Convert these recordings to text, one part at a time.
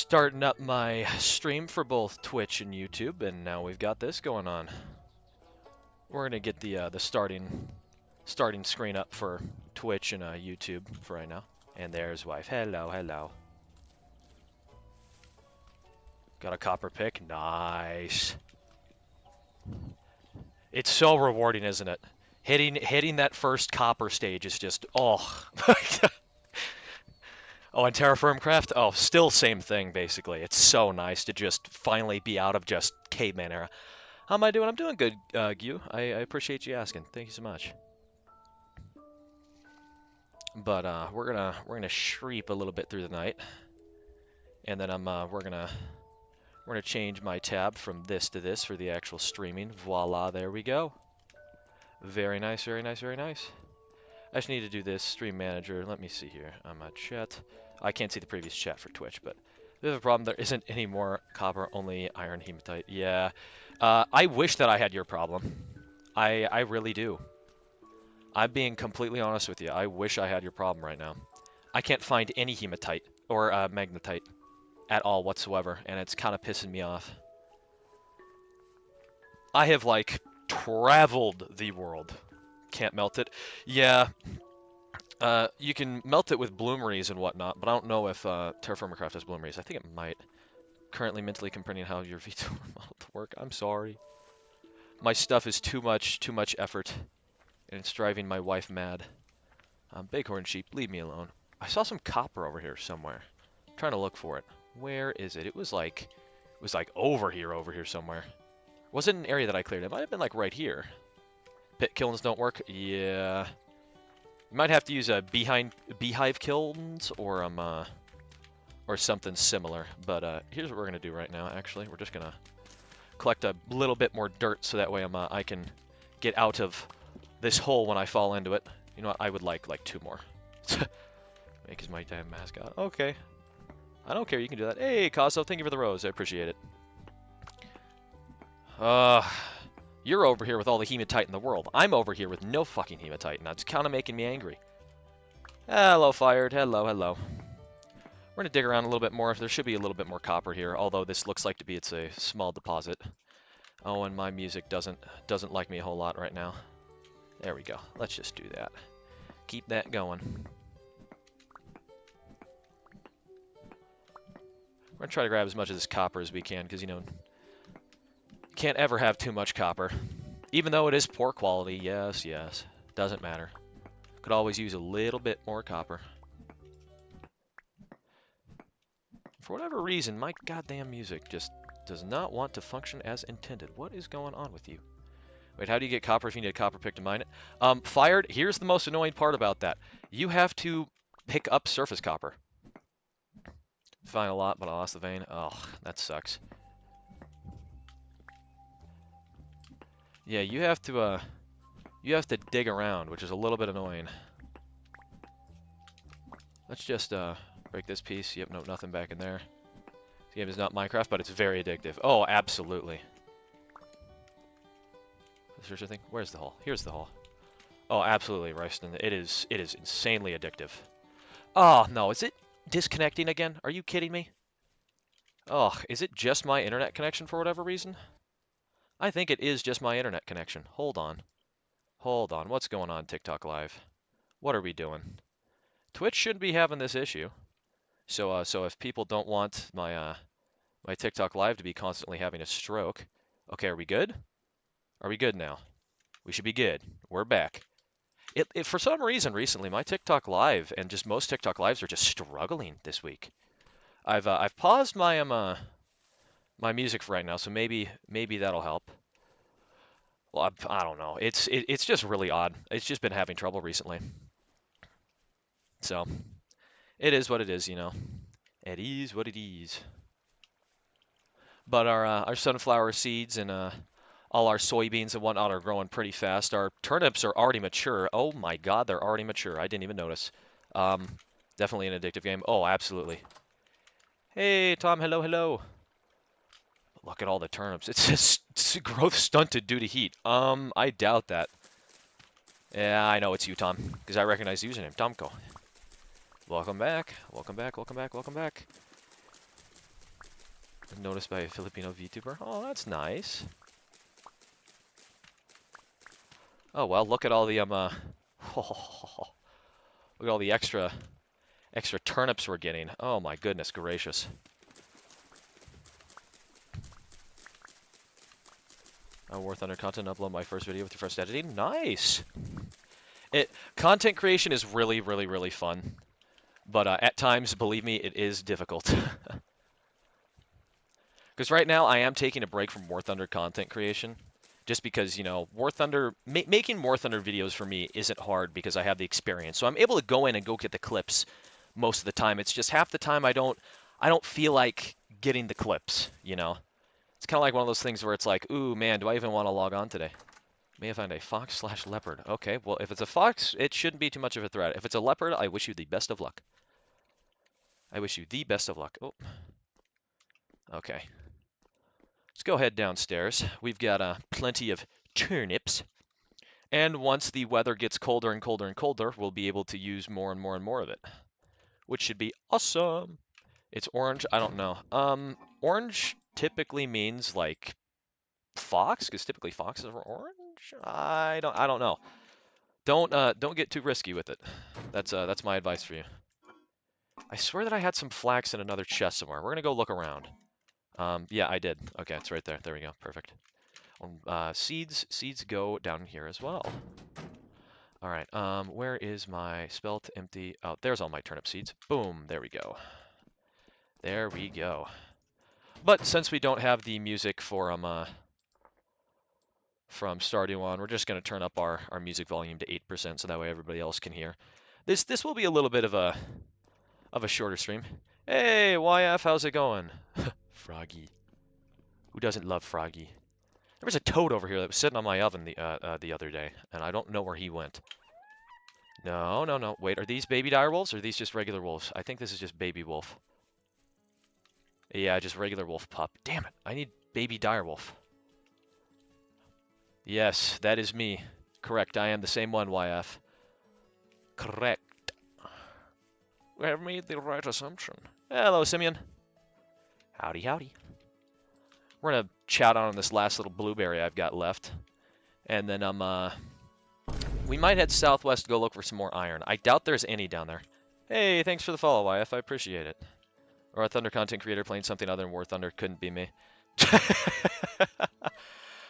Starting up my stream for both Twitch and YouTube, and now we've got this going on. We're gonna get the starting screen up for Twitch and YouTube for right now. And there's wife. Hello, hello. Got a copper pick. Nice. It's so rewarding, isn't it? Hitting that first copper stage is just Oh, and Terraform Craft? Oh, still same thing, basically. It's so nice to just finally be out of just caveman era. How am I doing? I'm doing good, Gyu. I appreciate you asking. Thank you so much. But we're gonna shreep a little bit through the night, and then we're gonna change my tab from this to this for the actual streaming. Voila, there we go. Very nice, very nice, very nice. I just need to do this stream manager. Let me see here. I'm at chat. I can't see the previous chat for Twitch, but there's a problem. There isn't any more copper, only iron hematite. Yeah. I wish that I had your problem. I really do. I'm being completely honest with you. I wish I had your problem right now. I can't find any hematite or magnetite at all whatsoever, and it's kind of pissing me off. I have, like, traveled the world. Can't melt it. Yeah. You can melt it with bloomeries and whatnot, but I don't know if Terraformer Craft has bloomeries. I think it might. Currently mentally comprinting how your VTOL model to work. I'm sorry. My stuff is too much effort, and it's driving my wife mad. Bighorn sheep, leave me alone. I saw some copper over here somewhere. I'm trying to look for it. Where is it? It was like over here somewhere. Was it an area that I cleared? It might have been like right here. Pit kilns don't work. Yeah. You might have to use a beehive kilns or something similar. But here's what we're gonna do right now. Actually, we're just gonna collect a little bit more dirt so that way I can get out of this hole when I fall into it. You know what? I would like 2 more. Make his my damn mascot. Okay. I don't care. You can do that. Hey, Caso, thank you for the rose. I appreciate it. You're over here with all the hematite in the world. I'm over here with no fucking hematite, and that's kind of making me angry. Hello, Fired. Hello, hello. We're going to dig around a little bit more. There should be a little bit more copper here, although this looks like it's a small deposit. Oh, and my music doesn't like me a whole lot right now. There we go. Let's just do that. Keep that going. We're going to try to grab as much of this copper as we can, because, you know, can't ever have too much copper. Even though it is poor quality, yes, yes. Doesn't matter. Could always use a little bit more copper. For whatever reason, my goddamn music just does not want to function as intended. What is going on with you? Wait, how do you get copper if you need a copper pick to mine it? Fired, here's the most annoying part about that. You have to pick up surface copper. Find a lot, but I lost the vein. Oh, that sucks. Yeah, you have to dig around, which is a little bit annoying. Let's just break this piece. Yep, no, nothing back in there. This game is not Minecraft, but it's very addictive. Oh, absolutely. Search a thing. Where's the hole? Here's the hole. Oh, absolutely, Ryston. It is insanely addictive. Oh no, is it disconnecting again? Are you kidding me? Oh, is it just my internet connection for whatever reason? I think it is just my internet connection. Hold on. Hold on. What's going on, TikTok Live? What are we doing? Twitch shouldn't be having this issue. So if people don't want my my TikTok Live to be constantly having a stroke, okay, are we good? Are we good now? We should be good. We're back. It for some reason recently, my TikTok Live and just most TikTok Lives are just struggling this week. I've paused my my music for right now, so maybe that'll help. Well, I don't know. It's just really odd. It's just been having trouble recently. So it is what it is, you know. It is what it is. But our sunflower seeds and all our soybeans and whatnot are growing pretty fast. Our turnips are already mature. Oh my God, they're already mature. I didn't even notice. Definitely an addictive game. Oh, absolutely. Hey, Tom. Hello, hello. Look at all the turnips. It says growth stunted due to heat. I doubt that. Yeah, I know it's you, Tom, because I recognize the username, Tomko. Welcome back. Welcome back. Welcome back. Welcome back. Noticed by a Filipino VTuber. Oh, that's nice. Oh well, look at all the look at all the extra turnips we're getting. Oh my goodness gracious. War Thunder content, upload my first video with your first editing. Nice. Content creation is really, really, really fun, but at times, believe me, it is difficult. Because right now I am taking a break from War Thunder content creation, just because, you know, War Thunder making War Thunder videos for me isn't hard because I have the experience. So I'm able to go in and go get the clips most of the time. It's just half the time I don't feel like getting the clips, you know. It's kind of like one of those things where it's like, ooh, man, do I even want to log on today? May have found a fox/leopard. Okay, well, if it's a fox, it shouldn't be too much of a threat. If it's a leopard, I wish you the best of luck. I wish you the best of luck. Oh. Okay. Let's go head downstairs. We've got plenty of turnips. And once the weather gets colder and colder and colder, we'll be able to use more and more and more of it, which should be awesome. It's orange. I don't know. Orange typically means like fox, because typically foxes are orange. I don't know. Don't get too risky with it. That's my advice for you. I swear that I had some flax in another chest somewhere. We're gonna go look around. Yeah, I did. Okay, it's right there. There we go. Perfect. Seeds go down here as well. All right. Where is my spell to empty? Oh, there's all my turnip seeds. Boom. There we go. There we go. But since we don't have the music from Stardew On, we're just going to turn up our music volume to 8% so that way everybody else can hear. This will be a little bit of a shorter stream. Hey, YF, how's it going? Froggy. Who doesn't love Froggy? There was a toad over here that was sitting on my oven the other day, and I don't know where he went. No, no, no. Wait, are these baby direwolves or are these just regular wolves? I think this is just baby wolf. Yeah, just regular wolf pup. Damn it, I need baby direwolf. Yes, that is me. Correct, I am the same one, YF. Correct. We have made the right assumption. Hello, Simeon. Howdy, howdy. We're gonna chat on this last little blueberry I've got left. And then, we might head southwest to go look for some more iron. I doubt there's any down there. Hey, thanks for the follow, YF. I appreciate it. Or a Thunder content creator playing something other than War Thunder couldn't be me.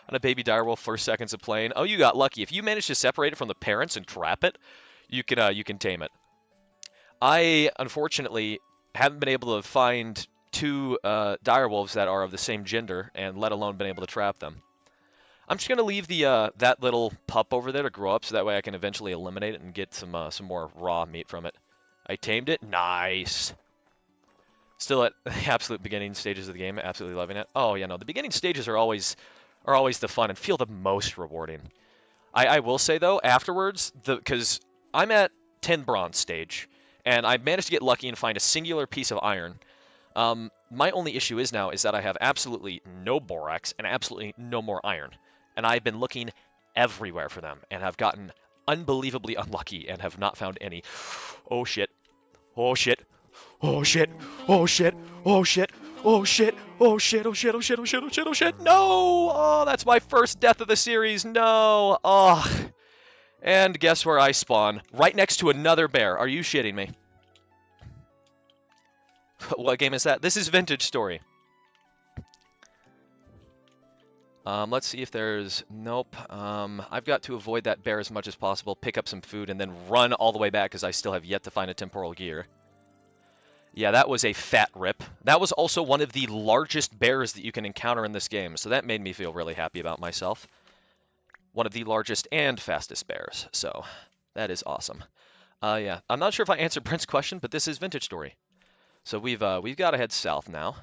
On a baby direwolf, first seconds of playing. Oh, you got lucky. If you manage to separate it from the parents and trap it, you can tame it. I, unfortunately, haven't been able to find two direwolves that are of the same gender, and let alone been able to trap them. I'm just gonna leave the that little pup over there to grow up, so that way I can eventually eliminate it and get some more raw meat from it. I tamed it. Nice. Still at the absolute beginning stages of the game, absolutely loving it. Oh yeah, no, the beginning stages are always the fun and feel the most rewarding. I will say though, afterwards, because I'm at 10 bronze stage, and I managed to get lucky and find a singular piece of iron. My only issue is that I have absolutely no borax and absolutely no more iron. And I've been looking everywhere for them and have gotten unbelievably unlucky and have not found any. Oh shit. Oh shit. Oh shit. Oh shit. Oh shit. Oh shit. Oh shit. Oh shit. Oh shit. Oh shit. Oh shit. Oh shit. No! Oh, that's my first death of the series. No! Oh. And guess where I spawn? Right next to another bear. Are you shitting me? What game is that? This is Vintage Story. Let's see if there's... Nope. I've got to avoid that bear as much as possible, pick up some food, and then run all the way back because I still have yet to find a temporal gear. Yeah, that was a fat rip. That was also one of the largest bears that you can encounter in this game, so that made me feel really happy about myself. One of the largest and fastest bears, so that is awesome. Yeah, I'm not sure if I answered Brent's question, but this is Vintage Story. So we've got to head south now.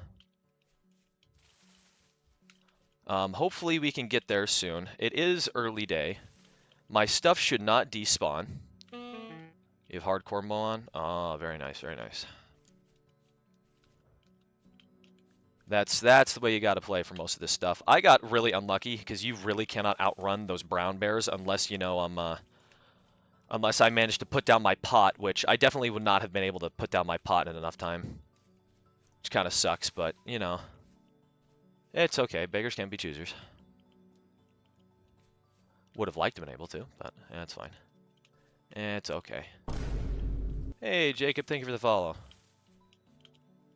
Hopefully we can get there soon. It is early day. My stuff should not despawn. You have hardcore mo on? Oh, very nice, very nice. That's the way you got to play for most of this stuff. I got really unlucky because you really cannot outrun those brown bears unless, you know, unless I managed to put down my pot, which I definitely would not have been able to put down my pot in enough time. Which kind of sucks, but, you know. It's okay. Beggars can't be choosers. Would have liked to have been able to, but that's fine. It's okay. Hey, Jacob, thank you for the follow.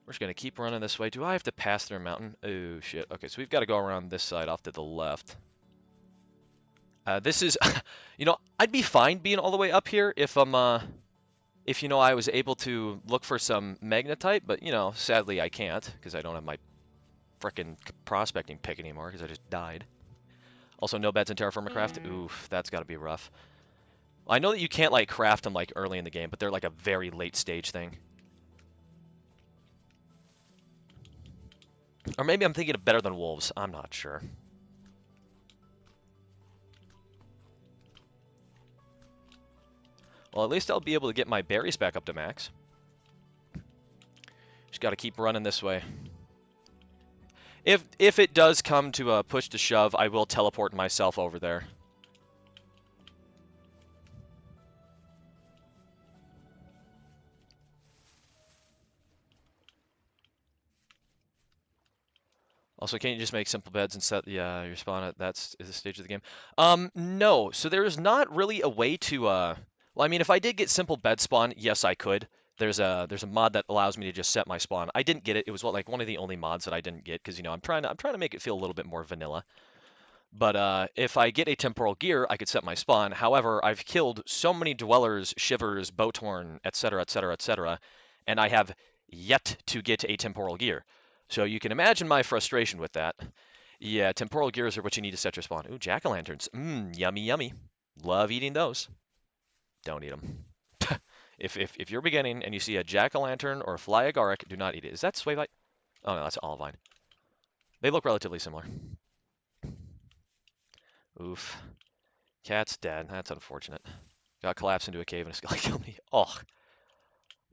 We're just going to keep running this way. Do I have to pass through a mountain? Oh, shit. Okay, so we've got to go around this side off to the left. This is, you know, I'd be fine being all the way up here if if, you know, I was able to look for some magnetite, but, you know, sadly I can't because I don't have my frickin' prospecting pick anymore because I just died. Also, no beds in Terra Firma Craft. Oof, that's got to be rough. I know that you can't, like, craft them, like, early in the game, but they're, like, a very late stage thing. Or maybe I'm thinking of better than wolves. I'm not sure. Well, at least I'll be able to get my berries back up to max. Just got to keep running this way. If it does come to a push to shove, I will teleport myself over there. Also, can't you just make simple beds and set your spawn at that stage of the game? No. So there's not really a way to well, I mean, if I did get simple bed spawn, yes, I could. There's a mod that allows me to just set my spawn. I didn't get it. It was like one of the only mods that I didn't get because, you know, I'm trying to make it feel a little bit more vanilla. But if I get a temporal gear, I could set my spawn. However, I've killed so many dwellers, shivers, bowtorn, etc., etc., etc., and I have yet to get a temporal gear. So you can imagine my frustration with that. Yeah, temporal gears are what you need to set your spawn. Ooh, jack-o'-lanterns. Mmm, yummy, yummy. Love eating those. Don't eat them. If you're beginning and you see a jack-o'-lantern or a fly agaric, do not eat it. Is that swayvite? Oh no, that's olivine. They look relatively similar. Oof. Cat's dead. That's unfortunate. Got collapsed into a cave and a skelly killed me. Oh,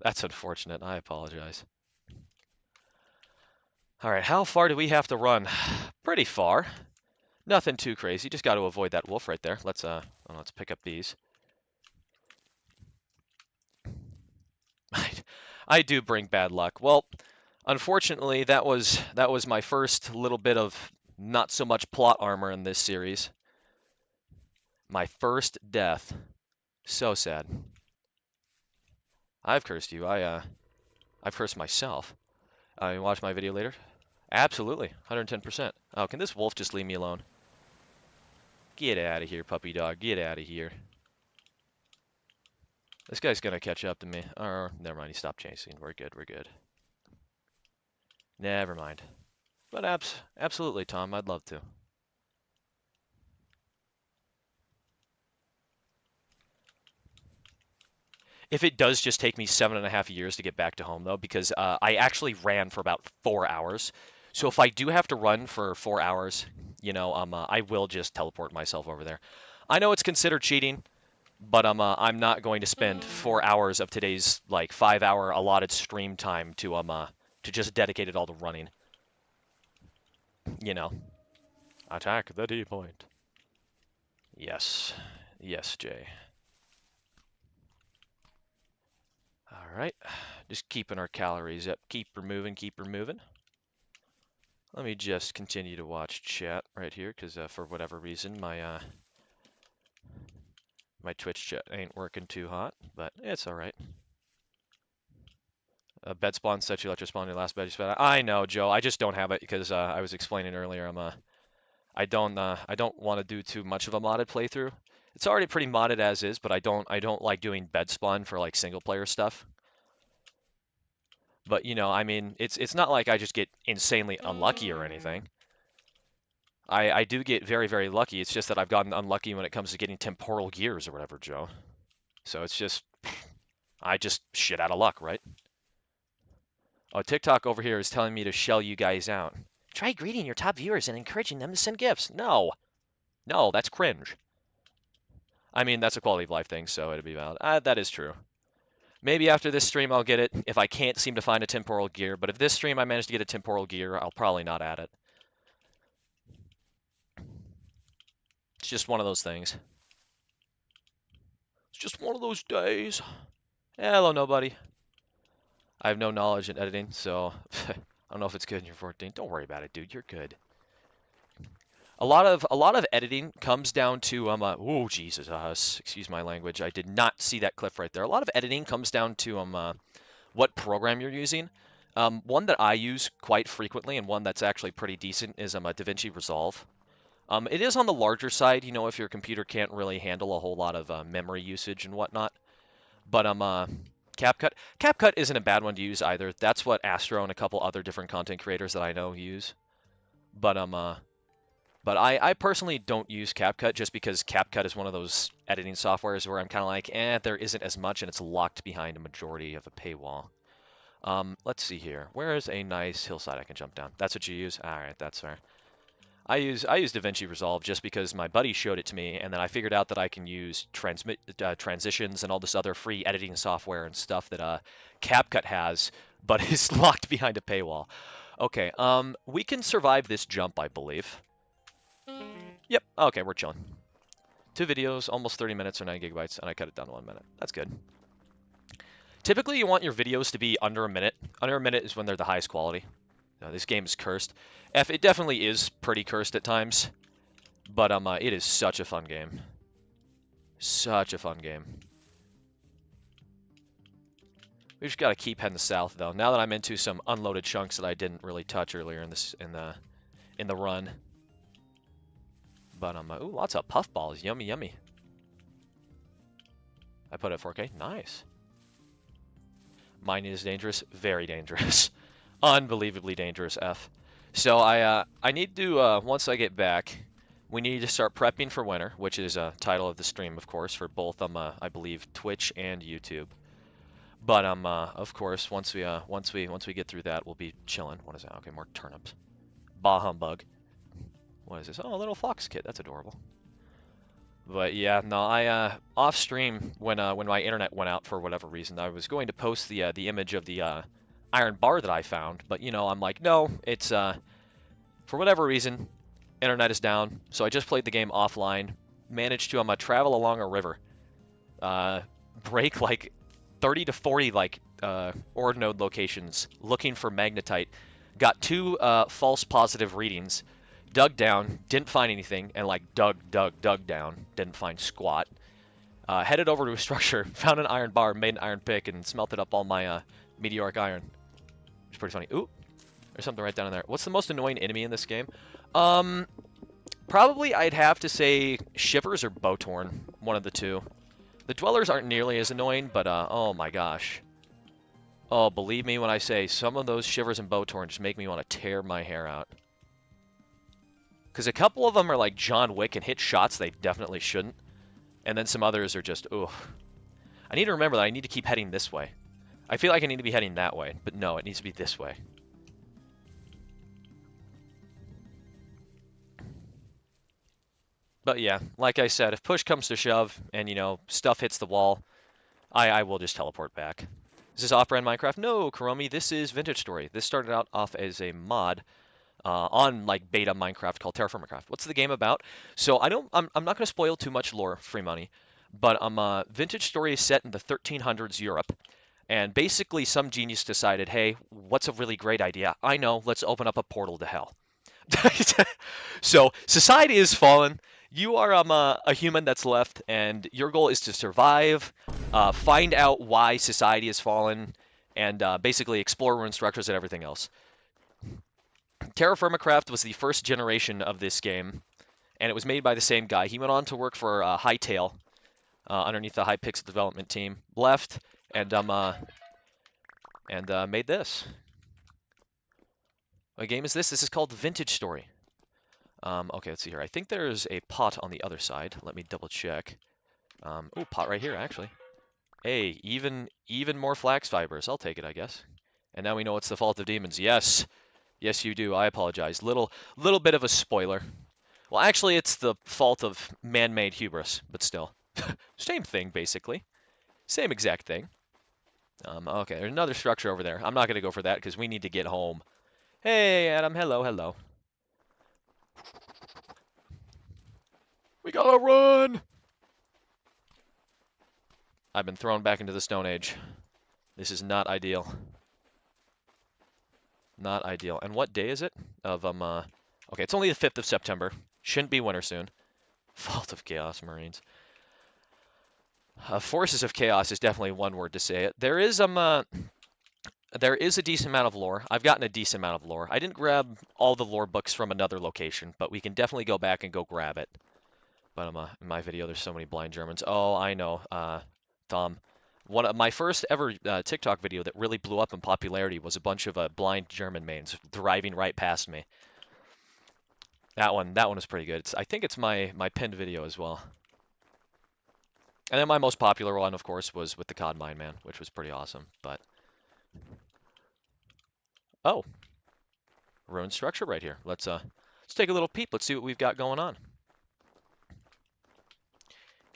that's unfortunate. I apologize. All right, how far do we have to run? Pretty far. Nothing too crazy. Just got to avoid that wolf right there. Let's pick up these. I do bring bad luck. Well, unfortunately, that was my first little bit of not so much plot armor in this series. My first death. So sad. I've cursed you. I've cursed myself. You watch my video later? Absolutely, 110%. Oh, can this wolf just leave me alone? Get out of here, puppy dog. Get out of here. This guy's gonna catch up to me. Or, never mind, he stopped chasing. We're good, we're good. Never mind. But absolutely, Tom, I'd love to. If it does just take me 7.5 years to get back to home, though, because I actually ran for about 4 hours. So if I do have to run for 4 hours, you know, I will just teleport myself over there. I know it's considered cheating, but I'm not going to spend 4 hours of today's like 5-hour allotted stream time to just dedicate it all to running. You know, attack the D point. Yes, yes, Jay. All right, just keeping our calories up. Keep her moving, keep her moving. Let me just continue to watch chat right here, because for whatever reason, my Twitch chat ain't working too hot, but it's all right. Bed spawn sets you let your spawn your last bed you spent. I know, Joe. I just don't have it because I was explaining earlier. I don't want to do too much of a modded playthrough. It's already pretty modded as is, but I don't like doing bed spawn for like single player stuff. But you know, I mean, it's not like I just get insanely unlucky or anything. I do get very, very lucky. It's just that I've gotten unlucky when it comes to getting temporal gears or whatever, Joe. So it's just, I just shit out of luck, right? Oh, TikTok over here is telling me to shell you guys out. Try greeting your top viewers and encouraging them to send gifts. No. No, that's cringe. I mean, that's a quality of life thing, so it'd be valid. That is true. Maybe after this stream I'll get it if I can't seem to find a temporal gear, but if this stream I manage to get a temporal gear, I'll probably not add it. It's just one of those things. It's just one of those days. Hello, nobody. I have no knowledge in editing, so I don't know if it's good in your 14. Don't worry about it, dude. You're good. a lot of editing comes down to oh Jesus, excuse my language. I did not see that cliff right there. A lot of editing comes down to what program you're using. One that I use quite frequently and one that's actually pretty decent is DaVinci Resolve. It is on the larger side, you know, if your computer can't really handle a whole lot of memory usage and whatnot. But CapCut, CapCut isn't a bad one to use either. That's what Astro and a couple other different content creators that I know use. But I personally don't use CapCut just because CapCut is one of those editing softwares where I'm kind of like, there isn't as much and it's locked behind a majority of a paywall. Let's see here. Where is a nice hillside I can jump down? That's what you use? All right, that's fair. I use DaVinci Resolve just because my buddy showed it to me, and then I figured out that I can use transitions and all this other free editing software and stuff that CapCut has, but is locked behind a paywall. Okay, we can survive this jump, I believe. Yep. Okay, we're chilling. 2 videos, almost 30 minutes or 9 gigabytes, and I cut it down to 1 minute. That's good. Typically, you want your videos to be under a minute. Under a minute is when they're the highest quality. This game is cursed. It definitely is pretty cursed at times, but it is such a fun game. Such a fun game. We just gotta keep heading south though. Now that I'm into some unloaded chunks that I didn't really touch earlier in the run. But ooh, lots of puffballs. Yummy, yummy. I put it 4K. Nice. Mining is dangerous. Very dangerous. Unbelievably dangerous, F. So I need to, once I get back, we need to start prepping for winter, which is a title of the stream, of course, for both, I believe, Twitch and YouTube. But, of course, once we get through that, we'll be chilling. What is that? Okay, more turnips. Bah humbug. What is this? Oh, a little fox kit. That's adorable. But yeah, no, I off stream when my internet went out for whatever reason, I was going to post the image of the iron bar that I found, but you know, I'm like, no, it's for whatever reason, internet is down, so I just played the game offline, managed to travel along a river, break like 30 to 40 like ore node locations looking for magnetite, got 2 false positive readings, dug down, didn't find anything, and like dug down, didn't find squat. Headed over to a structure, found an iron bar, made an iron pick, and smelted up all my meteoric iron. Which is pretty funny. Ooh, there's something right down in there. What's the most annoying enemy in this game? Probably I'd have to say Shivers or Bowtorn, one of the two. The Dwellers aren't nearly as annoying, but oh my gosh. Oh, believe me when I say some of those Shivers and Bowtorn just make me want to tear my hair out. Because a couple of them are like John Wick and hit shots they definitely shouldn't. And then some others are just, ugh. I need to remember that I need to keep heading this way. I feel like I need to be heading that way, but no, it needs to be this way. But yeah, like I said, if push comes to shove and, you know, stuff hits the wall, I will just teleport back. Is this off-brand Minecraft? No, Kuromi, this is Vintage Story. This started out off as a mod on like beta Minecraft called Terraformacraft. What's the game about? So I'm not going to spoil too much lore, free money, but Vintage Story is set in the 1300s Europe, and basically some genius decided, hey, what's a really great idea? I know, let's open up a portal to hell. So society is fallen. You are a human that's left, and your goal is to survive, find out why society has fallen, and basically explore ruin structures and everything else. Terraformacraft was the first generation of this game, and it was made by the same guy. He went on to work for Hightail underneath the Hypixel development team, left, and made this. What game is this? This is called Vintage Story. Okay, let's see here. I think there's a pot on the other side. Let me double check. Oh, pot right here, actually. Hey, even more flax fibers. I'll take it, I guess. And now we know it's the fault of demons. Yes. Yes, you do. I apologize. Little bit of a spoiler. Well, actually, it's the fault of man-made hubris, but still. Same thing, basically. Same exact thing. Okay, there's another structure over there. I'm not going to go for that because we need to get home. Hey, Adam. Hello, hello. We gotta run! I've been thrown back into the Stone Age. This is not ideal. Not ideal. And what day is it? Okay, it's only the 5th of September. Shouldn't be winter soon. Fault of Chaos Marines. Forces of Chaos is definitely one word to say it. There is a decent amount of lore. I've gotten a decent amount of lore. I didn't grab all the lore books from another location, but we can definitely go back and go grab it. But in my video, there's so many blind Germans. Oh, I know, Tom. One of my first ever TikTok video that really blew up in popularity was a bunch of blind German mains driving right past me. That one was pretty good. I think it's my pinned video as well. And then my most popular one, of course, was with the COD Mine Man, which was pretty awesome. But oh, ruined structure right here. Let's take a little peep. Let's see what we've got going on.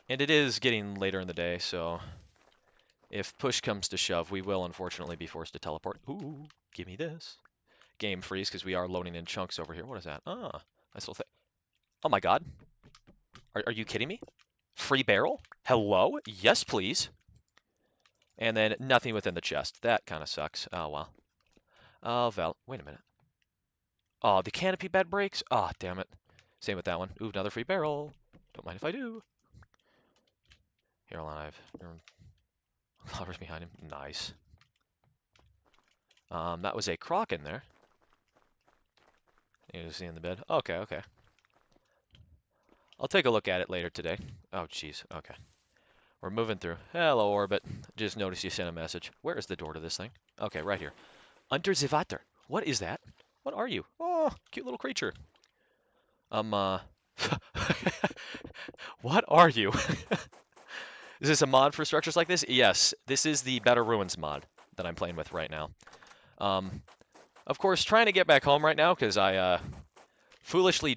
And it is getting later in the day, so if push comes to shove, we will unfortunately be forced to teleport. Ooh, give me this. Game freeze because we are loading in chunks over here. What is that? Ah, nice little thing. Oh my god. Are you kidding me? Free barrel? Hello? Yes, please. And then nothing within the chest. That kind of sucks. Oh, well. Oh, wait a minute. Oh, the canopy bed breaks? Oh, damn it. Same with that one. Ooh, another free barrel. Don't mind if I do. Here, alive. Clover's behind him. Nice. That was a croc in there. You see in the bed. Okay, okay. I'll take a look at it later today. Oh, jeez. Okay. We're moving through. Hello, Orbit. Just noticed you sent a message. Where is the door to this thing? Okay, right here. Under the water. What is that? What are you? Oh, cute little creature. What are you? Is this a mod for structures like this? Yes, this is the Better Ruins mod that I'm playing with right now. Of course, trying to get back home right now because I foolishly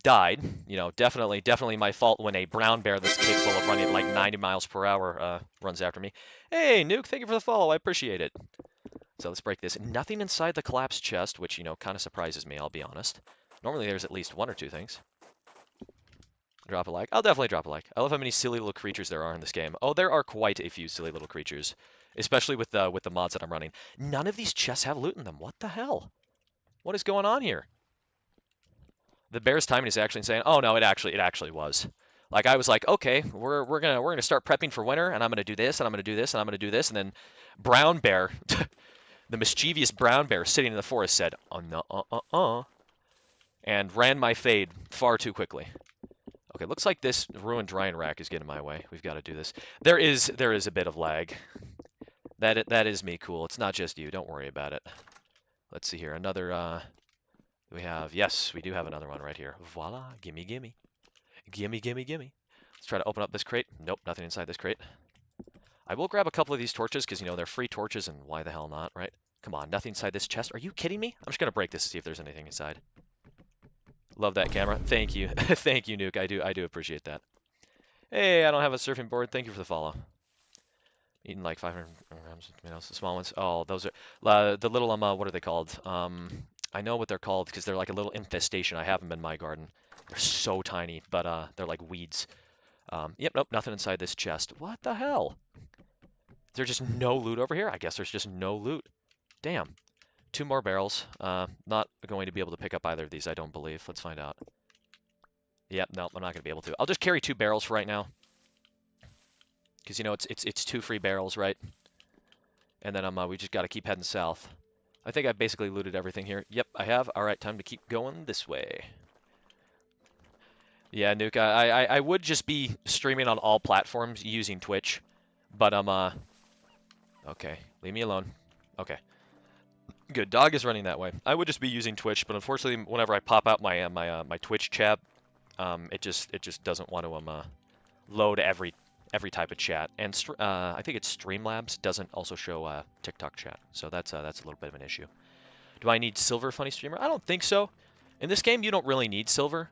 died. You know, definitely my fault when a brown bear that's capable of running at like 90 miles per hour runs after me. Hey, Nuke, thank you for the follow. I appreciate it. So let's break this. Nothing inside the collapsed chest, which, you know, kind of surprises me, I'll be honest. Normally there's at least one or two things. Drop a like. I'll definitely drop a like. I love how many silly little creatures there are in this game. Oh, there are quite a few silly little creatures, especially with the mods that I'm running. None of these chests have loot in them. What the hell? What is going on here? The bear's timing is actually insane. Oh no, it actually was. Like I was like, okay, we're gonna start prepping for winter, and I'm gonna do this, and I'm gonna do this, and I'm gonna do this, and then brown bear, the mischievous brown bear sitting in the forest said, oh no, and ran my fade far too quickly. Okay, looks like this ruined drying rack is getting my way. We've got to do this. There is a bit of lag. That is me. Cool. It's not just you. Don't worry about it. Let's see here. Another. We have. Yes, we do have another one right here. Voila. Gimme, gimme, gimme, gimme, gimme. Let's try to open up this crate. Nope, nothing inside this crate. I will grab a couple of these torches because you know they're free torches, and why the hell not, right? Come on, nothing inside this chest. Are you kidding me? I'm just gonna break this to see if there's anything inside. Love that camera. Thank you. Thank you, Nuke. I do appreciate that. Hey, I don't have a surfing board. Thank you for the follow. Eating like 500 grams, you know, small ones. Oh, those are the little what are they called? I know what they're called because they're like a little infestation. I have them in my garden. They're so tiny, but they're like weeds. Yep, nope, nothing inside this chest. What the hell? There's just no loot over here? I guess there's just no loot. Damn. 2 more barrels. Not going to be able to pick up either of these, I don't believe. Let's find out. Yep, no, I'm not going to be able to. I'll just carry 2 barrels for right now. Because, you know, it's 2 free barrels, right? And then we just got to keep heading south. I think I've basically looted everything here. Yep, I have. All right, time to keep going this way. Yeah, Nuke, I would just be streaming on all platforms using Twitch. But, okay, leave me alone. Okay. Good, dog is running that way. I would just be using Twitch, but unfortunately, whenever I pop out my Twitch chat, it just doesn't want to load every type of chat. And I think it's Streamlabs doesn't also show TikTok chat, so that's a little bit of an issue. Do I need silver, funny streamer? I don't think so. In this game, you don't really need silver,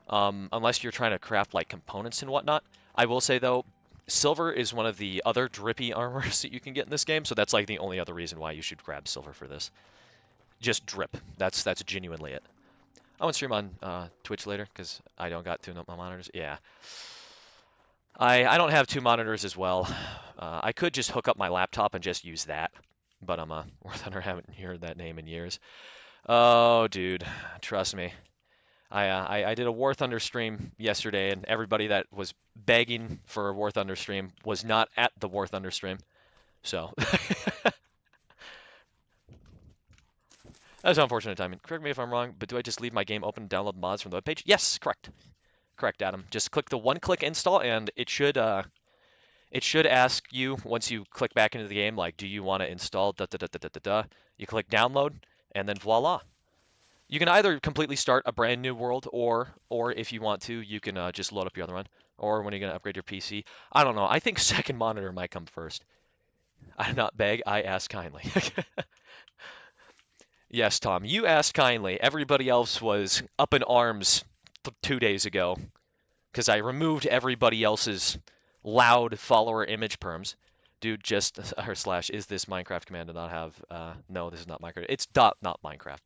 unless you're trying to craft like components and whatnot. I will say though, silver is one of the other drippy armors that you can get in this game, so that's like the only other reason why you should grab silver for this. Just drip. That's genuinely it. I want to stream on Twitch later because I don't got 2 monitors. Yeah. I don't have 2 monitors as well. I could just hook up my laptop and just use that, but War Thunder, haven't heard that name in years. Oh, dude, trust me. I did a War Thunder stream yesterday, and everybody that was begging for a War Thunder stream was not at the War Thunder stream. So that's unfortunate timing. Correct me if I'm wrong, but do I just leave my game open and download mods from the webpage? Yes, correct. Correct, Adam. Just click the one-click install, and it should ask you once you click back into the game, like, do you want to install da da da da da da da. You click download, and then voila. You can either completely start a brand new world, or if you want to, you can just load up your other one. Or when you're gonna upgrade your PC, I don't know. I think second monitor might come first. I not beg, I ask kindly. Yes, Tom, you asked kindly. Everybody else was up in arms 2 days ago because I removed everybody else's loud follower image perms. Dude, just or slash is this Minecraft command to not have? No, this is not Minecraft. It's dot not Minecraft.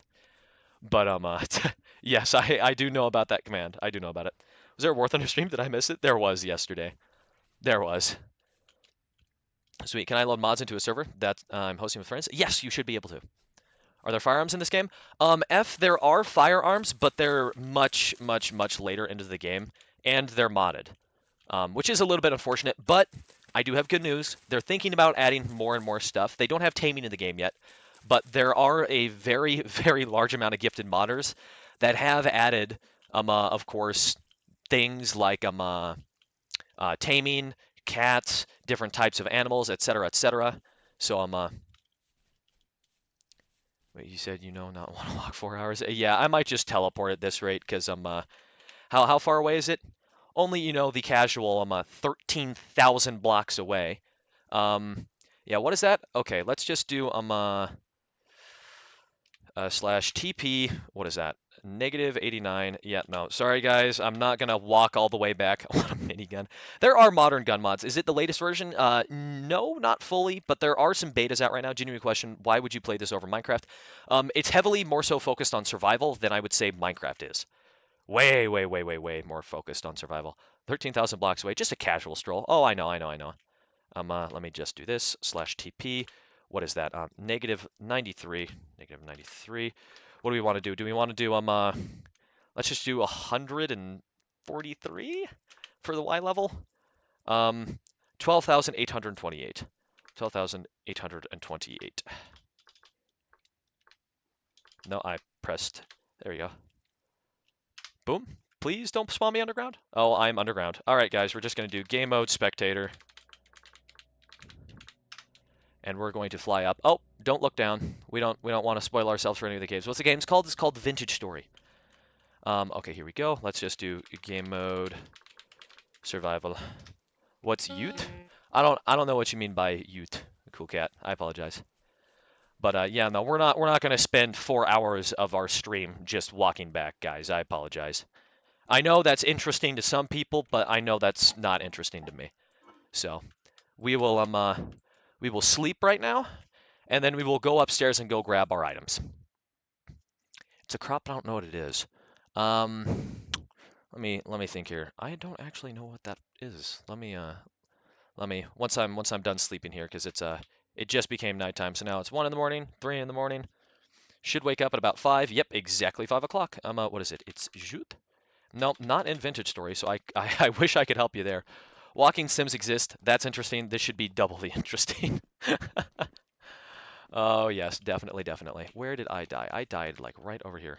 But yes, I do know about that command. I do know about it. Was there a War Thunder stream? Did I miss it? There was yesterday. There was. Sweet. Can I load mods into a server that I'm hosting with friends? Yes, you should be able to. Are there firearms in this game? There are firearms, but they're much, much, much later into the game, and they're modded, which is a little bit unfortunate, but I do have good news. They're thinking about adding more and more stuff. They don't have taming in the game yet, but there are a very, very large amount of gifted modders that have added, of course, things like taming, cats, different types of animals, etc., etc. So wait, you said not want to walk 4 hours? Yeah, I might just teleport at this rate because how far away is it? Only the casual 13,000 blocks away. Yeah, what is that? Okay, let's just do slash TP. What is that? -89. Yeah, no, sorry guys, I'm not gonna walk all the way back. I want a minigun. There are modern gun mods. Is it the latest version? No, not fully, but there are some betas out right now. Genuine question: why would you play this over Minecraft? It's heavily more so focused on survival than I would say Minecraft is. Way, way, way, way, way more focused on survival. 13,000 blocks away, just a casual stroll. Oh, I know. Let me just do this slash TP. What is that? -93. -93. What do we want to do? Do we want to do let's just do 143 for the Y level. 12,828. 12,828. No, I pressed. There we go. Boom. Please don't spawn me underground. Oh, I'm underground. All right, guys, we're just gonna do game mode spectator. And we're going to fly up. Oh, don't look down. We don't want to spoil ourselves for any of the caves. What's the game's called? It's called Vintage Story. Okay, here we go. Let's just do game mode survival. What's Ute? I don't know what you mean by Ute, cool cat. I apologize. But yeah, no, we're not gonna spend 4 hours of our stream just walking back, guys. I apologize. I know that's interesting to some people, but I know that's not interesting to me. So we will sleep right now, and then we will go upstairs and go grab our items. It's a crop, but I don't know what it is. Let me think here. I don't actually know what that is. Let me once I'm done sleeping here, because it just became nighttime, so now it's 1 in the morning, 3 in the morning. Should wake up at about 5. Yep, exactly 5 o'clock. What is it? It's Jute? Nope, not in Vintage Story, so I wish I could help you there. Walking sims exist. That's interesting. This should be doubly interesting. Oh, yes, definitely, definitely. Where did I die? I died, like, right over here.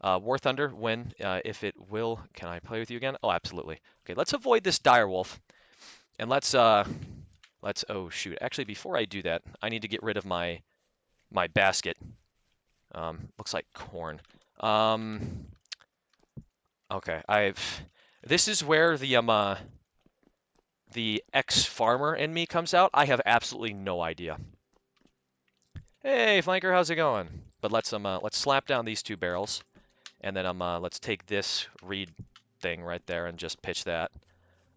War Thunder, when, if it will, can I play with you again? Oh, absolutely. Okay, let's avoid this direwolf. And let's, oh, shoot. Actually, before I do that, I need to get rid of my basket. Looks like corn. Okay, this is where the ex-farmer in me comes out. I have absolutely no idea. Hey, Flanker, how's it going? But let's slap down these 2 barrels, and then let's take this reed thing right there and just pitch that.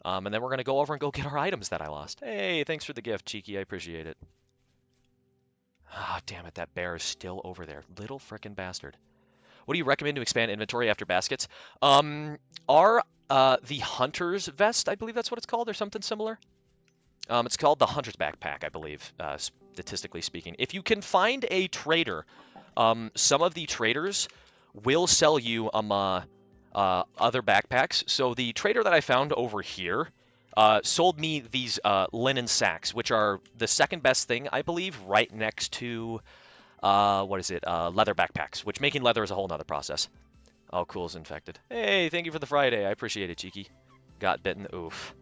And then we're gonna go over and go get our items that I lost. Hey, thanks for the gift, Cheeky. I appreciate it. Ah, damn it, that bear is still over there. Little frickin' bastard. What do you recommend to expand inventory after baskets? The Hunter's Vest, I believe that's what it's called, or something similar. It's called the Hunter's Backpack, I believe, statistically speaking. If you can find a trader, some of the traders will sell you other backpacks. So the trader that I found over here sold me these linen sacks, which are the second best thing, I believe, right next to what is it? Leather backpacks, which making leather is a whole nother process. Oh, cool's infected. Hey, thank you for the Friday. I appreciate it, Cheeky. Got bitten. Oof.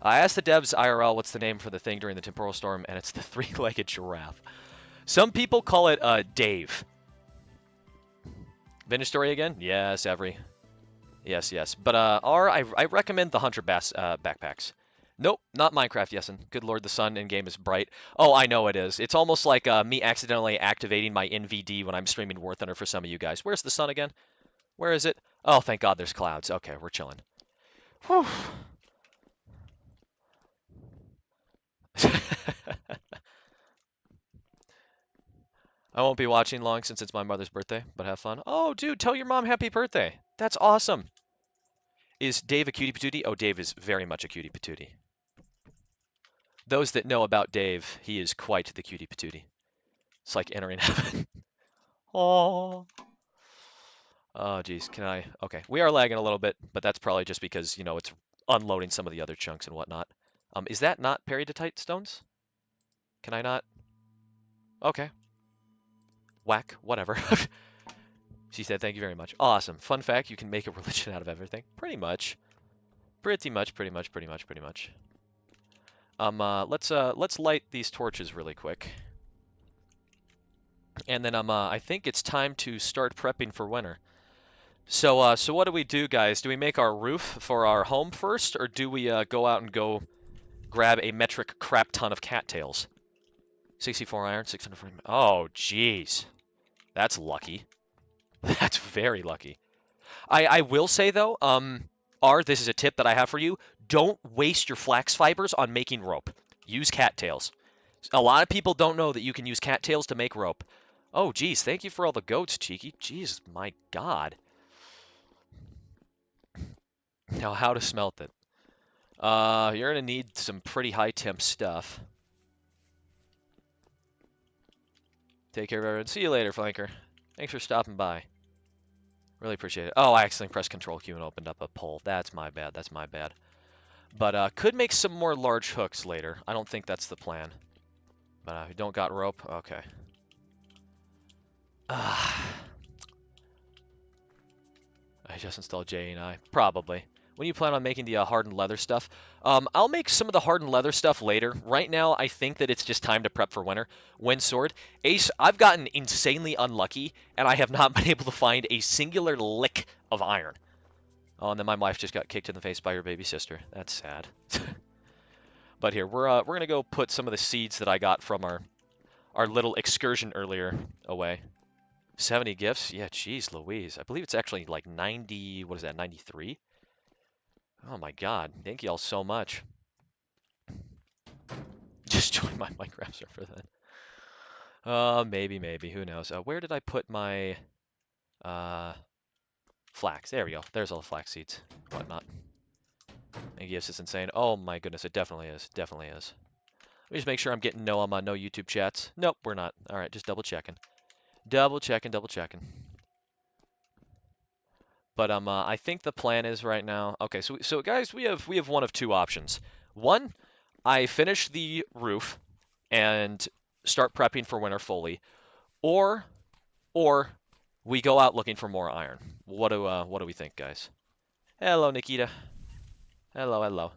I asked the devs IRL what's the name for the thing during the temporal storm, and it's the three-legged giraffe. Some people call it Dave. Vintage story again? Yes, every. Yes, yes. But I recommend the Hunter Bass backpacks. Nope, not Minecraft, Yesin. Good lord, the sun in game is bright. Oh, I know it is. It's almost like me accidentally activating my NVD when I'm streaming War Thunder for some of you guys. Where's the sun again? Where is it? Oh, thank God there's clouds. Okay, we're chilling. Whew. I won't be watching long since it's my mother's birthday, but have fun. Oh, dude, tell your mom happy birthday. That's awesome. Is Dave a cutie patootie? Oh, Dave is very much a cutie patootie. Those that know about Dave, he is quite the cutie patootie. It's like entering heaven. Oh. Oh, geez. Can I? Okay. We are lagging a little bit, but that's probably just because, it's unloading some of the other chunks and whatnot. Is that not peridotite stones? Can I not? Okay. Whack. Whatever. She said, thank you very much. Awesome. Fun fact, you can make a religion out of everything. Pretty much. Pretty much, pretty much, pretty much, pretty much. Let's light these torches really quick. And then I think it's time to start prepping for winter. So what do we do, guys? Do we make our roof for our home first, or do we go out and go grab a metric crap ton of cattails? 64 iron, 640. Oh, jeez. That's lucky. That's very lucky. I will say, though, this is a tip that I have for you. Don't waste your flax fibers on making rope. Use cattails. A lot of people don't know that you can use cattails to make rope. Oh, geez. Thank you for all the goats, Cheeky. Jeez, my God. Now, how to smelt it. You're going to need some pretty high temp stuff. Take care of everyone. See you later, Flanker. Thanks for stopping by. Really appreciate it. Oh, I accidentally pressed Control Q and opened up a poll. That's my bad. That's my bad. But could make some more large hooks later. I don't think that's the plan. But you don't got rope? Okay. I just installed J&I. Probably. When you plan on making the hardened leather stuff? I'll make some of the hardened leather stuff later. Right now, I think that it's just time to prep for winter. Wind sword. Ace, I've gotten insanely unlucky, and I have not been able to find a singular lick of iron. Oh, and then my wife just got kicked in the face by her baby sister. That's sad. But here, we're gonna go put some of the seeds that I got from our little excursion earlier away. 70 gifts? Yeah, geez, Louise. I believe it's actually like 90, what is that, 93? Oh my God, thank you all so much. Just join my Minecraft server then. Maybe, who knows. Where did I put my flax? There we go. There's all the flax seeds, whatnot. And yes, it's insane. Oh my goodness, it definitely is. Definitely is. Let me just make sure I'm getting no YouTube chats. Nope, we're not. All right, just double checking. Double checking, double checking. But I think the plan is right now. Okay, so guys, we have one of two options. One, I finish the roof and start prepping for winter fully, or we go out looking for more iron. What do we think, guys? Hello, Nikita. Hello, hello.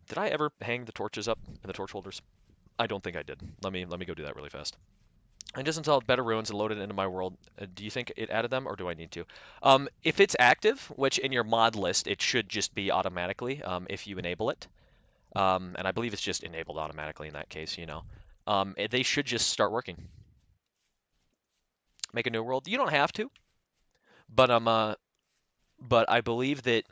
Did I ever hang the torches up in the torch holders? I don't think I did. Let me go do that really fast. I just installed Better Ruins and loaded it into my world. Do you think it added them, or do I need to? If it's active, which in your mod list, it should just be automatically if you enable it. And I believe it's just enabled automatically in that case, they should just start working. Make a new world. You don't have to, but but I believe that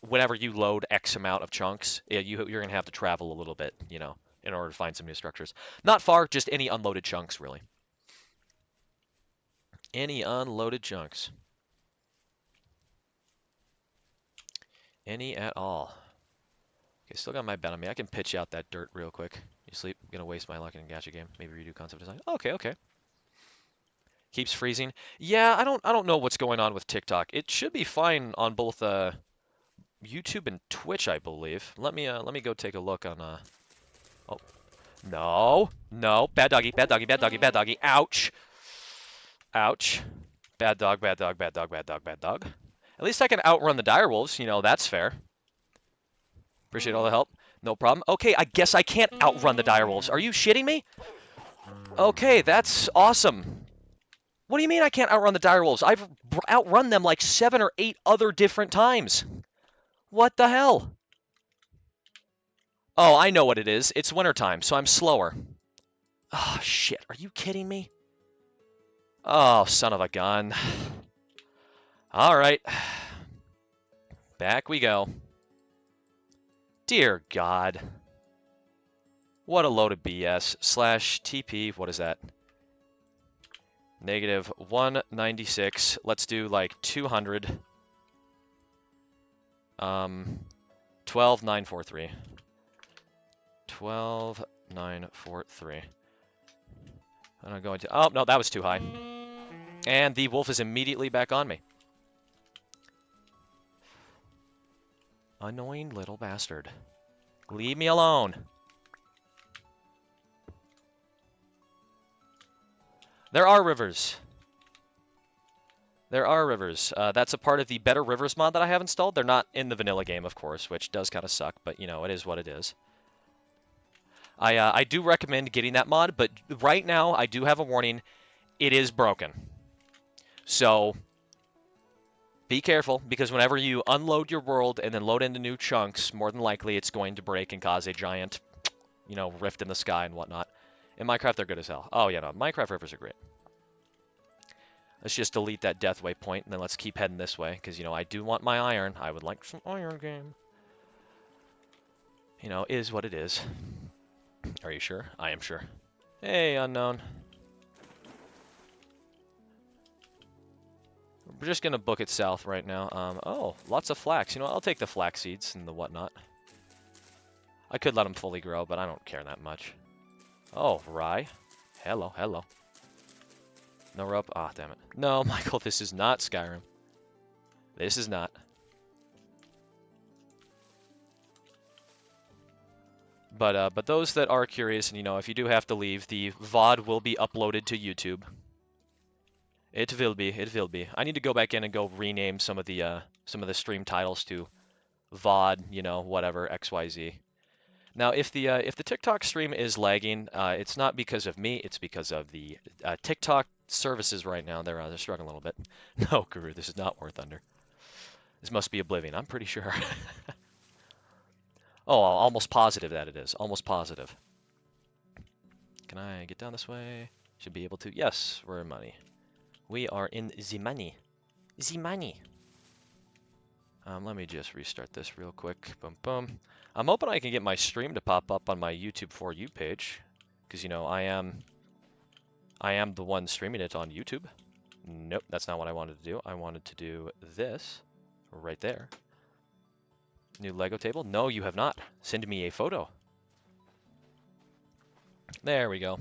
whenever you load X amount of chunks, you're gonna have to travel a little bit, in order to find some new structures. Not far, just any unloaded chunks, really. Any unloaded chunks. Any at all. Okay, still got my bet on me. I can pitch out that dirt real quick. You sleep? I'm gonna waste my luck in a gacha game. Maybe redo concept design. Okay, okay. Keeps freezing. Yeah, I don't know what's going on with TikTok. It should be fine on both YouTube and Twitch, I believe. Let me go take a look on oh, no. No. Bad doggy, bad doggy, bad doggy, bad doggy. Ouch. Ouch. Bad dog, bad dog, bad dog, bad dog, bad dog. At least I can outrun the direwolves, you know, that's fair. Appreciate all the help. No problem. Okay, I guess I can't outrun the direwolves. Are you shitting me? Okay, that's awesome. What do you mean I can't outrun the direwolves? I've outrun them like 7 or 8 other different times. What the hell? Oh, I know what it is. It's wintertime, so I'm slower. Oh, shit. Are you kidding me? Oh, son of a gun. All right. Back we go. Dear God. What a load of BS. Slash TP, what is that? Negative 196. Let's do like 200. 12943. 12943. I'm going to. Oh, no, that was too high. And the wolf is immediately back on me. Annoying little bastard. Leave me alone. There are rivers. There are rivers. That's a part of the Better Rivers mod that I have installed. They're not in the vanilla game, of course, which does kind of suck, but, you know, it is what it is. I do recommend getting that mod, but right now I do have a warning. It is broken. So be careful, because whenever you unload your world and then load into new chunks, more than likely it's going to break and cause a giant, you know, rift in the sky and whatnot. In Minecraft, they're good as hell. Oh, yeah, no, Minecraft rivers are great. Let's just delete that death waypoint, and then let's keep heading this way, because, you know, I do want my iron. I would like some iron game. You know, is what it is. Are you sure? I am sure. Hey, unknown. We're just going to book it south right now. Oh, lots of flax. You know, I'll take the flax seeds and the whatnot. I could let them fully grow, but I don't care that much. Oh, rye. Hello, hello. No rope? Ah, damn it. No, Michael, this is not Skyrim. This is not. But those that are curious, and you know, if you do have to leave, the VOD will be uploaded to YouTube. It will be. It will be. I need to go back in and go rename some of the stream titles to VOD, you know, whatever XYZ. Now, if the TikTok stream is lagging, it's not because of me. It's because of the TikTok services right now. They're struggling a little bit. No, Guru, this is not War Thunder. This must be Oblivion. I'm pretty sure. Oh, almost positive that it is. Almost positive. Can I get down this way? Should be able to. Yes, we're in money. We are in the money. The money. Let me just restart this real quick. Boom, boom. I'm hoping I can get my stream to pop up on my YouTube For You page, because you know I am the one streaming it on YouTube. Nope, that's not what I wanted to do. I wanted to do this right there. New Lego table? No, you have not. Send me a photo. There we go.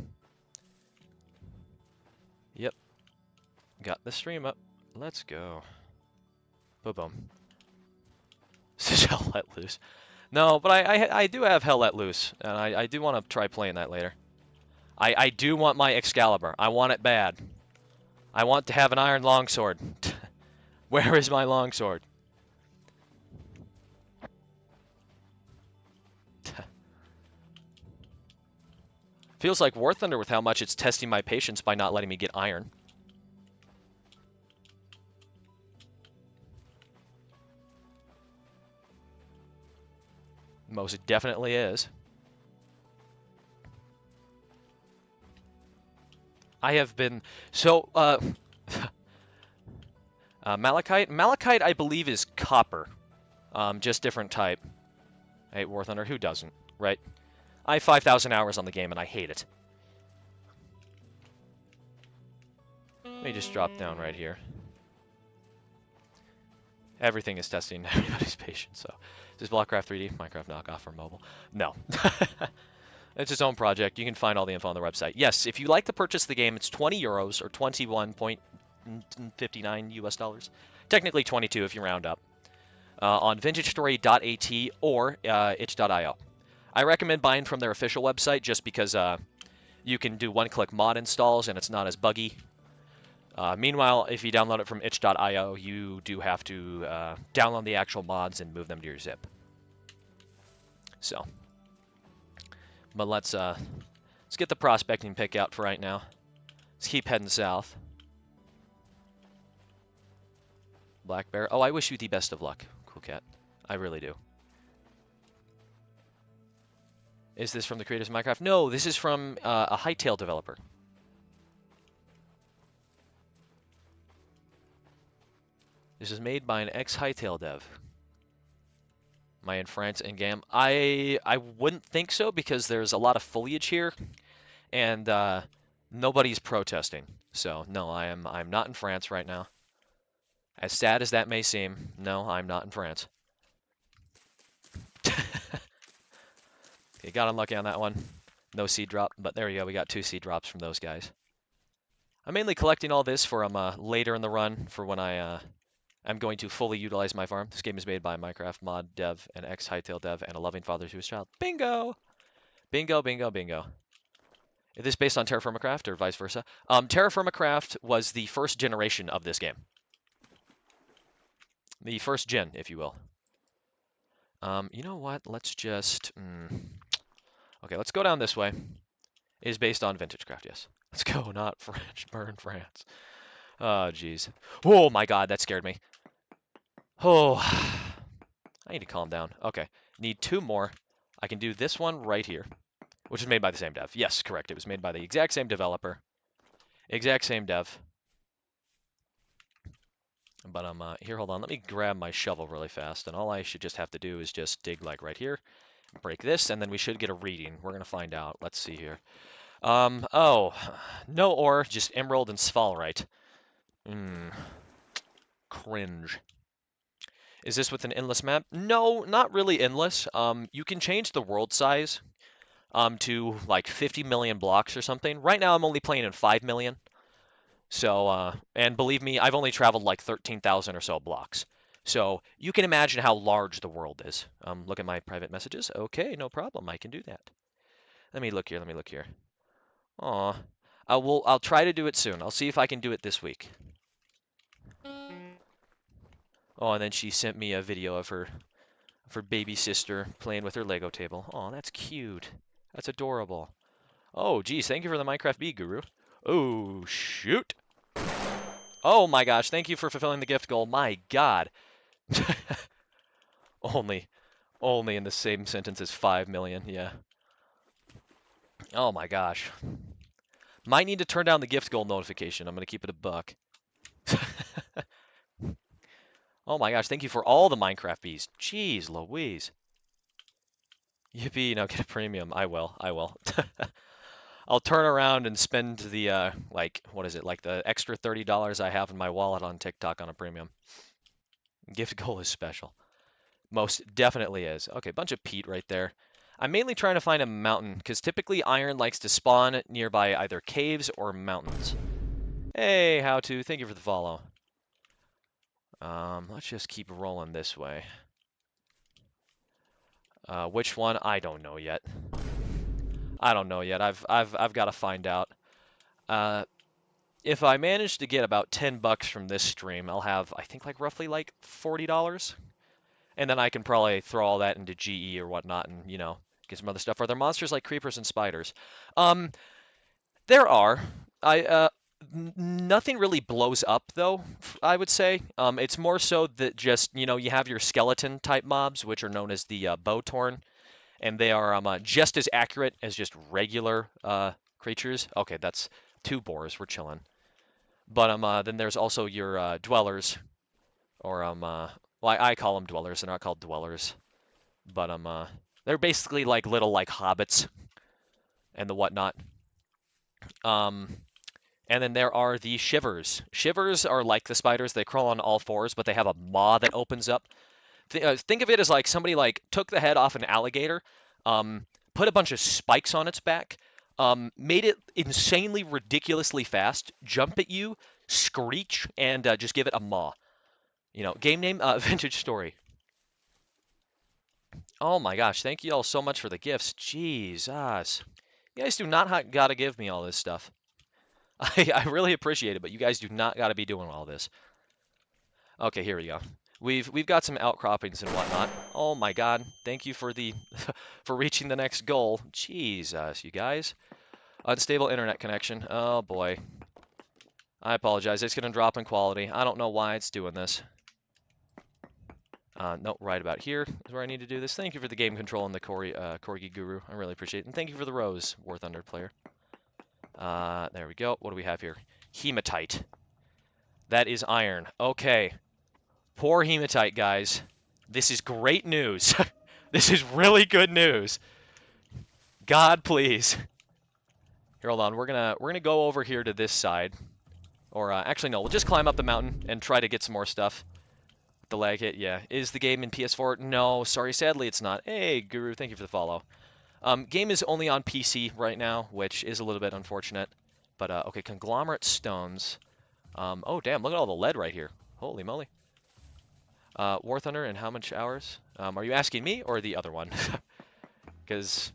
Yep. Got the stream up. Let's go. Boom, boom. Hell Let Loose. No, but I do have Hell Let Loose, and I do want to try playing that later. I do want my Excalibur. I want it bad. I want to have an iron longsword. Where is my longsword? Feels like War Thunder with how much it's testing my patience by not letting me get iron. Most definitely is. I have been so Malachite. Malachite, I believe, is copper, just different type. Hey, War Thunder, who doesn't, right? I have 5,000 hours on the game and I hate it. Let me just drop down right here. Everything is testing everybody's patience. So, is this Blockcraft 3D, Minecraft knockoff for mobile? No. It's its own project. You can find all the info on the website. Yes, if you like to purchase the game, it's 20 euros or 21.59 US dollars. Technically 22 if you round up. On vintagestory.at or itch.io. I recommend buying from their official website just because you can do one-click mod installs and it's not as buggy. Meanwhile, if you download it from itch.io, you do have to download the actual mods and move them to your zip. So, but let's get the prospecting pick out for right now. Let's keep heading south. Black Bear. Oh, I wish you the best of luck, Cool Cat. I really do. Is this from the creators of Minecraft? No, this is from a Hightail developer. This is made by an ex-Hightail dev. Am I in France and Gam? I wouldn't think so because there's a lot of foliage here, and nobody's protesting. So no, I'm not in France right now. As sad as that may seem, no, I'm not in France. Okay, got unlucky on that one. No seed drop, but there you go. We got 2 seed drops from those guys. I'm mainly collecting all this for later in the run for when I'm going to fully utilize my farm. This game is made by a Minecraft mod dev, an ex-Hightail dev, and a loving father to his child. Bingo! Bingo, bingo, bingo. Is this based on Terraformacraft or vice versa? Terraformacraft was the first generation of this game. The first gen, if you will. You know what? Let's just... Okay, let's go down this way. It is based on Vintagecraft, yes. Let's go, not French. Burn France. Oh, jeez. Oh, my God, that scared me. Oh, I need to calm down. Okay, need 2 more. I can do this one right here, which is made by the same dev. Yes, correct. It was made by the exact same developer. Exact same dev. But here, hold on. Let me grab my shovel really fast, and all I should just have to do is just dig like right here, break this, and then we should get a reading. We're gonna find out. Let's see here. Oh, no ore, just emerald and sphalerite. Cringe. Is this with an endless map? No, not really endless. You can change the world size to like 50 million blocks or something. Right now I'm only playing in 5 million. So, and believe me, I've only traveled like 13,000 or so blocks. So you can imagine how large the world is. Look at my private messages. Okay, no problem. I can do that. Let me look here. Let me look here. Aw. I'll try to do it soon. I'll see if I can do it this week. Oh, and then she sent me a video of her baby sister playing with her Lego table. Oh, that's cute. That's adorable. Oh, geez, thank you for the Minecraft Bee Guru. Oh, shoot. Oh my gosh, thank you for fulfilling the gift goal. My God. Only in the same sentence as 5 million, yeah. Oh my gosh. Might need to turn down the gift goal notification. I'm going to keep it a buck. Oh my gosh, thank you for all the Minecraft bees. Jeez Louise. Yippee, now get a premium. I will. I'll turn around and spend the, like, what is it, like the extra $30 I have in my wallet on TikTok on a premium. Gift goal is special. Most definitely is. Okay, bunch of peat right there. I'm mainly trying to find a mountain, because typically iron likes to spawn nearby either caves or mountains. Hey, how to. Thank you for the follow. Let's just keep rolling this way. Which one? I don't know yet. I've got to find out. If I manage to get about 10 bucks from this stream, I'll have, I think, like roughly like $40. And then I can probably throw all that into GE or whatnot and, you know, get some other stuff. Are there monsters like creepers and spiders? There are. Nothing really blows up, though, I would say. It's more so that just, you know, you have your skeleton type mobs, which are known as the Bowtorn, and they are just as accurate as just regular creatures. Okay, that's 2 boars. We're chilling. But then there's also your dwellers, or well, I call them dwellers. They're not called dwellers, but they're basically like little like hobbits and the whatnot. And then there are the shivers. Shivers are like the spiders. They crawl on all 4s, but they have a maw that opens up. Think of it as like somebody like took the head off an alligator, put a bunch of spikes on its back, made it insanely ridiculously fast, jump at you, screech, and just give it a maw. You know, game name, Vintage Story. Oh my gosh, thank you all so much for the gifts. Jesus. You guys do not gotta give me all this stuff. I really appreciate it, but you guys do not gotta be doing all this. Okay, here we go. We've got some outcroppings and whatnot. Oh my God, thank you for the for reaching the next goal. Jesus, you guys. Unstable internet connection. Oh boy. I apologize. It's gonna drop in quality. I don't know why it's doing this. No, right about here is where I need to do this. Thank you for the game control and the Corgi Guru. I really appreciate it. And thank you for the rose, War Thunder player. There we go. What do we have here? Hematite. That is iron. Okay. Poor hematite, guys. This is great news. This is really good news. God, please. Here, hold on. We're gonna go over here to this side. Or actually, no. We'll just climb up the mountain and try to get some more stuff. The lag hit, yeah. Is the game in PS4? No, sorry, sadly it's not. Hey, Guru, thank you for the follow. Game is only on PC right now, which is a little bit unfortunate. But, okay, conglomerate stones. Oh, damn, look at all the lead right here. Holy moly. War Thunder in how much hours? Are you asking me or the other one? Because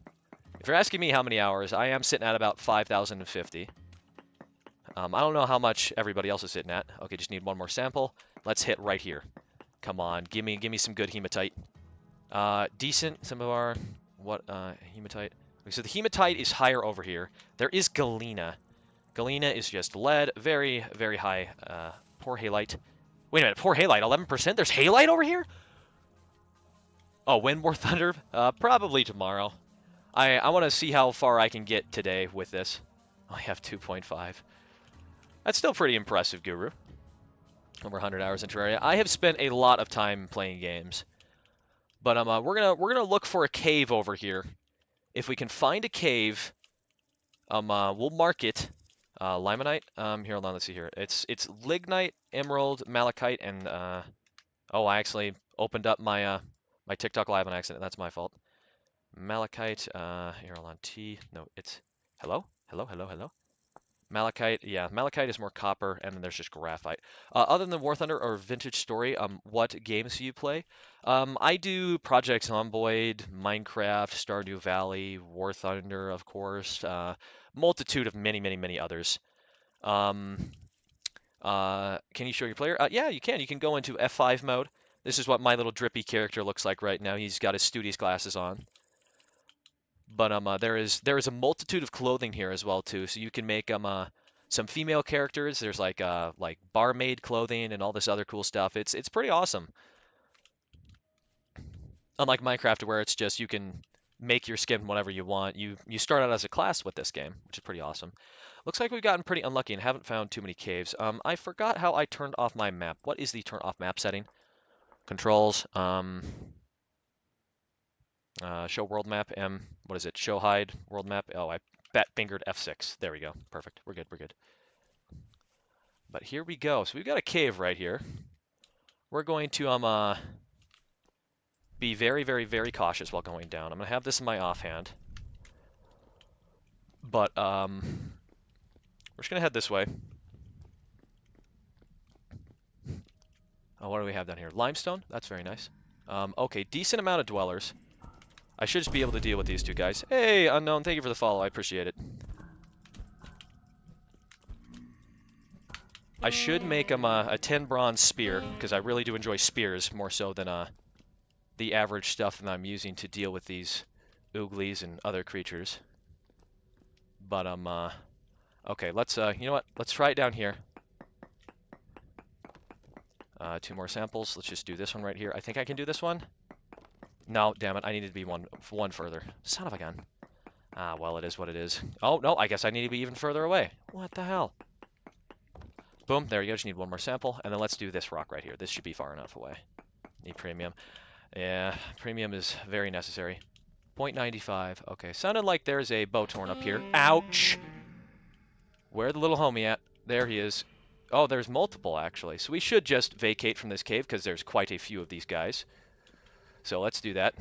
if you're asking me how many hours, I am sitting at about 5,050. I don't know how much everybody else is sitting at. Okay, just need one more sample. Let's hit right here. Come on, give me some good hematite. Decent, some of our, hematite? Okay, so the hematite is higher over here. There is galena. Galena is just lead, very, very high. Poor halite. Wait a minute, poor halite, 11%? There's halite over here? Oh, Wind War Thunder? Probably tomorrow. I want to see how far I can get today with this. I have 2.5. That's still pretty impressive, Guru. Over 100 hours in Terraria. I have spent a lot of time playing games, but we're gonna look for a cave over here. If we can find a cave, we'll mark it. Limonite. Here, hold on. Let's see here. It's lignite, emerald, malachite, and oh, I actually opened up my my TikTok live on accident. That's my fault. Malachite. Here, hold on. No, it's hello, hello, hello, hello. Malachite, yeah, malachite is more copper, and then there's just graphite. Other than War Thunder or Vintage Story, what games do you play? I do Project Zomboid, Minecraft, Stardew Valley, War Thunder, of course, multitude of many, many, many others. Can you show your player? Yeah, you can. You can go into F5 mode. This is what my little drippy character looks like right now. He's got his Studies glasses on. But there is a multitude of clothing here as well too. So you can make some female characters. There's like barmaid clothing and all this other cool stuff. It's pretty awesome. Unlike Minecraft, where it's just you can make your skin whatever you want. You start out as a class with this game, which is pretty awesome. Looks like we've gotten pretty unlucky and haven't found too many caves. I forgot how I turned off my map. What is the turn off map setting? Controls. Show world map, what is it? Show hide world map. Oh, I fingered F6. There we go. Perfect. We're good. We're good. But here we go. So we've got a cave right here. We're going to be very, very, very cautious while going down. I'm gonna have this in my offhand. But we're just gonna head this way. Oh, what do we have down here? Limestone. That's very nice. Okay, decent amount of dwellers. I should just be able to deal with these two guys. Hey, Unknown, thank you for the follow. I appreciate it. I should make him a 10 bronze spear, because I really do enjoy spears more so than the average stuff that I'm using to deal with these ooglies and other creatures. But okay, let's you know what? Let's try it down here. 2 more samples. Let's just do this one right here. I think I can do this one. No, damn it, I needed to be one further. Son of a gun. Ah, well, it is what it is. Oh, no, I guess I need to be even further away. What the hell? Boom, there you go, just need 1 more sample. And then let's do this rock right here. This should be far enough away. Need premium. Yeah, premium is very necessary. 0.95. Okay, sounded like there's a Bowtorn up here. Ouch! Where the little homie at? There he is. Oh, there's multiple, actually. So we should just vacate from this cave, because there's quite a few of these guys. So let's do that.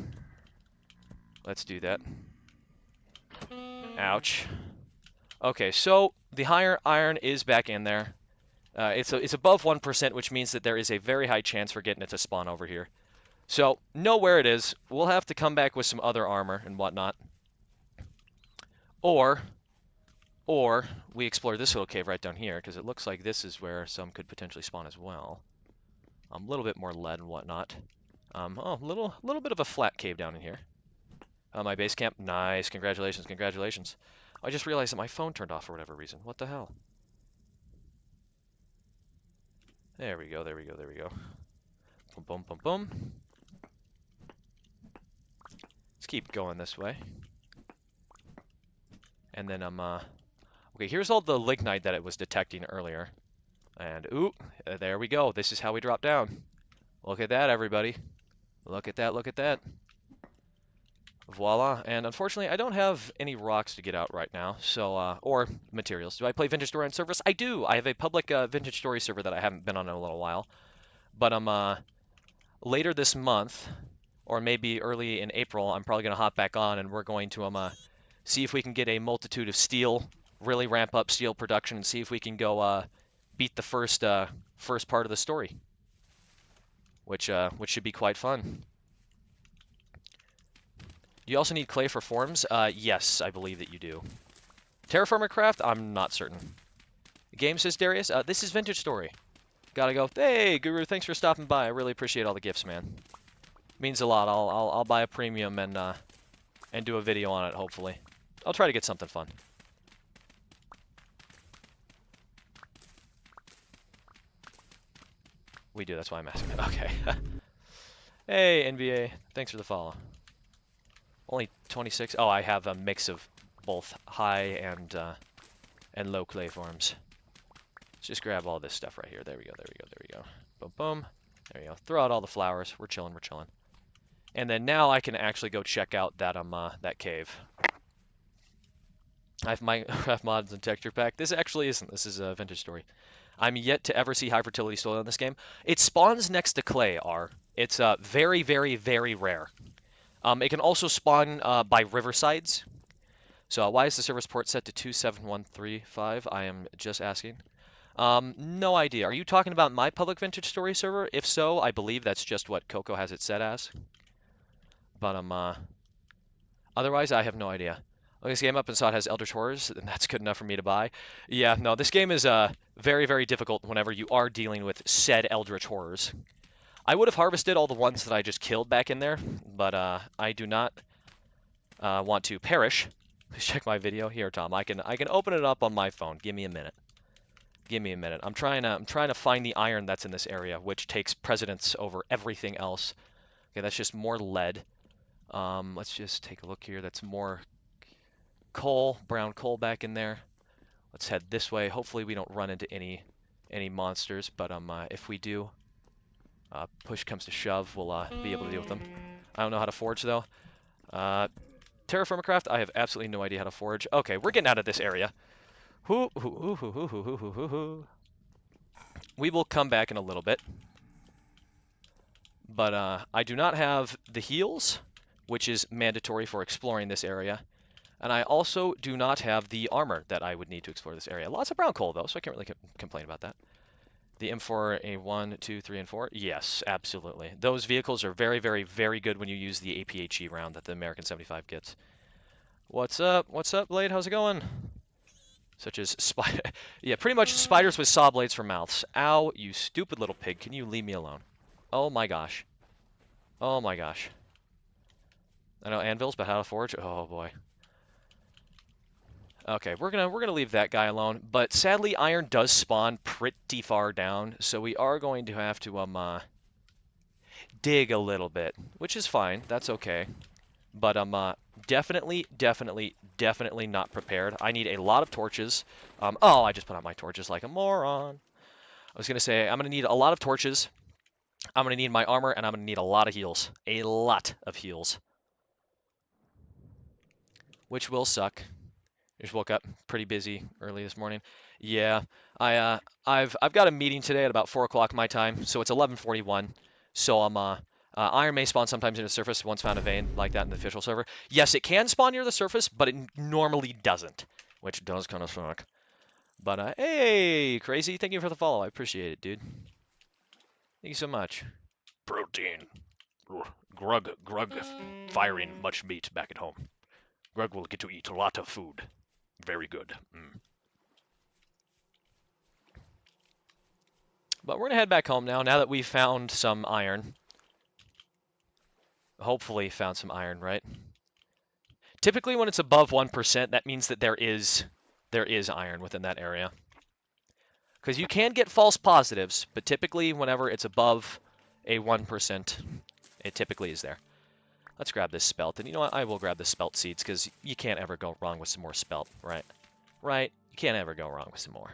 Let's do that. Ouch. Okay, so the higher iron is back in there. It's above 1%, which means that there is a very high chance for getting it to spawn over here. So, know where it is. We'll have to come back with some other armor and whatnot. Or we explore this little cave right down here, because it looks like this is where some could potentially spawn as well. A little bit more lead and whatnot. Oh, little bit of a flat cave down in here. My base camp. Nice. Congratulations, congratulations. I just realized that my phone turned off for whatever reason. What the hell? There we go, there we go, there we go. Boom, boom, boom, boom. Let's keep going this way. And then okay, here's all the lignite that it was detecting earlier. And, ooh, there we go. This is how we drop down. Look at that, everybody. Look at that, look at that. Voila. And unfortunately, I don't have any rocks to get out right now, so, or materials. Do I play Vintage Story on servers? I do. I have a public Vintage Story server that I haven't been on in a little while. But later this month, or maybe early in April, I'm probably going to hop back on, and we're going to see if we can get a multitude of steel, really ramp up steel production, and see if we can go beat the first part of the story, which should be quite fun. You also need clay for forms? Yes, I believe that you do. Terraformer craft? I'm not certain. The game, says Darius. This is Vintage Story. Gotta go. Hey, Guru, thanks for stopping by. I really appreciate all the gifts, man. Means a lot. I'll buy a premium and do a video on it, hopefully. I'll try to get something fun. We do, that's why I'm asking. Okay. Hey, NBA, thanks for the follow. Only 26. Oh, I have a mix of both high and low clay forms. Let's just grab all this stuff right here. There we go, there we go, there we go. Boom, boom. There we go. Throw out all the flowers. We're chilling, we're chilling. And then now I can actually go check out that cave. I have mods and texture pack. This actually isn't. This is a Vintage Story. I'm yet to ever see high fertility soil in this game. It spawns next to clay, R. It's very, very, very rare. It can also spawn by riversides. So why is the server port set to 27135? I am just asking. No idea. Are you talking about my public Vintage Story server? If so, I believe that's just what Coco has it set as. But otherwise, I have no idea. Look, this game up and saw it has Eldritch Horrors, and that's good enough for me to buy. Yeah, no, this game is very, very difficult whenever you are dealing with said Eldritch Horrors. I would have harvested all the ones that I just killed back in there, but I do not want to perish. Please check my video here, Tom. I can open it up on my phone. Give me a minute. Give me a minute. I'm trying to find the iron that's in this area, which takes precedence over everything else. Okay, that's just more lead. Let's just take a look here. That's more coal, brown coal back in there. Let's head this way. Hopefully we don't run into any monsters, but if we do, push comes to shove, we'll be able to deal with them. I don't know how to forge though. Terraformacraft, I have absolutely no idea how to forge. Okay, we're getting out of this area. We will come back in a little bit. But I do not have the heals, which is mandatory for exploring this area. And I also do not have the armor that I would need to explore this area. Lots of brown coal, though, so I can't really complain about that. The M4A 1, 2, 3, and 4? Yes, absolutely. Those vehicles are very, very, very good when you use the APHE round that the American 75 gets. What's up? What's up, Blade? How's it going? Such as spider. Yeah, pretty much spiders with saw blades for mouths. Ow, you stupid little pig. Can you leave me alone? Oh my gosh. Oh my gosh. I know anvils, but how to forge? Oh boy. Okay, we're gonna leave that guy alone. But sadly, iron does spawn pretty far down, so we are going to have to dig a little bit, which is fine. That's okay. But definitely not prepared. I need a lot of torches. Oh, I just put out my torches like a moron. I was gonna say I'm gonna need a lot of torches. I'm gonna need my armor, and I'm gonna need a lot of heals. A lot of heals. Which will suck. Just woke up pretty busy early this morning. Yeah, I've got a meeting today at about 4 o'clock my time, so it's 11:41. So I'm Iron may spawn sometimes near the surface. Once found a vein like that in the official server. Yes, it can spawn near the surface, but it normally doesn't, which does kind of suck. But hey, Crazy, thank you for the follow. I appreciate it, dude. Thank you so much. Protein. Grug firing much meat back at home. Grug will get to eat a lot of food. Very good. But we're gonna head back home now that we've found some iron. Hopefully found some iron, right? Typically when it's above 1%, that means that there is iron within that area. Because you can get false positives, but typically whenever it's above a 1%, it typically is there. Let's grab this spelt. And you know what? I will grab the spelt seeds because you can't ever go wrong with some more spelt, right? Right? You can't ever go wrong with some more.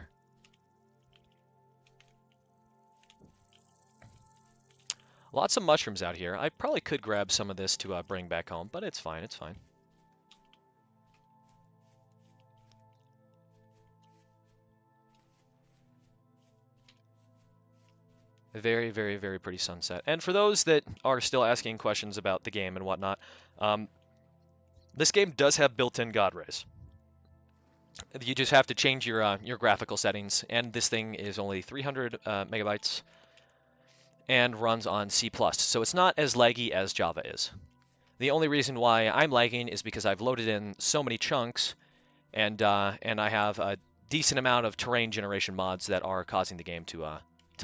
Lots of mushrooms out here. I probably could grab some of this to bring back home, but it's fine. It's fine. A very, very, very pretty sunset. And for those that are still asking questions about the game and whatnot, this game does have built-in God rays. You just have to change your graphical settings, and this thing is only 300 megabytes and runs on C++, so it's not as laggy as Java is. The only reason why I'm lagging is because I've loaded in so many chunks, and I have a decent amount of terrain generation mods that are causing the game to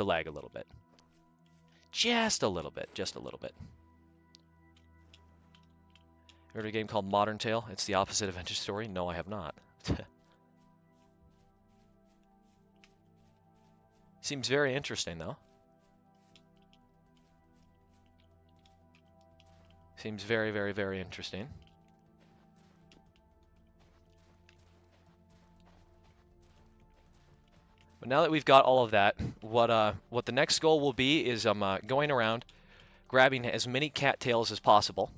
lag a little bit. Just a little bit, just a little bit. Heard of a game called Modern Tale? It's the opposite of Adventure Story? No, I have not. Seems very interesting, though. Seems very, very, very interesting. But now that we've got all of that, what the next goal will be is going around, grabbing as many cattails as possible.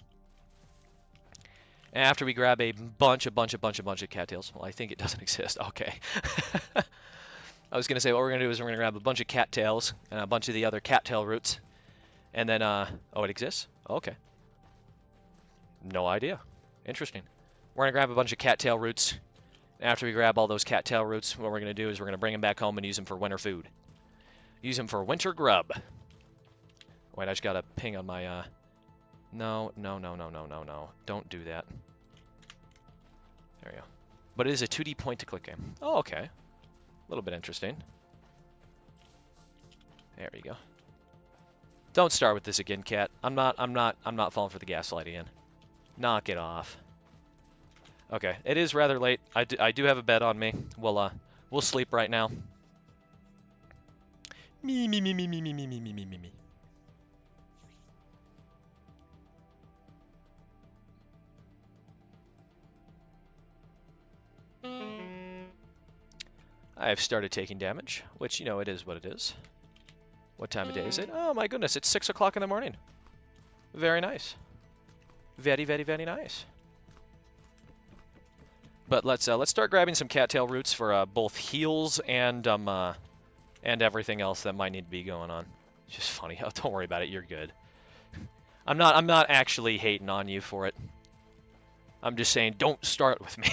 And after we grab a bunch of cattails, well, I think it doesn't exist. Okay. I was gonna say what we're gonna do is we're gonna grab a bunch of cattails and a bunch of the other cattail roots, and then oh, it exists? Okay. No idea. Interesting. We're gonna grab a bunch of cattail roots. After we grab all those cattail roots, what we're going to do is we're going to bring them back home and use them for winter food. Use them for winter grub. Wait, I just got a ping on my, No. Don't do that. There we go. But it is a 2D point-to-click game. Oh, okay. A little bit interesting. There we go. Don't start with this again, cat. I'm not falling for the gaslight again. Knock it off. Okay, it is rather late. I do have a bed on me. We'll sleep right now. Me. I've started taking damage, which, you know, it is what it is. What time of day is it? Oh my goodness, it's 6 o'clock in the morning. Very nice. Very, very, very nice. But let's start grabbing some cattail roots for both heals and everything else that might need to be going on. It's just funny. Oh, don't worry about it. You're good. I'm not actually hating on you for it. I'm just saying don't start with me.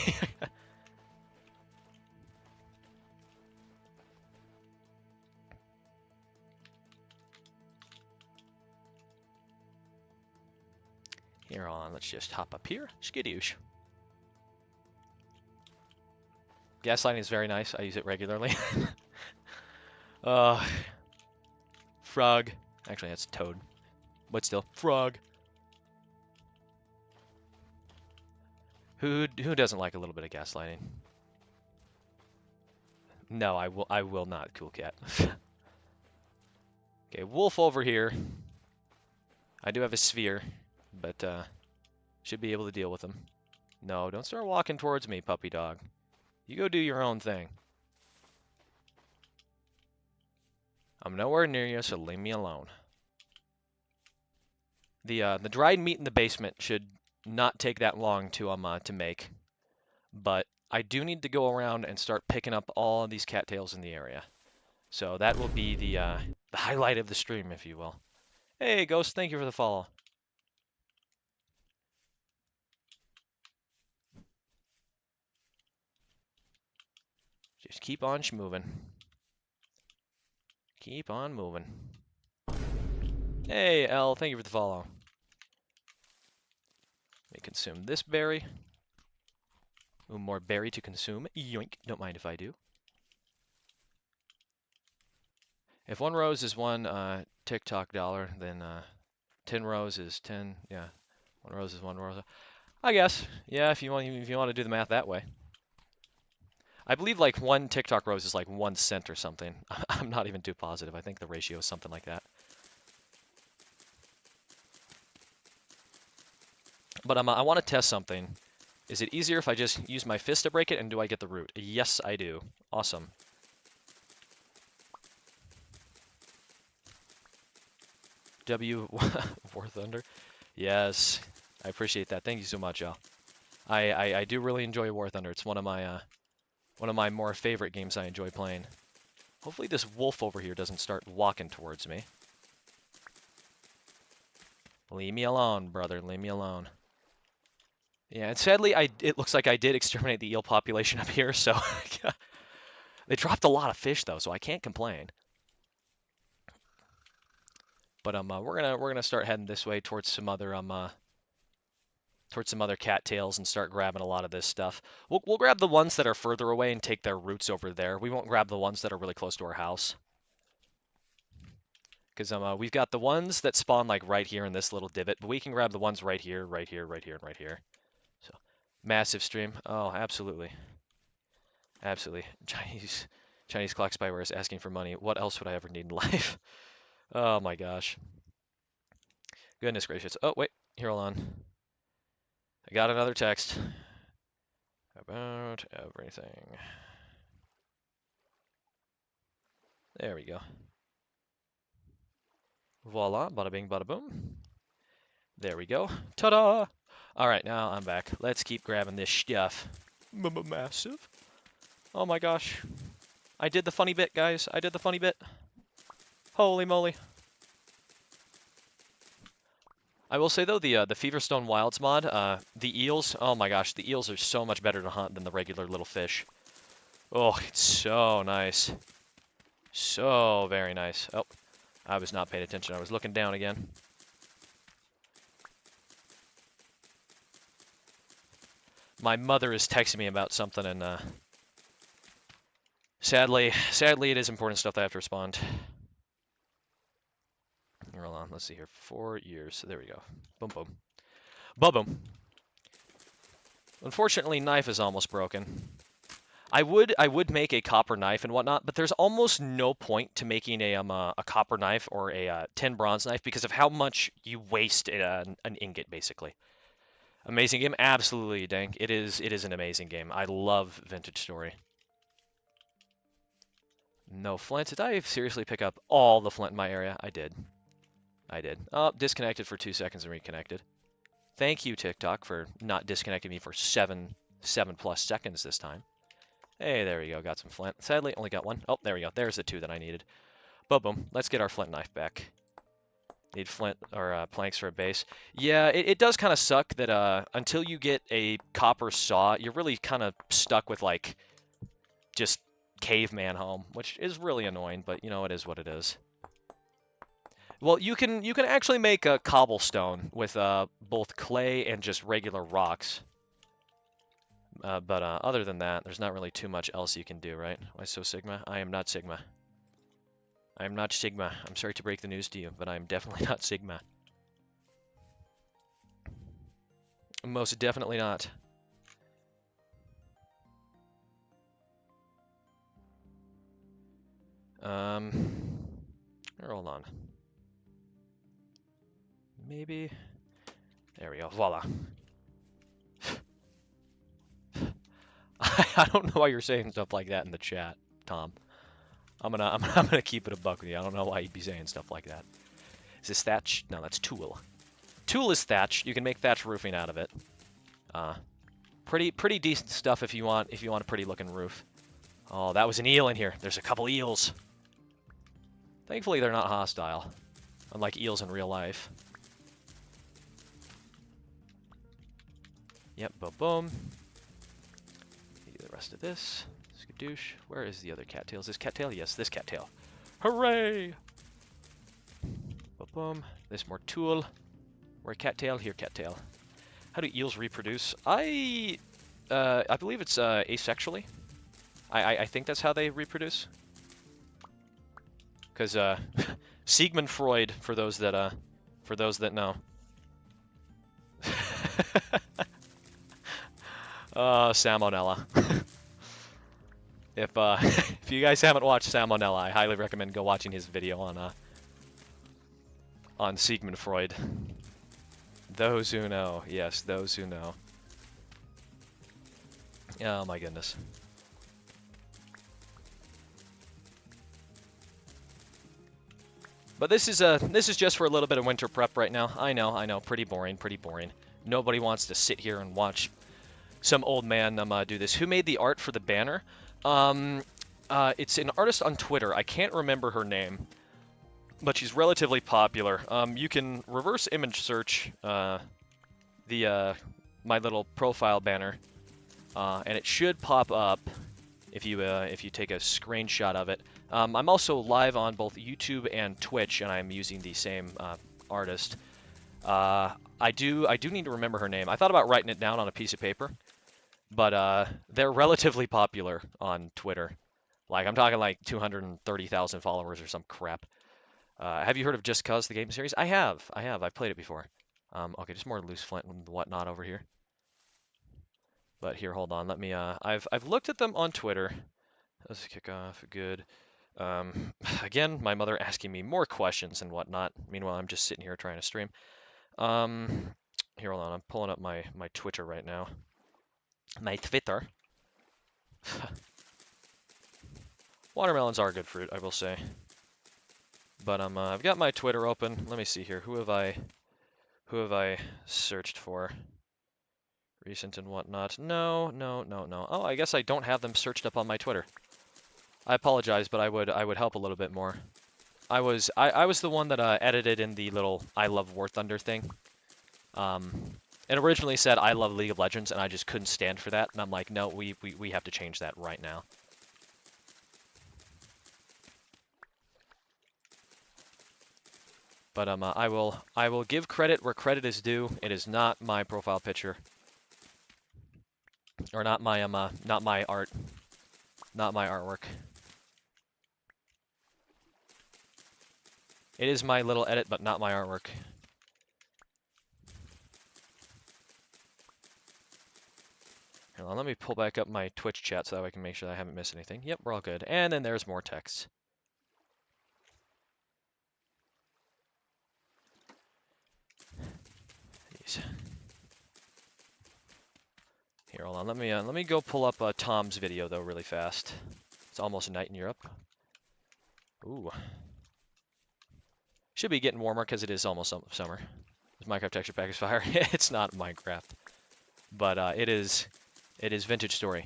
Here on, let's just hop up here. Skidoosh. Gaslighting is very nice. I use it regularly. Frog. Actually, that's toad. But still, frog. Who doesn't like a little bit of gaslighting? No, I will not, cool cat. Okay, wolf over here. I do have a sphere, but should be able to deal with him. No, don't start walking towards me, puppy dog. You go do your own thing. I'm nowhere near you, so leave me alone. The dried meat in the basement should not take that long to make, but I do need to go around and start picking up all of these cattails in the area. So that will be the highlight of the stream, if you will. Hey, Ghost, thank you for the follow. Just keep on moving. Keep on moving. Hey, L, thank you for the follow. Let me consume this berry. Ooh, more berry to consume. Yoink. Don't mind if I do. If 1 rose is one TikTok dollar, then 10 rows is 10. Yeah, 1 rose is 1 rose. I guess. Yeah, if you want to do the math that way. I believe like 1 TikTok rose is like 1 cent or something. I'm not even too positive. I think the ratio is something like that. But I want to test something. Is it easier if I just use my fist to break it, and do I get the root? Yes, I do. Awesome. W War Thunder. Yes, I appreciate that. Thank you so much, y'all. I do really enjoy War Thunder. It's one of my more favorite games I enjoy playing. Hopefully this wolf over here doesn't start walking towards me. Leave me alone, brother. Leave me alone. Yeah, and sadly, it looks like I did exterminate the eel population up here, so they dropped a lot of fish though, so I can't complain. But we're gonna start heading this way towards some other cattails and start grabbing a lot of this stuff. We'll grab the ones that are further away and take their roots over there. We won't grab the ones that are really close to our house. Because we've got the ones that spawn like right here in this little divot, but we can grab the ones right here, right here, right here, and right here. So massive stream. Oh, absolutely. Absolutely. Chinese clock spyware is asking for money. What else would I ever need in life? Oh my gosh. Goodness gracious. Oh, wait. Here, hold on. I got another text. About everything. There we go. Voila. Bada bing, bada boom. There we go. Ta-da! Alright, now I'm back. Let's keep grabbing this stuff. Massive. Oh my gosh. I did the funny bit, guys. I did the funny bit. Holy moly. I will say though, the Feverstone Wilds mod, the eels, oh my gosh, the eels are so much better to hunt than the regular little fish. Oh, it's so nice. So very nice. Oh, I was not paying attention. I was looking down again. My mother is texting me about something, and sadly, it is important stuff that I have to respond. Hold on, let's see here. 4 years. There we go. Boom, boom. Boom, boom. Unfortunately, knife is almost broken. I would make a copper knife and whatnot, but there's almost no point to making a copper knife or a tin bronze knife because of how much you waste an ingot, basically. Amazing game, absolutely, Dank. It is an amazing game. I love Vintage Story. No flint. Did I seriously pick up all the flint in my area? I did. I did. Oh, disconnected for 2 seconds and reconnected. Thank you, TikTok, for not disconnecting me for 7+ seconds this time. Hey, there we go. Got some flint. Sadly, only got one. Oh, there we go. There's the 2 that I needed. Boom, boom. Let's get our flint knife back. Need flint or planks for a base. Yeah, it does kind of suck that until you get a copper saw, you're really kind of stuck with like just caveman home, which is really annoying. But you know, it is what it is. Well, you can actually make a cobblestone with both clay and just regular rocks. But other than that, there's not really too much else you can do, right? Why so Sigma? I am not Sigma. I am not Sigma. I'm sorry to break the news to you, but I'm definitely not Sigma. Most definitely not. Hold on. Maybe. There we go. Voila. I don't know why you're saying stuff like that in the chat, Tom. I'm gonna keep it a buck with you. I don't know why you'd be saying stuff like that. Is this thatch? No, that's tulle. Tulle is thatch. You can make thatch roofing out of it. Pretty decent stuff if you want a pretty looking roof. Oh, that was an eel in here. There's a couple eels. Thankfully, they're not hostile. unlike eels in real life. Yep, boom, boom. Do the rest of this. Skadoosh. Where is the other cattail? Is this cattail? Yes, this cattail. Hooray! Boom, boom. This more tool. Where cattail? Here cattail. How do eels reproduce? I believe it's asexually. I think that's how they reproduce. Because Sigmund Freud, for those that know. Salmonella. If if you guys haven't watched Salmonella, I highly recommend go watching his video on Sigmund Freud. Those who know, yes, those who know. Oh my goodness. But this is just for a little bit of winter prep right now. I know, pretty boring, pretty boring. Nobody wants to sit here and watch some old man do this. Who made the art for the banner? It's an artist on Twitter. I can't remember her name, but she's relatively popular. You can reverse image search the my little profile banner, and it should pop up if you take a screenshot of it. I'm also live on both YouTube and Twitch, and I'm using the same artist. I do need to remember her name. I thought about writing it down on a piece of paper, but they're relatively popular on Twitter. Like, I'm talking like 230,000 followers or some crap. Have you heard of Just Cause, the game series? I have. I've played it before. Okay, just more loose flint and whatnot over here. But here, hold on. Let me. I've looked at them on Twitter. Let's kick off. Good. Again, my mother asking me more questions and whatnot. Meanwhile, I'm just sitting here trying to stream. Here, hold on. I'm pulling up my Twitter right now. My Twitter. Watermelons are good fruit, I will say. But I've got my Twitter open. Let me see here. Who have I searched for? Recent and whatnot. No. Oh, I guess I don't have them searched up on my Twitter. I apologize, but I would help a little bit more. I was the one that edited in the little I love War Thunder thing. It originally said I love League of Legends, and I just couldn't stand for that. And I'm like, no, we have to change that right now. But I will give credit where credit is due. It is not my profile picture, or not my art, not my artwork. It is my little edit, but not my artwork. Hold on, let me pull back up my Twitch chat so that I can make sure that I haven't missed anything. Yep, we're all good. And then there's more text. Jeez. Here, hold on. Let me go pull up Tom's video though really fast. It's almost night in Europe. Ooh. Should be getting warmer because it is almost summer. This Minecraft texture pack is fire. It's not Minecraft, but it is Vintage Story.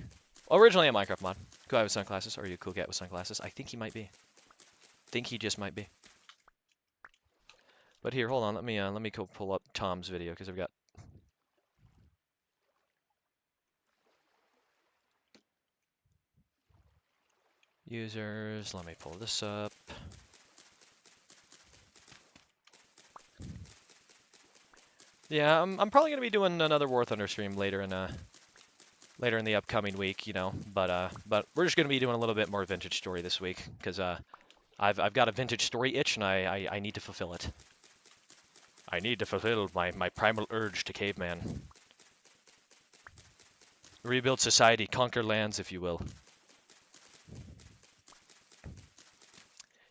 Originally a Minecraft mod. Cool guy with sunglasses. Are you a cool cat with sunglasses? I think he might be. Think he just might be. But here, hold on. Let me go pull up Tom's video because I've got. Users. Let me pull this up. Yeah, I'm probably gonna be doing another War Thunder stream later in the upcoming week, you know. But we're just gonna be doing a little bit more Vintage Story this week because I've got a Vintage Story itch and I need to fulfill it. I need to fulfill my primal urge to caveman. Rebuild society, conquer lands, if you will.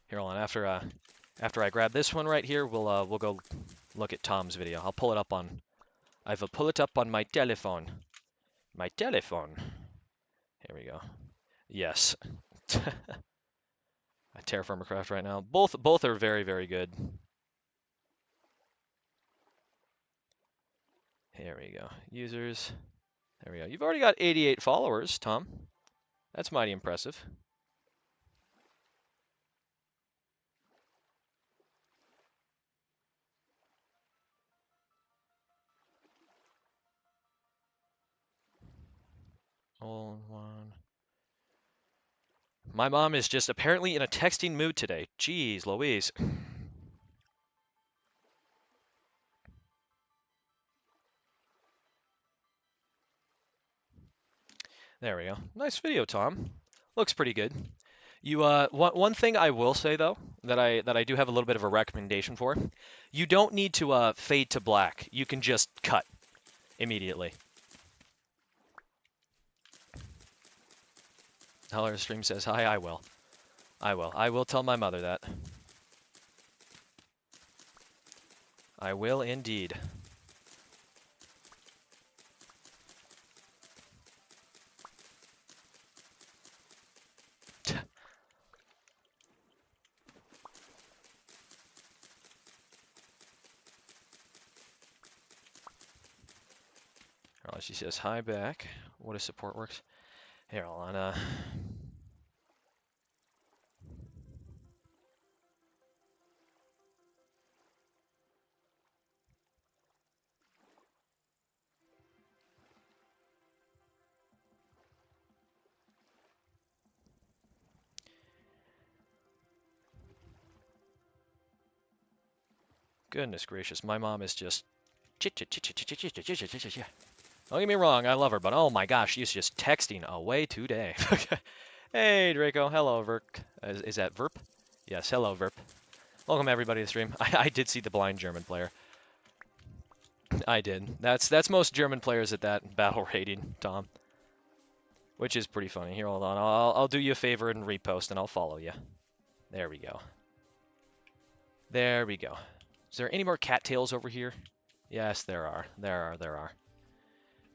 Here, hold on. After I grab this one right here, we'll go look at Tom's video. I'll pull it up on. I will pull it up on my telephone. My telephone. Here we go. Yes. Terraformer Craft right now. Both are very, very good. Here we go. Users. There we go. You've already got 88 followers, Tom. That's mighty impressive. Old one. My mom is just apparently in a texting mood today. Jeez Louise. There we go. Nice video, Tom. Looks pretty good. You one thing I will say though that I do have a little bit of a recommendation for. You don't need to fade to black. You can just cut immediately. Heller Stream says hi. I will. I will. I will tell my mother that. I will indeed. She says hi back. What if support works? Here, hold on. Goodness gracious, my mom is just. Don't get me wrong, I love her, but oh my gosh, she's just texting away today. Hey, Draco. Hello, Verp. Is that Verp? Yes, hello, Verp. Welcome everybody to the stream. I did see the blind German player. I did. That's most German players at that battle rating, Tom. Which is pretty funny. Here, hold on. I'll do you a favor and repost, and I'll follow you. There we go. There we go. Is there any more cattails over here? Yes, there are. There are.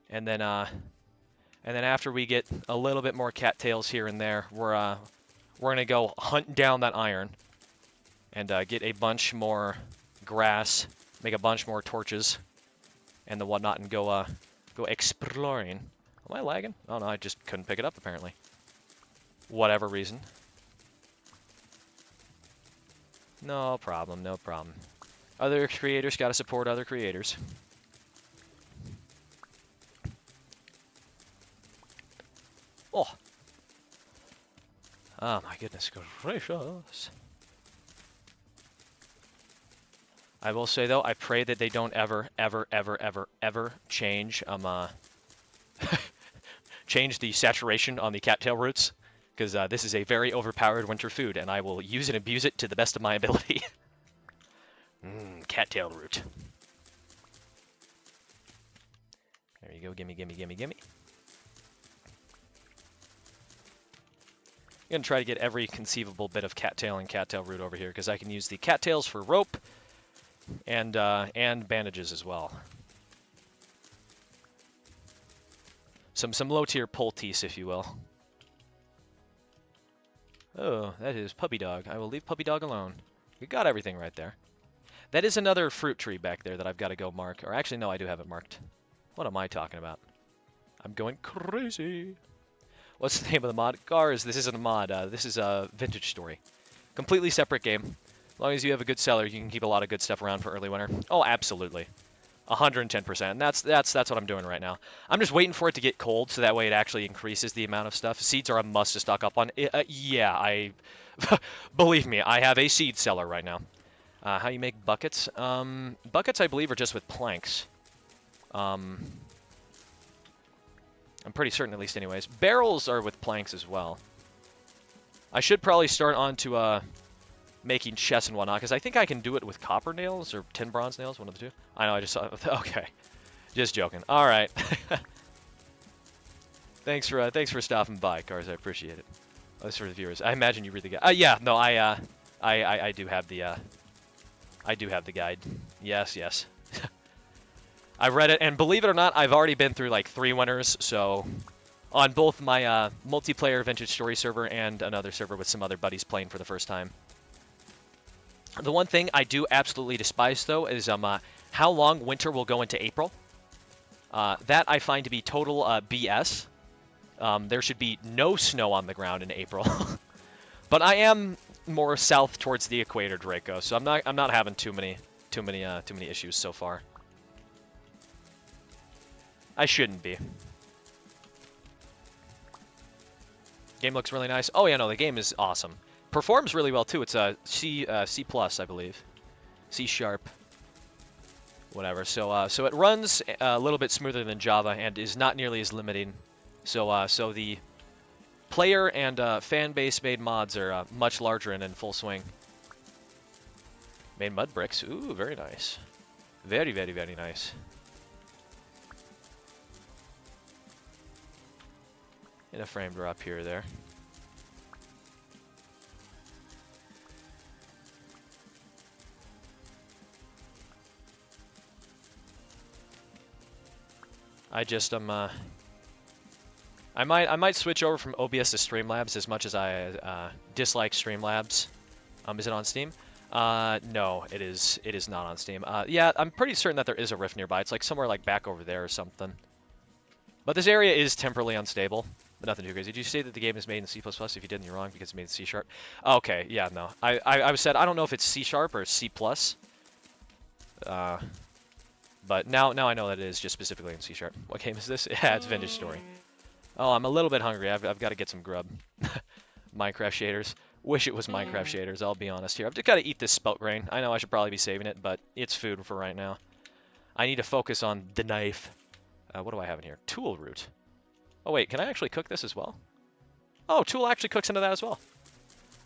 And then after we get a little bit more cattails here and there, we're gonna go hunt down that iron and get a bunch more grass, make a bunch more torches, and the whatnot, and go exploring. Am I lagging? Oh no, I just couldn't pick it up apparently. Whatever reason. No problem, no problem. Other creators gotta support other creators. Oh. Oh my goodness gracious. I will say though, I pray that they don't ever change change the saturation on the cattail roots, because this is a very overpowered winter food, and I will use and abuse it to the best of my ability. Cattail root. There you go. Gimme. I'm going to try to get every conceivable bit of cattail and cattail root over here, because I can use the cattails for rope and bandages as well. Some low-tier poultice, if you will. Oh, that is Puppy Dog. I will leave Puppy Dog alone. We got everything right there. That is another fruit tree back there that I've got to go mark. Or actually, no, I do have it marked. What am I talking about? I'm going crazy. What's the name of the mod? Gars, this isn't a mod. This is a vintage story. Completely separate game. As long as you have a good seller, you can keep a lot of good stuff around for early winter. Oh, absolutely. 110%. And that's what I'm doing right now. I'm just waiting for it to get cold, so that way it actually increases the amount of stuff. Seeds are a must to stock up on. Yeah, believe me, I have a seed seller right now. How you make buckets? Buckets, I believe, are just with planks. I'm pretty certain, at least anyways. Barrels are with planks as well. I should probably start on to making chests and whatnot, because I think I can do it with copper nails or tin bronze nails, one of the two. I know, I just saw. Okay, just joking. All right. Thanks for stopping by, Cars. I appreciate it. That's for the viewers. I imagine you read the guide. Yeah, no, I do have the guide. Yes. I've read it, and believe it or not, I've already been through like 3 winners, so on both my multiplayer vintage story server and another server with some other buddies playing for the first time. The one thing I do absolutely despise, though, is how long winter will go into April. That I find to be total BS. There should be no snow on the ground in April. But I am more south towards the equator, Draco, so I'm not having too many issues so far. I shouldn't be. Game looks really nice. Oh yeah, no, the game is awesome. Performs really well too. It's a C plus, I believe. C sharp. Whatever. So it runs a little bit smoother than Java and is not nearly as limiting. So the player and fan base made mods are much larger and in full swing. Made mud bricks. Ooh, very nice. Very, very, very nice. In a frame drop here or there. I just I might switch over from OBS to Streamlabs as much as I dislike Streamlabs. Is it on Steam? No, it is not on Steam. Yeah, I'm pretty certain that there is a rift nearby. It's like somewhere like back over there or something. But this area is temporarily unstable, but nothing too crazy. Did you say that the game is made in C++? If you didn't, you're wrong because it's made in C sharp. Okay, yeah, no. I said I don't know if it's C sharp or C+. But now I know that it is just specifically in C sharp. What game is this? Yeah, it's Vintage Story. Oh, I'm a little bit hungry. I've got to get some grub. Minecraft shaders. Wish it was Minecraft shaders, I'll be honest here. I've just got to eat this spelt grain. I know I should probably be saving it, but it's food for right now. I need to focus on the knife. What do I have in here? Tool root. Oh wait, can I actually cook this as well? Oh, tool actually cooks into that as well.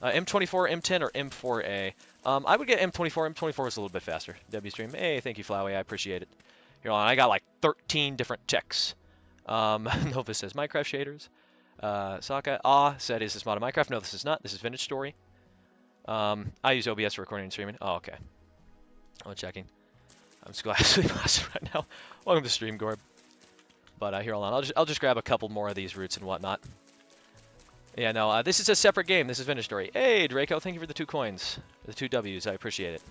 M24, M10, or M4A. I would get M24. M24 is a little bit faster. Wstream. Hey, thank you, Flowey. I appreciate it. Here on, I got like 13 different techs. Nova says Minecraft shaders. Sokka said, is this mod of Minecraft? No, this is not. This is Vintage Story. I use OBS for recording and streaming. Oh, okay. I'm checking. I'm just glad to sleep right now. Welcome to stream, Gorb. But here, hold on. I'll just grab a couple more of these roots and whatnot. Yeah, no, this is a separate game. This is Vintage Story. Hey, Draco, thank you for the 2 coins. The 2 Ws. I appreciate it.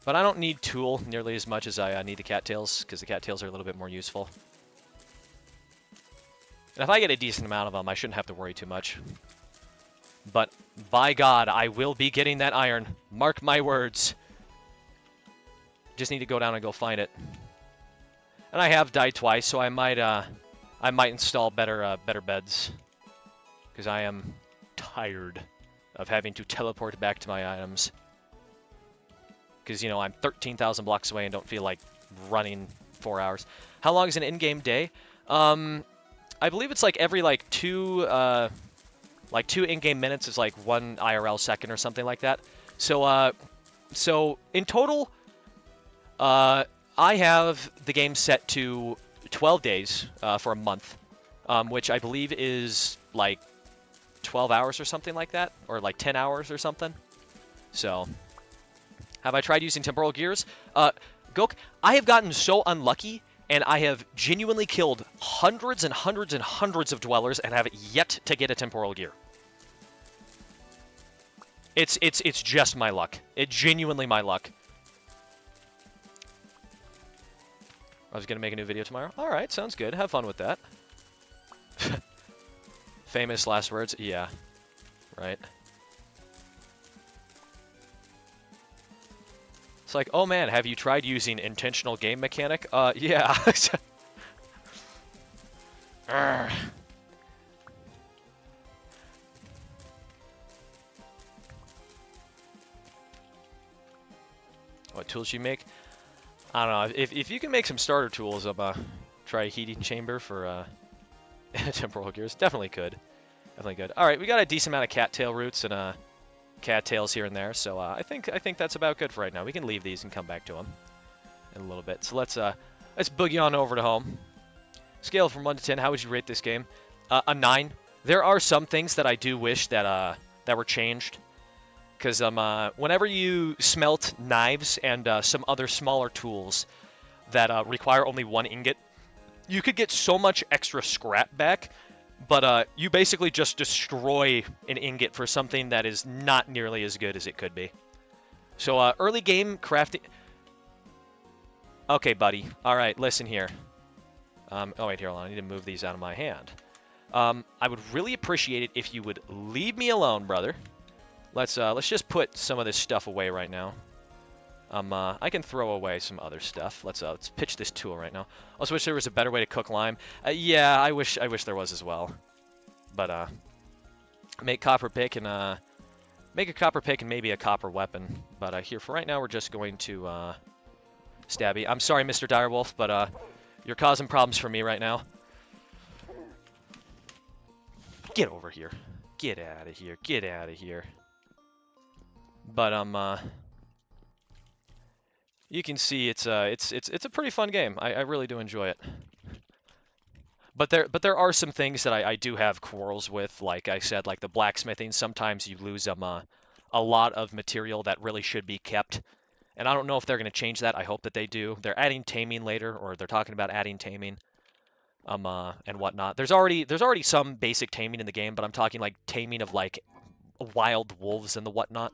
But I don't need tool nearly as much as I need the cattails, because the cattails are a little bit more useful. And if I get a decent amount of them, I shouldn't have to worry too much. But, by God, I will be getting that iron. Mark my words. Just need to go down and go find it. And I have died twice, so I might install better beds. Because I am tired of having to teleport back to my items. Because, you know, I'm 13,000 blocks away and don't feel like running 4 hours. How long is an in-game day? I believe it's like every like two in-game minutes is like 1 IRL second or something like that. So in total, I have the game set to 12 days for a month, which I believe is like 12 hours or something like that, or like 10 hours or something. So, have I tried using temporal gears? Gok, I have gotten so unlucky, and I have genuinely killed hundreds and hundreds and hundreds of dwellers and have yet to get a temporal gear. It's just my luck. It's genuinely my luck. I was going to make a new video tomorrow. All right, sounds good. Have fun with that. Famous last words? Yeah. Right. It's like, oh man, have you tried using intentional game mechanic? Yeah. What tools you make? I don't know. If you can make some starter tools, try a heating chamber for temporal gears. Definitely could. Definitely could. All right, we got a decent amount of cattail roots and cattails here and there, so I think that's about good for right now. We can leave these and come back to them in a little bit. So let's boogie on over to home. Scale from 1 to 10. How would you rate this game? A 9. There are some things that I do wish that were changed. Because whenever you smelt knives and some other smaller tools that require only 1 ingot, you could get so much extra scrap back, but you basically just destroy an ingot for something that is not nearly as good as it could be. So early game crafting... Okay, buddy. All right, listen here. Oh, wait, here, hold on. I need to move these out of my hand. I would really appreciate it if you would leave me alone, brother. Let's just put some of this stuff away right now. I can throw away some other stuff. Let's pitch this tool right now. Also wish there was a better way to cook lime. Yeah, I wish there was as well. But make copper pick and make a copper pick and maybe a copper weapon. But here for right now, we're just going to stabby. I'm sorry, Mr. Direwolf, but you're causing problems for me right now. Get over here. Get out of here. Get out of here. But you can see it's a pretty fun game. I really do enjoy it. But there are some things that I do have quarrels with. Like I said, like the blacksmithing. Sometimes you lose a lot of material that really should be kept. And I don't know if they're going to change that. I hope that they do. They're adding taming later, or they're talking about adding taming, and whatnot. There's already some basic taming in the game, but I'm talking like taming of like wild wolves and the whatnot.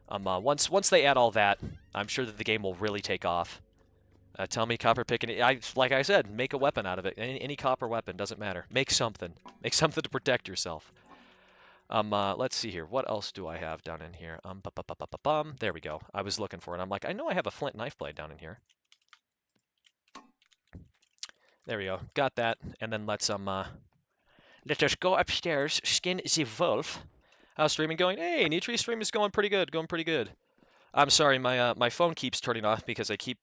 Once they add all that, I'm sure that the game will really take off. Tell me copper picking. Like I said, make a weapon out of it. Any copper weapon doesn't matter. Make something. Make something to protect yourself. Let's see here. What else do I have down in here? There we go. I was looking for it. I'm like, I know I have a flint knife blade down in here. There we go. Got that. And then let us go upstairs, skin the wolf. How's streaming going? Hey, Nitri, stream is going pretty good. Going pretty good. I'm sorry, my phone keeps turning off because I keep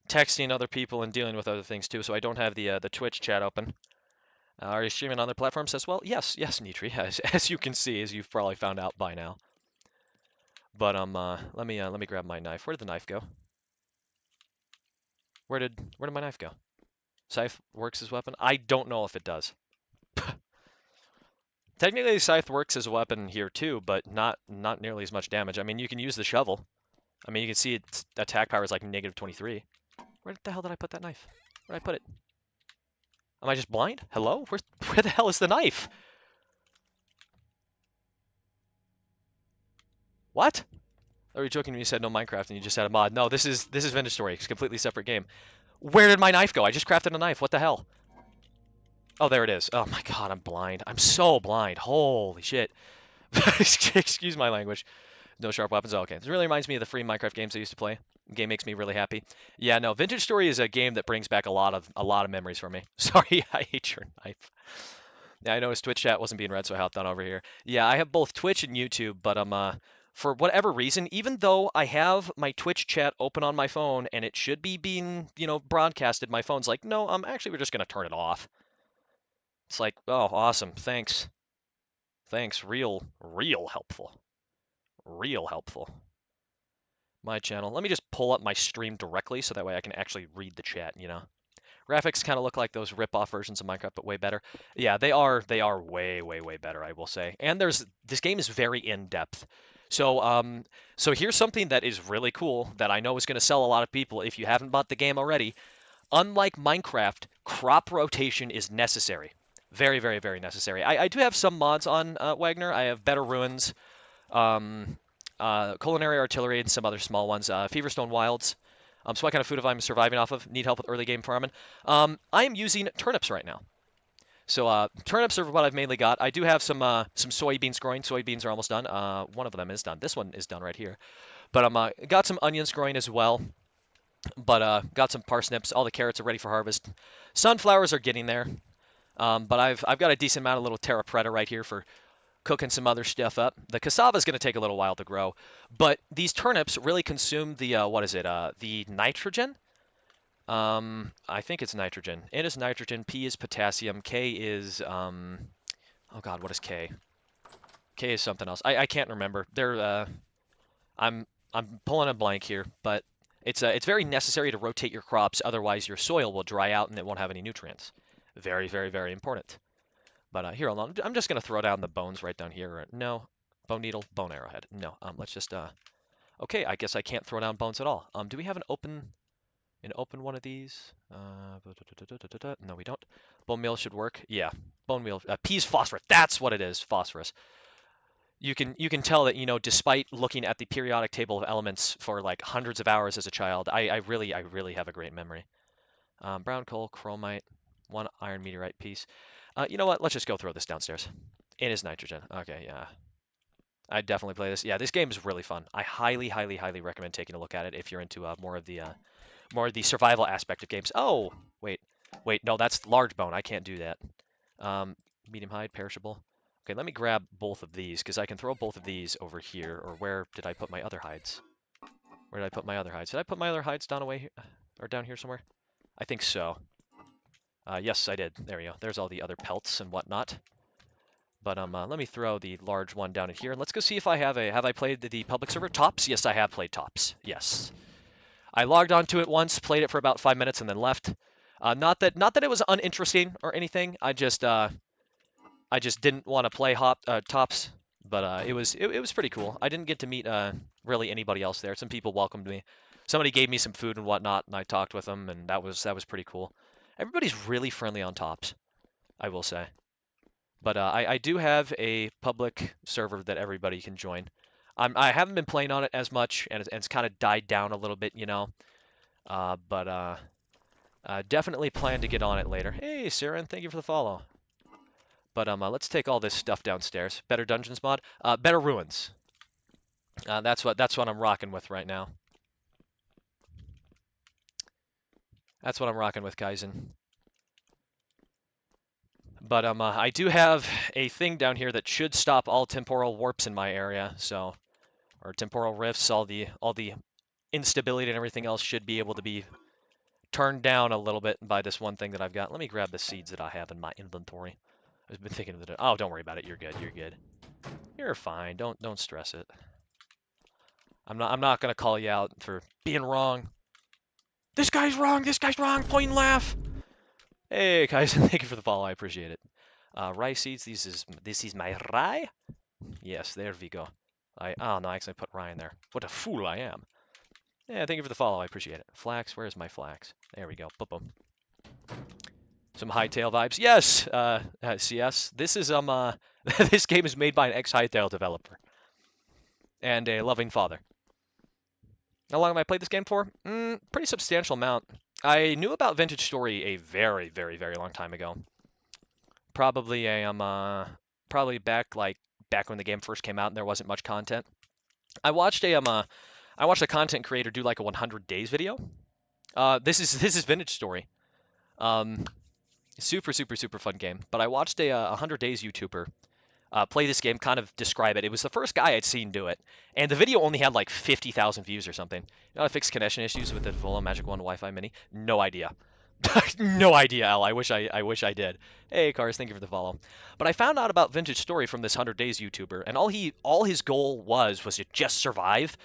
texting other people and dealing with other things too, so I don't have the Twitch chat open. Are you streaming on other platforms as well? Yes, Nitri, as you can see, as you've probably found out by now. But let me grab my knife. Where did the knife go? Where did my knife go? Scythe works as weapon? I don't know if it does. Technically, scythe works as a weapon here too, but not nearly as much damage. I mean, you can use the shovel. I mean, you can see its attack power is like -23. Where the hell did I put that knife? Where did I put it? Am I just blind? Hello? Where the hell is the knife? What? Are you joking when you said no Minecraft and you just had a mod? No, this is Vintage Story. It's a completely separate game. Where did my knife go? I just crafted a knife. What the hell? Oh, there it is. Oh my god, I'm blind. I'm so blind. Holy shit. Excuse my language. No sharp weapons. Oh, okay. This really reminds me of the free Minecraft games I used to play. The game makes me really happy. Yeah, no, Vintage Story is a game that brings back a lot of memories for me. Sorry, I hate your knife. Yeah, I noticed Twitch chat wasn't being read, so I hopped on over here. Yeah, I have both Twitch and YouTube, but for whatever reason, even though I have my Twitch chat open on my phone and it should be being, broadcasted, my phone's like, no, actually we're just gonna turn it off. It's like, oh, awesome, thanks. Thanks, real helpful. Real helpful. My channel. Let me just pull up my stream directly so that way I can actually read the chat, Graphics kind of look like those rip-off versions of Minecraft, but way better. Yeah, they are way, way, way better, I will say. And this game is very in-depth. So here's something that is really cool that I know is going to sell a lot of people if you haven't bought the game already. Unlike Minecraft, crop rotation is necessary. Very, very, very necessary. I do have some mods on Wagner. I have Better Ruins, Culinary Artillery, and some other small ones. Feverstone Wilds. So what kind of food am I surviving off of? Need help with early game farming. I am using turnips right now. So turnips are what I've mainly got. I do have some soybeans growing. Soybeans are almost done. One of them is done. This one is done right here. But I'm got some onions growing as well. But got some parsnips. All the carrots are ready for harvest. Sunflowers are getting there. But I've got a decent amount of little terra preta right here for cooking some other stuff up. The cassava is going to take a little while to grow, but these turnips really consume the the nitrogen. I think it's nitrogen. N is nitrogen, P is potassium, K is oh god, what is K? K is something else. I can't remember. I'm pulling a blank here, but it's very necessary to rotate your crops, otherwise your soil will dry out and it won't have any nutrients. Very, very, very important. But here, hold on. I'm just going to throw down the bones right down here. No. Bone needle, bone arrowhead. No. Let's just, okay, I guess I can't throw down bones at all. Do we have an open one of these? No, we don't. Bone meal should work. Yeah. Bone meal. P is phosphorus. That's what it is. Phosphorus. You can tell that, despite looking at the periodic table of elements for like hundreds of hours as a child, I really have a great memory. Brown coal, chromite, 1 iron meteorite piece. You know what? Let's just go throw this downstairs. It is nitrogen. Okay, yeah. I'd definitely play this. Yeah, this game is really fun. I highly, highly, highly recommend taking a look at it if you're into more of the survival aspect of games. Oh, wait, no, that's large bone. I can't do that. Medium hide, perishable. Okay, let me grab both of these because I can throw both of these over here. Or where did I put my other hides? Where did I put my other hides? Did I put my other hides down away here, or down here somewhere? I think so. Yes, I did. There we go. There's all the other pelts and whatnot. But let me throw the large one down in here, and let's go see if I have I played the public server Tops? Yes, I have played Tops. Yes, I logged onto it once, played it for about 5 minutes, and then left. Not that it was uninteresting or anything. I just didn't want to play Tops, but it was pretty cool. I didn't get to meet really anybody else there. Some people welcomed me. Somebody gave me some food and whatnot, and I talked with them, and that was pretty cool. Everybody's really friendly on Tops, I will say. But I do have a public server that everybody can join. I haven't been playing on it as much, and it's kind of died down a little bit, you know. But definitely plan to get on it later. Hey, Siren, thank you for the follow. But let's take all this stuff downstairs. Better Dungeons mod, better Ruins. That's what I'm rocking with right now. That's what I'm rocking with, Kaizen. But I do have a thing down here that should stop all temporal warps in my area, so or temporal rifts, all the instability and everything else should be able to be turned down a little bit by this one thing that I've got. Let me grab the seeds that I have in my inventory. I've been thinking of it. Oh, don't worry about it. You're good. You're good. You're fine. Don't stress it. I'm not gonna call you out for being wrong. This guy's wrong. This guy's wrong. Point and laugh. Hey guys, thank you for the follow. I appreciate it. Rye seeds. This is my rye. Yes, there we go. Oh no, I actually put rye in there. What a fool I am. Yeah, thank you for the follow. I appreciate it. Flax. Where's my flax? There we go. Boom, boom. Some Hightail vibes. Yes, CS. This is this game is made by an ex-Hightail developer and a loving father. How long have I played this game for? Pretty substantial amount. I knew about Vintage Story a very, very, very long time ago. Probably probably back when the game first came out and there wasn't much content. I watched a content creator do like a 100 days video. This is Vintage Story. Super, super, super fun game. But I watched a 100 days YouTuber play this game, kind of describe it. It was the first guy I'd seen do it, and the video only had like 50,000 views or something. You know how to fix connection issues with the Volo Magic 1 Wi-Fi Mini? No idea. No idea, Al. I wish I did. Hey, Cars, thank you for the follow. But I found out about Vintage Story from this 100 Days YouTuber, and all his goal was to just survive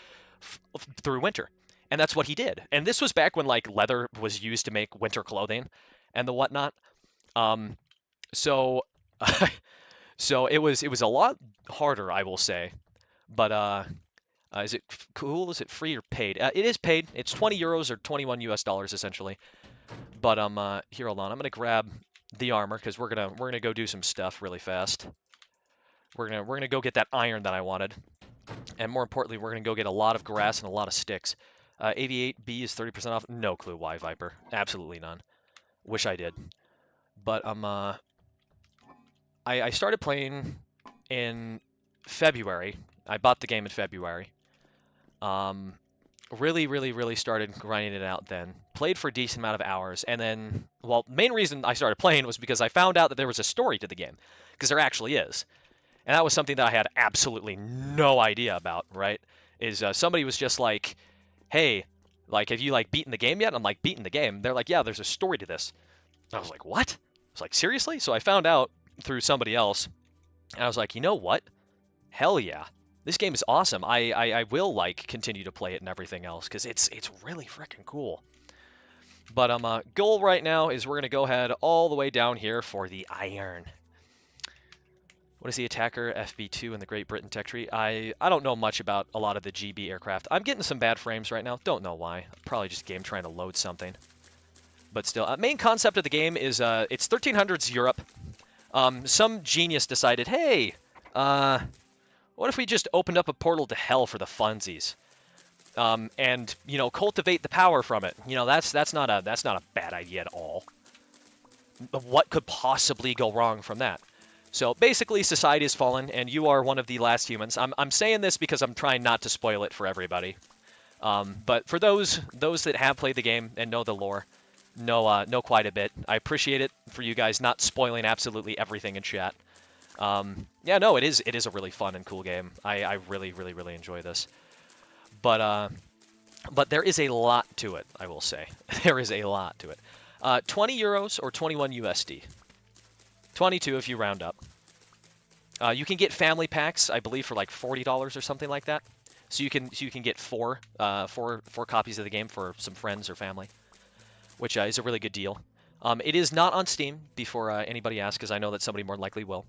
through winter, and that's what he did. And this was back when like leather was used to make winter clothing, and the whatnot. So so it was a lot harder, I will say. But is it cool? Is it free or paid? It is paid. It's 20 euros or 21 US dollars essentially. But here, hold on. I'm gonna grab the armor because we're gonna go do some stuff really fast. We're gonna go get that iron that I wanted, and more importantly, we're gonna go get a lot of grass and a lot of sticks. 88B is 30% off. No clue why, Viper. Absolutely none. Wish I did. But I started playing in February. I bought the game in February. Really, really, really started grinding it out then. Played for a decent amount of hours, and then, well, the main reason I started playing was because I found out that there was a story to the game, because there actually is. And that was something that I had absolutely no idea about, right? Is somebody was just like, hey, like, have you, like, beaten the game yet? And I'm like, beaten the game? They're like, yeah, there's a story to this. And I was like, what? I was like, seriously? So I found out through somebody else, and I was like, you know what? Hell yeah. This game is awesome. I will like continue to play it and everything else because it's really freaking cool. But goal right now is we're gonna go ahead all the way down here for the iron. What is the attacker FB2 in the Great Britain tech tree? I don't know much about a lot of the GB aircraft. I'm getting some bad frames right now. Don't know why. Probably just game trying to load something. But still, main concept of the game is it's 1300s Europe. Some genius decided, hey, what if we just opened up a portal to hell for the funsies? And you know, cultivate the power from it. You know, that's not a bad idea at all. But what could possibly go wrong from that? So basically, society has fallen, and you are one of the last humans. I'm saying this because I'm trying not to spoil it for everybody. But for those that have played the game and know the lore, know quite a bit. I appreciate it for you guys not spoiling absolutely everything in chat. Yeah, no, it is a really fun and cool game. I really, really, really enjoy this. But there is a lot to it, I will say. There is a lot to it. 20 euros or 21 USD. 22 if you round up. You can get family packs, I believe, for like $40 or something like that. So you can get four copies of the game for some friends or family, which is a really good deal. It is not on Steam, before anybody asks, because I know that somebody more likely will.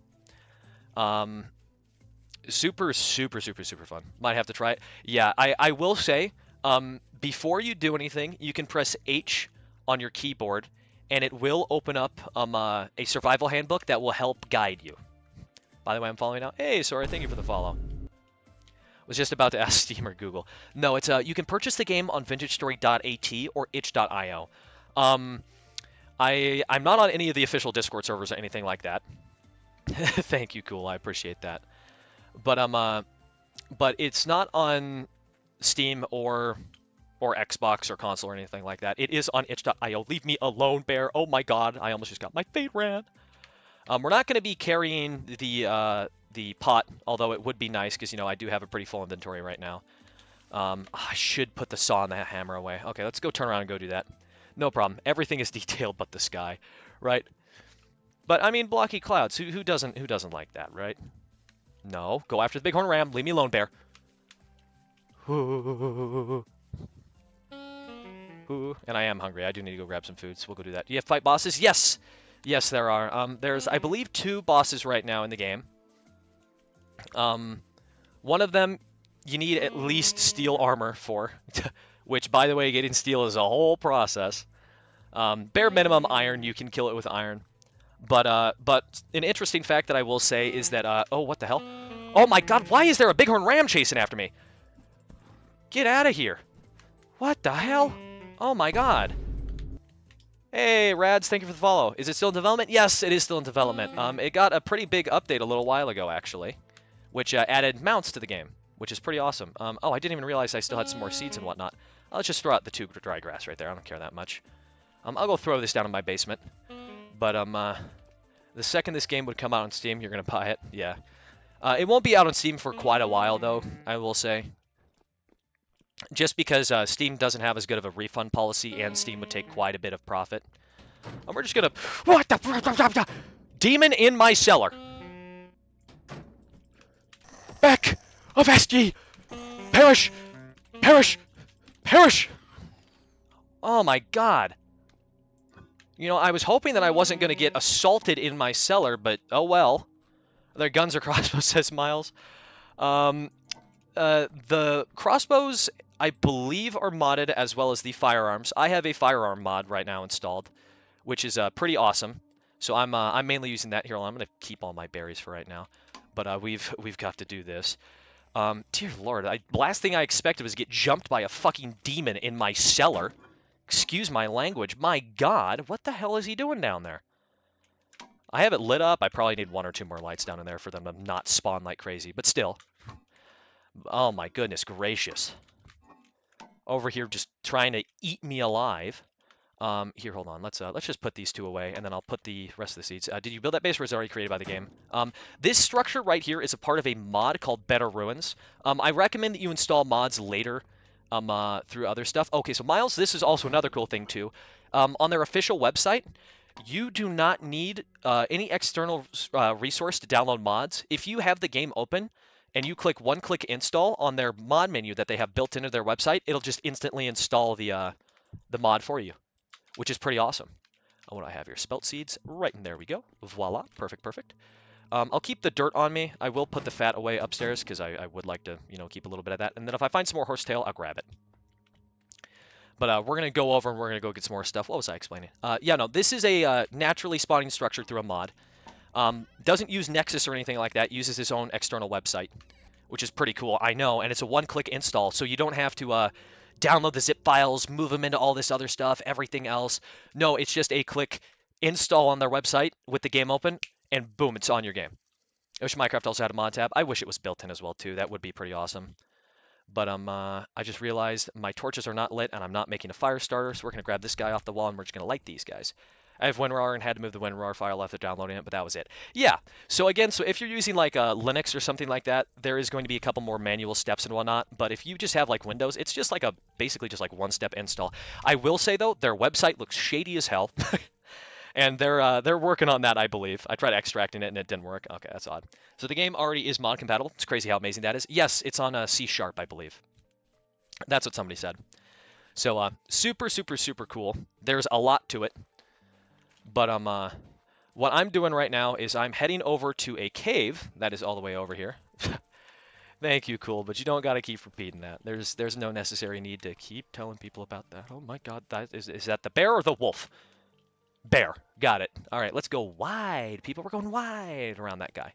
Super, super, super, super fun. Might have to try it. Yeah, I will say, before you do anything, you can press H on your keyboard, and it will open up a survival handbook that will help guide you. By the way, I'm following now. Hey, Sora, thank you for the follow. Was just about to ask Steam or Google. No, it's you can purchase the game on vintagestory.at or itch.io. I'm not on any of the official Discord servers or anything like that. Thank you, cool. I appreciate that. But it's not on Steam or Xbox or console or anything like that. It is on itch.io. Leave me alone, bear. Oh my god, I almost just got my fate ran. We're not going to be carrying the pot, although it would be nice because, you know, I do have a pretty full inventory right now. I should put the saw and the hammer away. Okay, let's go turn around and go do that. No problem. Everything is detailed but the sky, right? But I mean, blocky clouds. Who doesn't like that, right? No, go after the bighorn ram. Leave me alone, bear. Ooh. And I am hungry. I do need to go grab some food, so we'll go do that. Do you have fight bosses? Yes! Yes, there are. There's, I believe, 2 bosses right now in the game. One of them, you need at least steel armor for, which, by the way, getting steel is a whole process. Bare minimum iron, you can kill it with iron. But an interesting fact that I will say is that, oh, what the hell? Oh my god, why is there a bighorn ram chasing after me? Get out of here. What the hell? Oh my god. Hey, Rads, thank you for the follow. Is it still in development? Yes, it is still in development. It got a pretty big update a little while ago, actually, which added mounts to the game, which is pretty awesome. Oh, I didn't even realize I still had some more seeds and whatnot. Let's just throw out the 2 dry grass right there. I don't care that much. I'll go throw this down in my basement. But the second this game would come out on Steam, you're going to buy it. Yeah. It won't be out on Steam for quite a while, though, I will say. Just because Steam doesn't have as good of a refund policy, and Steam would take quite a bit of profit. And we're just gonna... What the... Demon in my cellar! Back of SG! Perish! Perish! Perish! Oh my god. You know, I was hoping that I wasn't gonna get assaulted in my cellar, but oh well. Their guns or crossbows, says Miles. The crossbows, I believe, are modded as well as the firearms. I have a firearm mod right now installed, which is pretty awesome. So I'm mainly using that here. I'm gonna keep all my berries for right now, but we've got to do this. Dear Lord, last thing I expected was to get jumped by a fucking demon in my cellar. Excuse my language. My God, what the hell is he doing down there? I have it lit up. I probably need 1 or 2 more lights down in there for them to not spawn like crazy, but still. Oh my goodness gracious. Over here just trying to eat me alive. Here, hold on. Let's just put these 2 away, and then I'll put the rest of the seeds. Did you build that base, or is it already created by the game? This structure right here is a part of a mod called Better Ruins. I recommend that you install mods later through other stuff. Okay, so Miles, this is also another cool thing too. On their official website, you do not need any external resource to download mods. If you have the game open and you click one-click install on their mod menu that they have built into their website, it'll just instantly install the mod for you, which is pretty awesome. Oh, what do I have here? Spelt seeds. Right, and there we go. Voila. Perfect, perfect. I'll keep the dirt on me. I will put the fat away upstairs because I would like to, you know, keep a little bit of that. And then if I find some more horsetail, I'll grab it. But we're going to go over and we're going to go get some more stuff. What was I explaining? Yeah, no, this is a naturally spawning structure through a mod. Doesn't use Nexus or anything like that. Uses its own external website, which is pretty cool. I know, and it's a one-click install, so you don't have to download the zip files, move them into all this other stuff, everything else. No, it's just a click install on their website with the game open, and boom, it's on your game. I wish Minecraft also had a mod tab. I wish it was built in as well too. That would be pretty awesome. But I just realized my torches are not lit and I'm not making a fire starter, so we're gonna grab this guy off the wall and we're just gonna light these guys. I have WinRAR and had to move the WinRAR file after downloading it, but that was it. Yeah. So again, so if you're using like Linux or something like that, there is going to be a couple more manual steps and whatnot. But if you just have like Windows, it's just like basically just like one-step install. I will say though, their website looks shady as hell. And they're working on that, I believe. I tried extracting it and it didn't work. Okay, that's odd. So the game already is mod compatible. It's crazy how amazing that is. Yes, it's on C#, I believe. That's what somebody said. So super, super, super cool. There's a lot to it. But what I'm doing right now is I'm heading over to a cave that is all the way over here. Thank you, cool, but you don't got to keep repeating that. There's no necessary need to keep telling people about that. Oh my God, is that the bear or the wolf? Bear. Got it. All right, let's go wide. People, we're going wide around that guy.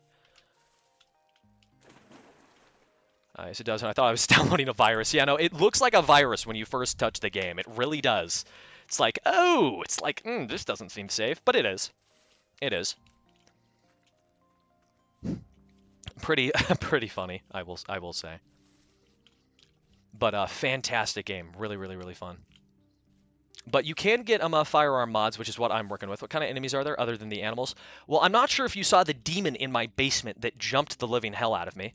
Yes, it does. And I thought I was downloading a virus. Yeah, no, it looks like a virus when you first touch the game. It really does. It's like, oh, it's like, this doesn't seem safe, but it is. It is. Pretty, pretty funny, I will say. But fantastic game. Really, really, really fun. But you can get firearm mods, which is what I'm working with. What kind of enemies are there other than the animals? Well, I'm not sure if you saw the demon in my basement that jumped the living hell out of me.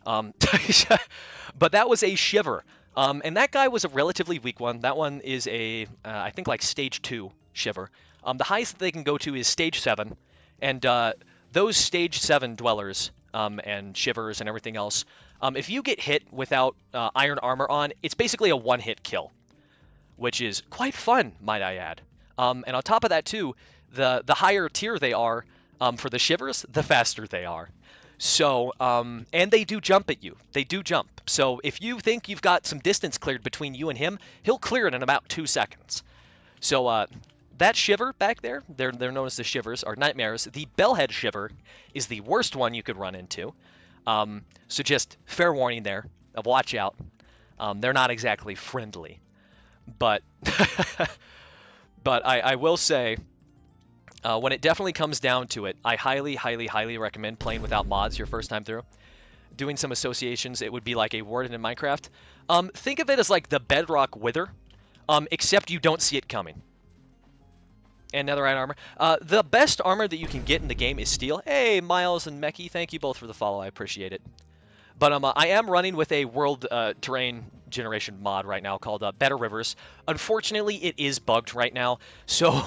But that was a shiver. And that guy was a relatively weak one. That one is I think like stage 2 shiver. The highest that they can go to is stage 7. And those stage 7 dwellers and shivers and everything else, if you get hit without iron armor on, it's basically a one-hit kill, which is quite fun, might I add. And on top of that, too, the higher tier they are for the shivers, the faster they are. So, and they do jump at you. They do jump. So if you think you've got some distance cleared between you and him, he'll clear it in about 2 seconds. So that shiver back there, they're known as the shivers, or nightmares. The bellhead shiver is the worst one you could run into. So just fair warning there. Watch out. They're not exactly friendly. But but I will say, when it definitely comes down to it, I highly, highly, highly recommend playing without mods your first time through. Doing some associations, it would be like a warden in Minecraft. Think of it as like the bedrock wither, except you don't see it coming. And netherite armor. The best armor that you can get in the game is steel. Hey, Miles and Meki, thank you both for the follow. I appreciate it. But I am running with a world terrain generation mod right now called Better Rivers. Unfortunately, it is bugged right now, so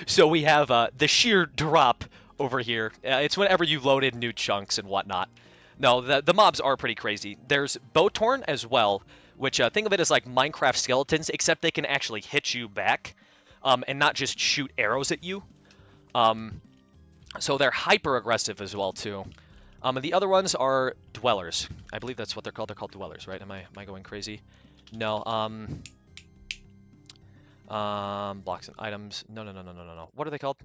so we have the sheer drop over here. It's whenever you loaded new chunks and whatnot. No, the mobs are pretty crazy. There's Bowtorn as well, which think of it as like Minecraft skeletons, except they can actually hit you back, and not just shoot arrows at you. So they're hyper aggressive as well too. And the other ones are dwellers. I believe that's what they're called. They're called dwellers, right? Am I going crazy? No. Blocks and items. No. What are they called?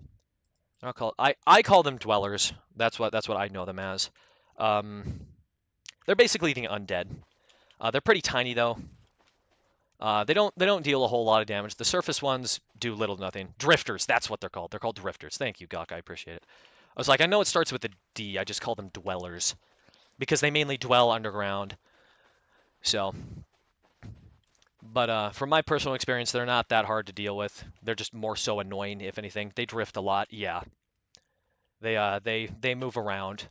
I call them dwellers. That's what I know them as. They're basically the undead. They're pretty tiny though. They don't deal a whole lot of damage. The surface ones do little to nothing. Drifters. That's what they're called. They're called drifters. Thank you, Gawk. I appreciate it. I was like, I know it starts with a D. I just call them dwellers because they mainly dwell underground. So, but from my personal experience, they're not that hard to deal with. They're just more so annoying, if anything. They drift a lot. Yeah. They move around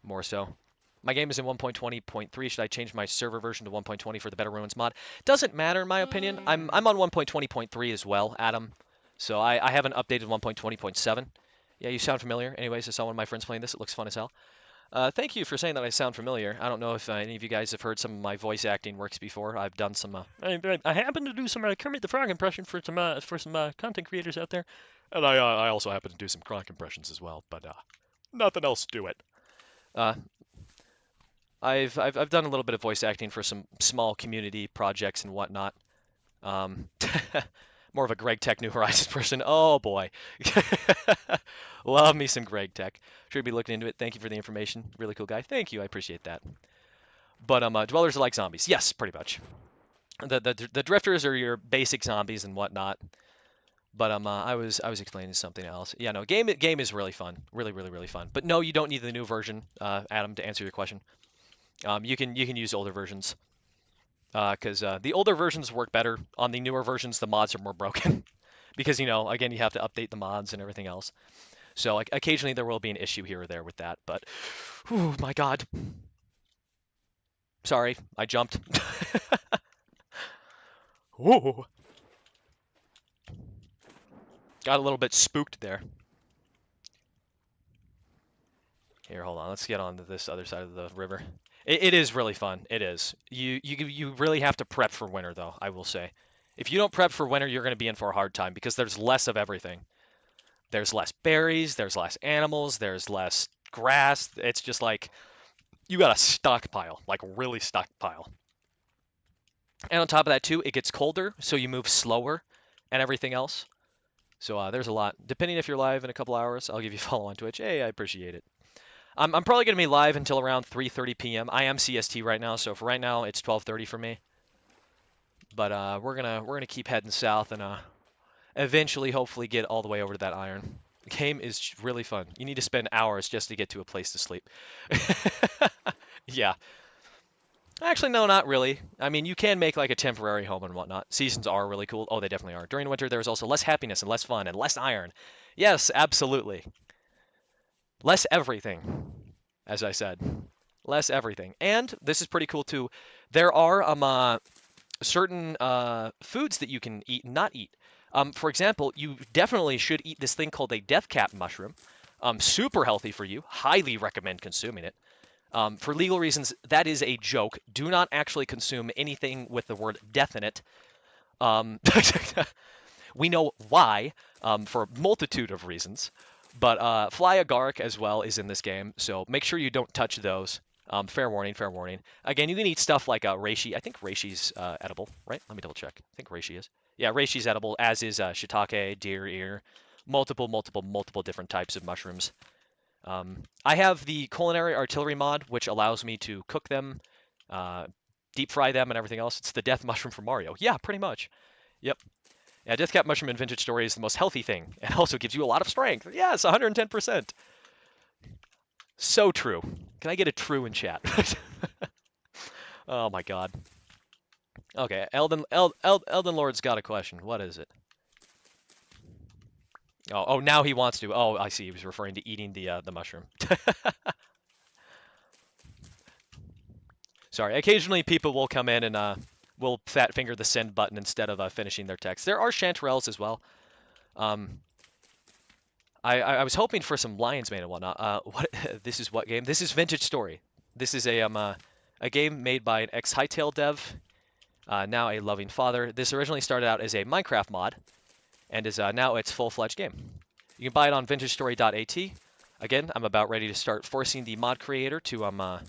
more so. My game is in 1.20.3. Should I change my server version to 1.20 for the Better Ruins mod? Doesn't matter in my opinion. I'm on 1.20.3 as well, Adam. So I haven't updated 1.20.7. Yeah, you sound familiar. Anyways, I saw one of my friends playing this. It looks fun as hell. Thank you for saying that I sound familiar. I don't know if any of you guys have heard some of my voice acting works before. I've done some. I happen to do some Kermit the Frog impression for some content creators out there, and I also happen to do some Kronk impressions as well. But nothing else to it. I've done a little bit of voice acting for some small community projects and whatnot. More of a Greg Tech New Horizons person. Oh boy. Love me some Greg Tech. Should be looking into it. Thank you for the information. Really cool guy. Thank you. I appreciate that. But dwellers are like zombies. Yes, pretty much. The drifters are your basic zombies and whatnot. But I was explaining something else. Yeah, no, game is really fun, really fun. But no, you don't need the new version, Adam, to answer your question. You can use older versions, because the older versions work better. On the newer versions, the mods are more broken because again, you have to update the mods and everything else. So like occasionally there will be an issue here or there with that. But, oh my God, sorry, I jumped. Whoa, got a little bit spooked there. Here, hold on. Let's get on to this other side of the river. It is really fun. It is. You really have to prep for winter, though, I will say. If you don't prep for winter, you're going to be in for a hard time because there's less of everything. There's less berries, there's less animals, there's less grass. It's just like you got to stockpile, like really stockpile. And on top of that, too, it gets colder, so you move slower and everything else. So there's a lot. Depending if you're live in a couple hours, I'll give you a follow on Twitch. Hey, I appreciate it. I'm probably going to be live until around 3:30 p.m. I am CST right now, so for right now it's 12:30 for me. But we're gonna keep heading south and eventually, hopefully, get all the way over to that iron. The game is really fun. You need to spend hours just to get to a place to sleep. Yeah. Actually, no, not really. I mean, you can make like a temporary home and whatnot. Seasons are really cool. Oh, they definitely are. During winter, there's also less happiness and less fun and less iron. Yes, absolutely. Less everything, as I said. Less everything. And this is pretty cool too. There are certain foods that you can eat and not eat. For example, you definitely should eat this thing called a death cap mushroom. Super healthy for you. Highly recommend consuming it. For legal reasons, that is a joke. Do not actually consume anything with the word death in it. Um, we know why, for a multitude of reasons. But fly agaric as well is in this game, so make sure you don't touch those. Fair warning, fair warning. Again, you can eat stuff like reishi. I think reishi's edible, right? Let me double check. I think reishi is. Yeah, reishi's edible, as is shiitake, deer ear, multiple different types of mushrooms. I have the culinary artillery mod, which allows me to cook them, uh, deep fry them, and everything else. It's the death mushroom for Mario. Yeah, pretty much. Yep. Yeah, death cap mushroom in Vintage Story is the most healthy thing, and also gives you a lot of strength. Yes, 110%. So true. Can I get a true in chat? Oh my God. Okay, Elden Lord's got a question. What is it? Oh, now he wants to. Oh, I see. He was referring to eating the mushroom. Sorry. Occasionally, people will come in and will fat finger the send button instead of finishing their text. There are chanterelles as well. Um, I was hoping for some Lion's Mane and whatnot. What this is what game? This is Vintage Story. This is a game made by an ex-Hytale dev, now a loving father. This originally started out as a Minecraft mod, and is now its full-fledged game. You can buy it on VintageStory.at. Again, I'm about ready to start forcing the mod creator to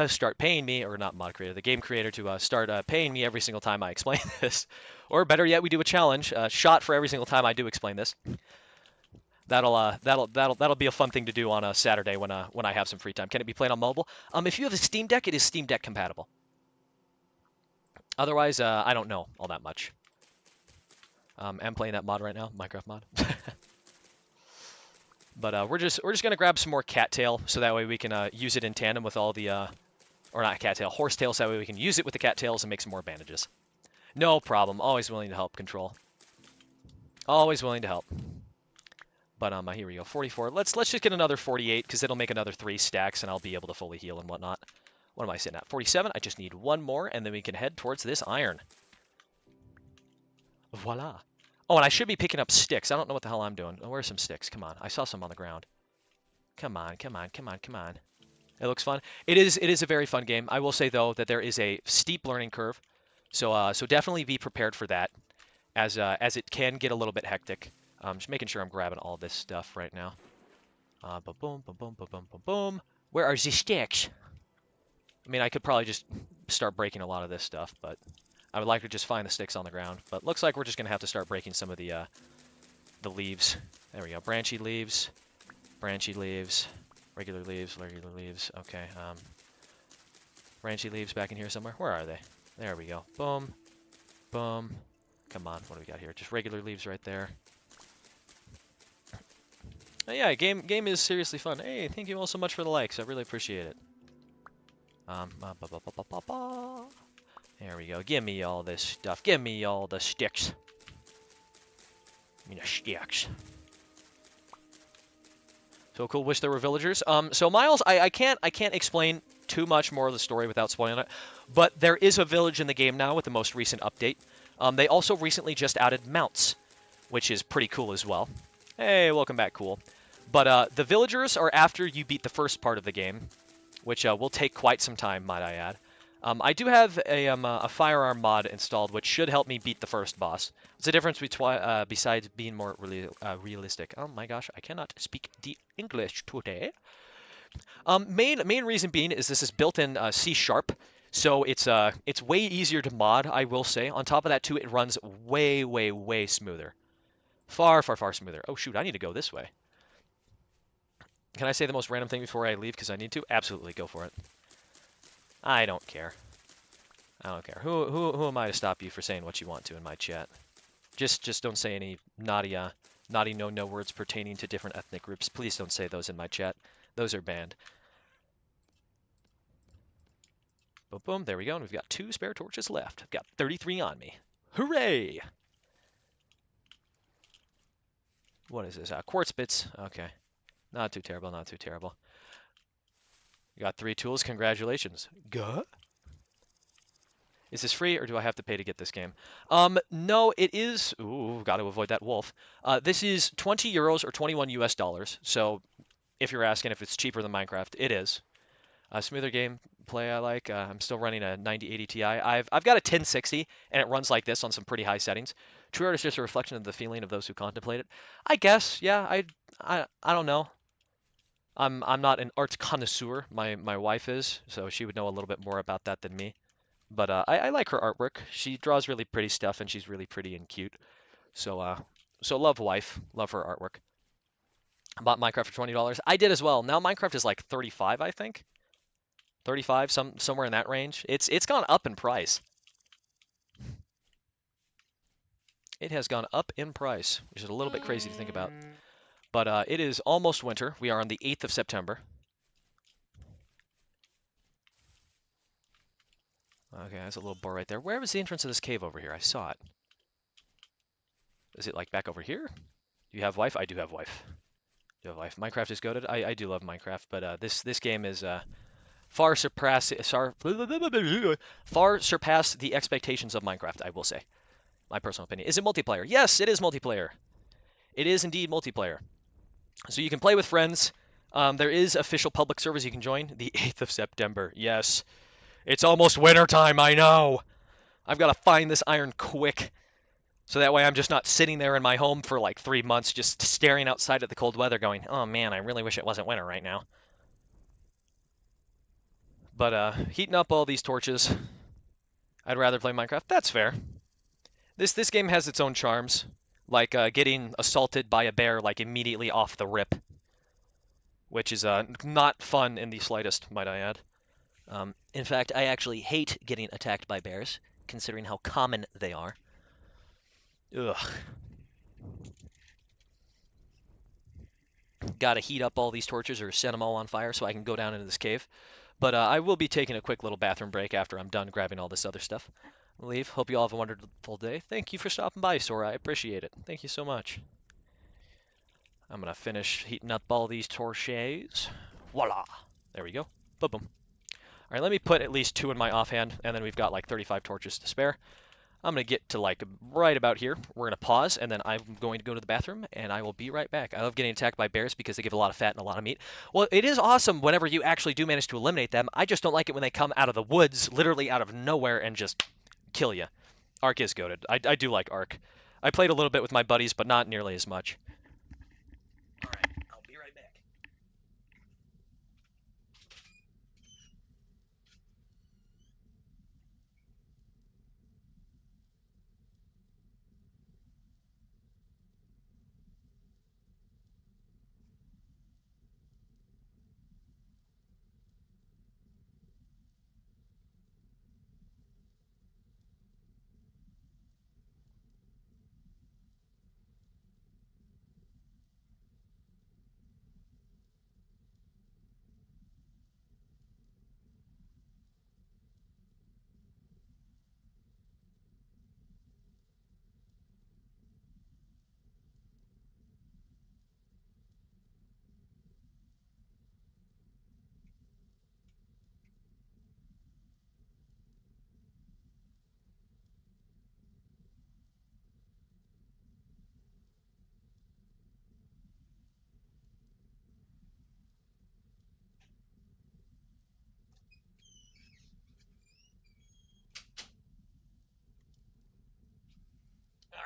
start paying me, or not mod creator, the game creator to start paying me every single time I explain this. Or better yet, we do a challenge, shot for every single time I do explain this. That'll be a fun thing to do on a Saturday when I have some free time. Can it be played on mobile? If you have a Steam Deck, it is Steam Deck compatible. Otherwise, I don't know all that much. I'm playing that mod right now, Minecraft mod. But we're just gonna grab some more cattail so that way we can use it in tandem with all the or not cattail, horsetail, so that way we can use it with the cattails and make some more bandages. No problem. Always willing to help. Control. Always willing to help. But here we go. 44. Let's just get another 48 because it'll make another 3 stacks and I'll be able to fully heal and whatnot. What am I sitting at? 47. I just need one more and then we can head towards this iron. Voila. Oh, and I should be picking up sticks. I don't know what the hell I'm doing. Oh, where's some sticks? Come on. I saw some on the ground. Come on, come on, come on, come on. It looks fun. It is a very fun game. I will say though that there is a steep learning curve. So definitely be prepared for that as it can get a little bit hectic. Just making sure I'm grabbing all this stuff right now. Boom, boom, boom, boom, boom, boom, boom. Where are the sticks? I mean, I could probably just start breaking a lot of this stuff, but I would like to just find the sticks on the ground. But looks like we're just gonna have to start breaking some of the leaves. There we go. Branchy leaves, regular leaves. Okay. Branchy leaves back in here somewhere. Where are they? There we go. Boom, boom, Come on, what do we got here? Just regular leaves right there. Yeah, game is seriously fun. Hey, thank you all so much for the likes. I really appreciate it. Ba, ba, ba, ba, ba, ba. There we go. Give me all this stuff. Give me all the sticks. I mean, the sticks. So cool. Wish there were villagers. So Miles, I can't explain too much more of the story without spoiling it, but there is a village in the game now with the most recent update. They also recently just added mounts, which is pretty cool as well. Hey, welcome back, cool. But the villagers are after you beat the first part of the game, which will take quite some time, might I add. I do have a firearm mod installed, which should help me beat the first boss. What's the difference between besides being more realistic? Oh my gosh, I cannot speak the English today. Main reason being is this is built in C#, so it's way easier to mod, I will say. On top of that too, it runs way smoother, far smoother. Oh shoot, I need to go this way. Can I say the most random thing before I leave? Because I need to. Absolutely, go for it. I don't care. I don't care. Who am I to stop you for saying what you want to in my chat? Just don't say any naughty no words pertaining to different ethnic groups. Please don't say those in my chat. Those are banned. Boom, boom. There we go. And we've got 2 spare torches left. I've got 33 on me. Hooray! What is this? Quartz bits. Okay. Not too terrible. Not too terrible. You got 3 tools. Congratulations. Guh? Is this free, or do I have to pay to get this game? No, it is. Ooh, got to avoid that wolf. This is 20 euros or 21 US dollars. So, if you're asking if it's cheaper than Minecraft, it is. A smoother gameplay I like. I'm still running a 9080 Ti. I've got a 1060, and it runs like this on some pretty high settings. True art is just a reflection of the feeling of those who contemplate it. I guess, yeah. I don't know. I'm not an art connoisseur. My wife is, so she would know a little bit more about that than me. But I like her artwork. She draws really pretty stuff, and she's really pretty and cute. So love wife, love her artwork. I bought Minecraft for $20. I did as well. Now Minecraft is like 35, I think. 35, somewhere in that range. It's gone up in price. It has gone up in price, which is a little bit crazy to think about. But it is almost winter. We are on the 8th of September. Okay, there's a little boar right there. Where was the entrance of this cave over here? I saw it. Is it like back over here? Do you have wife? I do have wife. Do you have wife? Minecraft is goated. I do love Minecraft, but this game is far surpass the expectations of Minecraft, I will say. My personal opinion. Is it multiplayer? Yes, it is multiplayer. It is indeed multiplayer. So you can play with friends. There is official public servers you can join. The 8th of September. Yes. It's almost winter time, I know. I've got to find this iron quick. So that way I'm just not sitting there in my home for like 3 months just staring outside at the cold weather going, oh man, I really wish it wasn't winter right now. But heating up all these torches, I'd rather play Minecraft. That's fair. This game has its own charms, like getting assaulted by a bear like immediately off the rip, which is not fun in the slightest, might I add. In fact, I actually hate getting attacked by bears, considering how common they are. Ugh. Gotta heat up all these torches or set them all on fire so I can go down into this cave. But I will be taking a quick little bathroom break after I'm done grabbing all this other stuff. I'll leave. Hope you all have a wonderful day. Thank you for stopping by, Sora. I appreciate it. Thank you so much. I'm gonna finish heating up all these torches. Voila! There we go. Boom, boom. All right, let me put at least 2 in my offhand, and then we've got like 35 torches to spare. I'm going to get to like right about here. We're going to pause, and then I'm going to go to the bathroom, and I will be right back. I love getting attacked by bears because they give a lot of fat and a lot of meat. Well, it is awesome whenever you actually do manage to eliminate them. I just don't like it when they come out of the woods, literally out of nowhere, and just kill you. Ark is goated. I do like Ark. I played a little bit with my buddies, but not nearly as much. All right, I'll be right back.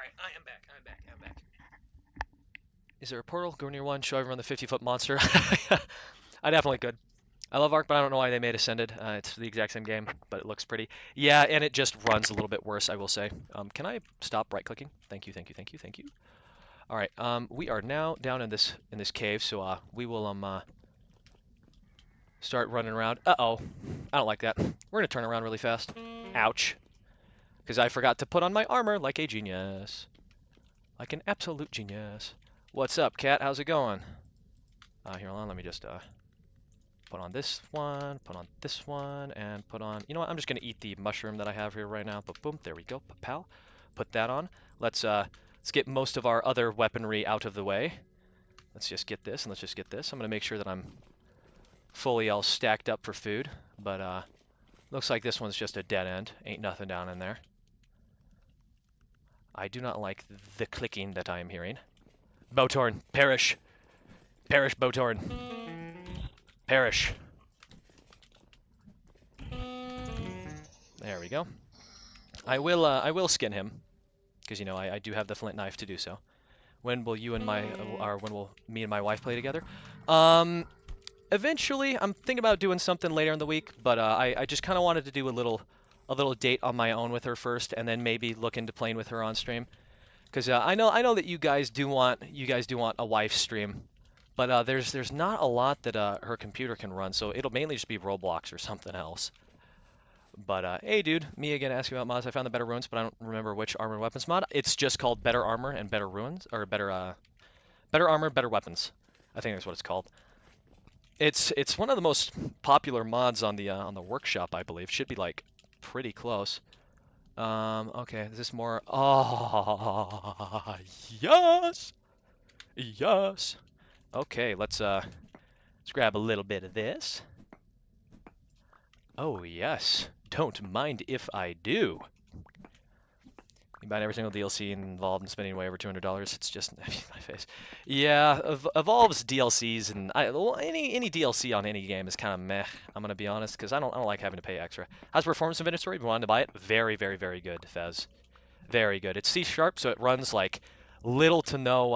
Alright, I am back. I'm back. Is there a portal? Go near one, show everyone the 50-foot monster. I definitely could. I love Ark, but I don't know why they made Ascended. It's the exact same game, but it looks pretty. Yeah, and it just runs a little bit worse, I will say. Can I stop right-clicking? Thank you, thank you, thank you, thank you. All right, we are now down in this cave, so we will start running around. Uh-oh, I don't like that. We're gonna turn around really fast. Ouch, because I forgot to put on my armor like a genius, like an absolute genius. What's up, cat? How's it going? Here, hold on. Let me just put on this one, put on this one, and put on. You know what? I'm just gonna eat the mushroom that I have here right now. But boom, there we go. Pow. Put that on. Let's get most of our other weaponry out of the way. Let's just get this, and let's just get this. I'm gonna make sure that I'm fully all stacked up for food. But looks like this one's just a dead end. Ain't nothing down in there. I do not like the clicking that I am hearing. Botorn, perish. Perish, Botorn. Perish. There we go. I will skin him, because you know I do have the flint knife to do so. When will you and when will me and my wife play together? Eventually, I'm thinking about doing something later in the week, but I just kind of wanted to do a little date on my own with her first, and then maybe look into playing with her on stream. Because I know that you guys do want a wife stream, but there's not a lot that her computer can run, so it'll mainly just be Roblox or something else. But hey, dude, me again asking about mods. I found the better ruins, but I don't remember which armor and weapons mod. It's just called Better Armor and Better Ruins, or better armor, better weapons. I think that's what it's called. It's one of the most popular mods on the workshop, I believe. Should be like pretty close. Okay, is this more? Oh, yes, yes. Okay, let's grab a little bit of this. Oh yes, don't mind if I do. You buy every single DLC involved in spending way over $200. It's just my face. Yeah, Evolve's DLCs and well, any DLC on any game is kind of meh. I'm gonna be honest, because I don't like having to pay extra. How's performance inventory? If you wanted to buy it, very very good, Fez. Very good. It's C#, so it runs like little to no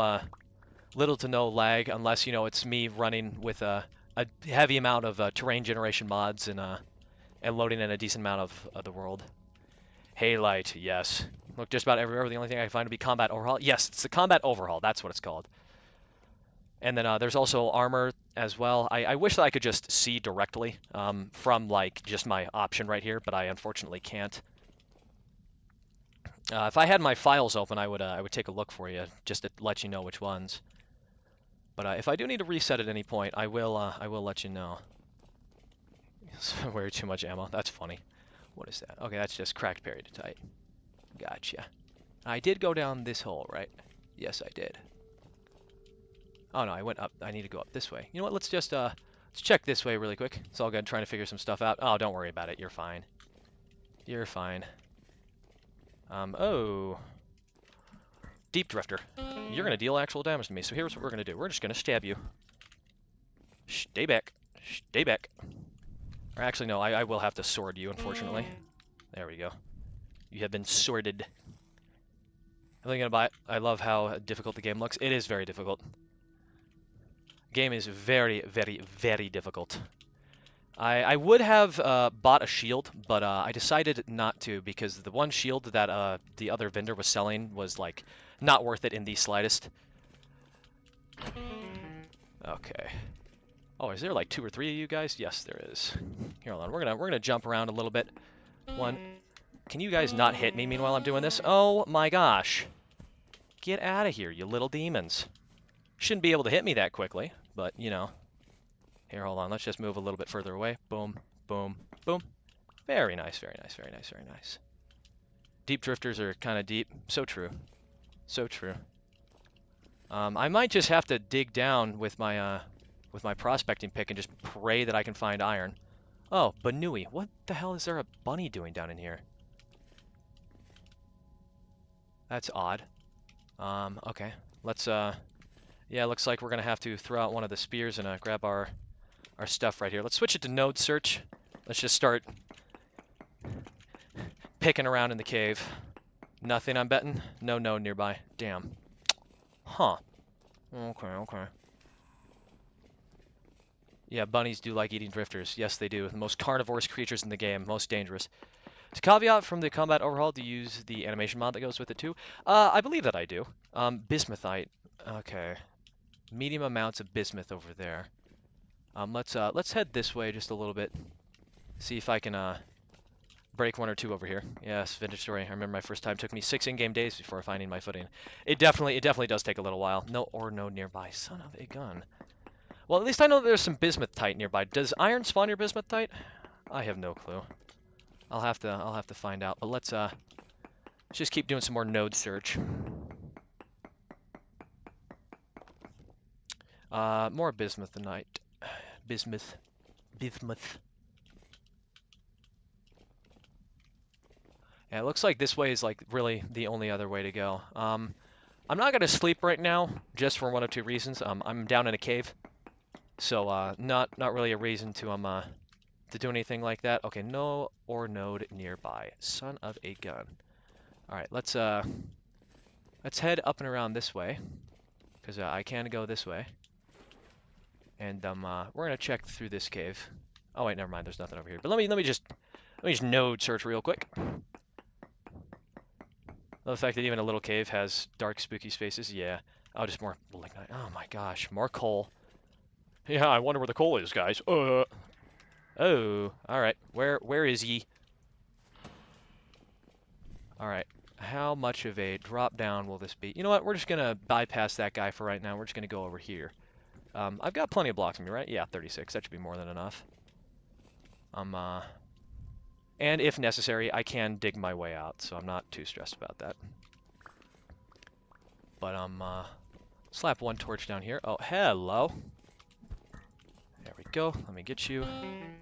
lag, unless you know it's me running with a heavy amount of terrain generation mods and loading in a decent amount of the world. Halite, yes. Look, just about everywhere. The only thing I can find to be combat overhaul. Yes, it's the combat overhaul. That's what it's called. And then there's also armor as well. I wish that I could just see directly from like just my option right here, but I unfortunately can't. If I had my files open, I would take a look for you just to let you know which ones. But if I do need to reset at any point, I will let you know. Way too much ammo. That's funny. What is that? Okay, that's just cracked peridotite. Gotcha. I did go down this hole, right? Yes, I did. Oh no, I went up. I need to go up this way. You know what? Let's just let's check this way really quick. It's all good. Trying to figure some stuff out. Oh, don't worry about it. You're fine. You're fine. Oh. Deep Drifter. You're gonna deal actual damage to me. So here's what we're gonna do. We're just gonna stab you. Stay back. Stay back. Or actually, no, I will have to sword you, unfortunately. There we go. You have been sworded. I'm really gonna buy it. I love how difficult the game looks. It is very difficult. Game is very, very, very difficult. I would have bought a shield, but I decided not to because the one shield that the other vendor was selling was like not worth it in the slightest. Okay. Oh, is there like 2 or 3 of you guys? Yes, there is. Here, hold on. We're gonna jump around a little bit. One. Can you guys not hit me meanwhile I'm doing this? Oh my gosh. Get out of here, you little demons. Shouldn't be able to hit me that quickly, but you know. Here, hold on. Let's just move a little bit further away. Boom, boom, boom. Very nice, very nice, very nice, very nice. Deep drifters are kind of deep. So true. So true. I might just have to dig down with my prospecting pick and just pray that I can find iron. Oh, Banui. What the hell is there a bunny doing down in here? That's odd. Okay. Let's, yeah, looks like we're gonna have to throw out one of the spears and grab our stuff right here. Let's switch it to node search. Let's just start picking around in the cave. Nothing, I'm betting? No node nearby. Damn. Huh. Okay, okay. Yeah, bunnies do like eating drifters. Yes, they do. The most carnivorous creatures in the game. Most dangerous. To caveat from the combat overhaul, do you use the animation mod that goes with it too? I believe that I do. Bismuthite. Okay. Medium amounts of bismuth over there. Let's head this way just a little bit. See if I can break one or two over here. Yes, vintage story. I remember my first time took me 6 in-game days before finding my footing. It definitely does take a little while. No nearby. Son of a gun. Well, at least I know that there's some bismuthite nearby. Does iron spawn your bismuthite? I have no clue. I'll have to find out. But let's just keep doing some more node search. More bismuthinite. Bismuth. Yeah, it looks like this way is like really the only other way to go. I'm not gonna sleep right now, just for one of two reasons. I'm down in a cave, so not really a reason to do anything like that. Okay, no ore node nearby. Son of a gun. All right, let's head up and around this way, because I can go this way. And we're gonna check through this cave. Oh wait, never mind. There's nothing over here. But let me just node search real quick. The fact that even a little cave has dark, spooky spaces. Yeah. Oh, just more lignite. Oh my gosh, more coal. Yeah, I wonder where the coal is, guys. Oh, all right. Where is ye? All right. How much of a drop down will this be? You know what? We're just gonna bypass that guy for right now. We're just gonna go over here. I've got plenty of blocks on me, right? Yeah, 36. That should be more than enough. And if necessary, I can dig my way out, so I'm not too stressed about that. But slap one torch down here. Oh, hello. There we go. Let me get you.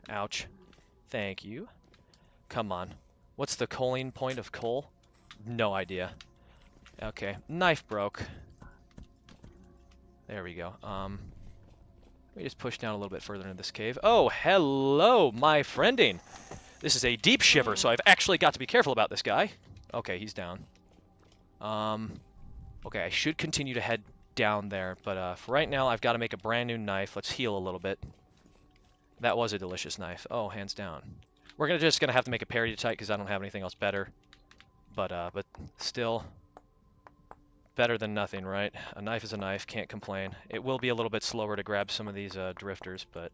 Ouch. Thank you. Come on. What's the coaling point of coal? No idea. Okay, knife broke. There we go. Let me just push down a little bit further into this cave. Oh, hello, my friending. This is a deep shiver, so I've actually got to be careful about this guy. Okay, he's down. Okay, I should continue to head down there, but for right now, I've got to make a brand new knife. Let's heal a little bit. That was a delicious knife. Oh, hands down. We're just gonna have to make a parry tight because I don't have anything else better. But still better than nothing, right? A knife is a knife. Can't complain. It will be a little bit slower to grab some of these drifters, but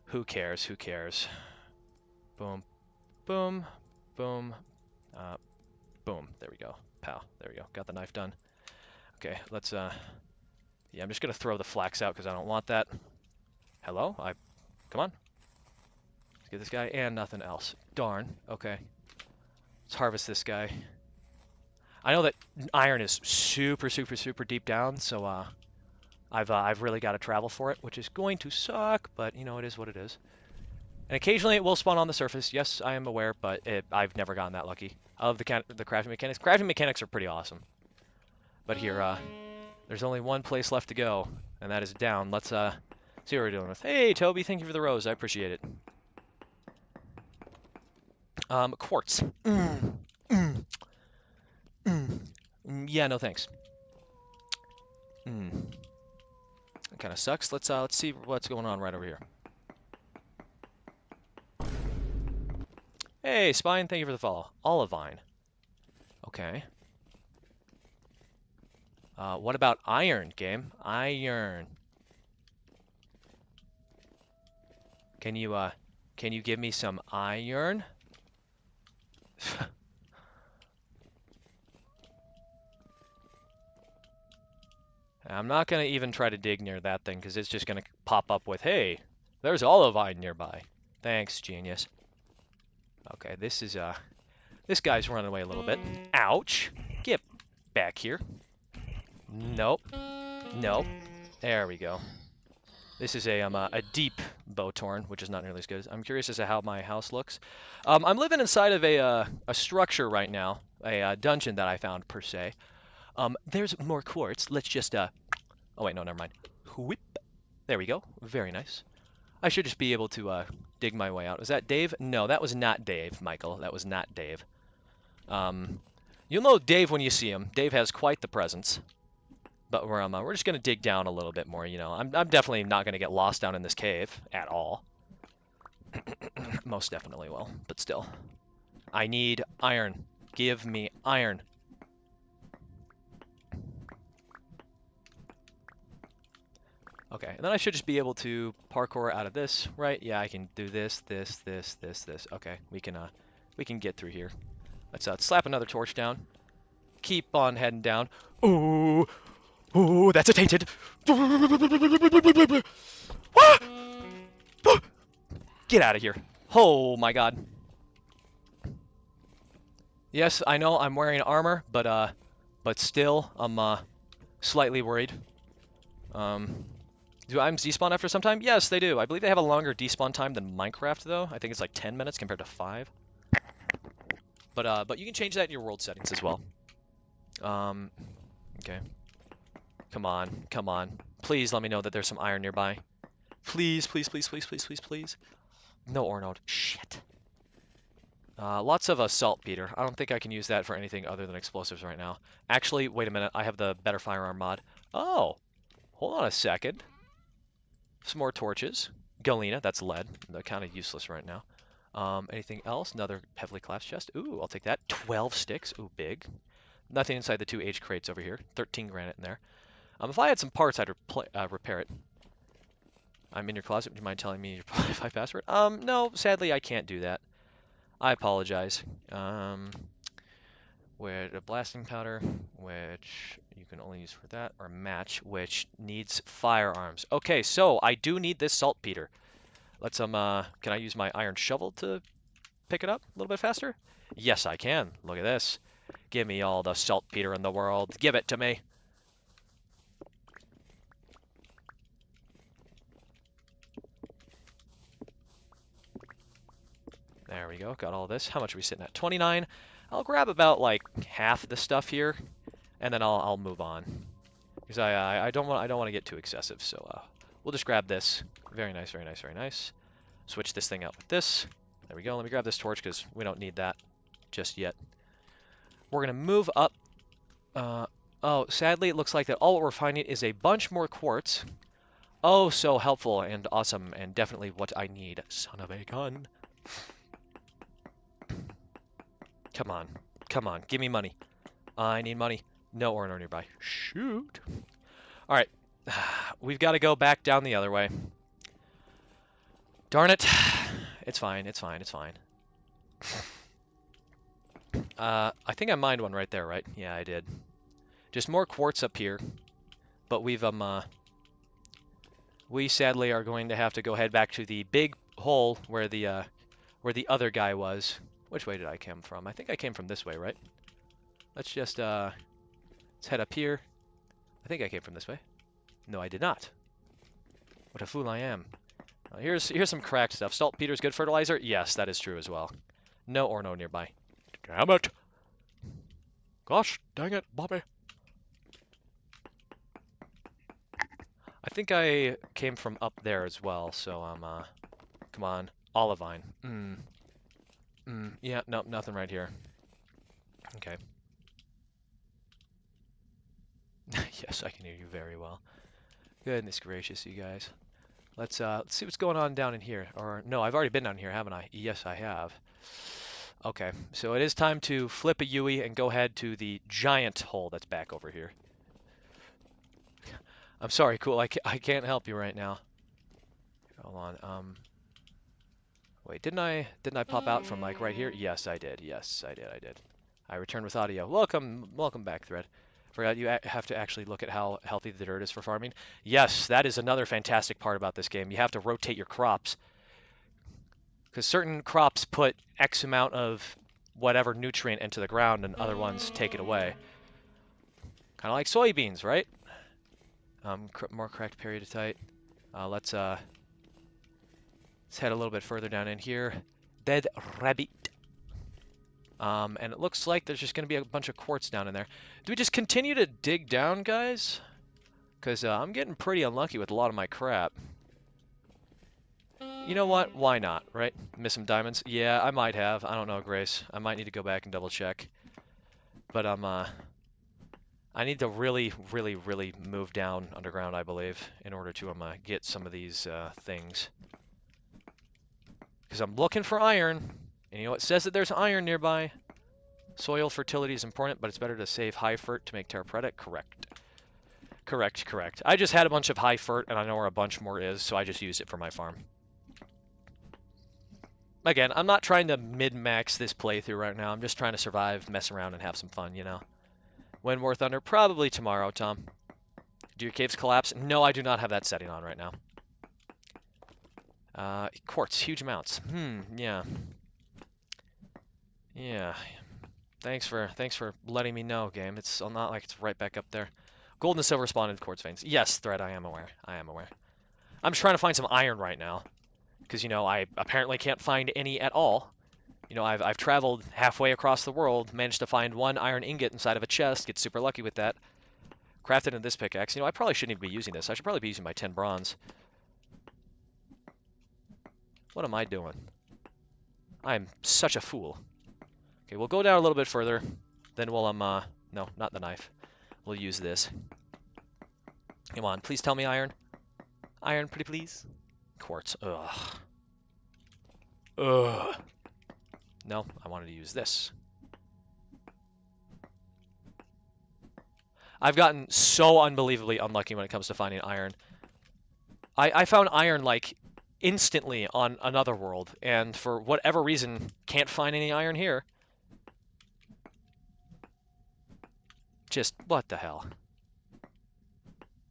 who cares? Who cares? Boom, boom, boom, boom. There we go. Pow. There we go. Got the knife done. Okay, let's yeah, I'm just gonna throw the flax out because I don't want that. Hello? Come on. Let's get this guy and nothing else. Darn. Okay. Let's harvest this guy. I know that iron is super deep down, so I've really got to travel for it, which is going to suck, but you know, it is what it is. And occasionally it will spawn on the surface. Yes, I am aware, but I've never gotten that lucky. I love the crafting mechanics. Crafting mechanics are pretty awesome. But here, there's only one place left to go, and that is down. Let's see what we're dealing with. Hey, Toby, thank you for the rose. I appreciate it. Quartz. Yeah, no thanks. That kind of sucks. Let's see what's going on right over here. Hey, Spine, thank you for the follow. Olivine. Okay. What about iron, game? Iron. Can you give me some iron? I'm not gonna even try to dig near that thing because it's just gonna pop up with, hey, there's olivine nearby. Thanks, genius. Okay, this guy's running away a little bit. Ouch! Get back here. Nope. Nope. There we go. This is a deep bowtorn, which is not nearly as good. I'm curious as to how my house looks. I'm living inside of a structure right now, a dungeon that I found per se. There's more quartz. Let's just oh wait, no, never mind. Whip. There we go. Very nice. I should just be able to dig my way out. Is that Dave? No, that was not Dave, Michael. That was not Dave. You You'll know Dave when you see him. Dave has quite the presence. But we're just gonna dig down a little bit more. You know, I'm definitely not gonna get lost down in this cave at all. Most definitely will, but still. I need iron. Give me iron. Okay, and then I should just be able to parkour out of this, right? Yeah, I can do this. Okay, we can get through here. Let's slap another torch down. Keep on heading down. Ooh, ooh, that's a tainted. Get out of here. Oh my god. Yes, I know I'm wearing armor, but still, I'm slightly worried. Do items despawn after some time? Yes, they do. I believe they have a longer despawn time than Minecraft, though. I think it's like 10 minutes compared to 5. But you can change that in your world settings as well. Okay. Come on, come on. Please let me know that there's some iron nearby. Please, please, please, please, please, please, please. No ore node. Shit. Lots of saltpeter. I don't think I can use that for anything other than explosives right now. Actually, wait a minute. I have the better firearm mod. Oh, hold on a second. Some more torches. Galena, that's lead. They're kind of useless right now. Anything else? Another heavily collapsed chest. Ooh, I'll take that. 12 sticks. Ooh, big. Nothing inside the 2 aged crates over here. 13 granite in there. If I had some parts, I'd repair it. I'm in your closet. Would you mind telling me your Wi-Fi password? No, sadly, I can't do that. I apologize. Where the blasting powder, which you can only use for that, or match, which needs firearms. Okay, so I do need this saltpeter. Let's can I use my iron shovel to pick it up a little bit faster? Yes, I can. Look at this. Give me all the saltpeter in the world. Give it to me. There we go. Got all this. How much are we sitting at? 29. I'll grab about like half the stuff here, and then I'll move on. Because I don't want to get too excessive. So we'll just grab this. Very nice, very nice, very nice. Switch this thing out with this. There we go. Let me grab this torch because we don't need that just yet. We're gonna move up. Oh, sadly, it looks like that all we're finding is a bunch more quartz. Oh, so helpful and awesome, and definitely what I need. Son of a gun. Come on. Come on. Give me money. I need money. No ore nearby. Shoot. All right. We've got to go back down the other way. Darn it. It's fine. It's fine. It's fine. I think I mined one right there, right? Yeah, I did. Just more quartz up here. But we sadly are going to have to go head back to the big hole where the other guy was. Which way did I come from? I think I came from this way, right? Let's just let's head up here. I think I came from this way. No, I did not. What a fool I am. Here's some cracked stuff. Saltpeter's good fertilizer? Yes, that is true as well. No ore node nearby. Damn it! Gosh, dang it, Bobby. I think I came from up there as well, so come on. Olivine. Yeah, nope, nothing right here. Okay. Yes, I can hear you very well. Goodness gracious, you guys. Let's see what's going on down in here. Or, no, I've already been down here, haven't I? Yes, I have. Okay, so it is time to flip a Yui and go ahead to the giant hole that's back over here. I'm sorry, cool, I can't help you right now. Hold on, wait, didn't I pop out from like right here? Yes, I did. Yes, I did. I returned with audio. Welcome back, Thread. Forgot you have to actually look at how healthy the dirt is for farming. Yes, that is another fantastic part about this game. You have to rotate your crops. Because certain crops put X amount of whatever nutrient into the ground and other ones take it away. Kind of like soybeans, right? More cracked periodicite. Let's head a little bit further down in here. Dead rabbit. And it looks like there's just going to be a bunch of quartz down in there. Do we just continue to dig down, guys? Because I'm getting pretty unlucky with a lot of my crap. You know what? Why not, right? Miss some diamonds? Yeah, I might have. I don't know, Grace. I might need to go back and double check. But I need to really, really, really move down underground, I believe, in order to get some of these things. Because I'm looking for iron, and you know it says that there's iron nearby. Soil fertility is important, but it's better to save high fert to make terrapreta. Correct. Correct, correct. I just had a bunch of high fert, and I know where a bunch more is, so I just used it for my farm. Again, I'm not trying to min-max this playthrough right now. I'm just trying to survive, mess around, and have some fun, you know? When War Thunder? Probably tomorrow, Tom. Do your caves collapse? No, I do not have that setting on right now. Quartz, huge amounts. Yeah. Yeah. Thanks for letting me know, game. It's not like it's right back up there. Gold and silver spawned in quartz veins. Yes, Thread, I am aware. I am aware. I'm just trying to find some iron right now. Because, you know, I apparently can't find any at all. You know, I've traveled halfway across the world, managed to find one iron ingot inside of a chest, get super lucky with that. Crafted in this pickaxe. You know, I probably shouldn't even be using this. I should probably be using my 10 bronze. What am I doing? I'm such a fool. Okay, we'll go down a little bit further. Then we'll, no, not the knife. We'll use this. Come on, please tell me iron. Iron, pretty please. Quartz. Ugh. Ugh. No, I wanted to use this. I've gotten so unbelievably unlucky when it comes to finding iron. I found iron, like, instantly on another world, and for whatever reason, can't find any iron here. Just, what the hell?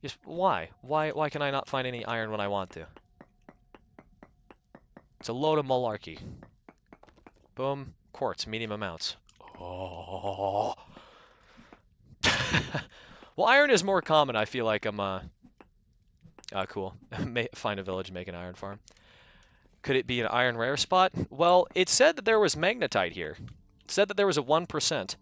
Just, why? Why can I not find any iron when I want to? It's a load of malarkey. Boom. Quartz, medium amounts. Oh. Well, iron is more common. I feel like I'm, cool. Find a village, make an iron farm. Could it be an iron rare spot? Well, it said that there was magnetite here. It said that there was a 1%.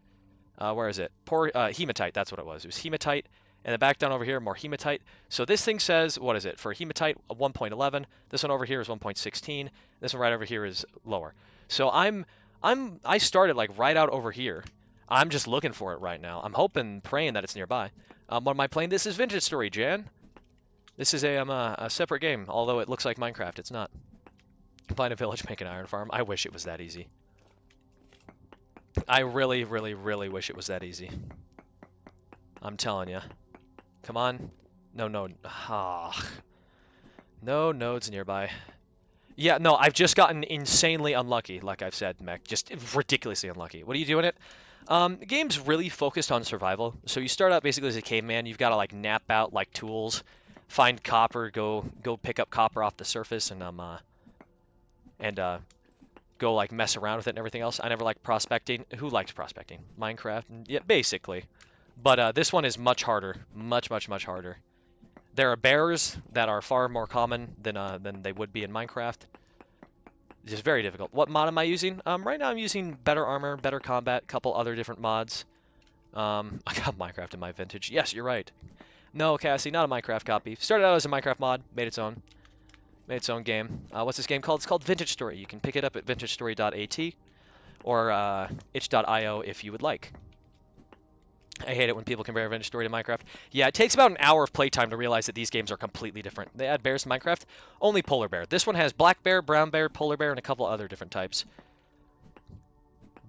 Where is it? Hematite, that's what it was. It was hematite. And then back down over here, more hematite. So this thing says, what is it? For hematite, 1.11. This one over here is 1.16. This one right over here is lower. So I started like right out over here. I'm just looking for it right now. I'm hoping, praying that it's nearby. What am I playing? This is Vintage Story, Jan. This is a separate game, although it looks like Minecraft. It's not. Find a village, make an iron farm. I wish it was that easy. I really, really, really wish it was that easy. I'm telling you. Come on. No node. Ah. No nodes nearby. Yeah, no, I've just gotten insanely unlucky, like I've said, Mech. Just ridiculously unlucky. What are you doing it? The game's really focused on survival. So you start out basically as a caveman. You've got to like nap out like tools, find copper, go pick up copper off the surface, and go like mess around with it and everything else. I never liked prospecting. Who likes prospecting? Minecraft? Yeah, basically. But this one is much harder. Much, much, much harder. There are bears that are far more common than they would be in Minecraft. It's just very difficult. What mod am I using? Right now I'm using Better Armor, Better Combat, a couple other different mods. I got Minecraft in my vintage. Yes, you're right. No, Cassie, not a Minecraft copy. Started out as a Minecraft mod, made its own. Made its own game. What's this game called? It's called Vintage Story. You can pick it up at vintagestory.at or itch.io if you would like. I hate it when people compare Vintage Story to Minecraft. Yeah, it takes about an hour of playtime to realize that these games are completely different. They add bears to Minecraft, only polar bear. This one has black bear, brown bear, polar bear, and a couple other different types.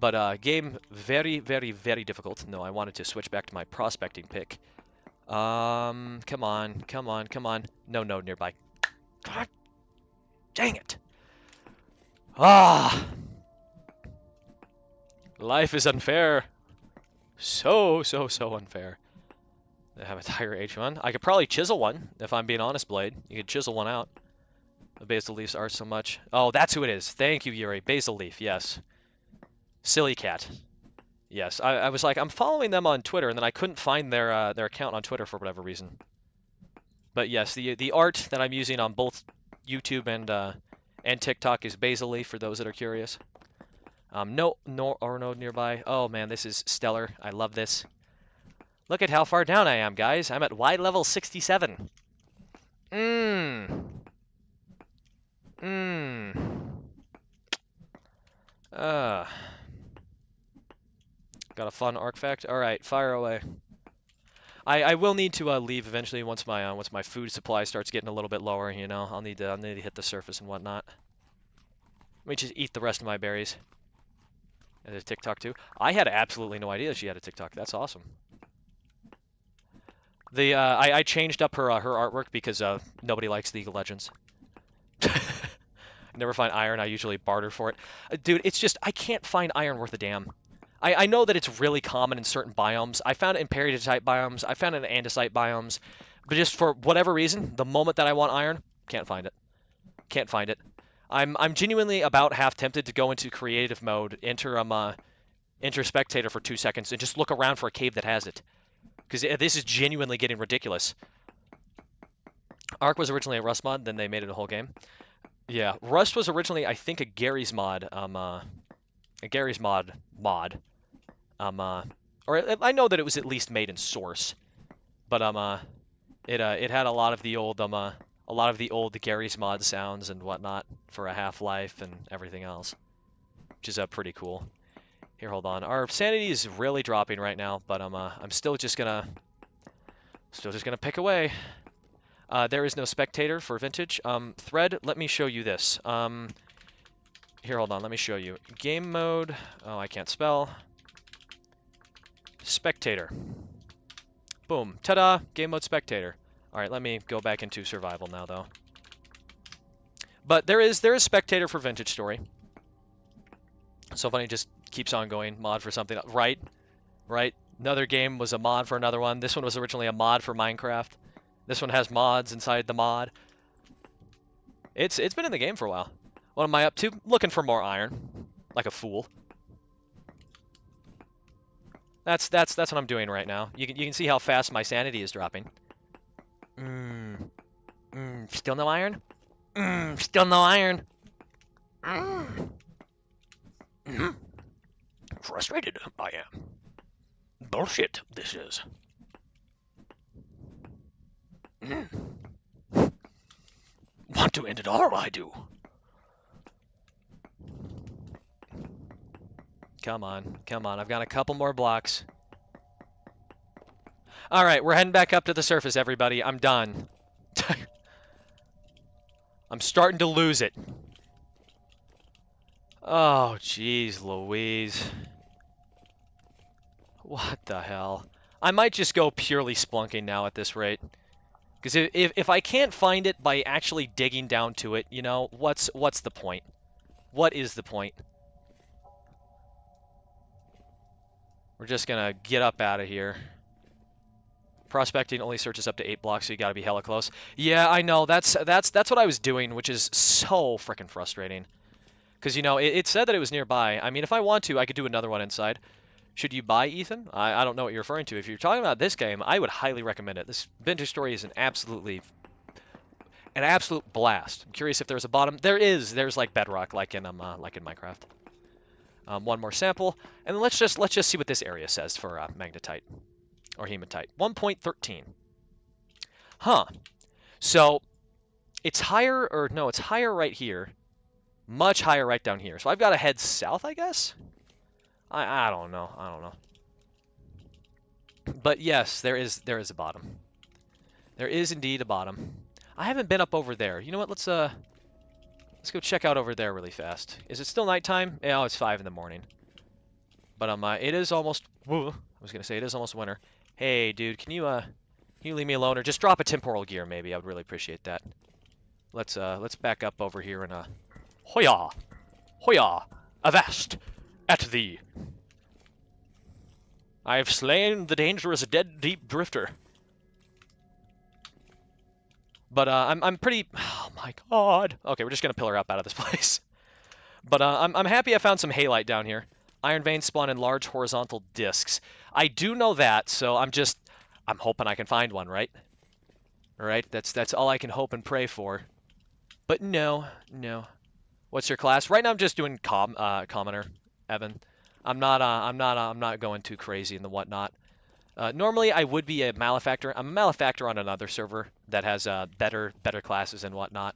But game very, very, very difficult. No, I wanted to switch back to my prospecting pick. Come on, come on, come on. No node nearby. God dang it. Ah! Life is unfair. So unfair. They have a tiger H1. I could probably chisel one, if I'm being honest, Blade. You could chisel one out. The basil leaves are so much. Oh, that's who it is. Thank you, Yuri. Basil leaf, yes. Silly cat. Yes, I was like, I'm following them on Twitter, and then I couldn't find their account on Twitter for whatever reason. But yes, the art that I'm using on both YouTube and TikTok is basil leaf, for those that are curious. No node nearby. Oh man, this is stellar. I love this. Look at how far down I am, guys. I'm at Y level 67. Gotta fun arc fact. All right, fire away. I will need to leave eventually once my food supply starts getting a little bit lower. You know, I'll need to hit the surface and whatnot. Let me just eat the rest of my berries. And a TikTok too. I had absolutely no idea she had a TikTok. That's awesome. I changed up her artwork because nobody likes League of Legends. Never find iron. I usually barter for it. Dude, it's just I can't find iron worth a damn. I know that it's really common in certain biomes. I found it in peridotite biomes. I found it in andesite biomes. But just for whatever reason, the moment that I want iron, can't find it. Can't find it. I'm genuinely about half tempted to go into creative mode, enter spectator for 2 seconds, and just look around for a cave that has it. Because this is genuinely getting ridiculous. Ark was originally a Rust mod, then they made it a whole game. Yeah, Rust was originally, I think, a Gary's mod. A Gary's mod. Or I know that it was at least made in Source, but it had a lot of the old Gary's mod sounds and whatnot for a Half-Life and everything else, which is pretty cool. Here, hold on. Our sanity is really dropping right now, but I'm still just gonna pick away. There is no spectator for vintage. Thread, let me show you this. Here, hold on, let me show you. Game mode, oh, I can't spell. Spectator. Boom, ta-da, game mode spectator. All right, let me go back into survival now, though. But there is spectator for vintage story. So funny, just keeps on going, mod for something, right? Another game was a mod for another one. This one was originally a mod for Minecraft. This one has mods inside the mod. It's been in the game for a while. What am I up to? Looking for more iron, like a fool. That's what I'm doing right now. You can see how fast my sanity is dropping. Still no iron? Still no iron. Frustrated I am. Bullshit this is. Want to end it all, I do. Come on, come on. I've got a couple more blocks. All right, we're heading back up to the surface, everybody. I'm done. I'm starting to lose it. Oh, jeez Louise. What the hell? I might just go purely splunking now at this rate. Because if I can't find it by actually digging down to it, you know, what's the point? What is the point? We're just gonna get up out of here. Prospecting only searches up to 8 blocks, so you gotta be hella close. Yeah, I know. That's what I was doing, which is so freaking frustrating. Because, you know, it said that it was nearby. I mean, if I want to, I could do another one inside. Should you buy Ethan? I don't know what you're referring to. If you're talking about this game, I would highly recommend it. This vintage story is an absolute blast. I'm curious if there's a bottom. There is. There's like bedrock, like in Minecraft. One more sample, and let's just see what this area says for magnetite or hematite. 1.13. Huh. So it's higher, or no, it's higher right here. Much higher right down here. So I've got to head south, I guess. I don't know. I don't know. But yes, there is a bottom. There is indeed a bottom. I haven't been up over there. You know what? Let's go check out over there really fast. Is it still nighttime? Yeah, oh, it's 5 in the morning. But it is almost. Whoa, I was gonna say it is almost winter. Hey, dude, can you leave me alone or just drop a temporal gear maybe? I would really appreciate that. Let's back up over here and hoya, hoya, avast at thee. I have slain the dangerous dead deep drifter. But I'm pretty. Oh my god. Okay, we're just gonna pillar up out of this place. But I'm happy I found some halite down here. Iron veins spawn in large horizontal discs. I do know that, so I'm hoping I can find one, right? All right, that's all I can hope and pray for. But no. What's your class? Right now I'm just doing commoner, Evan. I'm not going too crazy in the whatnot. Normally I would be a malefactor. I'm a malefactor on another server that has better classes and whatnot.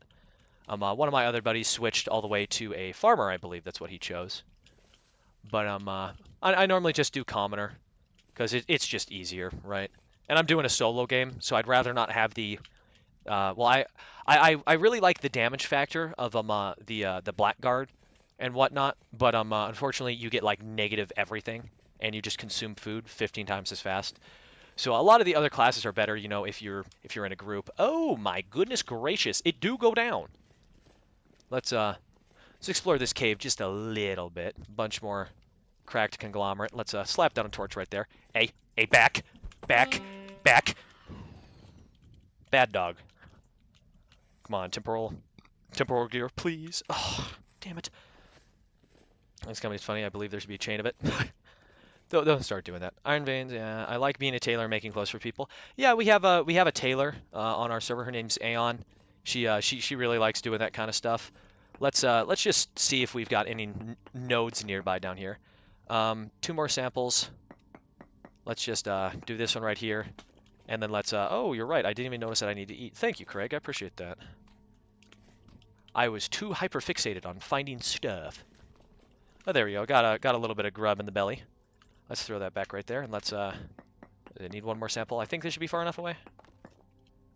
One of my other buddies switched all the way to a farmer, I believe that's what he chose. But I normally just do commoner because it's just easier, right? And I'm doing a solo game, so I'd rather not have the well, I really like the damage factor of the blackguard and whatnot, but unfortunately you get like negative everything and you just consume food 15 times as fast. So a lot of the other classes are better, you know, if you're in a group. Oh my goodness gracious, it do go down. Let's explore this cave just a little bit. Bunch more cracked conglomerate. Let's slap down a torch right there. Hey, back, back, back. Bad dog. Come on, temporal gear, please. Oh, damn it. This company's funny. I believe there should be a chain of it. Don't start doing that. Iron veins. Yeah, I like being a tailor, making clothes for people. Yeah, we have a tailor on our server. Her name's Aeon. She really likes doing that kind of stuff. Let's just see if we've got any nodes nearby down here. 2 more samples. Let's just do this one right here, and then let's. Oh, you're right. I didn't even notice that I need to eat. Thank you, Craig. I appreciate that. I was too hyperfixated on finding stuff. Oh, there we go. Got a little bit of grub in the belly. Let's throw that back right there, and let's need 1 more sample. I think this should be far enough away.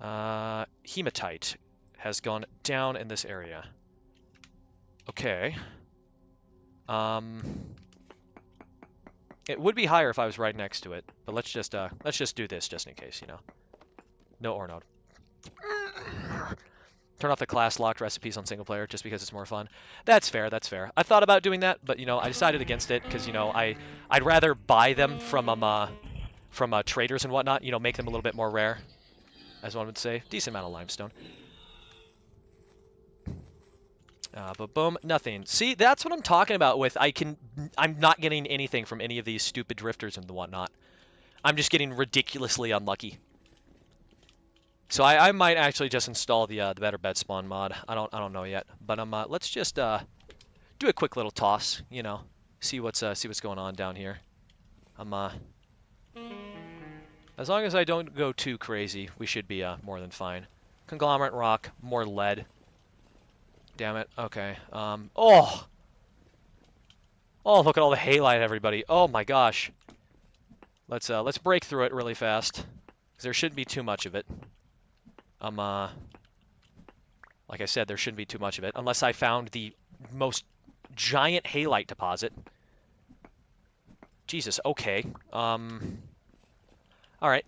Hematite has gone down in this area. Okay. It would be higher if I was right next to it, but let's just do this just in case, you know. No ore node. Turn off the class locked recipes on single player just because it's more fun. That's fair, that's fair. I thought about doing that, but you know, I decided against it because you know, I'd rather buy them from traders and whatnot, you know, make them a little bit more rare, as one would say. Decent amount of limestone. But boom, nothing. See, that's what I'm talking about with I'm not getting anything from any of these stupid drifters and whatnot. I'm just getting ridiculously unlucky. So I might actually just install the better bed spawn mod. I don't know yet, but let's just do a quick little toss, you know, see what's going on down here. As long as I don't go too crazy, we should be more than fine. Conglomerate rock, more lead. Damn it. Okay. Oh, look at all the halite, everybody. Oh my gosh. Let's break through it really fast, 'cause there shouldn't be too much of it. Like I said, there shouldn't be too much of it, unless I found the most giant halite deposit. Jesus, okay. Alright,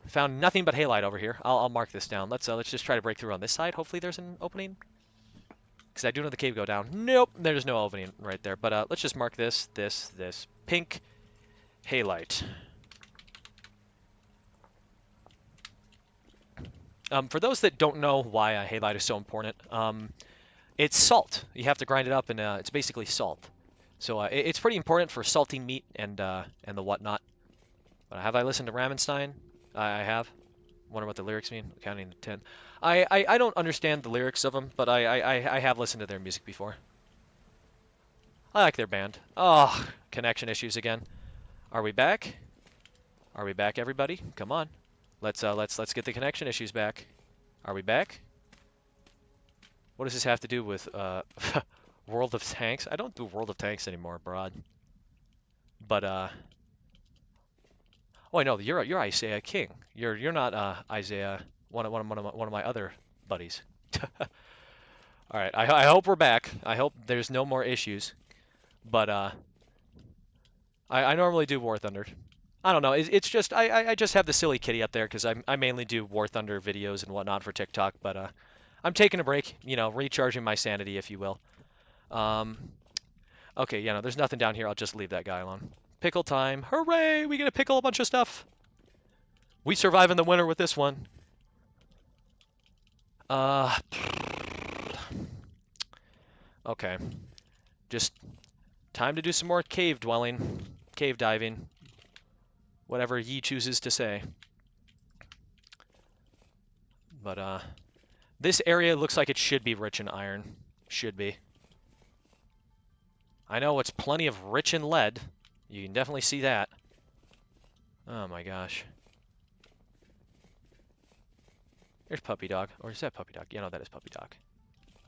found nothing but halite over here. I'll mark this down. Let's just try to break through on this side. Hopefully there's an opening. Because I do know the cave go down. Nope, there's no opening right there. But let's just mark this. Pink halite. For those that don't know why halite is so important, it's salt. You have to grind it up, and it's basically salt. So it's pretty important for salting meat and the whatnot. But have I listened to Ramenstein? I have. Wonder what the lyrics mean. Counting to 10. I don't understand the lyrics of them, but I have listened to their music before. I like their band. Oh, connection issues again. Are we back? Are we back, everybody? Come on. Let's get the connection issues back. Are we back? What does this have to do with World of Tanks? I don't do World of Tanks anymore, broad. But oh, I know you're Isaiah King. You're not Isaiah, one of my other buddies. All right, I hope we're back. I hope there's no more issues. But I normally do War Thunder. I don't know. It's just I just have the silly kitty up there because I mainly do War Thunder videos and whatnot for TikTok. But I'm taking a break, you know, recharging my sanity, if you will. Okay, yeah, no, there's nothing down here. I'll just leave that guy alone. Pickle time! Hooray! We get to pickle a bunch of stuff. We survive in the winter with this one. Okay. Just time to do some more cave dwelling, cave diving. Whatever ye chooses to say. But this area looks like it should be rich in iron. Should be. I know it's plenty of rich in lead. You can definitely see that. Oh my gosh. There's Puppy Dog. Or is that Puppy Dog? Yeah, no, that is Puppy Dog.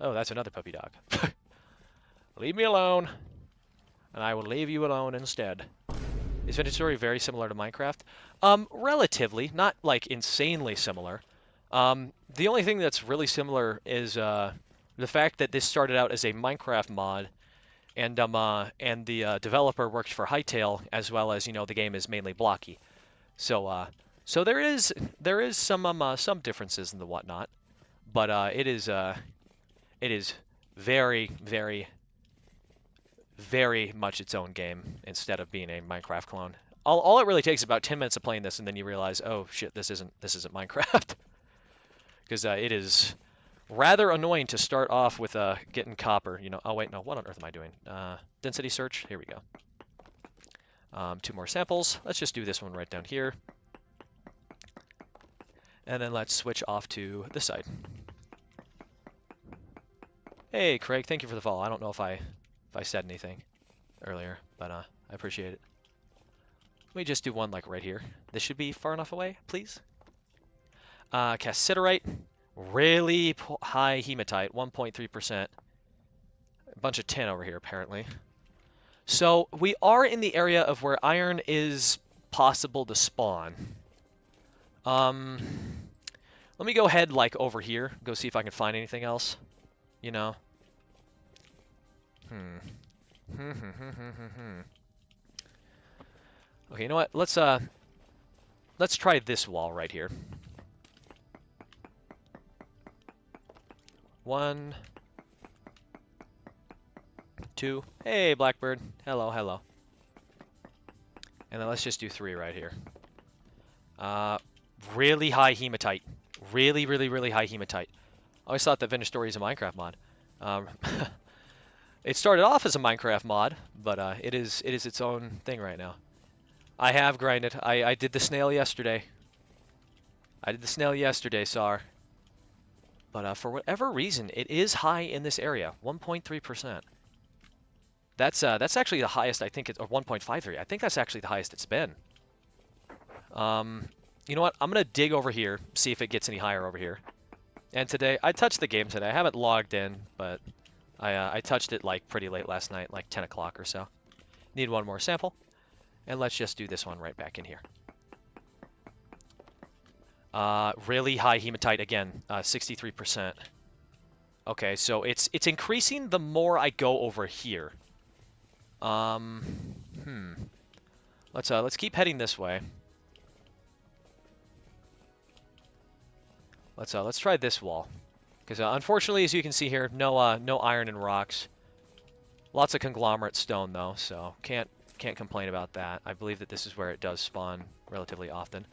Oh, that's another Puppy Dog. Leave me alone. and I will leave you alone instead. Is Vintage Story very similar to Minecraft? Relatively, not like insanely similar. The only thing that's really similar is the fact that this started out as a Minecraft mod, and the developer worked for Hytale, as well as the game is mainly blocky. So there is some differences in the whatnot, but it is very very very much its own game instead of being a Minecraft clone. All it really takes is about 10 minutes of playing this, and then you realize, oh shit, this isn't Minecraft, because it is rather annoying to start off with getting copper. Oh wait, no, what on earth am I doing? Density search. Here we go. 2 more samples. Let's just do this one right down here, and then let's switch off to this side. Hey, Craig, thank you for the follow. I don't know if I said anything earlier, but I appreciate it. Let me just do one like right here. This should be far enough away, please. Cassiterite, really high hematite, 1.3%. A bunch of tin over here, apparently. So we are in the area of where iron is possible to spawn. Let me go ahead like over here, go see if I can find anything else. Okay, you know what? Let's try this wall right here. 1, 2. Hey, Blackbird. Hello, hello. And then let's just do 3 right here. Really high hematite. Really, really, really high hematite. I always thought that Vintage Story is a Minecraft mod. It started off as a Minecraft mod, but it is its own thing right now. I have grinded. I did the snail yesterday. Sar. But for whatever reason, it is high in this area, 1.3%. That's actually the highest I think it's, or 1.53. I think that's actually the highest it's been. You know what? I'm gonna dig over here, see if it gets any higher over here. And today, I touched the game today. I haven't logged in, but I touched it like pretty late last night, like 10 o'clock or so. Need one more sample. And let's just do this one right back in here. Really high hematite again, 63%. Okay, so it's increasing the more I go over here. Let's keep heading this way. Let's try this wall, because unfortunately, as you can see here, no iron and rocks. Lots of conglomerate stone though, so can't complain about that. I believe that this is where it does spawn relatively often.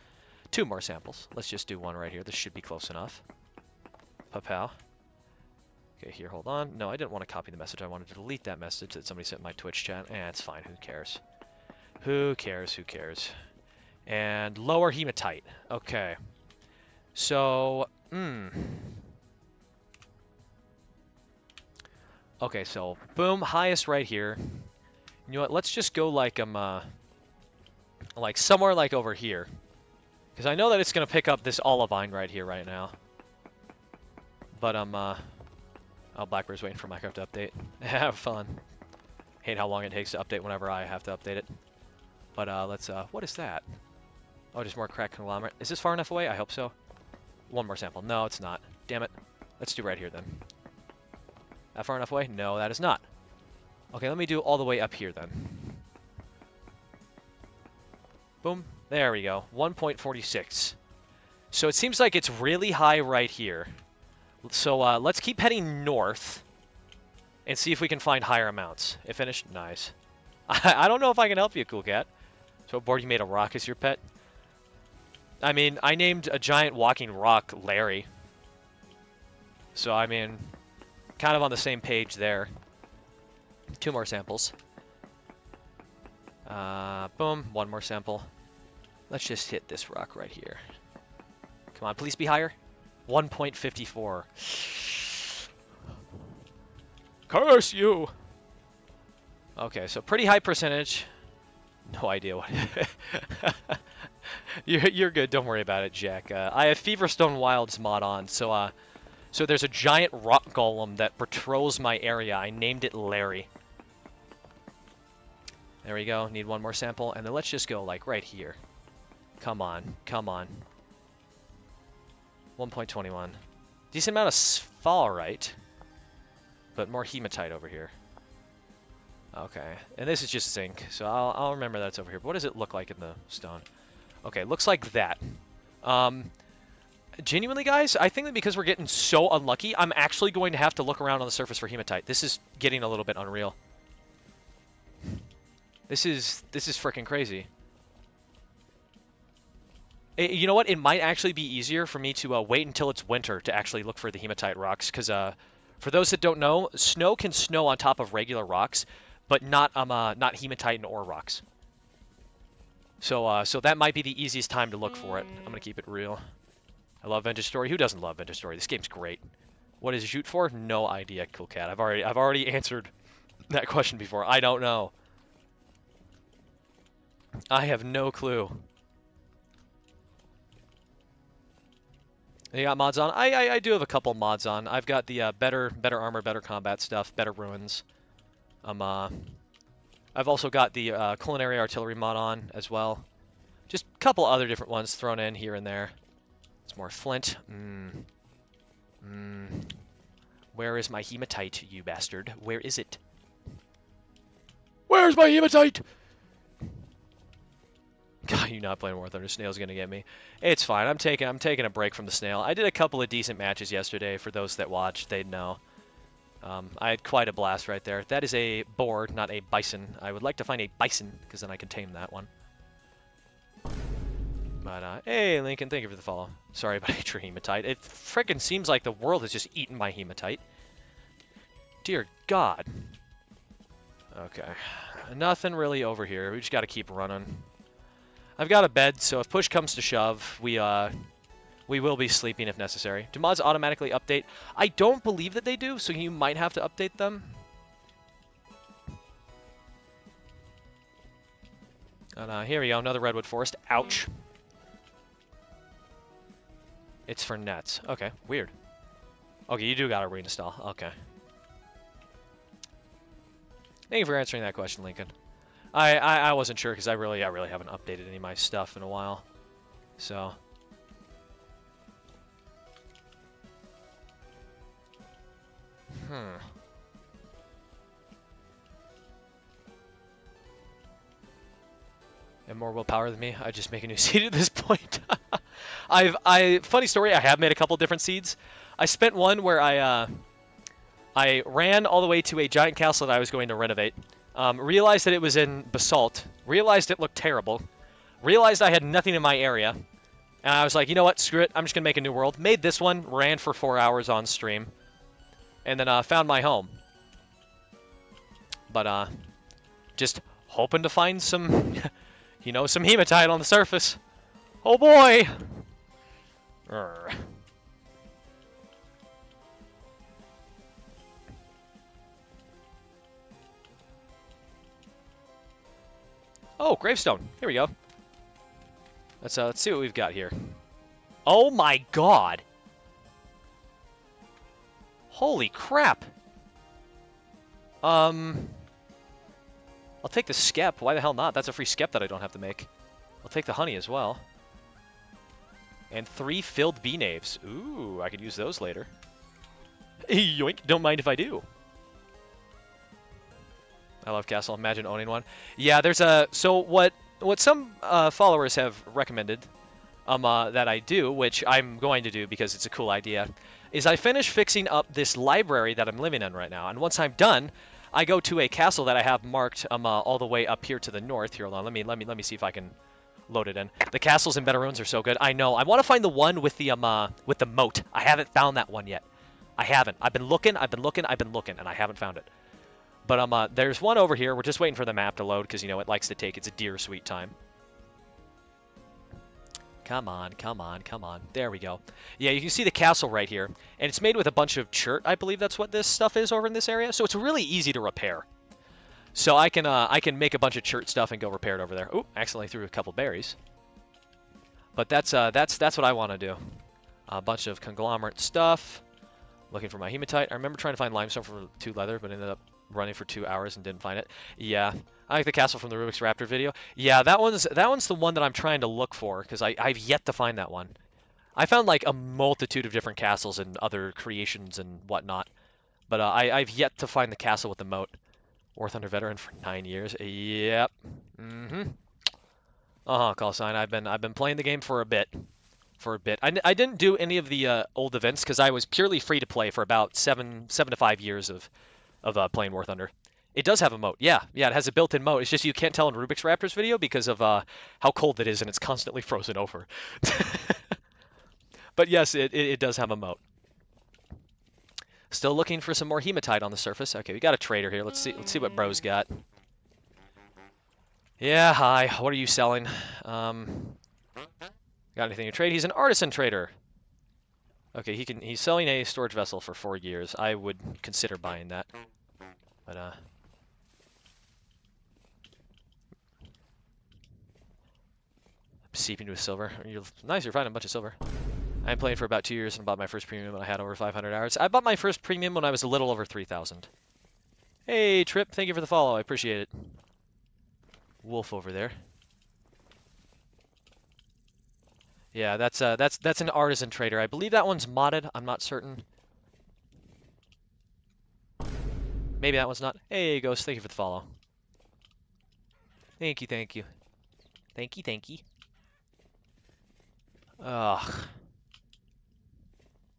2 more samples. Let's just do one right here. This should be close enough. Papow. Okay, here, hold on. No, I didn't want to copy the message. I wanted to delete that message that somebody sent in my Twitch chat. It's fine. Who cares? Who cares? Who cares? And lower hematite. Okay. So, okay, so boom, highest right here. You know what? Let's just go like like somewhere like over here, because I know that it's gonna pick up this olivine right here right now. But oh, Blackbird's waiting for Minecraft to update. Have fun. Hate how long it takes to update whenever I have to update it. But let's what is that? Oh, just more cracked conglomerate. Is this far enough away? I hope so. One more sample. No, it's not. Damn it. Let's do right here then. That far enough away? No, that is not. Okay, let me do all the way up here then. Boom. There we go. 1.46. So it seems like it's really high right here. So let's keep heading north and see if we can find higher amounts. It finished? Nice. I don't know if I can help you, cool cat. So bored you made a rock as your pet? I mean, I named a giant walking rock Larry. So, I mean, kind of on the same page there. 2 more samples. Boom, 1 more sample. Let's just hit this rock right here. Come on, please be higher. 1.54. Curse you! Okay, so pretty high percentage. No idea what. You're good. Don't worry about it, Jack. I have Feverstone Wilds mod on, so so there's a giant rock golem that patrols my area. I named it Larry. There we go. Need one more sample, and then let's just go like right here. Come on, come on. 1.21. Decent amount of sphalerite, but more hematite over here. Okay, and this is just zinc, so I'll remember that's over here. But what does it look like in the stone? Okay, looks like that. Genuinely, guys, I think that because we're getting so unlucky, I'm actually going to have to look around on the surface for hematite. This is getting a little bit unreal. This is freaking crazy. You know what? It might actually be easier for me to wait until it's winter to actually look for the hematite rocks, because for those that don't know, snow can snow on top of regular rocks, but not hematite and ore rocks. So so that might be the easiest time to look for it. I'm gonna keep it real. I love Vintage Story. Who doesn't love Vintage Story? This game's great. What is Jute for? No idea, Cool Cat. I've already answered that question before. I don't know. I have no clue. You got mods on? I do have a couple mods on. I've got the better armor, better combat stuff, better ruins. I've also got the culinary artillery mod on as well. Just a couple other different ones thrown in here and there. It's more flint. Where is my hematite, you bastard? Where is it? Where's my hematite? God, you not playing War Thunder. Snail's gonna get me. It's fine. I'm taking a break from the snail. I did a couple of decent matches yesterday. For those that watched, they'd know. I had quite a blast right there. That is a boar, not a bison. I would like to find a bison, because then I can tame that one. But, hey, Lincoln, thank you for the follow. Sorry about your hematite. It frickin' seems like the world has just eaten my hematite. Dear God. Okay. Nothing really over here. We just gotta keep running. I've got a bed, so if push comes to shove, we will be sleeping if necessary. Do mods automatically update? I don't believe that they do, so you might have to update them. And here we go, another redwood forest. Ouch. It's for nets. Okay, weird. Okay, you do got a arena stall. Okay. Thank you for answering that question, Lincoln. I wasn't sure because I really haven't updated any of my stuff in a while. So. And more willpower than me. I just make a new seed at this point. Funny story. I have made a couple different seeds. I spent one where I ran all the way to a giant castle that I was going to renovate. Realized that it was in basalt. Realized it looked terrible. Realized I had nothing in my area. And I was like, you know what? Screw it. I'm just going to make a new world. Made this one. Ran for 4 hours on stream. And then found my home. But just hoping to find some, you know, some hematite on the surface. Oh boy! Urgh. Oh, gravestone. Here we go. Let's see what we've got here. Oh my God! Holy crap! I'll take the skep. Why the hell not? That's a free skep that I don't have to make. I'll take the honey as well. And 3 filled bee naves. Ooh, I could use those later. Yoink! Don't mind if I do. I love castle. Imagine owning one. Yeah, there's a... So what some followers have recommended that I do, which I'm going to do because it's a cool idea, is I finish fixing up this library that I'm living in right now. And once I'm done, I go to a castle that I have marked all the way up here to the north. Here, hold on. Let me see if I can load it in. The castles in Better Ruins are so good. I know. I want to find the one with the moat. I haven't found that one yet. I haven't. I've been looking, and I haven't found it. But there's one over here. We're just waiting for the map to load because, you know, it likes to take its dear sweet time. Come on, come on, come on. There we go. Yeah, you can see the castle right here. And it's made with a bunch of chert. I believe that's what this stuff is over in this area. So it's really easy to repair. So I can make a bunch of chert stuff and go repair it over there. Ooh, accidentally threw a couple berries. But that's what I want to do. A bunch of conglomerate stuff. Looking for my hematite. I remember trying to find limestone for 2 leather, but ended up running for 2 hours and didn't find it. Yeah, I like the castle from the Rubik's Raptor video. Yeah, that one's the one that I'm trying to look for because I've yet to find that one. I found like a multitude of different castles and other creations and whatnot, but I've yet to find the castle with the moat. War Thunder veteran for 9 years. Yep. Mm-hmm. Call sign. I've been playing the game for a bit. I didn't do any of the old events because I was purely free to play for about seven to 5 years of playing War Thunder. It does have a moat. Yeah, it has a built-in moat. It's just you can't tell in Rubik's Raptors video because of how cold it is and it's constantly frozen over. But yes, it does have a moat. Still looking for some more hematite on the surface. Okay, we got a trader here. Let's see what bro's got. Yeah, hi. What are you selling? Got anything to trade? He's an artisan trader. Okay, he's selling a storage vessel for 4 years. I would consider buying that. But seeping with silver. Nice, you're finding a bunch of silver. I'm playing for about 2 years and bought my first premium when I had over 500 hours. I bought my first premium when I was a little over 3,000. Hey, Trip, thank you for the follow. I appreciate it. Wolf over there. Yeah, that's an artisan trader. I believe that one's modded. I'm not certain. Maybe that one's not. Hey, Ghost, thank you for the follow. Thank you, thank you. Thank you, thank you. Ugh.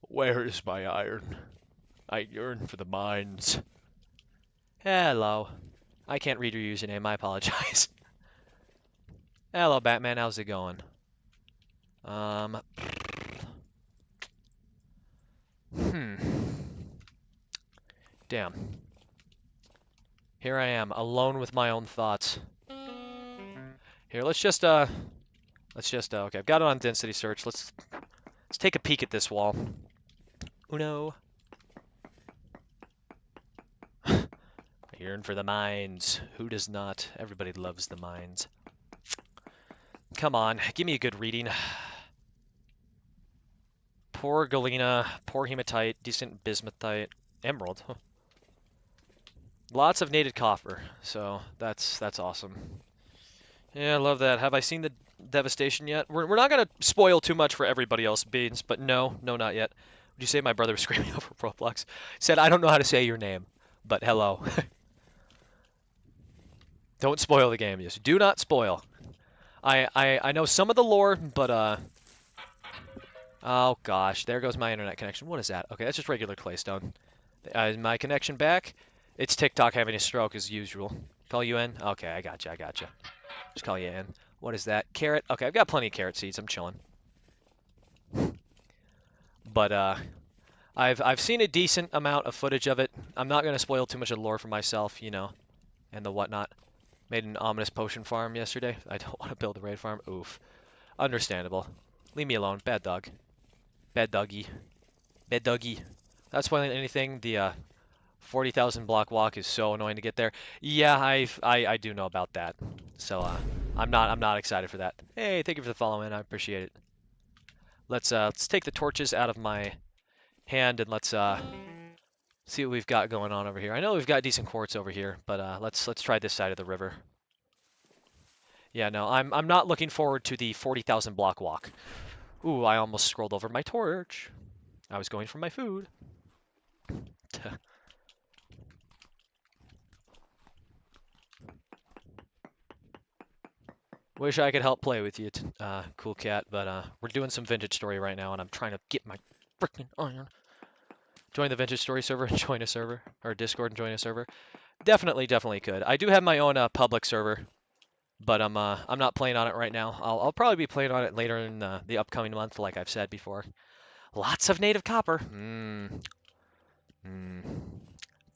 Where is my iron? I yearn for the mines. Hello. I can't read your username, I apologize. Hello, Batman, how's it going? Damn. Here I am, alone with my own thoughts. Here, let's just, okay, I've got it on density search. Let's take a peek at this wall. Uno. I yearn for the mines. Who does not? Everybody loves the mines. Come on, give me a good reading. Poor galena, poor hematite, decent bismuthite, emerald. Huh. Lots of native copper, so that's awesome. Yeah, I love that. Have I seen the devastation yet? We're not gonna spoil too much for everybody else, Beans, but no, not yet. Would you say my brother was screaming over Roblox? Said I don't know how to say your name, but hello. Don't spoil the game. Yes, do not spoil. I know some of the lore, but oh gosh, there goes my internet connection. What is that? Okay, that's just regular claystone. My connection back? It's TikTok having a stroke as usual. Call you in? Okay, I gotcha. Just call you in. What is that? Carrot? Okay, I've got plenty of carrot seeds. I'm chilling. But I've seen a decent amount of footage of it. I'm not gonna spoil too much of the lore for myself, you know, and the whatnot. Made an ominous potion farm yesterday. I don't want to build a raid farm. Oof. Understandable. Leave me alone. Bad dog. Bad doggy. Bad doggy. Not spoiling anything. The 40,000 block walk is so annoying to get there. Yeah, I do know about that. So I'm not excited for that. Hey, thank you for the follow in. I appreciate it. Let's take the torches out of my hand and let's see what we've got going on over here. I know we've got decent quartz over here, but let's try this side of the river. Yeah, no, I'm not looking forward to the 40,000 block walk. Ooh, I almost scrolled over my torch. I was going for my food. Wish I could help play with you, cool cat, but we're doing some vintage story right now, and I'm trying to get my freaking iron. Join the vintage story server and join a server, or Discord and join a server. Definitely could. I do have my own public server, but I'm not playing on it right now. I'll probably be playing on it later in the upcoming month, like I've said before. Lots of native copper.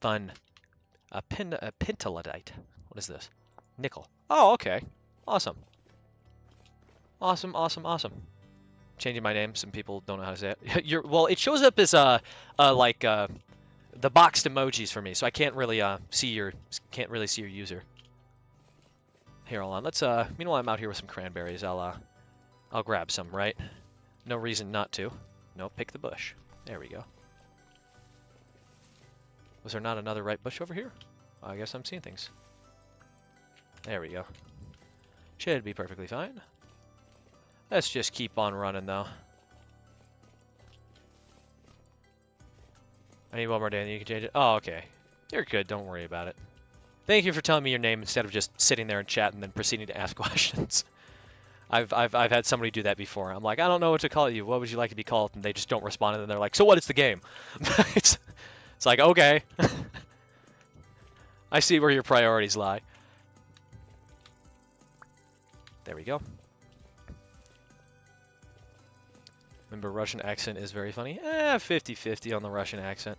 Fun. A pentalidite. What is this? Nickel. Oh, okay. Awesome. Awesome. Changing my name. Some people don't know how to say it. Well, it shows up as like the boxed emojis for me, so I can't really see your user. Here, hold on. Let's meanwhile I'm out here with some cranberries. I'll grab some, right? No reason not to. No, pick the bush. There we go. Was there not another right bush over here? I guess I'm seeing things. There we go. Should be perfectly fine. Let's just keep on running, though. I need one more day and you can change it. Oh, okay. You're good. Don't worry about it. Thank you for telling me your name instead of just sitting there and chat and then proceeding to ask questions. I've had somebody do that before. I'm like, I don't know what to call you. What would you like to be called? And they just don't respond, and then they're like, so what is the game? it's like, okay. I see where your priorities lie. There we go. Remember, Russian accent is very funny. 50-50 on the Russian accent.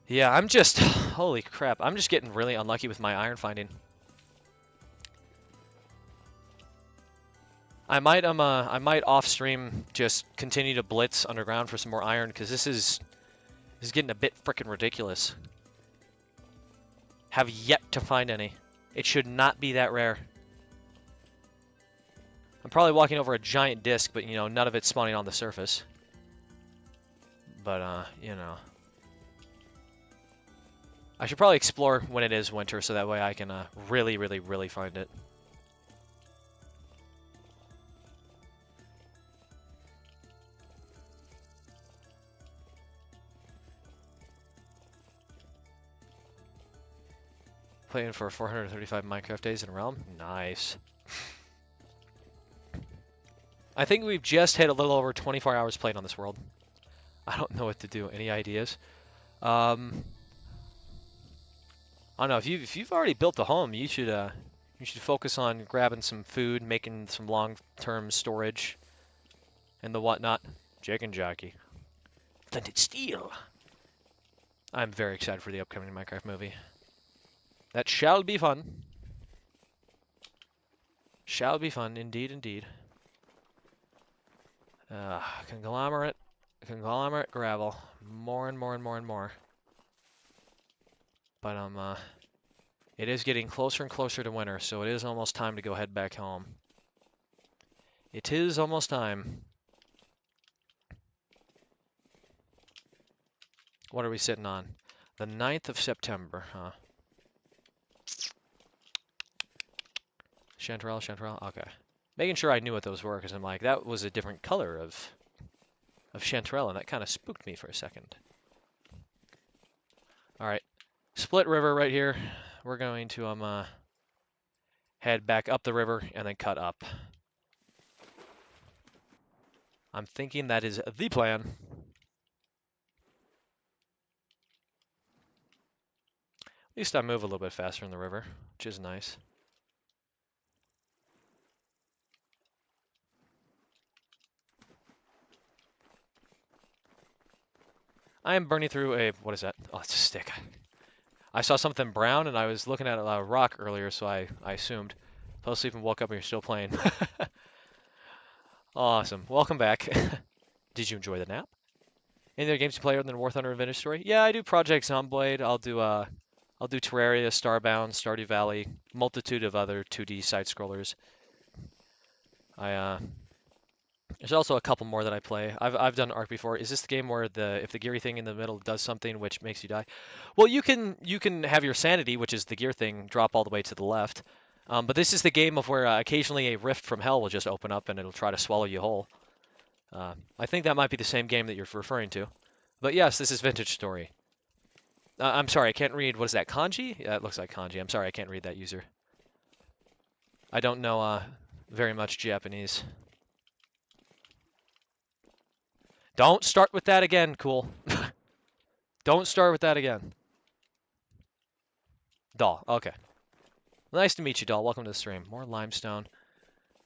Yeah, I'm just... Holy crap. I'm just getting really unlucky with my iron finding. I might off stream just continue to blitz underground for some more iron, because this is getting a bit frickin' ridiculous. Have yet to find any. It should not be that rare. I'm probably walking over a giant disc, but, you know, none of it's spawning on the surface. But, you know. I should probably explore when it is winter, so that way I can really, really, really find it. Playing for 435 Minecraft days in a realm? Nice. I think we've just hit a little over 24 hours played on this world. I don't know what to do. Any ideas? I don't know. If you've already built a home, you should focus on grabbing some food, making some long-term storage, and the whatnot. Chicken jockey. Flinted steel. I'm very excited for the upcoming Minecraft movie. That shall be fun. Shall be fun, indeed, indeed. Conglomerate gravel. More and more and more and more. But it is getting closer and closer to winter, so it is almost time to go head back home. It is almost time. What are we sitting on? The 9th of September, huh? Chanterelle, okay. Making sure I knew what those were, because I'm like, that was a different color of chanterelle, and that kind of spooked me for a second. Alright, split river right here. We're going to head back up the river and then cut up. I'm thinking that is the plan. At least I move a little bit faster in the river, which is nice. I am burning through a... What is that? Oh, it's a stick. I saw something brown, and I was looking at a rock earlier, so I assumed. Fell asleep and woke up, and you're still playing. Awesome. Welcome back. Did you enjoy the nap? Any other games you play other than War Thunder and Vintage Story? Yeah, I do Project Zomblade. I'll do Terraria, Starbound, Stardew Valley, multitude of other 2D side scrollers. There's also a couple more that I play. I've done Ark before. Is this the game where if the geary thing in the middle does something which makes you die? Well, you can have your sanity, which is the gear thing, drop all the way to the left. But this is the game of where occasionally a rift from hell will just open up and it'll try to swallow you whole. I think that might be the same game that you're referring to. But yes, this is Vintage Story. I'm sorry, I can't read. What is that, kanji? Yeah, it looks like kanji. I'm sorry, I can't read that user. I don't know very much Japanese. Don't start with that again, cool. Don't start with that again. Doll, okay. Nice to meet you, Doll. Welcome to the stream. More limestone.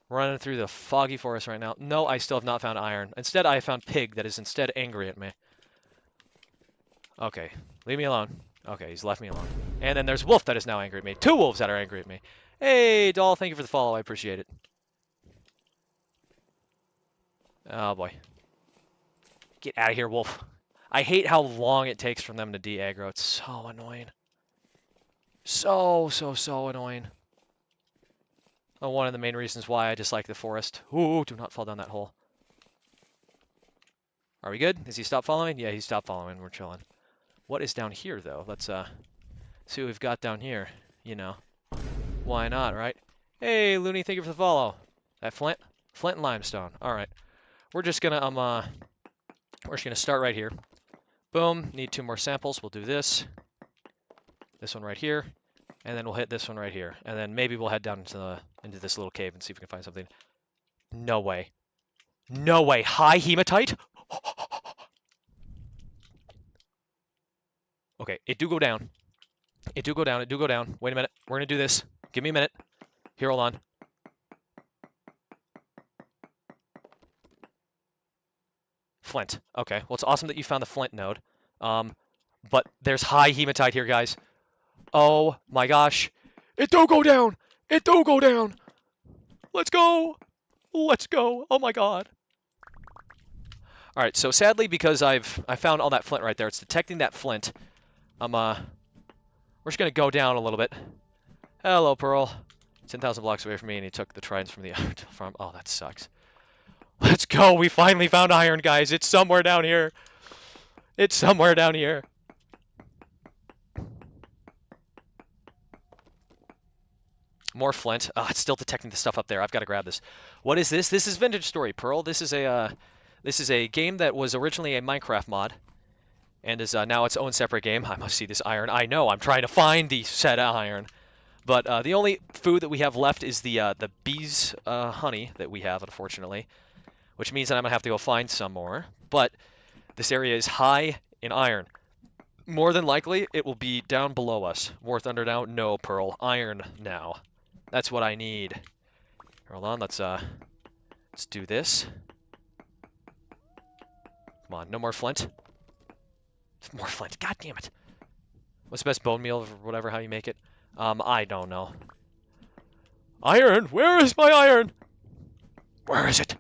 Running through the foggy forest right now. No, I still have not found iron. Instead, I found pig that is instead angry at me. Okay, leave me alone. Okay, he's left me alone. And then there's wolf that is now angry at me. 2 wolves that are angry at me. Hey, Doll, thank you for the follow. I appreciate it. Oh, boy. Get out of here, wolf. I hate how long it takes for them to de-aggro. It's so annoying. So annoying. Oh, one of the main reasons why I dislike the forest. Ooh, do not fall down that hole. Are we good? Has he stopped following? Yeah, he stopped following. We're chilling. What is down here, though? Let's see what we've got down here. You know, why not, right? Hey, Looney, thank you for the follow. That flint? Flint and limestone. All right. We're just gonna start right here. Boom. Need 2 more samples. We'll do this. This one right here, and then we'll hit this one right here, and then maybe we'll head down into this little cave and see if we can find something. No way. No way. High hematite? Okay, it do go down. It do go down. It do go down. Wait a minute. We're gonna do this. Give me a minute. Here, hold on. Flint. Okay. Well, it's awesome that you found the flint node. But there's high hematite here, guys. Oh my gosh. It do go down. It do go down. Let's go. Let's go. Oh my god. All right. So sadly, because I found all that flint right there, it's detecting that flint. We're just gonna go down a little bit. Hello, Pearl. 10,000 blocks away from me, and he took the tridents from the farm. Oh, that sucks. Let's go. We finally found iron, guys. It's somewhere down here. It's somewhere down here. More flint. It's still detecting the stuff up there. I've got to grab this. What is this? This is Vintage Story, Pearl. This is a game that was originally a Minecraft mod, and is now its own separate game. I must see this iron. I know. I'm trying to find the said iron. But the only food that we have left is the bees' honey that we have, unfortunately, which means that I'm gonna have to go find some more. But this area is high in iron. More than likely, it will be down below us. War Thunder now? No, Pearl. Iron now. That's what I need. Hold on. Let's do this. Come on. No more flint. More flint. God damn it. What's the best bone meal or whatever? How you make it? I don't know. Iron! Where is my iron? Where is it?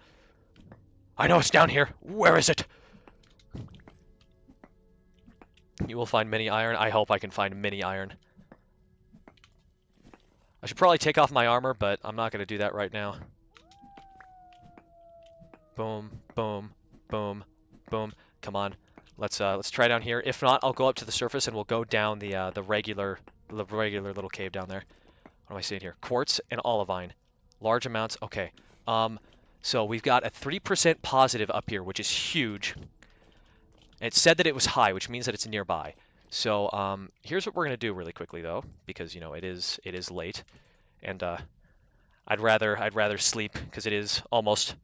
I know it's down here. Where is it? You will find mini iron. I hope I can find mini iron. I should probably take off my armor, but I'm not going to do that right now. Boom, boom, boom, boom. Come on. Let's try down here. If not, I'll go up to the surface and we'll go down the regular little cave down there. What am I seeing here? Quartz and olivine. Large amounts. Okay. So we've got a 3% positive up here, which is huge. And it said that it was high, which means that it's nearby. So here's what we're gonna do really quickly though, because you know it is late, and I'd rather sleep because it is almost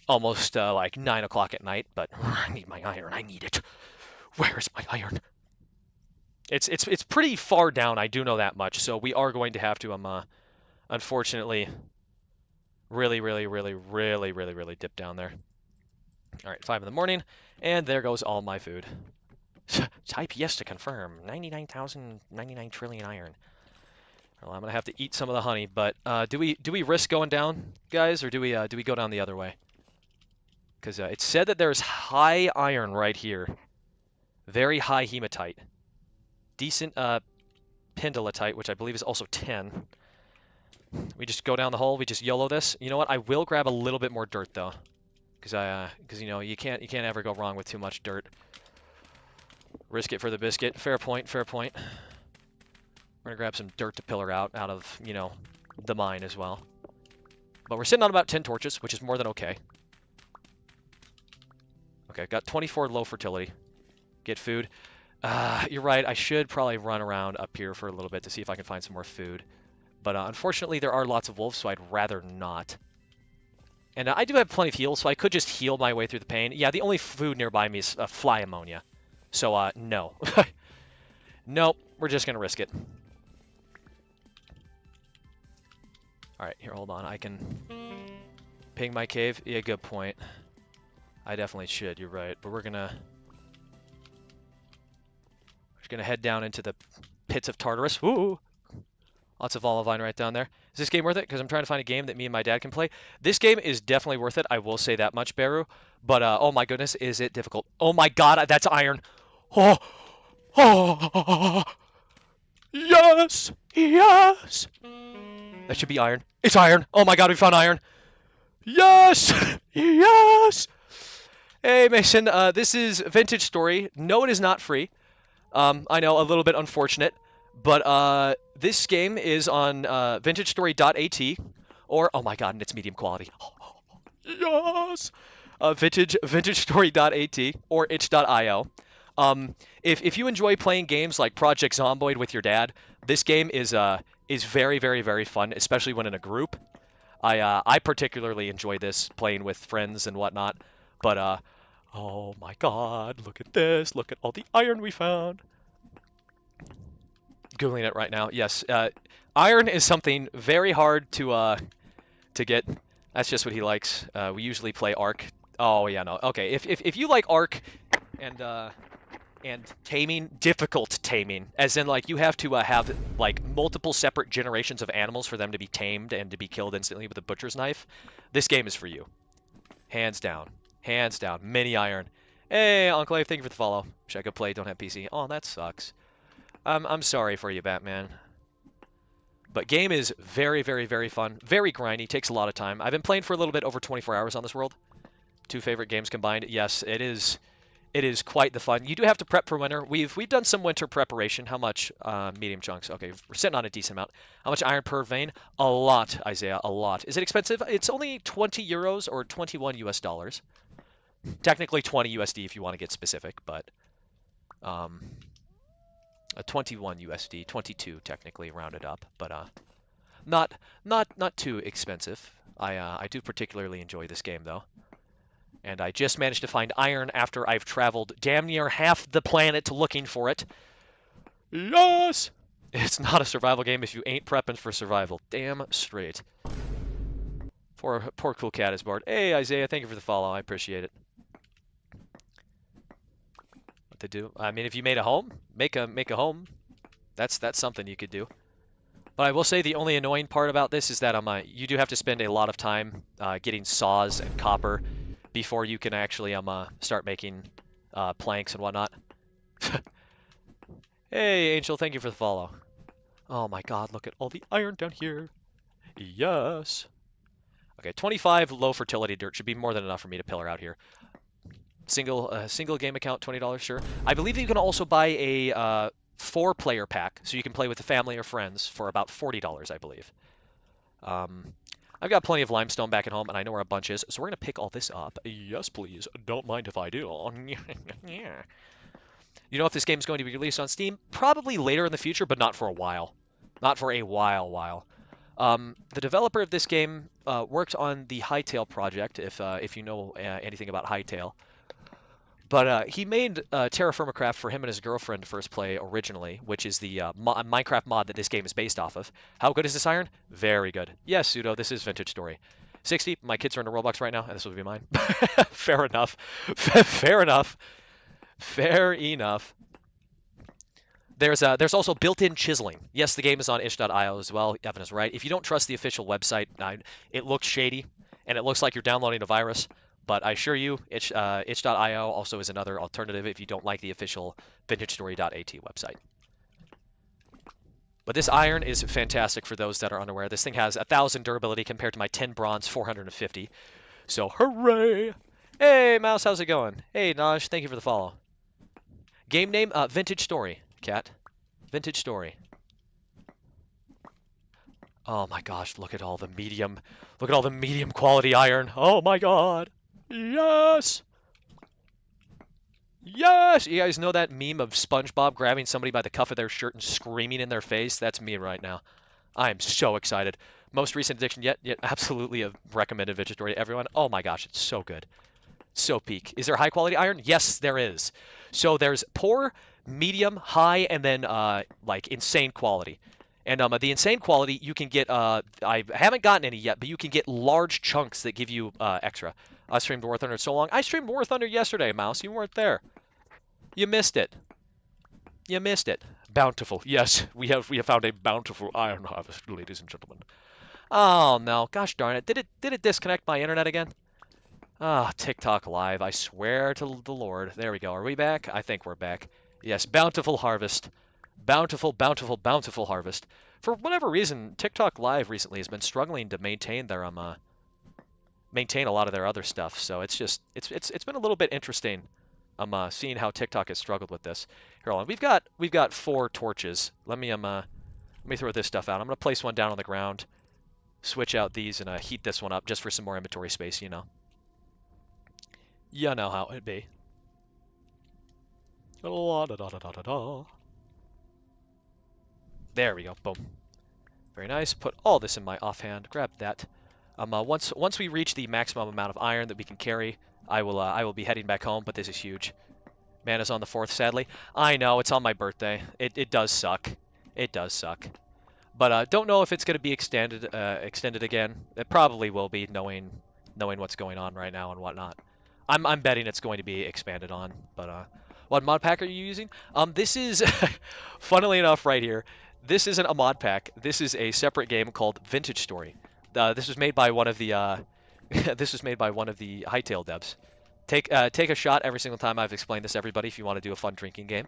like 9 o'clock at night. But I need my iron. I need it. Where is my iron? It's pretty far down. I do know that much. So we are going to have to unfortunately really dip down there. All right, 5 in the morning, and there goes all my food. Type yes to confirm. 99,099 trillion iron. Well, I'm gonna have to eat some of the honey, but do we risk going down, guys, or do we go down the other way? Because it said that there's high iron right here, very high hematite, decent pendelitite, which I believe is also 10. We just go down the hole. We just YOLO this. You know what? I will grab a little bit more dirt though, because you know you can't ever go wrong with too much dirt. Risk it for the biscuit. Fair point. Fair point. We're gonna grab some dirt to pillar out of, you know, the mine as well. But we're sitting on about 10 torches, which is more than okay. Okay, got 24 low fertility. Get food. You're right. I should probably run around up here for a little bit to see if I can find some more food. But unfortunately, there are lots of wolves, so I'd rather not. And I do have plenty of heals, so I could just heal my way through the pain. Yeah, the only food nearby me is fly ammonia. So, no. Nope, we're just going to risk it. Alright, here, hold on. I can ping my cave. Yeah, good point. I definitely should, you're right. But we're gonna head down into the pits of Tartarus. Ooh! Lots of olivine right down there. Is this game worth it? Because I'm trying to find a game that me and my dad can play. This game is definitely worth it. I will say that much, Beru. But, oh my goodness, is it difficult. Oh my god, that's iron. Oh! Oh! Yes! Yes! That should be iron. It's iron! Oh my god, we found iron! Yes! Yes! Hey Mason, this is Vintage Story. No, it is not free. I know, a little bit unfortunate, but this game is on vintagestory.at, or oh my god, and it's medium quality. Yes! Vintagestory.at or itch.io. If you enjoy playing games like Project Zomboid with your dad, this game is very very very fun, especially when in a group. I particularly enjoy this playing with friends and whatnot. But oh my God, look at this! Look at all the iron we found. Googling it right now. Yes, iron is something very hard to get. That's just what he likes. We usually play Ark. Oh yeah, no. Okay, if you like Ark and taming, difficult taming, as in like you have to have like multiple separate generations of animals for them to be tamed and to be killed instantly with a butcher's knife, this game is for you. Hands down. Hands down. Mini iron. Hey, Enclave, thank you for the follow. Wish I could play, don't have PC. Oh, that sucks. I'm sorry for you, Batman. But game is very, very, very fun. Very grindy. Takes a lot of time. I've been playing for a little bit over 24 hours on this world. Two favorite games combined. Yes, it is. It is quite the fun. You do have to prep for winter. We've done some winter preparation. How much? Medium chunks. Okay, we're sitting on a decent amount. How much iron per vein? A lot, Isaiah. A lot. Is it expensive? It's only 20 euros or 21 US dollars. Technically 20 USD if you want to get specific, but um, 21 USD, 22 technically rounded up, but not not too expensive. I do particularly enjoy this game though. And I just managed to find iron after I've traveled damn near half the planet looking for it. Yes! It's not a survival game if you ain't prepping for survival. Damn straight. Poor cool cat is bored. Hey Isaiah, thank you for the follow. I appreciate it. What to do? I mean, if you made a home, make a home. That's something you could do. But I will say the only annoying part about this is that you do have to spend a lot of time getting saws and copper before you can actually start making planks and whatnot. Hey Angel, thank you for the follow. Oh my God, look at all the iron down here. Yes. Okay, 25 low fertility dirt should be more than enough for me to pillar out here. Single game account, $20, sure. I believe that you can also buy a 4-player pack, so you can play with the family or friends for about $40, I believe. I've got plenty of limestone back at home, and I know where a bunch is, so we're going to pick all this up. Yes, please. Don't mind if I do. Yeah. You know if this game is going to be released on Steam? Probably later in the future, but not for a while. Not for a while. The developer of this game worked on the Hightail project, if you know anything about Hightail. But he made Terra Firma Craft for him and his girlfriend to first play originally, which is the Minecraft mod that this game is based off of. How good is this iron? Very good. Yes, Pseudo, this is Vintage Story. 60, my kids are into Roblox right now, and this will be mine. Fair enough. Fair enough. Fair enough. There's also built-in chiseling. Yes, the game is on itch.io as well. Evan is right. If you don't trust the official website, it looks shady, and it looks like you're downloading a virus. But I assure you, itch.io also is another alternative if you don't like the official vintagestory.at website. But this iron is fantastic for those that are unaware. This thing has 1,000 durability compared to my 10 bronze 450. So hooray! Hey, Mouse, how's it going? Hey, Naj, thank you for the follow. Game name, Vintage Story, cat. Vintage Story. Oh my gosh, look at all the medium quality iron. Oh my God. Yes! Yes! You guys know that meme of SpongeBob grabbing somebody by the cuff of their shirt and screaming in their face? That's me right now. I am so excited. Most recent addiction yet absolutely a recommended video story to everyone. Oh my gosh, it's so good. So peak. Is there high quality iron? Yes, there is. So there's poor, medium, high, and then like insane quality. And the insane quality, you can get, I haven't gotten any yet, but you can get large chunks that give you extra. I streamed War Thunder so long. I streamed War Thunder yesterday, Mouse. You weren't there. You missed it. You missed it. Bountiful. Yes, we have found a bountiful iron harvest, ladies and gentlemen. Oh no, gosh darn it. Did it disconnect my internet again? Ah, TikTok Live. I swear to the Lord. There we go. Are we back? I think we're back. Yes, bountiful harvest. Bountiful, bountiful, bountiful harvest. For whatever reason, TikTok Live recently has been struggling to maintain maintain a lot of their other stuff. So it's just it's been a little bit interesting. I'm seeing how TikTok has struggled with this. Here, hold on. We've got 4 torches. Let me throw this stuff out. I'm gonna place one down on the ground, switch out these, and heat this one up just for some more inventory space. You know. You know how it be. La da da da da da da. There we go. Boom. Very nice. Put all this in my offhand. Grab that. Once we reach the maximum amount of iron that we can carry, I will be heading back home. But this is huge. Mana's on the 4th, sadly. I know it's on my birthday. It does suck. It does suck. But don't know if it's going to be extended again. It probably will be, knowing what's going on right now and whatnot. I'm betting it's going to be expanded on. But what mod pack are you using? This is, funnily enough, right here. This isn't a mod pack. This is a separate game called Vintage Story. This was made by one of the this was made by one of the Hightail devs. Take a shot every single time I've explained this, everybody, if you want to do a fun drinking game.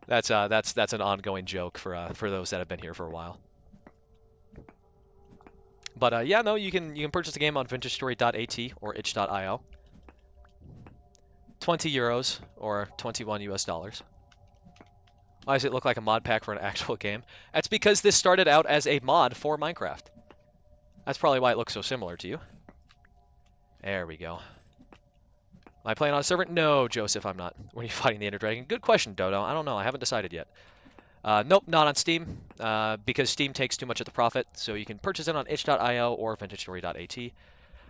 That's an ongoing joke for those that have been here for a while. But yeah, no, you can purchase the game on vintagestory.at or itch.io. 20 euros or 21 US dollars. Why does it look like a mod pack for an actual game? That's because this started out as a mod for Minecraft. That's probably why it looks so similar to you. There we go. Am I playing on a server? No, Joseph, I'm not. When are you fighting the Ender Dragon? Good question, Dodo. I don't know. I haven't decided yet. Nope, not on Steam, because Steam takes too much of the profit, so you can purchase it on itch.io or vintagestory.at.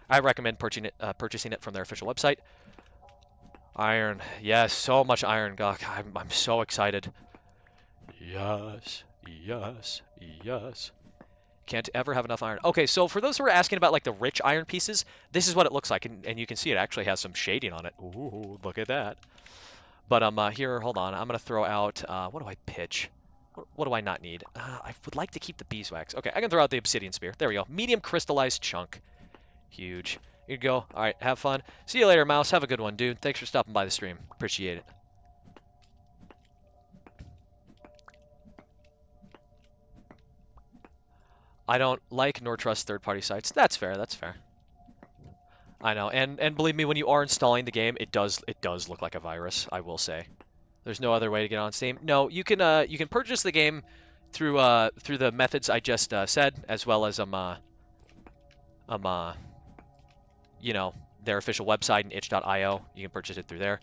I recommend purchasing it from their official website. Iron. Yes, so much iron. God, I'm so excited. Yes, yes, yes. Can't ever have enough iron. Okay, so for those who are asking about like the rich iron pieces, this is what it looks like, and you can see it actually has some shading on it. Ooh, look at that. But here, hold on. I'm gonna throw out. What do I pitch? What do I not need? I would like to keep the beeswax. Okay, I can throw out the obsidian spear. There we go. Medium crystallized chunk. Huge. Here you go. All right, have fun. See you later, Mouse. Have a good one, dude. Thanks for stopping by the stream. Appreciate it. I don't like nor trust third-party sites. That's fair. That's fair. I know, and believe me, when you are installing the game, it does look like a virus. I will say. There's no other way to get on Steam. No, you can purchase the game through the methods I just said, as well as you know, their official website and itch.io. You can purchase it through there.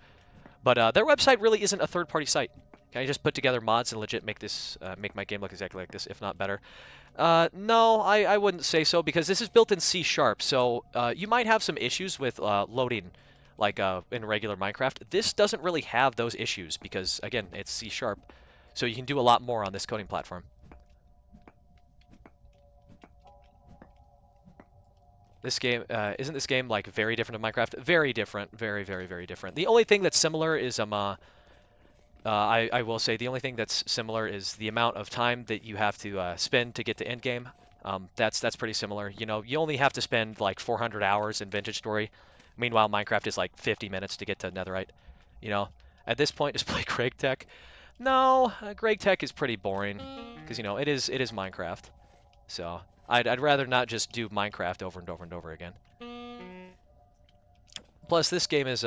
But their website really isn't a third-party site. Can I just put together mods and legit make this make my game look exactly like this, if not better? No, I wouldn't say so, because this is built in C#, so you might have some issues with loading, like in regular Minecraft. This doesn't really have those issues because, again, it's C#, so you can do a lot more on this coding platform. This game isn't this game like very different of Minecraft? Very different, very, very, very different. The only thing that's similar is I will say the only thing that's similar is the amount of time that you have to spend to get to end game. That's pretty similar. You know, you only have to spend like 400 hours in Vintage Story. Meanwhile, Minecraft is like 50 minutes to get to Netherite. You know, at this point, just play Greg Tech. No, Greg Tech is pretty boring because you know it is Minecraft. So I'd rather not just do Minecraft over and over and over again. Plus, this game is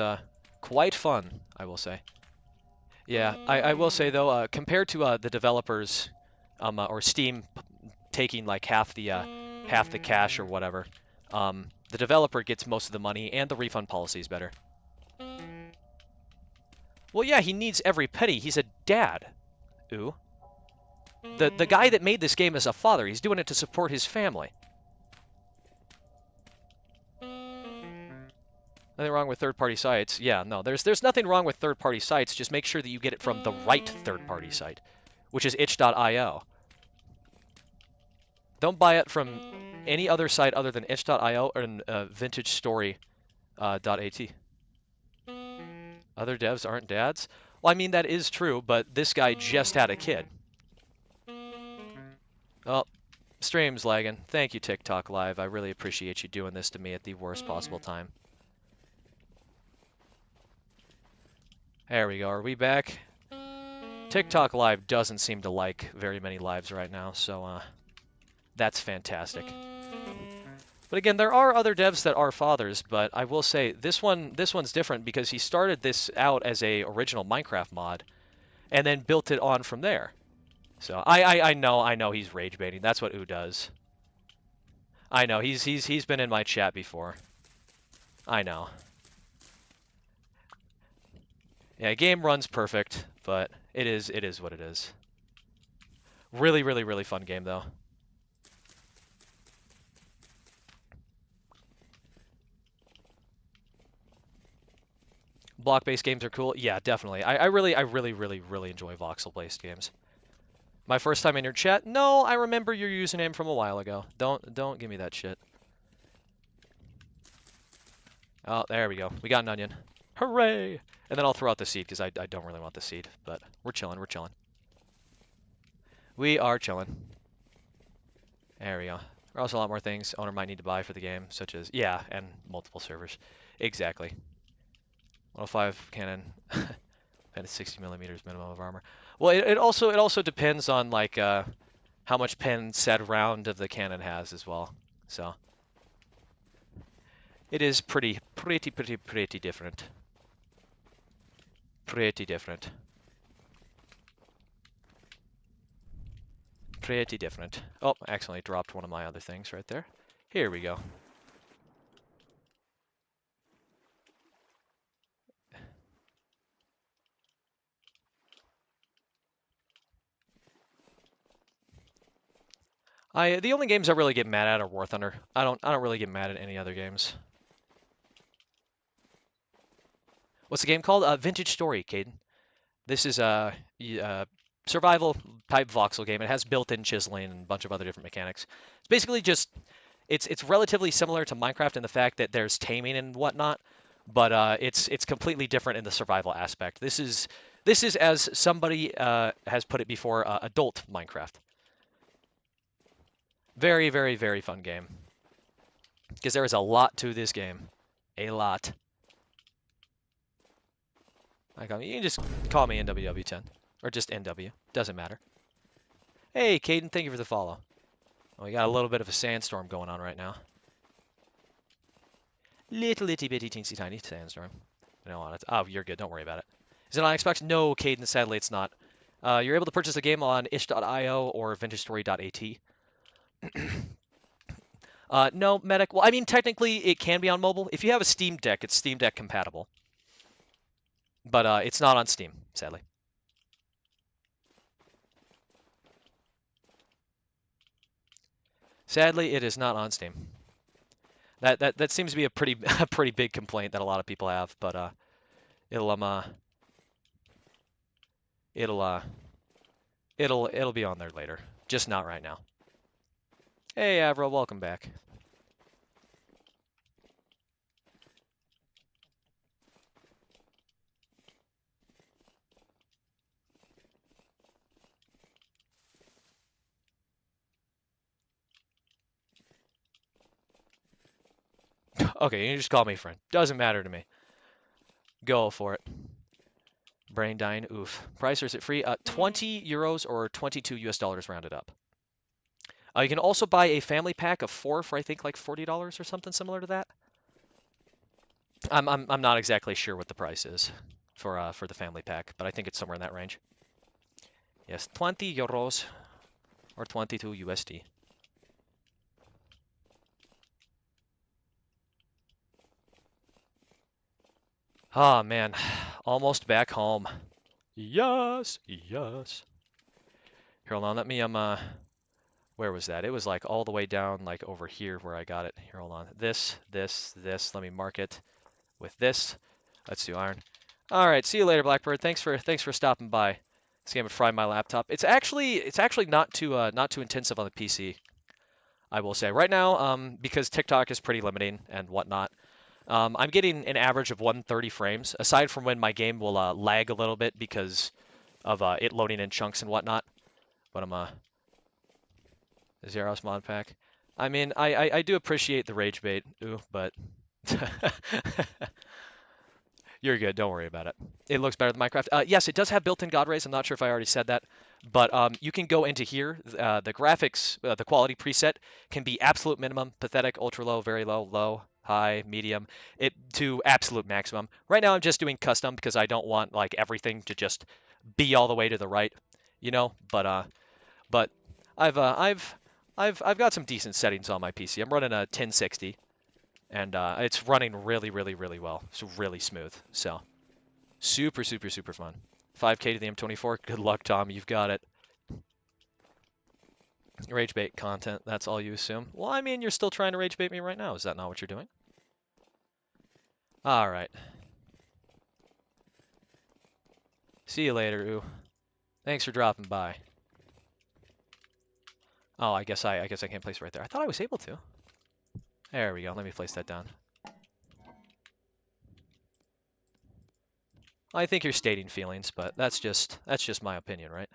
quite fun, I will say. Yeah, I will say though, compared to the developers, or Steam taking like half the cash or whatever, the developer gets most of the money and the refund policy is better. Well, yeah, he needs every penny. He's a dad. Ooh. The guy that made this game is a father. He's doing it to support his family. Nothing wrong with third-party sites. Yeah, no, there's nothing wrong with third-party sites. Just make sure that you get it from the right third-party site, which is itch.io. Don't buy it from any other site other than itch.io or vintagestory.at. Other devs aren't dads? Well, I mean, that is true, but this guy just had a kid. Oh, stream's lagging. Thank you, TikTok Live. I really appreciate you doing this to me at the worst possible time. There we go. Are we back? TikTok Live doesn't seem to like very many lives right now, so That's fantastic. But again, there are other devs that are fathers, but I will say this one's different because he started this out as a original Minecraft mod and then built it on from there. So I know he's rage baiting. That's what Oo does. I know he's been in my chat before. I know. Yeah, game runs perfect, but it is what it is. Really, really, really fun game though. Block-based games are cool. Yeah, definitely. I really enjoy voxel-based games. My first time in your chat? No, I remember your username from a while ago. Don't give me that shit. Oh, there we go. We got an onion. Hooray! And then I'll throw out the seed because I don't really want the seed, but we're chilling, we're chilling. We are chilling. There we go. There are also a lot more things owner might need to buy for the game, such as, yeah, and multiple servers. Exactly. 105 cannon and 60 millimeters minimum of armor. Well, it also depends on like how much pen said round of the cannon has as well. So it is pretty different. Pretty different. Pretty different. Oh, I accidentally dropped one of my other things right there. Here we go. The only games I really get mad at are War Thunder. I don't really get mad at any other games. What's the game called? Vintage Story, Caden. This is a survival type voxel game. It has built-in chiseling and a bunch of other different mechanics. It's basically just it's relatively similar to Minecraft in the fact that there's taming and whatnot, but it's completely different in the survival aspect. This is as somebody has put it before, adult Minecraft. Very, very, very fun game because there is a lot to this game, a lot. You can just call me NWW10 or just NW. Doesn't matter. Hey, Caden, thank you for the follow. We got a little bit of a sandstorm going on right now. Little itty bitty teensy tiny sandstorm. Oh, you're good. Don't worry about it. Is it on Xbox? No, Caden. Sadly, it's not. You're able to purchase the game on ish.io or vintagestory.at. No, Medic. Well, I mean, technically, it can be on mobile. If you have a Steam Deck, it's Steam Deck compatible. But it's not on Steam, sadly. Sadly, it is not on Steam. That seems to be a pretty big complaint that a lot of people have, but it'll it'll it'll be on there later, just not right now. Hey, Avril, welcome back. Okay, you can just call me friend. Doesn't matter to me. Go for it. Brain dying. Oof. Price, or is it free? 20 euros or 22 US dollars rounded up. You can also buy a family pack of 4 for I think like $40 or something similar to that. I'm not exactly sure what the price is for the family pack, but I think it's somewhere in that range. Yes, 20 euros or 22 USD. Oh man, almost back home. Yes, yes. Here, hold on. Let me where was that? It was like all the way down like over here where I got it. Here, hold on. This. Let me mark it with this. Let's do iron. All right, see you later, Blackbird. Thanks for stopping by. This game would fry my laptop. It's actually not too intensive on the PC. I will say right now, because TikTok is pretty limiting and whatnot. I'm getting an average of 130 frames, aside from when my game will lag a little bit because of it loading in chunks and whatnot. But I'm Zeros mod pack. I mean, I do appreciate the rage bait, ooh, but You're good. Don't worry about it. It looks better than Minecraft. Yes, it does have built-in God rays. I'm not sure if I already said that, but you can go into here. The graphics, the quality preset can be absolute minimum, pathetic, ultra low, very low, low, high, medium, it to absolute maximum. Right now, I'm just doing custom because I don't want like everything to just be all the way to the right, you know. But I've uh, I've I've got some decent settings on my PC. I'm running a 1060, and it's running really, really, really well. It's really smooth. So. Super, super, super fun. 5K to the M24. Good luck, Tom. You've got it. Rage bait content. That's all you assume. Well, I mean, you're still trying to rage bait me right now. Is that not what you're doing? All right. See you later, ooh. Thanks for dropping by. Oh, I guess I can't place it right there. I thought I was able to. There we go. Let me place that down. I think you're stating feelings, but that's just my opinion, right?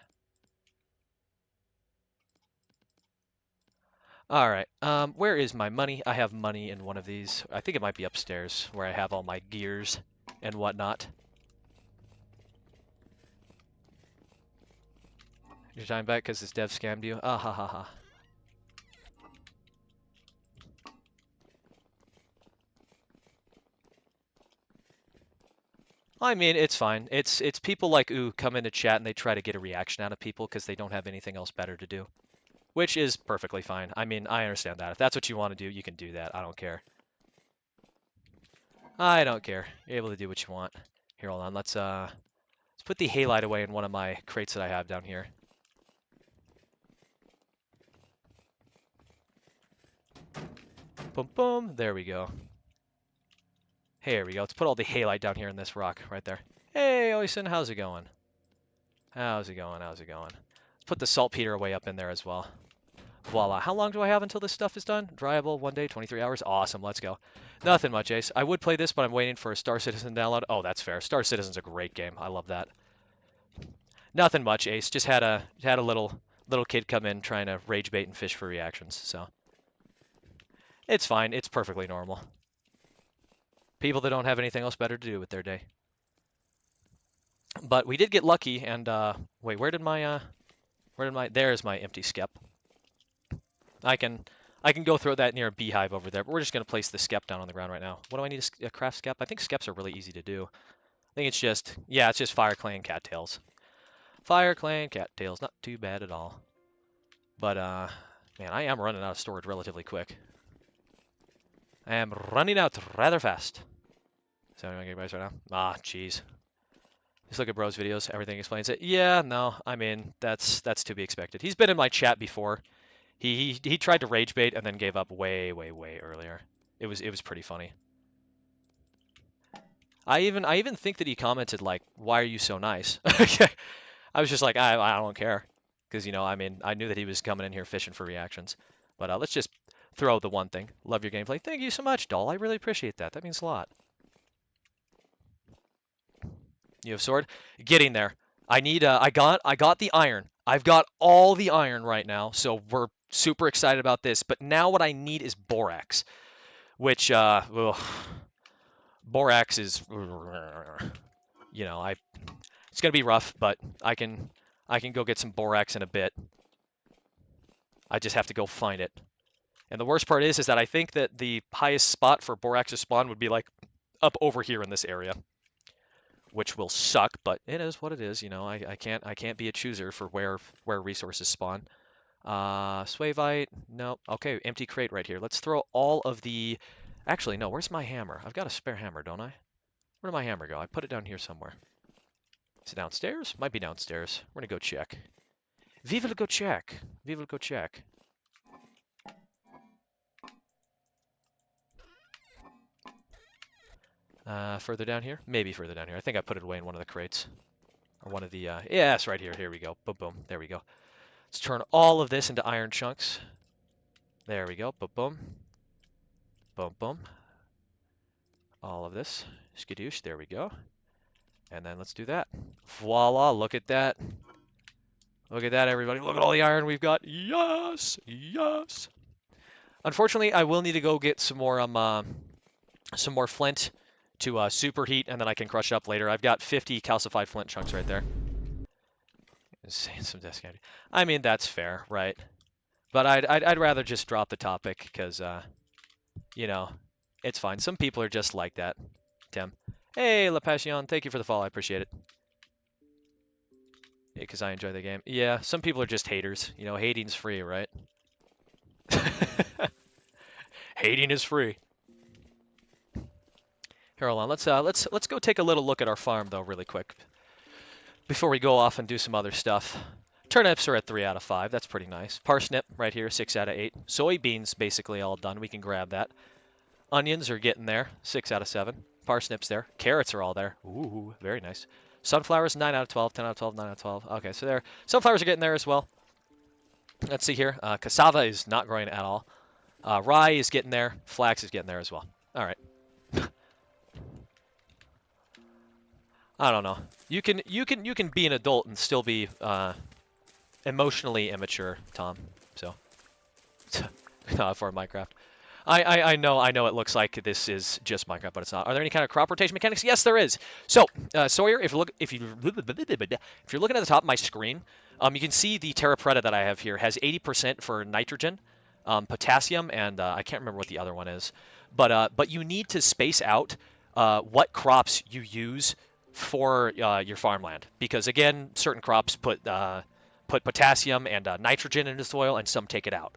All right. Where is my money? I have money in one of these. I think it might be upstairs where I have all my gears and whatnot. Your time back because this dev scammed you? Ah ha ha ha. I mean, it's fine. It's people like ooh come into chat and they try to get a reaction out of people because they don't have anything else better to do, which is perfectly fine. I mean, I understand that. If that's what you want to do, you can do that. I don't care. I don't care. You're able to do what you want. Here, hold on. Let's put the halide away in one of my crates that I have down here. Boom, boom. There we go. Here we go. Let's put all the halide down here in this rock right there. Hey, Oisin, how's it going? How's it going? How's it going? Let's put the saltpeter away up in there as well. Voila. How long do I have until this stuff is done? Dryable, 1 day, 23 hours. Awesome. Let's go. Nothing much, Ace. I would play this, but I'm waiting for a Star Citizen download. Oh, that's fair. Star Citizen's a great game. I love that. Nothing much, Ace. Just had a little kid come in trying to rage bait and fish for reactions. So it's fine. It's perfectly normal. People that don't have anything else better to do with their day. But we did get lucky, and wait, there's my empty skep. I can go throw that near a beehive over there, but we're just going to place the skep down on the ground right now. What do I need to craft skep? I think skeps are really easy to do. I think it's just, yeah, it's just fire clay and cattails. Fire clay and cattails, not too bad at all. But, man, I am running out of storage relatively quick. I am running out rather fast. So anyone get advice right now? Ah, jeez. Just look at Bro's videos. Everything explains it. Yeah, no, I mean, that's to be expected. He's been in my chat before. He tried to rage bait and then gave up way, way, way earlier. It was pretty funny. I even think that he commented like, "Why are you so nice?" I was just like, I don't care, because you know, I mean, I knew that he was coming in here fishing for reactions. But let's just throw the one thing. Love your gameplay. Thank you so much, doll. I really appreciate that. That means a lot. You have sword? Getting there. I need I got the iron. I've got all the iron right now, so we're super excited about this. But now what I need is borax, which ugh, borax is, you know, it's gonna be rough, but I can go get some borax in a bit. I just have to go find it. And the worst part is that I think that the highest spot for borax to spawn would be like up over here in this area, which will suck, but it is what it is. You know, I can't be a chooser for where resources spawn. Swavite, no. Okay, empty crate right here. Let's throw all of the. Actually, no. Where's my hammer? I've got a spare hammer, don't I? Where did my hammer go? I put it down here somewhere. Is it downstairs? Might be downstairs. We're gonna go check. We will go check. We will go check. Further down here? Maybe further down here. I think I put it away in one of the crates. Or one of the, yeah, it's right here. Here we go. Boom, boom. There we go. Let's turn all of this into iron chunks. There we go. Boom, boom. Boom, boom. All of this. Skadoosh. There we go. And then let's do that. Voila. Look at that. Look at that, everybody. Look at all the iron we've got. Yes. Yes. Unfortunately, I will need to go get some more flint to superheat, and then I can crush it up later. I've got 50 calcified flint chunks right there. Some desk candy. I mean, that's fair, right? But I'd rather just drop the topic because you know, it's fine. Some people are just like that. Tim. Hey, La Passion, thank you for the follow. I appreciate it. Because I enjoy the game. Yeah, some people are just haters. You know, hating's free, right? Hating is free. Here, hold on. Let's go take a little look at our farm though, really quick, before we go off and do some other stuff. Turnips are at 3 out of 5. That's pretty nice. Parsnip right here, 6 out of 8. Soybeans basically all done. We can grab that. Onions are getting there, 6 out of 7. Parsnips there. Carrots are all there. Ooh, very nice. Sunflowers, 9 out of 12, 10 out of 12, 9 out of 12. Okay, so there. Sunflowers are getting there as well. Let's see here. Cassava is not growing at all. Rye is getting there. Flax is getting there as well. All right. I don't know. You can be an adult and still be emotionally immature, Tom. So for Minecraft. I know it looks like this is just Minecraft, but it's not. Are there any kind of crop rotation mechanics? Yes, there is. So, Sawyer, if you're looking at the top of my screen, you can see the Terra Preta that I have here has 80% for nitrogen, potassium, and I can't remember what the other one is. But you need to space out what crops you use for your farmland, because again, certain crops put potassium and nitrogen into the soil, and some take it out.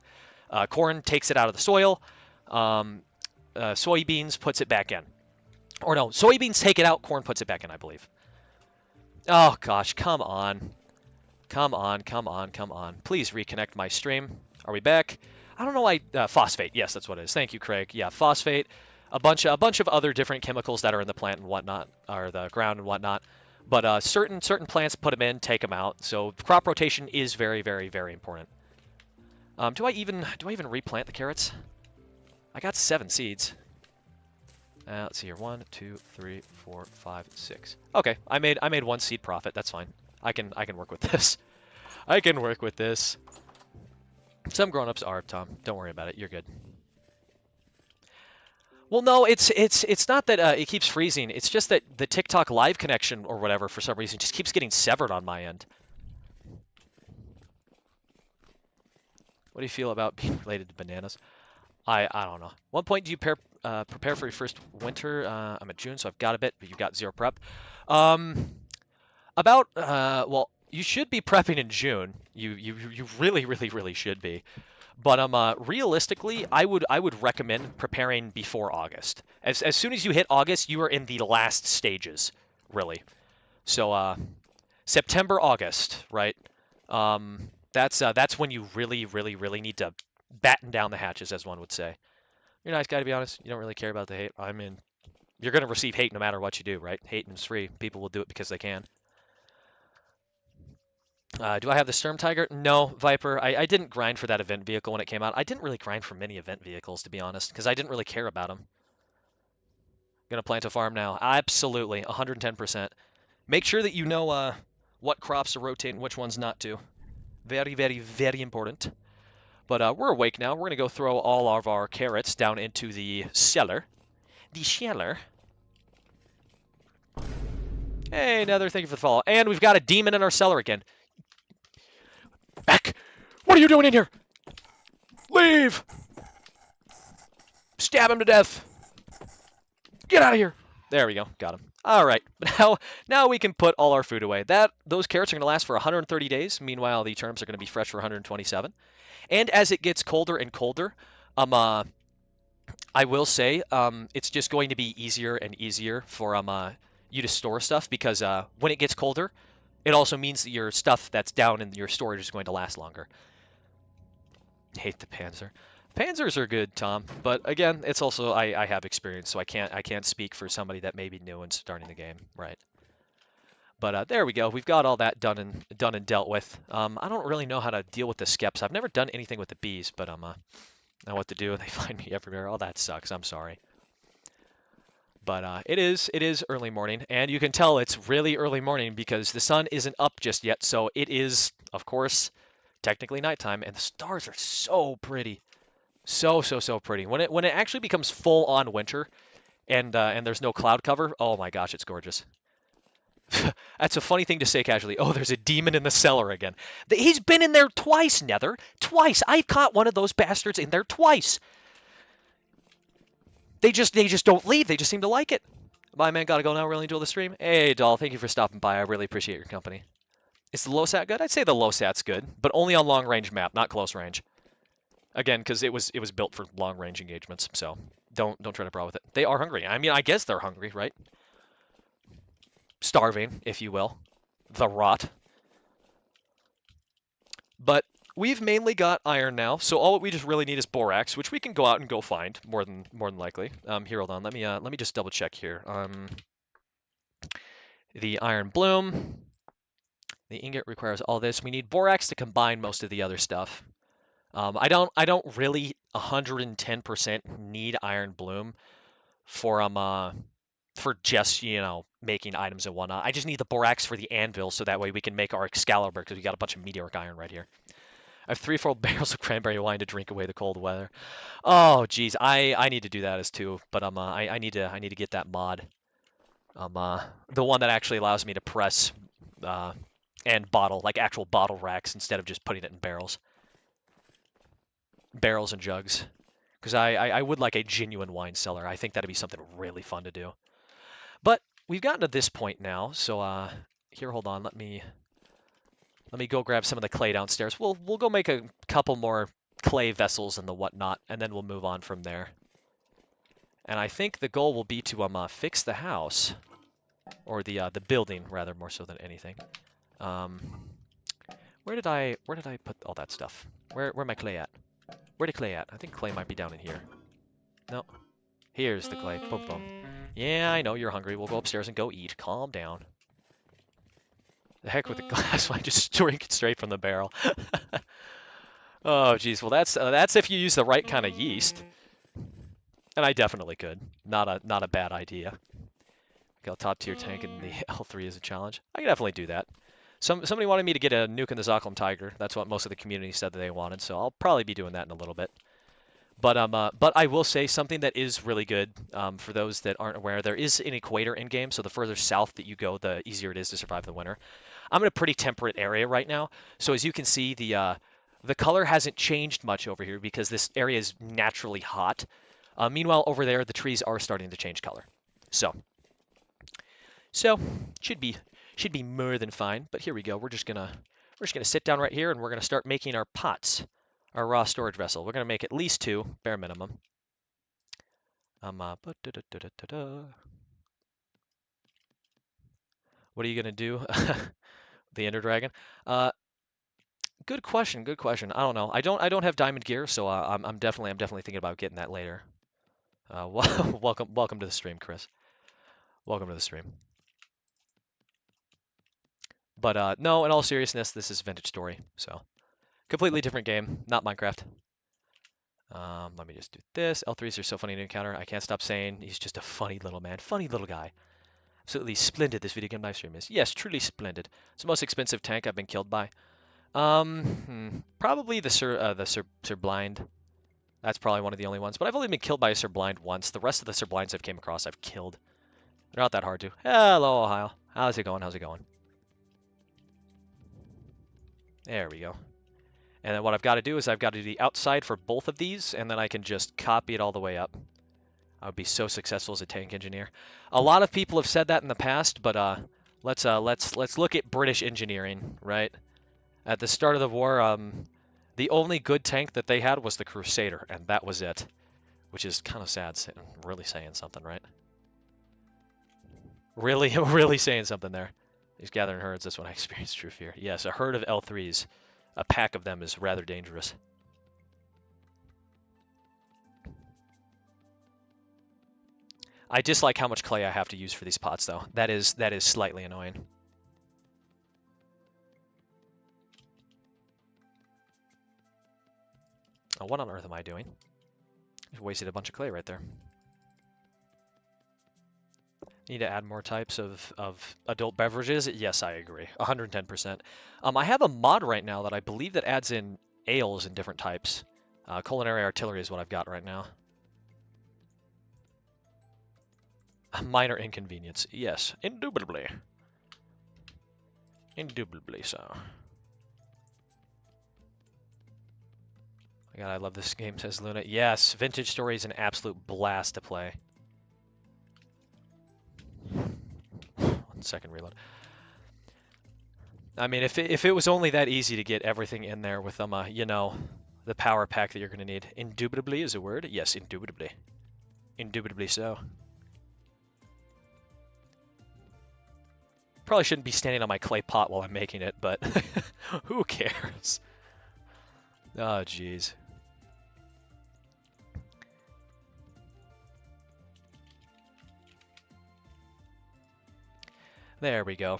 Corn takes it out of the soil. Soybeans puts it back in. Or no, soybeans take it out, corn puts it back in, I believe. Oh gosh, come on. Come on. Please reconnect my stream. Are we back? I don't know why, phosphate. Yes, that's what it is. Thank you, Craig. Yeah, phosphate. A bunch of other different chemicals that are in the plant and whatnot, or the ground and whatnot. But certain plants put them in, take them out. So crop rotation is very, very, very important. Do I even replant the carrots? I got 7 seeds. Let's see here. 1, 2, 3, 4, 5, 6. Okay, I made 1 seed profit. That's fine. I can work with this. I can work with this. Some grown-ups are, Tom. Don't worry about it. You're good. Well, no, it's not that it keeps freezing. It's just that the TikTok live connection or whatever, for some reason, just keeps getting severed on my end. What do you feel about being related to bananas? I don't know. What point do you prepare for your first winter? I'm at June, so I've got a bit, but you've got 0 prep. Well, you should be prepping in June. You really should be. But realistically, I would recommend preparing before August. As soon as you hit August, you are in the last stages, really. So September, August, right? That's when you really need to batten down the hatches, as one would say. You're a nice guy, to be honest. You don't really care about the hate. I mean, you're going to receive hate no matter what you do, right? Hate is free. People will do it because they can. Do I have the Sturm Tiger? No, Viper. I didn't grind for that event vehicle when it came out. I didn't really grind for many event vehicles, to be honest, because I didn't really care about them. Gonna plant a farm now. Absolutely, 110%. Make sure that you know what crops to rotate and which ones not to. Very important. But we're awake now. We're going to go throw all of our carrots down into the cellar. The cellar. Hey, Nether, thank you for the follow. And we've got a demon in our cellar again. Back! What are you doing in here? Leave! Stab him to death. Get out of here. There we go. Got him. All right. Now we can put all our food away. Those carrots are going to last for 130 days. Meanwhile, the turnips are going to be fresh for 127. And as it gets colder and colder, I will say it's just going to be easier and easier for you to store stuff, because when it gets colder, it also means that your stuff that's down in your storage is going to last longer. Hate the Panzer. Panzers are good, Tom, but again, it's also I have experience, so I can't speak for somebody that may be new and starting the game, right? But there we go. We've got all that done and dealt with. I don't really know how to deal with the skeps. I've never done anything with the bees, but I know what to do. They find me everywhere. Oh, that sucks. I'm sorry. But it is early morning, and you can tell it's really early morning because the sun isn't up just yet. So it is, of course, technically nighttime, and the stars are so pretty, so pretty. When it actually becomes full on winter, and there's no cloud cover. Oh my gosh, it's gorgeous. That's a funny thing to say casually. Oh, there's a demon in the cellar again. He's been in there twice, Nether. Twice. I've caught one of those bastards in there twice. They just don't leave. They just seem to like it. My man gotta go now. Really enjoy the stream. Hey, doll. Thank you for stopping by. I really appreciate your company. Is the low sat good? I'd say the low sat's good, but only on long range map, not close range. Again, because it was built for long range engagements. So don't try to brawl with it. They are hungry. I mean, I guess they're hungry, right? Starving, if you will. The rot. But we've mainly got iron now, so all we just really need is borax, which we can go out and go find more than likely. Here, hold on. Let me just double check here. The iron bloom. The ingot requires all this. We need borax to combine most of the other stuff. I don't really 110% need iron bloom for just, making items and whatnot. I just need the borax for the anvil so that way we can make our Excalibur because we got a bunch of meteoric iron right here. I have 3 full barrels of cranberry wine to drink away the cold weather. Oh, geez, I need to do that as too, but I need to get that mod. The one that actually allows me to press and bottle, like actual bottle racks instead of just putting it in barrels and jugs. Because I would like a genuine wine cellar. I think that'd be something really fun to do. But we've gotten to this point now, so here, hold on, let me go grab some of the clay downstairs. We'll go make a couple more clay vessels and the whatnot, and then we'll move on from there. And I think the goal will be to fix the house, or the building rather, more so than anything. Where did I put all that stuff? Where my clay at? Where the clay at? I think clay might be down in here. No, here's the clay. Boom, boom. Yeah, I know you're hungry. We'll go upstairs and go eat. Calm down. The heck with the glass wine, just drink it straight from the barrel. Oh, geez. Well, that's if you use the right kind of yeast. And I definitely could. Not a bad idea. Got top tier tank in the L3 as a challenge. I could definitely do that. Somebody wanted me to get a nuke in the Zoklum Tiger. That's what most of the community said that they wanted, so I'll probably be doing that in a little bit. But I will say something that is really good for those that aren't aware. There is an equator in game, so the further south that you go, the easier it is to survive the winter. I'm in a pretty temperate area right now, so as you can see, the color hasn't changed much over here because this area is naturally hot. Meanwhile, over there, the trees are starting to change color. So should be more than fine. But here we go. We're just gonna sit down right here, and we're gonna start making our pots. Our raw storage vessel. We're going to make at least 2, bare minimum. What are you going to do? The Ender Dragon? Good question. Good question. I don't know. I don't have diamond gear, so I'm definitely thinking about getting that later. Welcome to the stream, Chris. Welcome to the stream. But no, in all seriousness, this is Vintage Story, so completely different game, not Minecraft. Let me just do this. L3s are so funny to encounter. I can't stop saying he's just a funny little man. Funny little guy. Absolutely splendid this video game live stream is. Yes, truly splendid. It's the most expensive tank I've been killed by. Probably the Sir Blind. That's probably one of the only ones. But I've only been killed by a Sir Blind once. The rest of the Sir Blinds I've came across, I've killed. They're not that hard to. Hello, Ohio. How's it going? How's it going? There we go. And then what I've got to do is I've got to do the outside for both of these, and then I can just copy it all the way up. I would be so successful as a tank engineer. A lot of people have said that in the past, but let's look at British engineering, right? At the start of the war, the only good tank that they had was the Crusader, and that was it, which is kind of sad. Really saying something, right? Really, really saying something there. These gathering herds. That's when I experienced true fear. Yes, a herd of L3s. A pack of them is rather dangerous. I dislike how much clay I have to use for these pots, though. That is slightly annoying. Oh, what on earth am I doing? Just wasted a bunch of clay right there. Need to add more types of adult beverages? Yes, I agree. 110%. I have a mod right now that I believe that adds in ales in different types. Culinary artillery is what I've got right now. A minor inconvenience. Yes, indubitably. Indubitably so. My God, I love this game, says Luna. Yes, Vintage Story is an absolute blast to play. 1 second reload. I mean, if it was only that easy to get everything in there with you know, the power pack that you're gonna need. Indubitably is a word? Yes, indubitably. Indubitably so. Probably shouldn't be standing on my clay pot while I'm making it, but who cares? Oh, jeez. There we go.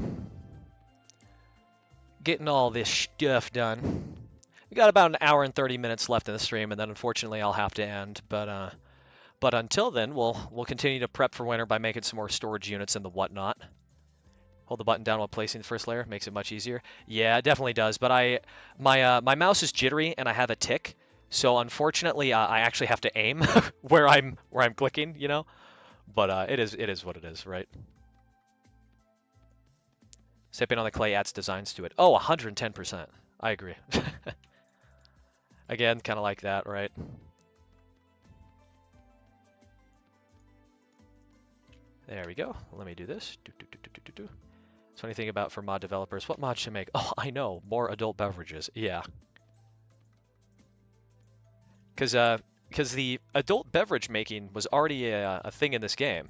Getting all this stuff done. We got about an hour and 30 minutes left in the stream, and then unfortunately I'll have to end. But until then, we'll continue to prep for winter by making some more storage units and the whatnot. Hold the button down while placing the first layer, makes it much easier. Yeah, it definitely does. But my mouse is jittery and I have a tick, so unfortunately I actually have to aim where I'm clicking, you know. But it is what it is, right? Stepping on the clay adds designs to it. Oh, 110%. I agree. Again, kind of like that, right? There we go. Let me do this. So anything about for mod developers? What mod should make? Oh, I know. More adult beverages. Yeah. Because the adult beverage making was already a thing in this game.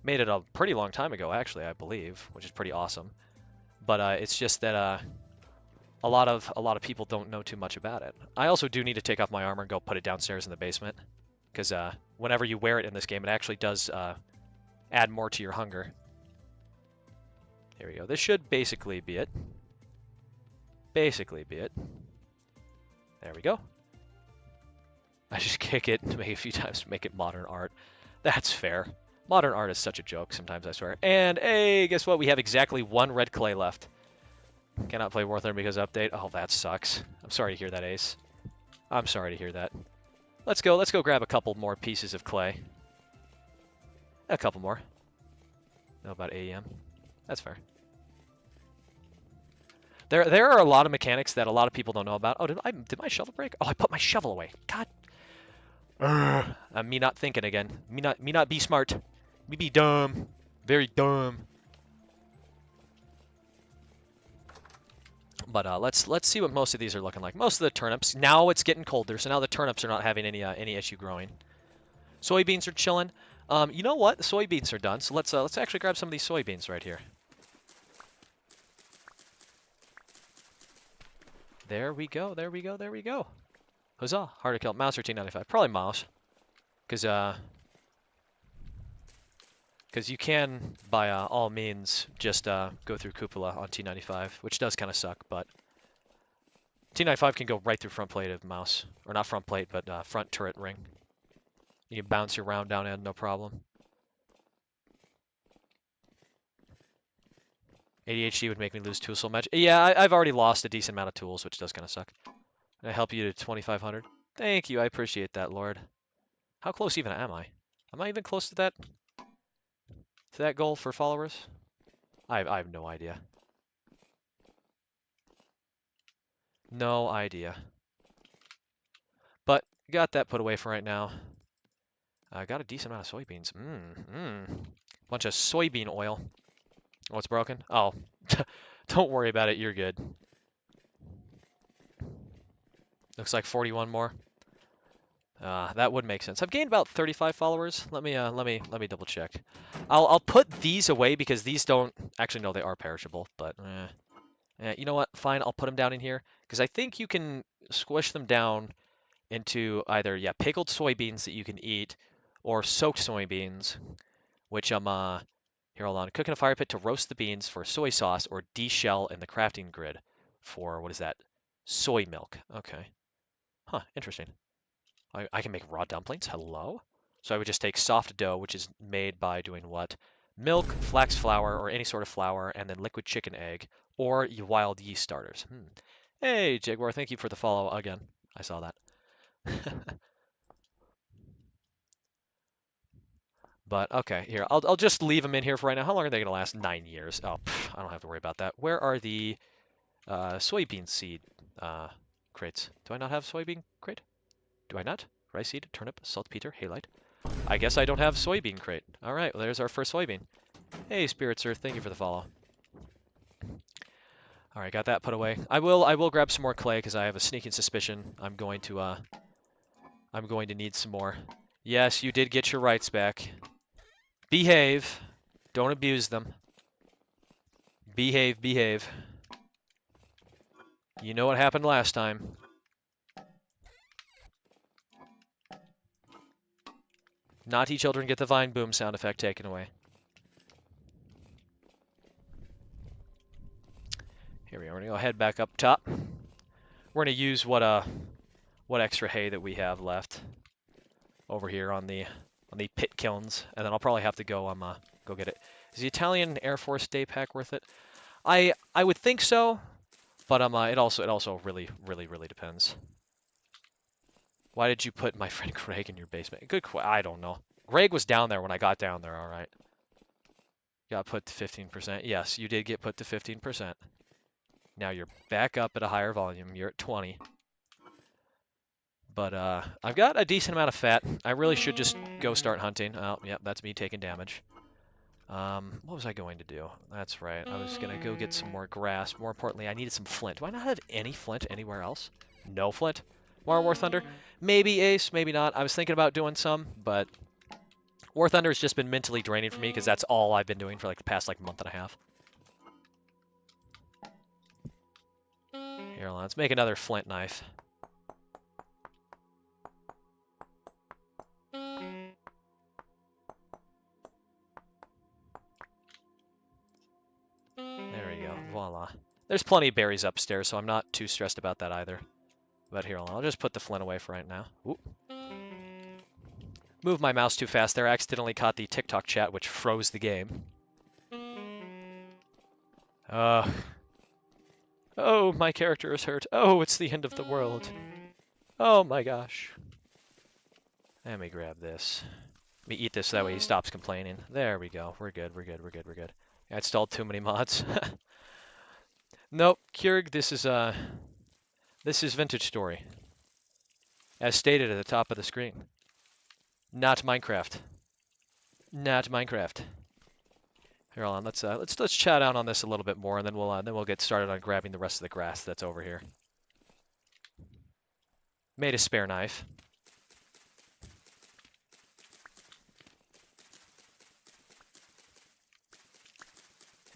Made it a pretty long time ago, actually, I believe, which is pretty awesome. But it's just that a lot of people don't know too much about it. I also do need to take off my armor and go put it downstairs in the basement, because whenever you wear it in this game, it actually does add more to your hunger. Here we go. This should basically be it. Basically be it. There we go. I just kick it to make it a few times to make it modern art. That's fair. Modern art is such a joke sometimes, I swear. And hey, guess what? We have exactly 1 red clay left. Cannot play Warthrone because update. Oh, that sucks. I'm sorry to hear that, Ace. I'm sorry to hear that. Let's go grab a couple more pieces of clay. A couple more. Know about AEM. That's fair. There are a lot of mechanics that a lot of people don't know about. Oh, did my shovel break? Oh, I put my shovel away. God. Me not thinking again. Me not be smart. Me be dumb. Very dumb. But let's see what most of these are looking like. Most of the turnips. Now it's getting colder, so now the turnips are not having any issue growing. Soybeans are chilling. You know what? The soybeans are done. So let's actually grab some of these soybeans right here. There we go. There we go. There we go. Huzzah! Hard to kill. Mouse or T95? Probably mouse, because you can by all means just go through cupola on T95, which does kind of suck, but T95 can go right through front plate of mouse, or not front plate, but front turret ring. You can bounce your round down in, no problem. ADHD would make me lose tool so much. Yeah, I've already lost a decent amount of tools, which does kind of suck. Can I help you to 2,500? Thank you, I appreciate that, Lord. How close even am I? Am I even close to that goal for followers? I have no idea. No idea. But got that put away for right now. I got a decent amount of soybeans. Bunch of soybean oil. Oh, it's broken? Oh, don't worry about it. You're good. Looks like 41 more. That would make sense. I've gained about 35 followers. Let me double check. I'll put these away because these don't actually, no, they are perishable, but you know what? Fine, I'll put them down in here because I think you can squish them down into either pickled soybeans that you can eat or soaked soybeans, which I'm here, hold on. Cook in a fire pit to roast the beans for soy sauce or deshell in the crafting grid for, what is that? Soy milk. Okay. Huh, interesting. I can make raw dumplings. Hello? So I would just take soft dough, which is made by doing what? Milk, flax flour, or any sort of flour, and then liquid chicken egg, or wild yeast starters. Hey, Jaguar, thank you for the follow again. I saw that. But okay, here I'll just leave them in here for right now. How long are they gonna last? 9 years. Oh, I don't have to worry about that. Where are the soybean seed crates? Do I not have soybean crate? Do I not? Rice seed, turnip, saltpeter, halite. I guess I don't have soybean crate. All right, well, there's our first soybean. Hey, Spirit Sir, thank you for the follow. All right, got that put away. I will grab some more clay because I have a sneaking suspicion I'm going to need some more. Yes, you did get your rights back. Behave. Don't abuse them. Behave, behave. You know what happened last time. Naughty children get the vine boom sound effect taken away. Here we are. We're gonna go head back up top. We're gonna use what extra hay that we have left over here on the pit kilns, and then I'll probably have to go get it. Is the Italian Air Force day pack worth it? I would think so, but it also really depends. Why did you put my friend Greg in your basement? I don't know. Greg was down there when I got down there. All right. Got put to 15%. Yes, you did get put to 15%. Now you're back up at a higher volume. You're at 20. But I've got a decent amount of fat. I really should just go start hunting. Oh, yep, that's me taking damage. What was I going to do? That's right. I was going to go get some more grass. More importantly, I needed some flint. Do I not have any flint anywhere else? No flint? More War Thunder? Maybe Ace, maybe not. I was thinking about doing some, but War Thunder has just been mentally draining for me because that's all I've been doing for like the past month and a half. Here, let's make another flint knife. There we go. Voila. There's plenty of berries upstairs, so I'm not too stressed about that either. But here, I'll just put the flint away for right now. Oop. Moved my mouse too fast there. I accidentally caught the TikTok chat, which froze the game. Oh, my character is hurt. Oh, it's the end of the world. Oh my gosh. Let me grab this. Let me eat this so that way he stops complaining. There we go. We're good, we're good, we're good, we're good. I installed too many mods. Nope, Keurig, this is Vintage Story. As stated at the top of the screen. Not Minecraft. Not Minecraft. Here, hold on. Let's chat out on this a little bit more, and then we'll get started on grabbing the rest of the grass that's over here. Made a spare knife.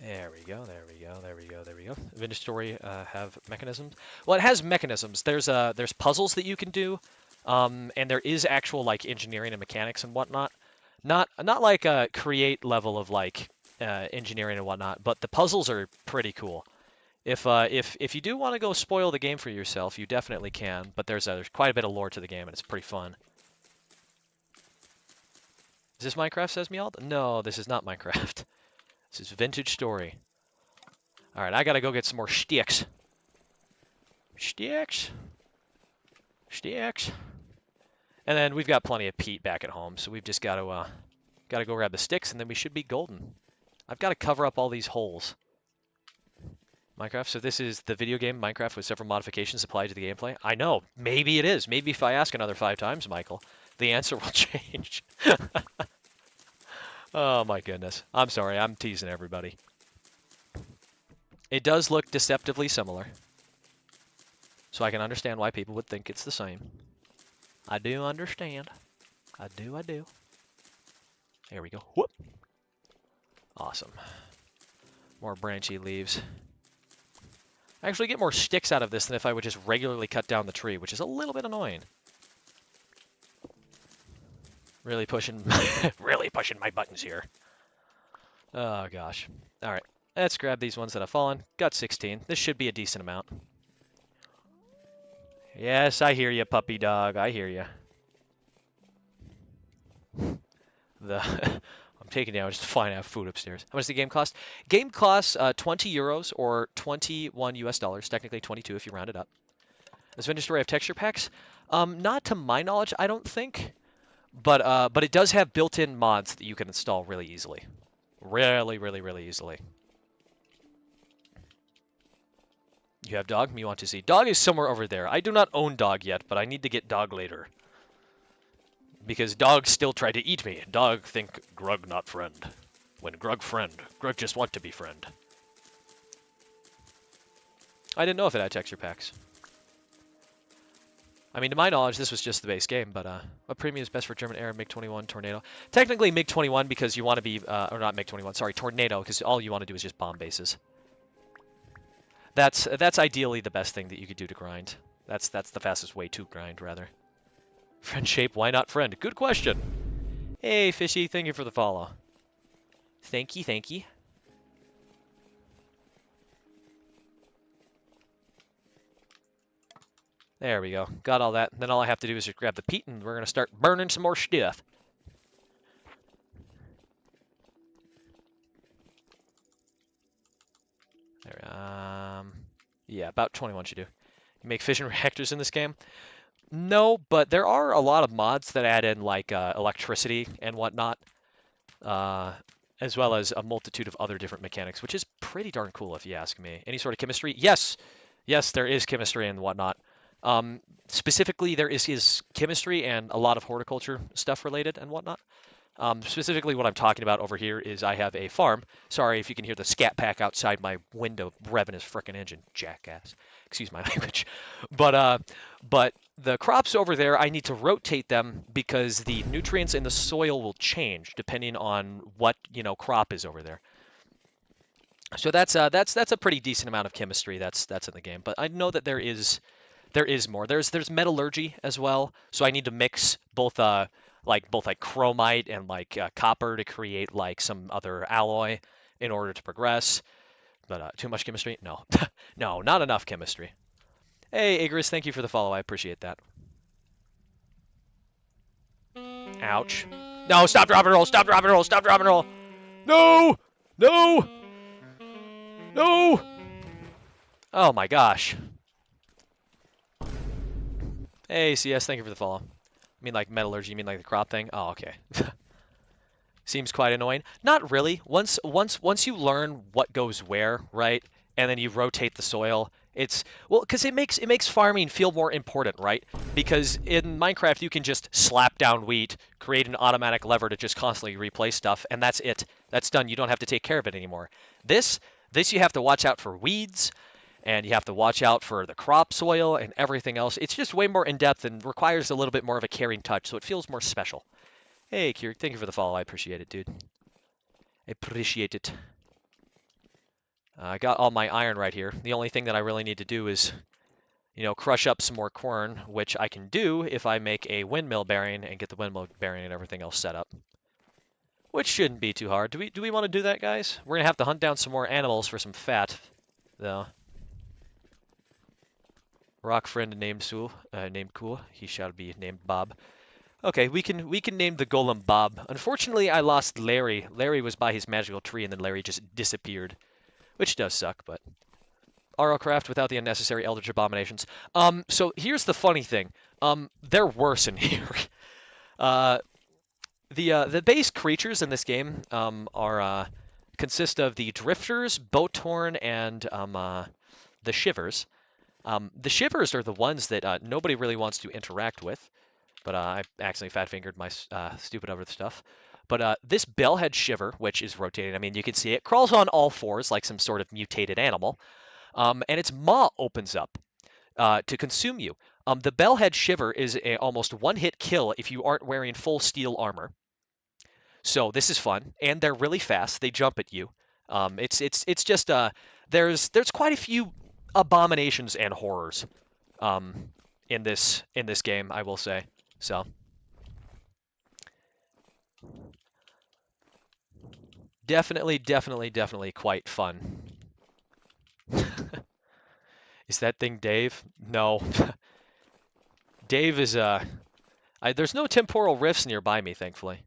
There we go, there we go, there we go, there we go. Vintage Story have mechanisms. Well, it has mechanisms. There's puzzles that you can do, and there is actual like engineering and mechanics and whatnot. Not like a create level of like engineering and whatnot, but the puzzles are pretty cool. If you do want to go spoil the game for yourself, you definitely can. But there's quite a bit of lore to the game, and it's pretty fun. Is this Minecraft, says Meald? No, this is not Minecraft. This is Vintage Story. All right, I gotta go get some more sticks. Sticks. Sticks. And then we've got plenty of peat back at home, so we've just got to go grab the sticks, and then we should be golden. I've got to cover up all these holes. Minecraft. So this is the video game Minecraft with several modifications applied to the gameplay. I know. Maybe it is. Maybe if I ask another 5 times, Michael, the answer will change. Oh my goodness. I'm sorry. I'm teasing everybody. It does look deceptively similar. So I can understand why people would think it's the same. I do understand. I do. There we go. Whoop. Awesome. More branchy leaves. I actually get more sticks out of this than if I would just regularly cut down the tree, which is a little bit annoying. Really pushing, really pushing my buttons here. Oh gosh. All right, let's grab these ones that have fallen. Got 16. This should be a decent amount. Yes, I hear you, puppy dog. I hear you. I'm taking damage to find out food upstairs. How much does the game cost? Game costs 20 euros or 21 US dollars. Technically 22 if you round it up. Does Vintage Story have texture packs? Not to my knowledge, I don't think. but it does have built-in mods that you can install really easily. Really, really, really easily. You have dog? Me want to see. Dog is somewhere over there. I do not own dog yet, but I need to get dog later. Because dog still tried to eat me. Dog think Grug not friend. When Grug friend. Grug just want to be friend. I didn't know if it had texture packs. I mean, to my knowledge, this was just the base game, but what premium is best for German Air, MiG-21, Tornado? Technically MiG-21 because you want to be, or not MiG-21, sorry, Tornado, because all you want to do is just bomb bases. That's ideally the best thing that you could do to grind. That's the fastest way to grind, rather. Friend shape, why not friend? Good question. Hey, Fishy, thank you for the follow. Thank you, thank you. There we go. Got all that. Then all I have to do is just grab the peat, and we're going to start burning some more stuff. There, yeah, about 21 should do. You make fission reactors in this game? No, but there are a lot of mods that add in, like, electricity and whatnot, as well as a multitude of other different mechanics, which is pretty darn cool if you ask me. Any sort of chemistry? Yes! Yes, there is chemistry and whatnot. Specifically, there is chemistry and a lot of horticulture stuff related and whatnot. Specifically, what I'm talking about over here is I have a farm. Sorry if you can hear the scat pack outside my window revving his frickin' engine, jackass. Excuse my language. But the crops over there, I need to rotate them because the nutrients in the soil will change depending on what crop is over there. So that's a pretty decent amount of chemistry that's in the game. But I know that there is more. There's metallurgy as well. So I need to mix both like chromite and like copper to create like some other alloy in order to progress. But too much chemistry? No, no, not enough chemistry. Hey, Igris, thank you for the follow. I appreciate that. Ouch. No, stop, drop, and roll. Stop, drop, and roll. Stop, drop, and roll. No, no, no. Oh my gosh. Hey, CS, thank you for the follow. I mean like metallurgy, you mean like the crop thing? Oh, okay. Seems quite annoying. Not really. Once you learn what goes where, right? And then you rotate the soil, it's well, because it makes farming feel more important, right? Because in Minecraft you can just slap down wheat, create an automatic lever to just constantly replace stuff, and that's it. That's done. You don't have to take care of it anymore. This you have to watch out for weeds, and you have to watch out for the crop soil and everything else. It's just way more in-depth and requires a little bit more of a caring touch, so it feels more special. Hey, Kieran, thank you for the follow. I appreciate it, dude. I appreciate it. I got all my iron right here. The only thing that I really need to do is, crush up some more corn, which I can do if I make a windmill bearing and get the windmill bearing and everything else set up. Which shouldn't be too hard. Do we want to do that, guys? We're going to have to hunt down some more animals for some fat, though. Rock friend named Cool. He shall be named Bob. Okay, we can name the golem Bob. Unfortunately, I lost Larry. Larry was by his magical tree, and then Larry just disappeared, which does suck. But RLCraft without the unnecessary Eldritch Abominations. So here's the funny thing. They're worse in here. The base creatures in this game consist of the Drifters, Boathorn, and the Shivers. The Shivers are the ones that nobody really wants to interact with. But I accidentally fat-fingered my stupid other stuff. But this bellhead shiver, which is rotating, I mean, you can see it, crawls on all fours like some sort of mutated animal. And its maw opens up to consume you. The bellhead shiver is a almost one-hit kill if you aren't wearing full steel armor. So this is fun, and they're really fast. They jump at you. It's just there's quite a few abominations and horrors in this game, I will say. So, definitely quite fun. Is that thing Dave? No. Dave is, there's no temporal rifts nearby me, thankfully.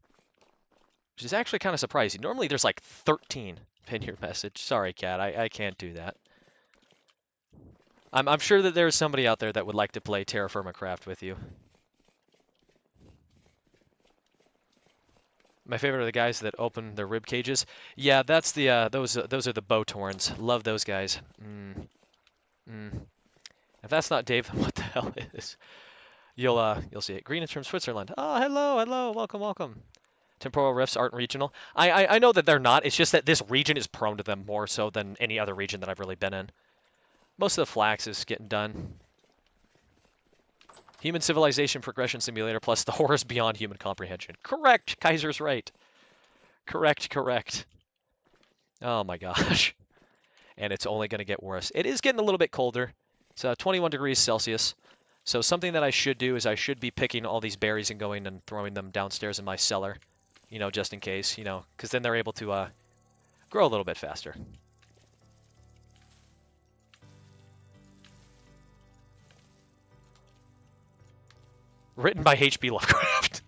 Which is actually kind of surprising. Normally there's like 13 in your message. Sorry, Cat, I can't do that. I'm sure that there's somebody out there that would like to play Terra Firma Craft with you. My favorite are the guys that open their rib cages. Yeah, that's the those are the Botorns. Love those guys. Mm. If that's not Dave, then what the hell is? You'll see it. Green is from Switzerland. Oh, hello, welcome, welcome. Temporal rifts aren't regional. I know that they're not. It's just that this region is prone to them more so than any other region that I've really been in. Most of the flax is getting done. Human Civilization Progression Simulator plus the horrors beyond human comprehension. Correct. Kaiser's right. Correct. Oh my gosh. And it's only going to get worse. It is getting a little bit colder. It's 21 degrees Celsius. So something that I should do is I should be picking all these berries and going and throwing them downstairs in my cellar, you know, just in case, you know, because then they're able to grow a little bit faster. Written by H.P. Lovecraft.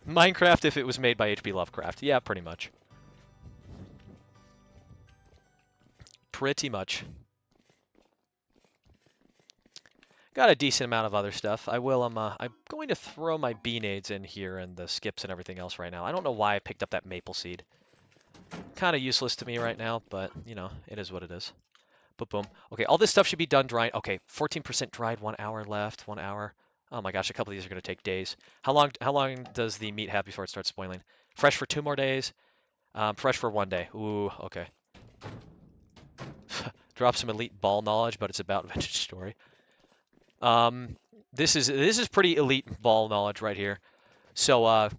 Minecraft if it was made by H.P. Lovecraft. Yeah, pretty much. Pretty much. Got a decent amount of other stuff. I will, I'm going to throw my bee-nades in here and the skips and everything else right now. I don't know why I picked up that maple seed. Kind of useless to me right now, but, you know, it is what it is. But boom. Okay, all this stuff should be done drying. Okay, 14% dried, 1 hour left, 1 hour. Oh my gosh, a couple of these are going to take days. How long does the meat have before it starts spoiling? Fresh for 2 more days. Fresh for 1 day. Ooh, okay. Drop some elite ball knowledge, but it's about vintage story. This is pretty elite ball knowledge right here. So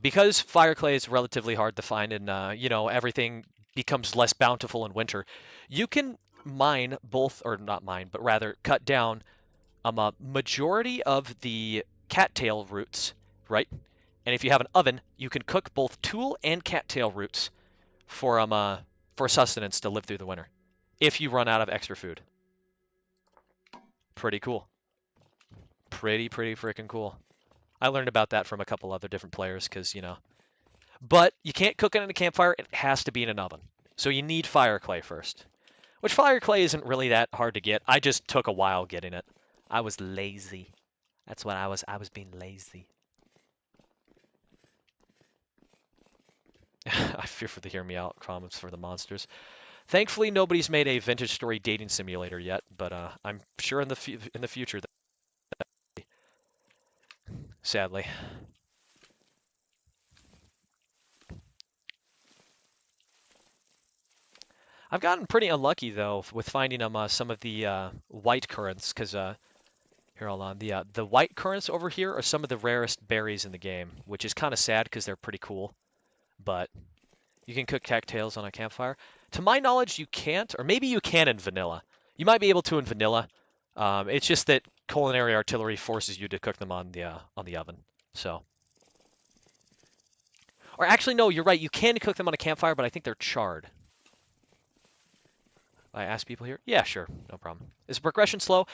because fire clay is relatively hard to find and you know, everything becomes less bountiful in winter, you can mine both, or not mine, but rather cut down a majority of the cattail roots, right? And if you have an oven, you can cook both tool and cattail roots for sustenance to live through the winter if you run out of extra food. Pretty cool. Pretty freaking cool. I learned about that from a couple other different players because, you know. But you can't cook it in a campfire. It has to be in an oven. So you need fire clay first. Which fire clay isn't really that hard to get. I just took a while getting it. I was lazy. That's what I was. I was being lazy. I fear for the hear me out comments for the monsters. Thankfully, nobody's made a vintage story dating simulator yet, but I'm sure in the future that sadly. I've gotten pretty unlucky though with finding some of the white currants because here, hold on, the white currants over here are some of the rarest berries in the game, which is kind of sad because they're pretty cool. But you can cook cattails on a campfire. To my knowledge, you can't, or maybe you can in vanilla. You might be able to in vanilla. It's just that culinary artillery forces you to cook them on the oven. So, or actually, no, you're right. You can cook them on a campfire, but I think they're charred. I ask people here. Yeah, sure, no problem. Is progression slow?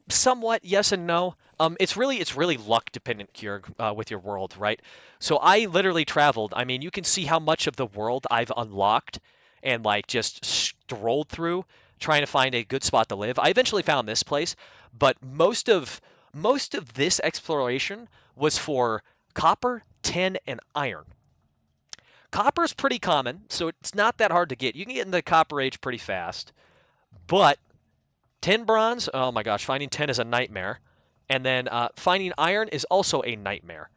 Somewhat, yes and no. It's really luck dependent, Kjörg, with your world, right? So I literally traveled. I mean, you can see how much of the world I've unlocked and like just strolled through trying to find a good spot to live. I eventually found this place, but most of this exploration was for copper, tin, and iron. Copper's pretty common, so it's not that hard to get. You can get in the copper age pretty fast, but tin bronze, oh my gosh, finding tin is a nightmare. And then finding iron is also a nightmare.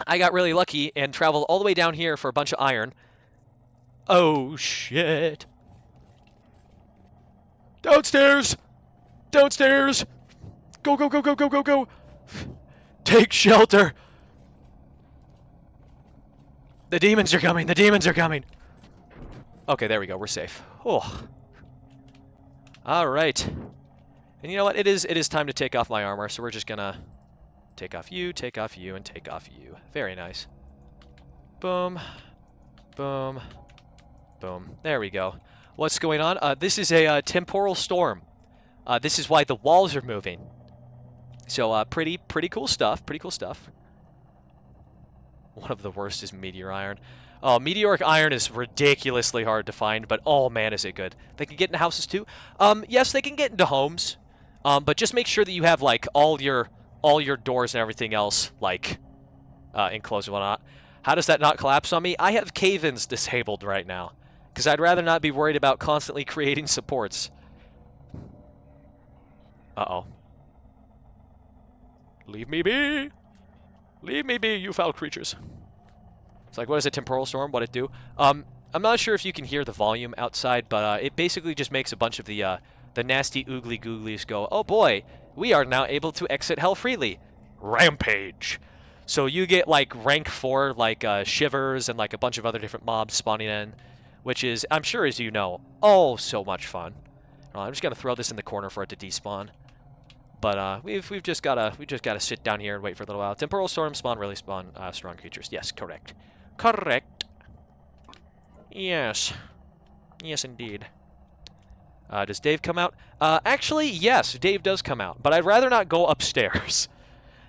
I got really lucky and traveled all the way down here for a bunch of iron. Oh, shit. Downstairs! Downstairs! Go, go, go, go, go, go, go! Take shelter! The demons are coming, the demons are coming! Okay, there we go, we're safe. Oh. Alright. And you know what? It is time to take off my armor, so we're just gonna take off you, and take off you. Very nice. Boom. Boom. Boom. There we go. What's going on? This is a temporal storm. This is why the walls are moving. So pretty cool stuff. Pretty cool stuff. One of the worst is meteor iron. Oh, meteoric iron is ridiculously hard to find, but oh man, is it good. They can get into houses too. Yes, they can get into homes. But just make sure that you have like all your doors and everything else like enclosed and whatnot. How does that not collapse on me? I have cave-ins disabled right now, because I'd rather not be worried about constantly creating supports. Uh-oh. Leave me be! Leave me be, you foul creatures. It's like, what is a temporal storm? What'd it do? I'm not sure if you can hear the volume outside, but it basically just makes a bunch of the nasty oogly googlies go, oh boy, we are now able to exit hell freely. Rampage! So you get like rank 4 like shivers and like a bunch of other different mobs spawning in, which is, I'm sure as you know, oh so much fun. I'm just gonna throw this in the corner for it to despawn. But we've just gotta sit down here and wait for a little while. Temporal storms really spawn strong creatures. Yes, correct. Correct. Yes. Yes, indeed. Does Dave come out? Actually, yes, Dave does come out, but I'd rather not go upstairs.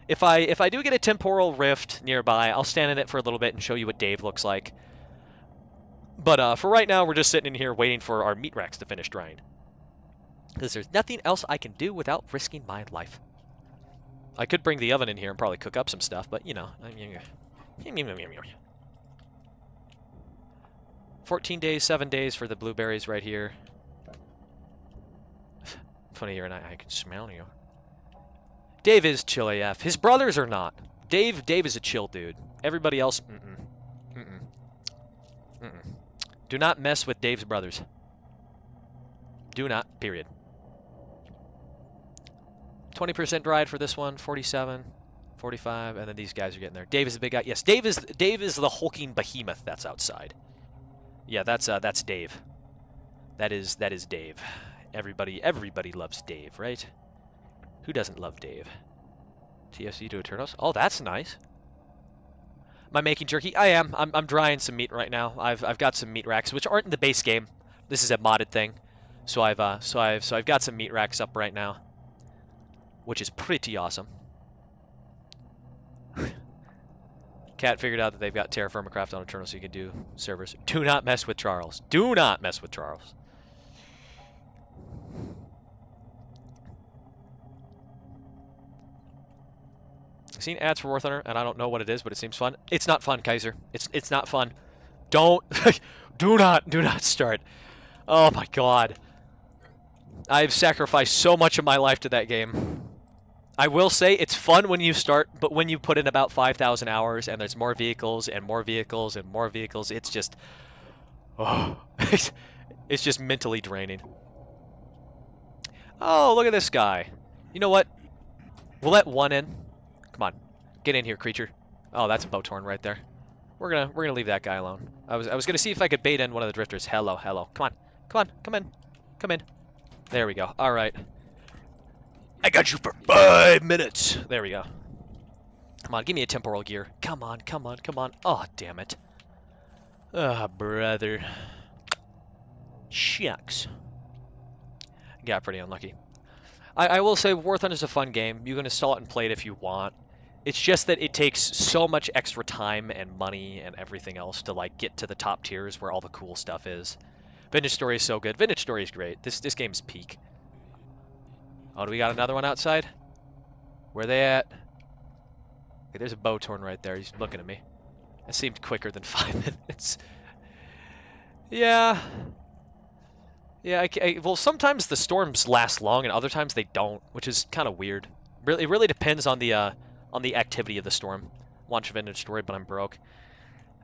If I do get a temporal rift nearby, I'll stand in it for a little bit and show you what Dave looks like. But for right now, we're just sitting in here waiting for our meat racks to finish drying. Because there's nothing else I can do without risking my life. I could bring the oven in here and probably cook up some stuff, but you know. 14 days, 7 days for the blueberries right here. Funny here, and I can smell you. Dave is chill AF. His brothers are not. Dave is a chill dude. Everybody else, Do not mess with Dave's brothers. Do not, period. 20% dried for this one, 47, 45, and then these guys are getting there. Dave is the big guy. Yes, Dave is the hulking behemoth that's outside. Yeah, that's Dave. That is Dave. Everybody loves Dave, right? Who doesn't love Dave? TFC to Eternals. Oh, that's nice. Am I making jerky? I am. I'm drying some meat right now. I've got some meat racks, which aren't in the base game. This is a modded thing. So I've got some meat racks up right now, which is pretty awesome. Cat figured out that they've got Terraformacraft on Eternal, so you can do servers. Do not mess with Charles. Do not mess with Charles. I've seen ads for War Thunder, and I don't know what it is, but it seems fun. It's not fun, Kaiser. It's not fun. Don't do not start. Oh my god. I've sacrificed so much of my life to that game. I will say it's fun when you start, but when you put in about 5,000 hours and there's more vehicles and more vehicles and more vehicles, it's just, oh, it's just mentally draining. Oh, look at this guy. You know what? We'll let one in. Come on, get in here, creature. Oh, that's a Bowtorn right there. We're gonna leave that guy alone. I was gonna see if I could bait in one of the drifters. Hello. Come on, come in. There we go. All right. I got you for 5 minutes. There we go. Come on, give me a temporal gear. Come on. Oh, damn it. Ah, brother. Shucks. Got pretty unlucky. I will say War Thunder is a fun game. You can install it and play it if you want. It's just that it takes so much extra time and money and everything else to like get to the top tiers where all the cool stuff is. Vintage Story is so good. Vintage Story is great. This game's peak. Oh, do we got another one outside? Where they at? Okay, there's a Bowtorn right there. He's looking at me. That seemed quicker than 5 minutes. Yeah. Yeah, well, sometimes the storms last long and other times they don't, which is kind of weird. It really depends on the activity of the storm. Launch Vintage Story, but I'm broke.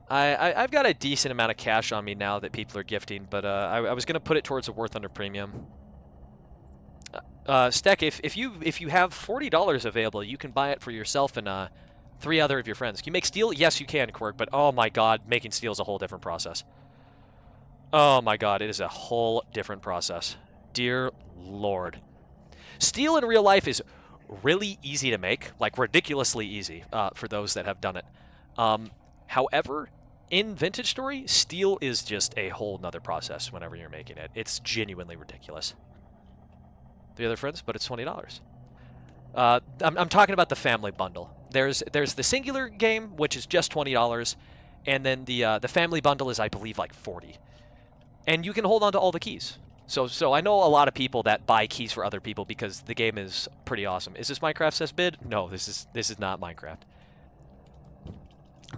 I've got a decent amount of cash on me now that people are gifting, but I was gonna put it towards a War Thunder Premium. Steck, if you have $40 available, you can buy it for yourself and 3 other of your friends. Can you make steel? Yes, you can, Quirk, but oh my god, making steel is a whole different process. Oh my god, it is a whole different process. Dear Lord. Steel in real life is really easy to make, like ridiculously easy for those that have done it. However, in Vintage Story, steel is just a whole nother process whenever you're making it. It's genuinely ridiculous. The other friends, but it's $20. I'm talking about the family bundle. There's the singular game, which is just $20, and then the family bundle is, I believe, like $40. And you can hold on to all the keys. So I know a lot of people that buy keys for other people because the game is pretty awesome. Is this Minecraft says bid? No, this is not Minecraft.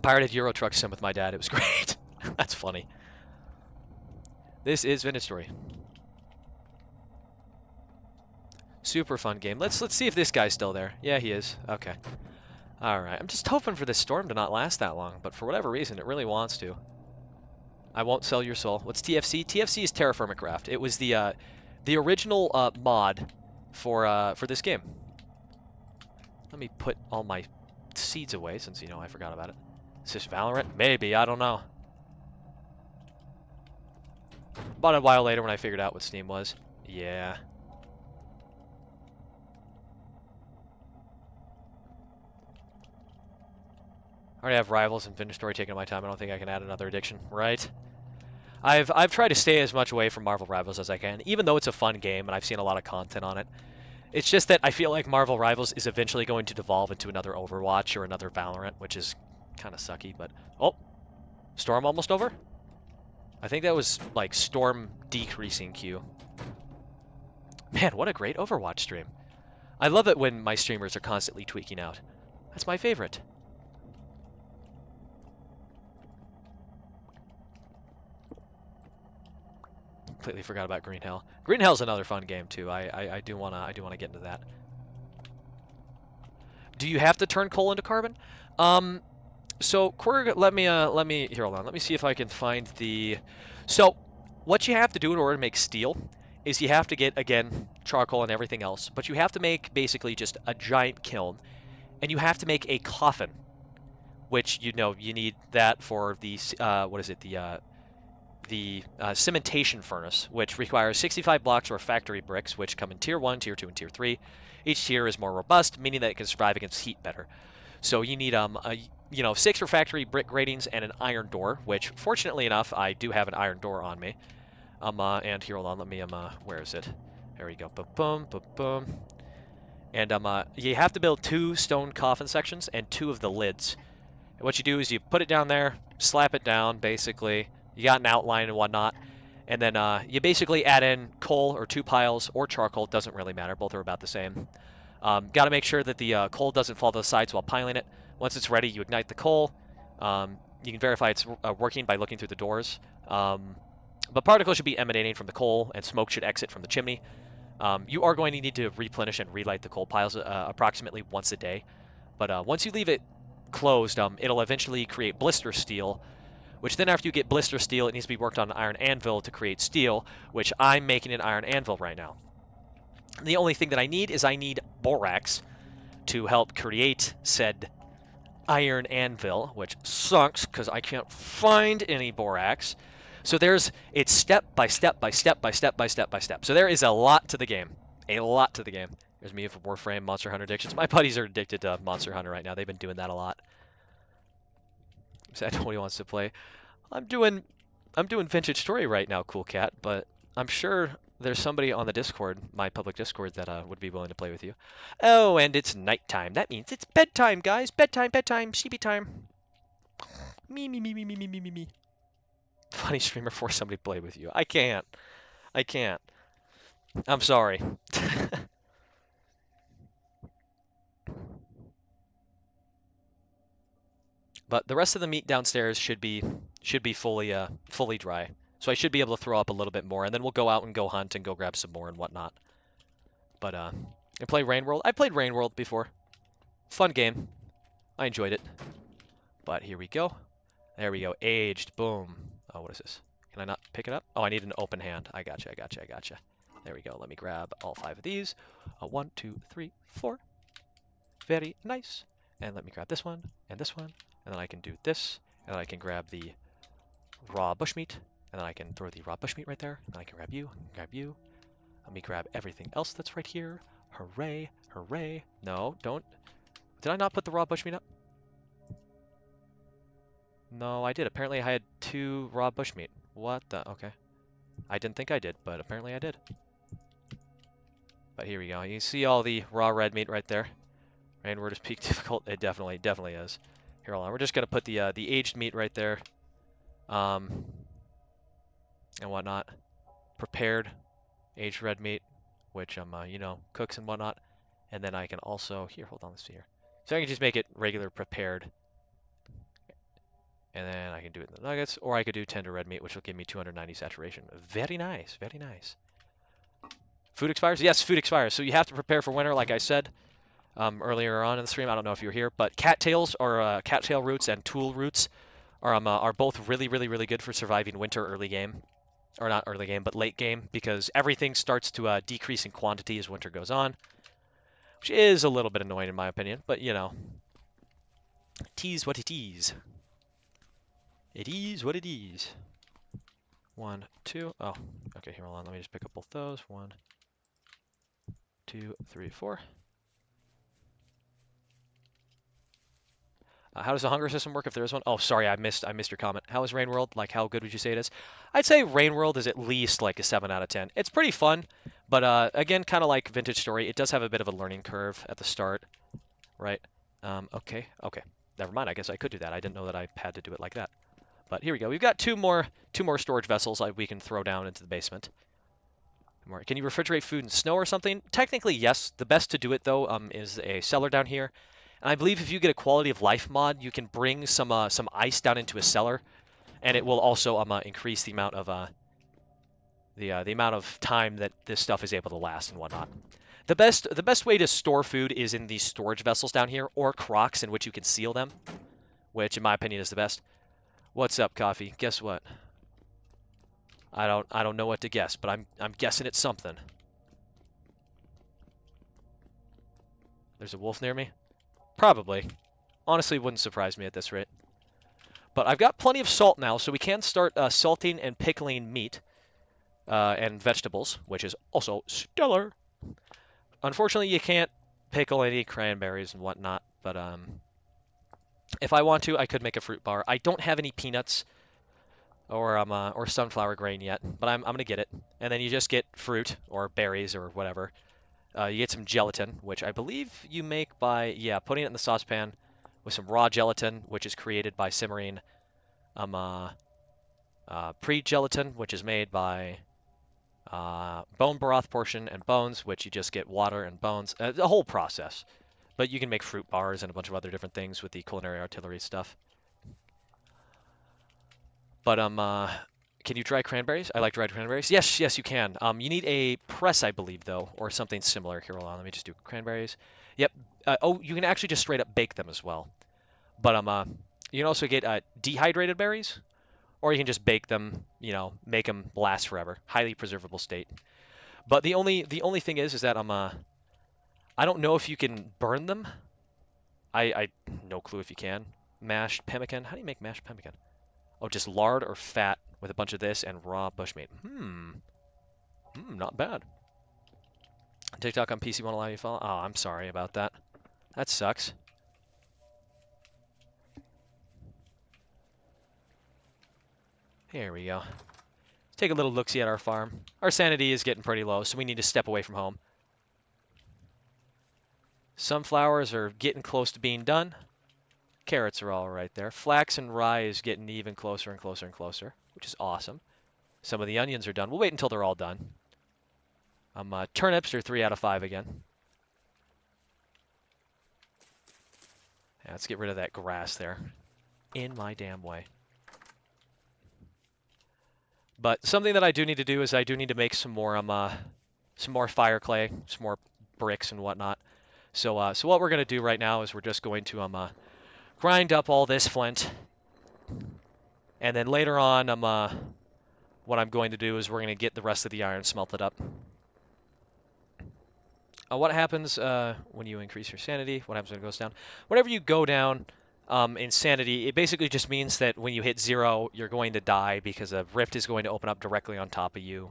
Pirated Euro Truck Sim with my dad. It was great. That's funny. This is Vintage Story. Super fun game. Let's see if this guy's still there. Yeah, he is. Okay. All right. I'm just hoping for this storm to not last that long, but for whatever reason, it really wants to. I won't sell your soul. What's TFC? TFC is Terraforming Craft. It was the original mod for this game. Let me put all my seeds away since I forgot about it. Is this Valorant? Maybe. I don't know. Bought it a while later when I figured out what Steam was. Yeah. I already have Rivals and Vintage Story taking my time. I don't think I can add another addiction, right? I've tried to stay as much away from Marvel Rivals as I can, even though it's a fun game and I've seen a lot of content on it. It's just that I feel like Marvel Rivals is eventually going to devolve into another Overwatch or another Valorant, which is kind of sucky, but... Oh! Storm almost over? I think that was, like, Storm decreasing Q. Man, what a great Overwatch stream. I love it when my streamers are constantly tweaking out. That's my favorite. Completely forgot about Green Hell. Green Hell's another fun game too. I do wanna get into that. Do you have to turn coal into carbon? So Quirg, let me here, hold on. Let me see if I can find the. So what you have to do in order to make steel is you have to get, again, charcoal and everything else, but you have to make basically just a giant kiln, and you have to make a coffin, which you need that for the what is it, the cementation furnace, which requires 65 blocks or factory bricks, which come in tier 1, tier 2, and tier 3. Each tier is more robust, meaning that it can survive against heat better. So you need 6 for factory brick gratings and an iron door, which fortunately enough I do have an iron door on me. And here, hold on, let me where is it? There we go. Boom, boom, boom, boom. And you have to build 2 stone coffin sections and 2 of the lids. And what you do is you put it down there, slap it down, basically. You got an outline and whatnot. And then you basically add in coal or 2 piles or charcoal. It doesn't really matter. Both are about the same. Got to make sure that the coal doesn't fall to the sides while piling it. Once it's ready, you ignite the coal. You can verify it's working by looking through the doors. But particles should be emanating from the coal, and smoke should exit from the chimney. You are going to need to replenish and relight the coal piles approximately once a day. But once you leave it closed, it'll eventually create blister steel, which then after you get blister steel, it needs to be worked on an iron anvil to create steel, which I'm making an iron anvil right now. The only thing that I need borax to help create said iron anvil, which sucks because I can't find any borax. So it's step by step by step by step by step by step. So there is a lot to the game. A lot to the game. There's me for Warframe, Monster Hunter addictions. My buddies are addicted to Monster Hunter right now. They've been doing that a lot. So I know what he wants to play. I'm doing Vintage Story right now, Cool Cat, but I'm sure there's somebody on the Discord, my public Discord, that would be willing to play with you. Oh, and it's nighttime. That means it's bedtime, guys. Bedtime, bedtime, sheepy time. Me, me, me, me, me, me, me, me, me. Funny streamer, force somebody to play with you. I can't. I can't. I'm sorry. But the rest of the meat downstairs should be fully dry. So I should be able to throw up a little bit more, and then we'll go out and go hunt and go grab some more and whatnot. But I play Rain World. I played Rain World before. Fun game. I enjoyed it. But here we go. There we go. Aged. Boom. Oh, what is this? Can I not pick it up? Oh, I need an open hand. I gotcha. I gotcha. I gotcha. There we go. Let me grab all 5 of these. 1, 2, 3, 4. Very nice. And let me grab this one and this one. And then I can do this. And then I can grab the raw bushmeat. And then I can throw the raw bushmeat right there. And I can grab you. Grab you. Let me grab everything else that's right here. Hooray. Hooray. No, don't. Did I not put the raw bushmeat up? No, I did. Apparently I had 2 raw bushmeat. What the? Okay. I didn't think I did, but apparently I did. But here we go. You see all the raw red meat right there. Rainward is peak difficult. It definitely is. Here, hold on. We're just gonna put the aged meat right there, and whatnot. Prepared aged red meat, which cooks and whatnot. And then I can also hold on, let's see here. So I can just make it regular prepared. And then I can do it in the nuggets, or I could do tender red meat, which will give me 290 saturation. Very nice, very nice. Food expires? Yes, food expires. So you have to prepare for winter, like I said earlier on in the stream. I don't know if you were here, but cattails or cattail roots and tool roots are both really, really, really good for surviving winter early game. Or not early game, but late game, because everything starts to decrease in quantity as winter goes on, which is a little bit annoying in my opinion, but you know, tease what it is. It is what it is. 1, 2. Oh, okay, here, hold on. Let me just pick up both those. 1, 2, 3, 4. How does the hunger system work if there is one? Oh, sorry, I missed your comment. How is Rain World? Like, how good would you say it is? I'd say Rain World is at least like a 7 out of 10. It's pretty fun, but again, kind of like Vintage Story, it does have a bit of a learning curve at the start, right? Okay. Never mind. I guess I could do that. I didn't know that I had to do it like that. But here we go. We've got two more storage vessels we can throw down into the basement. Can you refrigerate food in snow or something? Technically, yes. The best to do it though is a cellar down here. And I believe if you get a quality of life mod, you can bring some ice down into a cellar, and it will also increase the amount of the amount of time that this stuff is able to last and whatnot. The best way to store food is in these storage vessels down here, or crocks in which you can seal them, which in my opinion is the best. What's up, Coffee? Guess what? I don't know what to guess, but I'm guessing it's something. There's a wolf near me? Probably. Honestly, wouldn't surprise me at this rate. But I've got plenty of salt now, so we can start salting and pickling meat and vegetables, which is also stellar. Unfortunately, you can't pickle any cranberries and whatnot, but if I want to, I could make a fruit bar. I don't have any peanuts or sunflower grain yet, but I'm gonna get it. And then you just get fruit or berries or whatever. You get some gelatin, which I believe you make by putting it in the saucepan with some raw gelatin, which is created by simmering pre-gelatin, which is made by bone broth portion and bones, which you just get water and bones. The whole process. But you can make fruit bars and a bunch of other different things with the culinary artillery stuff. But can you dry cranberries? I like dried cranberries. Yes, you can. You need a press, I believe, though, or something similar. Here, hold on. Let me just do cranberries. Yep. Oh, you can actually just straight up bake them as well. But you can also get dehydrated berries, or you can just bake them. You know, make them last forever. Highly preservable state. But the only thing is that I don't know if you can burn them. I no clue if you can. Mashed pemmican. How do you make mashed pemmican? Oh, just lard or fat with a bunch of this and raw bushmeat. Not bad. TikTok on PC won't allow you to follow? Oh, I'm sorry about that. That sucks. Here we go. Let's take a little look-see at our farm. Our sanity is getting pretty low, so we need to step away from home. Sunflowers are getting close to being done. Carrots are all right there. Flax and rye is getting even closer and closer and closer, which is awesome. Some of the onions are done. We'll wait until they're all done. Turnips are 3 out of 5 again. Yeah, let's get rid of that grass there. In my damn way. But something that I do need to do is I do need to make some more fire clay, some more bricks and whatnot. So what we're gonna do right now is we're just going to grind up all this flint, and then later on what I'm going to do is we're gonna get the rest of the iron smelted up. What happens when you increase your sanity? What happens when it goes down? Whenever you go down in sanity, it basically just means that when you hit 0, you're going to die because a rift is going to open up directly on top of you,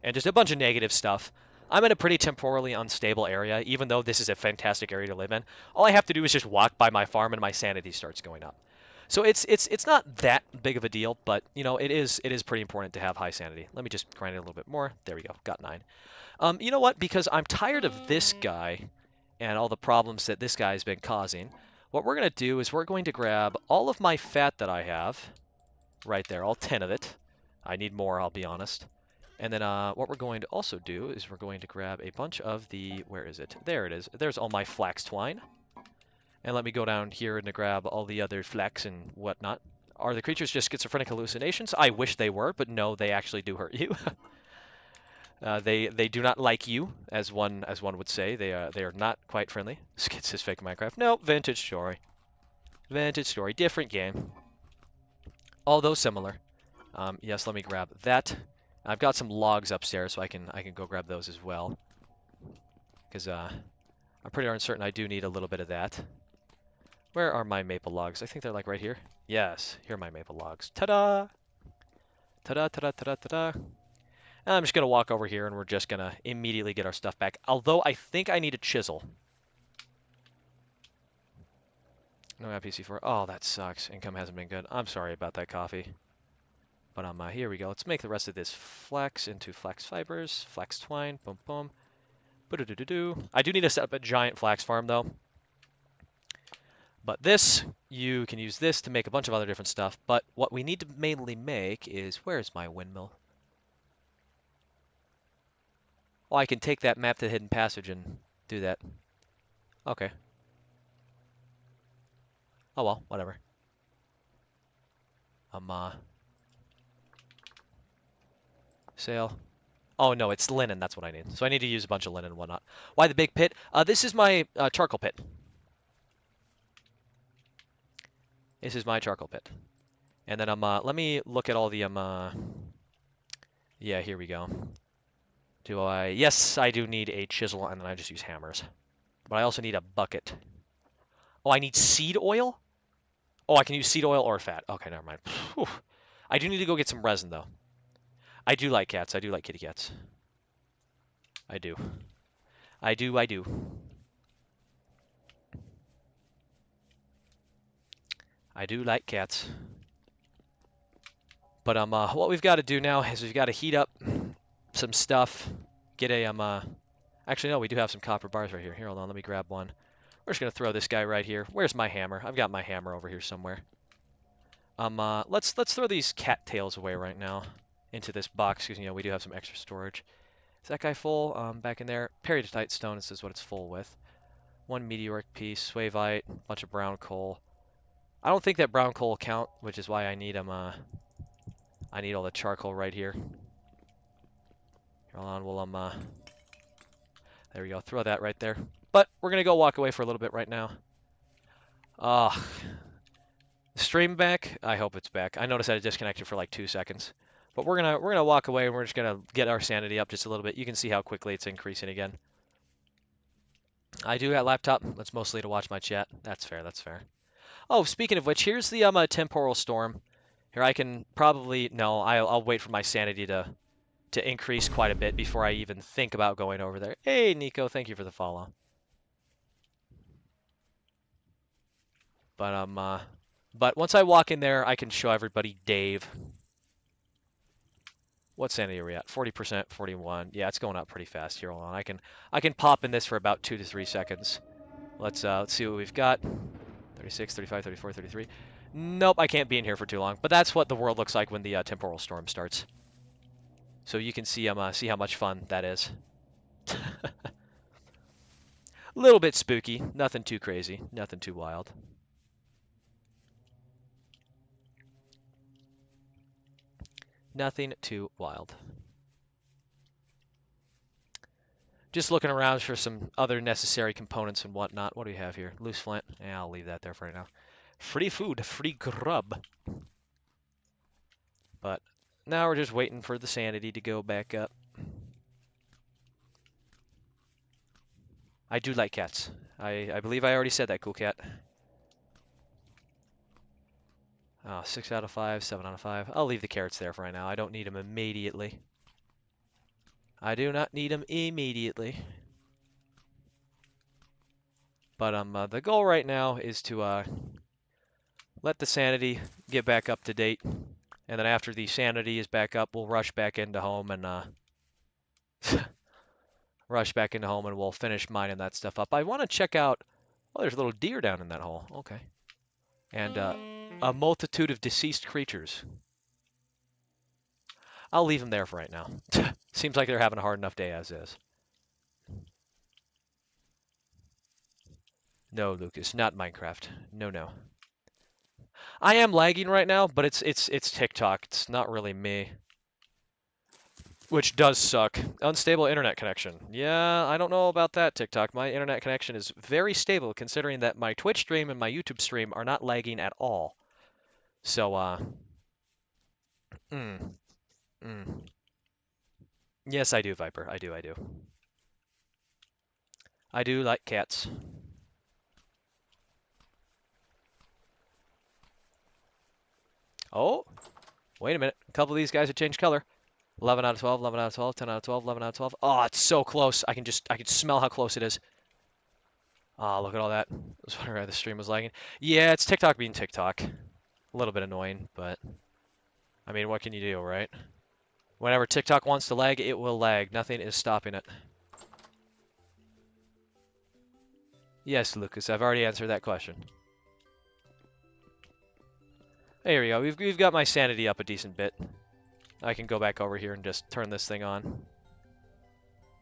and just a bunch of negative stuff. I'm in a pretty temporally unstable area, even though this is a fantastic area to live in. All I have to do is just walk by my farm and my sanity starts going up. So it's not that big of a deal, but you know it is pretty important to have high sanity. Let me just grind it a little bit more. There we go, got 9. You know what? Because I'm tired of this guy and all the problems that this guy has been causing, what we're going to do is we're going to grab all of my fat that I have, right there, all 10 of it. I need more, I'll be honest. And then what we're going to also do is we're going to grab a bunch of the, where is it? There it is. There's all my flax twine. And let me go down here and grab all the other flax and whatnot. Are the creatures just schizophrenic hallucinations? I wish they were, but no, they actually do hurt you. They do not like you, as one would say. They are not quite friendly. Skids is fake Minecraft. Nope, vintage story. Vintage story, different game. Although similar. Yes, let me grab that. I've got some logs upstairs, so I can go grab those as well. Because I'm pretty darn certain I do need a little bit of that. Where are my maple logs? I think they're like right here. Yes, here are my maple logs. Ta-da! Ta-da, ta-da, ta-da, ta-da. I'm just going to walk over here and we're just going to immediately get our stuff back. Although I think I need a chisel. No PC4. Oh, that sucks. Income hasn't been good. I'm sorry about that, coffee. But here we go. Let's make the rest of this flax into flax fibers. Flax twine. Boom, boom. Boo-doo-doo-doo-doo. I do need to set up a giant flax farm, though. But this, you can use this to make a bunch of other different stuff. But what we need to mainly make is... Where's my windmill? Oh, I can take that map to the hidden passage and do that. Okay. Oh well, whatever. Sale. Oh no, it's linen, that's what I need. So I need to use a bunch of linen and whatnot. Why the big pit? This is my charcoal pit. This is my charcoal pit. And then let me look at all the yeah, here we go. Do I? Yes, I do need a chisel, and then I just use hammers. But I also need a bucket. Oh, I need seed oil? Oh, I can use seed oil or fat. Okay, never mind. Whew. I do need to go get some resin, though. I do like cats. I do like kitty cats. I do. I do, I do. I do like cats. But what we've got to do now is we've got to heat up some stuff. Get a actually no, we do have some copper bars right here. Here, hold on, let me grab one. We're just gonna throw this guy right here. Where's my hammer? I've got my hammer over here somewhere. Let's throw these cattails away right now into this box because we do have some extra storage. Is that guy full? Back in there. Peridotite stone. This is what it's full with. One meteoric piece, swavite, bunch of brown coal. I don't think that brown coal will count, which is why I need I need all the charcoal right here. Hold on, we'll there we go. Throw that right there. But we're gonna go walk away for a little bit right now. Stream back? I hope it's back. I noticed that it disconnected for like 2 seconds. But we're gonna walk away and we're just gonna get our sanity up just a little bit. You can see how quickly it's increasing again. I do got laptop. That's mostly to watch my chat. That's fair. That's fair. Oh, speaking of which, here's the temporal storm. Here I can probably no. I'll wait for my sanity to increase quite a bit before I even think about going over there. Hey, Nico, thank you for the follow. But once I walk in there, I can show everybody Dave. What sanity are we at? 40%, 41. Yeah, it's going up pretty fast here. Hold on. I can pop in this for about 2 to 3 seconds. Let's see what we've got. 36, 35, 34, 33. Nope, I can't be in here for too long. But that's what the world looks like when the temporal storm starts. So you can see see how much fun that is. A little bit spooky. Nothing too crazy. Nothing too wild. Nothing too wild. Just looking around for some other necessary components and whatnot. What do we have here? Loose flint. Yeah, I'll leave that there for right now. Free food, free grub. But now we're just waiting for the sanity to go back up. I do like cats. I believe I already said that, cool cat. 6 out of 5, 7 out of 5. I'll leave the carrots there for right now. I don't need them immediately. I do not need them immediately. But the goal right now is to let the sanity get back up to date. And then after the sanity is back up, we'll rush back into home and we'll finish mining that stuff up. I want to check out. Oh, there's a little deer down in that hole. Okay. And a multitude of deceased creatures. I'll leave them there for right now. Seems like they're having a hard enough day as is. No, Lucas, not Minecraft. No, no. I am lagging right now, but it's TikTok. It's not really me. Which does suck. Unstable internet connection. Yeah, I don't know about that, TikTok. My internet connection is very stable considering that my Twitch stream and my YouTube stream are not lagging at all. So, mm, mm. Yes, I do, Viper. I do, I do. I do like cats. Oh, wait a minute. A couple of these guys have changed color. 11 out of 12, 11 out of 12, 10 out of 12, 11 out of 12. Oh, it's so close. I can smell how close it is. Oh, look at all that. I was wondering why the stream was lagging. Yeah, it's TikTok being TikTok. A little bit annoying, but I mean, what can you do, right? Whenever TikTok wants to lag, it will lag. Nothing is stopping it. Yes, Lucas, I've already answered that question. There we go. We've got my sanity up a decent bit. I can go back over here and just turn this thing on.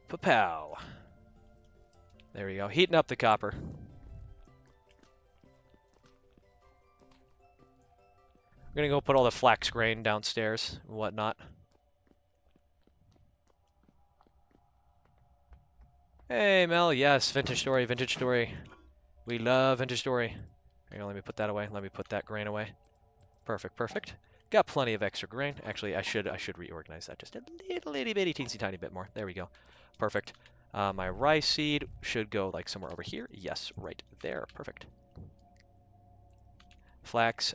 Pa-pow. There we go. Heating up the copper. I'm gonna go put all the flax grain downstairs and whatnot. Hey, Mel. Yes, vintage story, vintage story. We love vintage story. Hang on, let me put that away. Let me put that grain away. Perfect, perfect. Got plenty of extra grain. Actually, I should reorganize that just a little itty bitty teensy tiny bit more. There we go. Perfect. My rice seed should go like somewhere over here. Yes, right there. Perfect. Flax.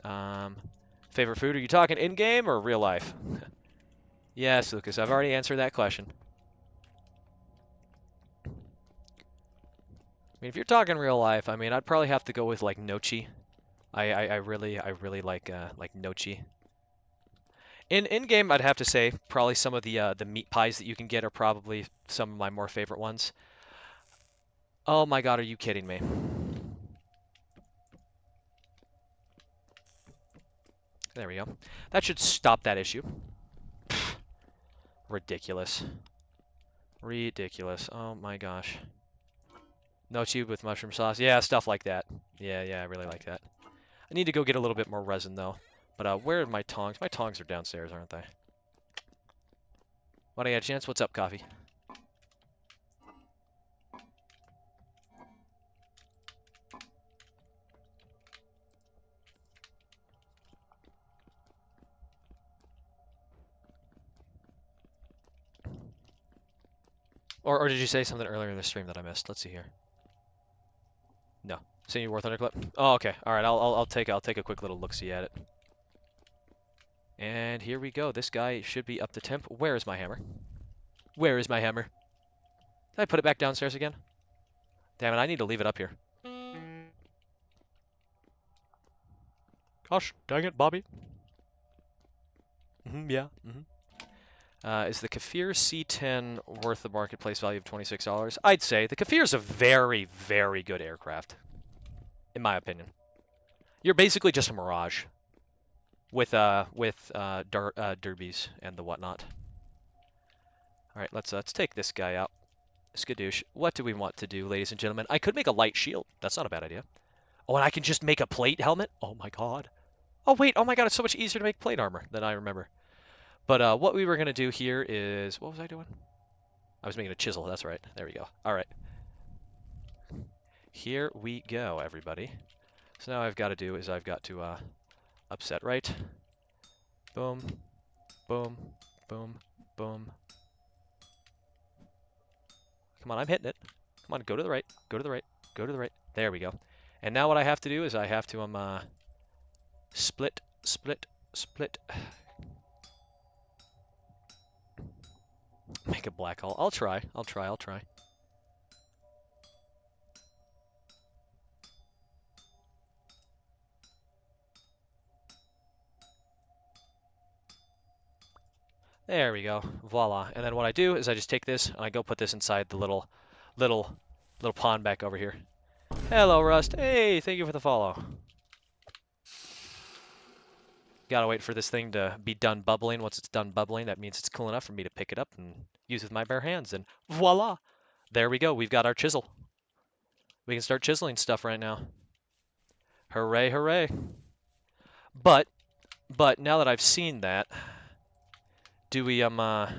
Favorite food? Are you talking in-game or real life? Yes, Lucas. I've already answered that question. I mean, if you're talking real life, I mean, I'd probably have to go with like nochi. I really like nochi. In game, I'd have to say probably some of the meat pies that you can get are probably some of my more favorite ones. Oh my God, are you kidding me? There we go. That should stop that issue. Ridiculous. Ridiculous. Oh my gosh. No tube with mushroom sauce. Yeah, stuff like that. Yeah, I really like that. I need to go get a little bit more resin though. But where are my tongs? My tongs are downstairs, aren't they? When I get a chance, what's up, coffee? Or did you say something earlier in the stream that I missed? Let's see here. No. Seeing War Thunderclip? Oh, okay. All right. I'll take a quick little look-see at it. And here we go. This guy should be up to temp. Where is my hammer? Where is my hammer? Did I put it back downstairs again? Damn it! I need to leave it up here. Gosh, dang it, Bobby. Yeah. Is the Kefir C10 worth the marketplace value of $26? I'd say the Kefir is a very, very good aircraft, in my opinion. You're basically just a Mirage with derbies and the whatnot. All right, let's take this guy out. Skadoosh. What do we want to do, ladies and gentlemen? I could make a light shield. That's not a bad idea. Oh, and I can just make a plate helmet? Oh my God. Oh wait, oh my God, it's so much easier to make plate armor than I remember. But what we were gonna do here is, what was I doing? I was making a chisel, that's right. There we go. All right. Here we go, everybody. So now I've got to do is I've got to upset right. Boom, boom, boom, boom. Come on, I'm hitting it. Come on, go to the right, go to the right, go to the right. There we go. And now what I have to do is I have to split, split, split. Make a black hole. I'll try. There we go. Voila. And then what I do is I just take this and I go put this inside the little pond back over here. Hello, Rust. Hey, thank you for the follow. Gotta wait for this thing to be done bubbling. Once it's done bubbling, that means it's cool enough for me to pick it up and use with my bare hands. And voila! There we go. We've got our chisel. We can start chiseling stuff right now. Hooray, hooray. But now that I've seen that, do we what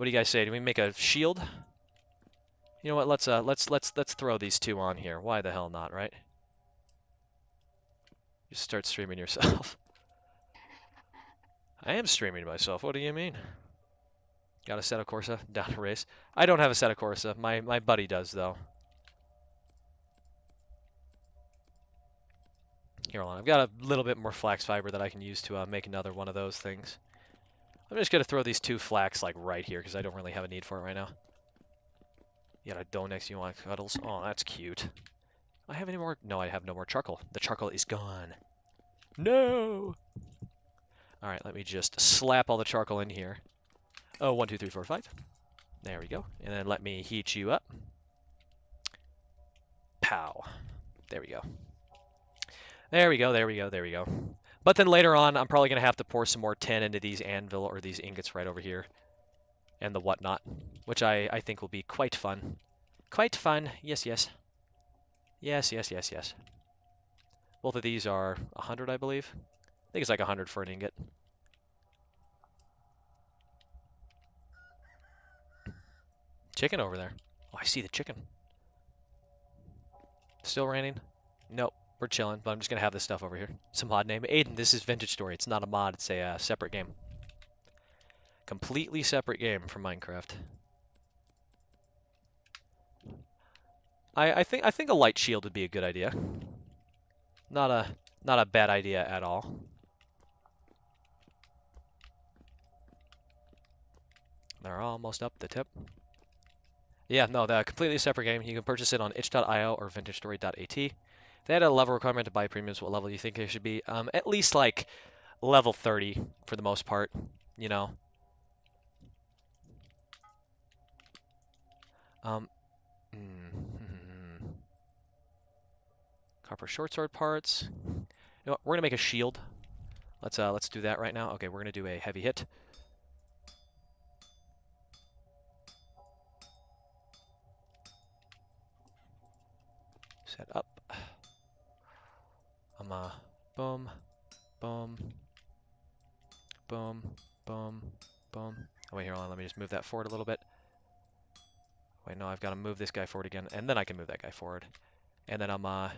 do you guys say? Do we make a shield? You know what? Let's throw these two on here. Why the hell not, right? You start streaming yourself. I am streaming myself. What do you mean? Got a set of Corsa down a race. I don't have a set of Corsa. My buddy does though. Here, hold on. I've got a little bit more flax fiber that I can use to make another one of those things. I'm just gonna throw these two flax like right here because I don't really have a need for it right now. You got a Donex you want cuddles? Oh, that's cute. I have any more? No, I have no more charcoal. The charcoal is gone. No! Alright, let me just slap all the charcoal in here. Oh, 1, 2, 3, 4, 5. There we go. And then let me heat you up. Pow. There we go. There we go, there we go, there we go. But then later on, I'm probably going to have to pour some more tin into these anvil or these ingots right over here. And the whatnot, which I think will be quite fun. Quite fun. Yes, yes. Yes, yes, yes, yes. Both of these are 100, I believe. I think it's like 100 for an ingot. Chicken over there. Oh, I see the chicken. Still raining? Nope. We're chilling, but I'm just going to have this stuff over here. Some mod name. Aiden, this is Vintage Story. It's not a mod. It's a separate game. Completely separate game from Minecraft. I think a light shield would be a good idea. Not a bad idea at all. They're almost up the tip. Yeah, no, the completely separate game. You can purchase it on itch.io or vintagestory.at. They had a level requirement to buy premiums. What level do you think it should be? At least like level 30 for the most part, you know. Copper short sword parts. You know what? We're gonna make a shield. Let's do that right now. Okay, we're gonna do a heavy hit. Set up. Boom, boom, boom, boom, boom. Oh wait, here, hold on. Let me just move that forward a little bit. Wait, no, I've got to move this guy forward again, and then I can move that guy forward. And then I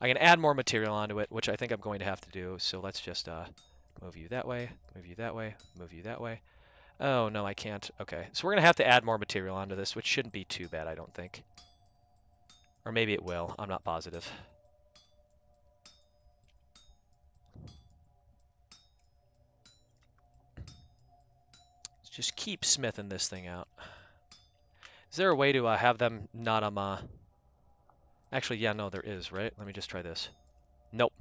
can add more material onto it, which I think I'm going to have to do. So let's just move you that way, move you that way, move you that way. Oh, no, I can't. Okay, so we're going to have to add more material onto this, which shouldn't be too bad, I don't think. Or maybe it will. I'm not positive. Let's just keep smithing this thing out. Is there a way to have them not Actually, yeah, no, there is, right? Let me just try this. Nope.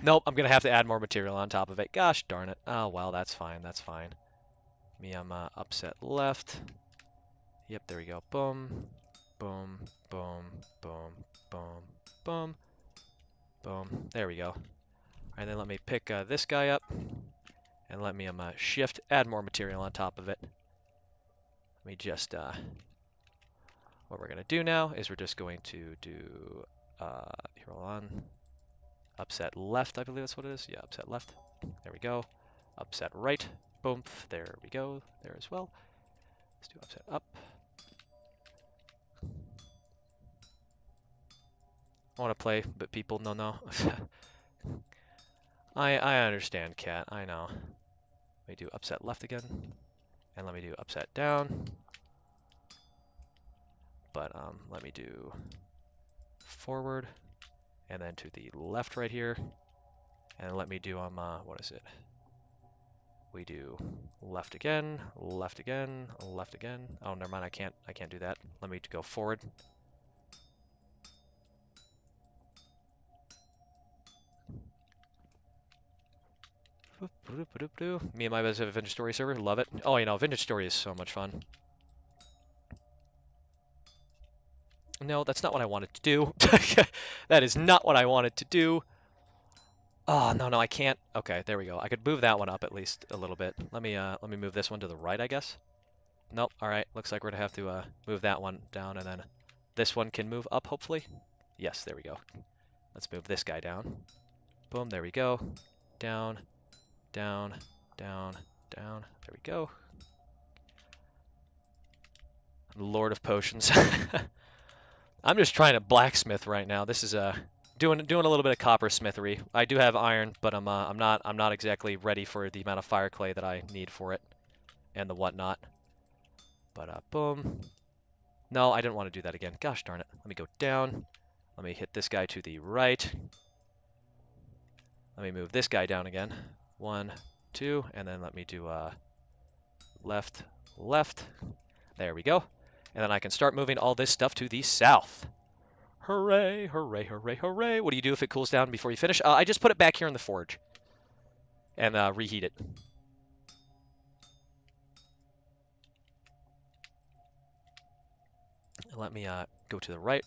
Nope, I'm going to have to add more material on top of it. Gosh darn it. Oh, well, that's fine. That's fine. Me, I'm upset left. Yep, there we go. Boom, boom, boom, boom, boom, boom, boom. There we go. And then let me pick this guy up. And let me shift, add more material on top of it. Let me just... what we're going to do now is we're just going to do... here, hold on. Upset left, I believe that's what it is. Yeah, upset left. There we go. Upset right. Boom. There we go. There as well. Let's do upset up. I want to play, but people, no. I understand, cat. I know. Let me do upset left again. And let me do upset down. But let me do forward. And then to the left right here. And let me do, what is it? We do left again, left again, left again. Oh, never mind, I can't do that. Let me go forward. Me and my buddies have a Vintage Story server, love it. Oh, you know, Vintage Story is so much fun. No, that's not what I wanted to do. That is not what I wanted to do. Oh, no, I can't. Okay, there we go. I could move that one up at least a little bit. Let me move this one to the right, I guess. Nope. All right. Looks like we're gonna have to move that one down, and then this one can move up, hopefully. Yes, there we go. Let's move this guy down. Boom. There we go. down, down, down, down. There we go. Lord of Potions. I'm just trying to blacksmith right now. This is doing a little bit of copper smithery. I do have iron, but I'm not exactly ready for the amount of fire clay that I need for it and the whatnot. But boom. No, I didn't want to do that again. Gosh darn it. Let me go down. Let me hit this guy to the right. Let me move this guy down again. 1, 2, and then let me do left, left. There we go. And then I can start moving all this stuff to the south. Hooray, hooray, hooray, hooray. What do you do if it cools down before you finish? I just put it back here in the forge and reheat it. Let me go to the right.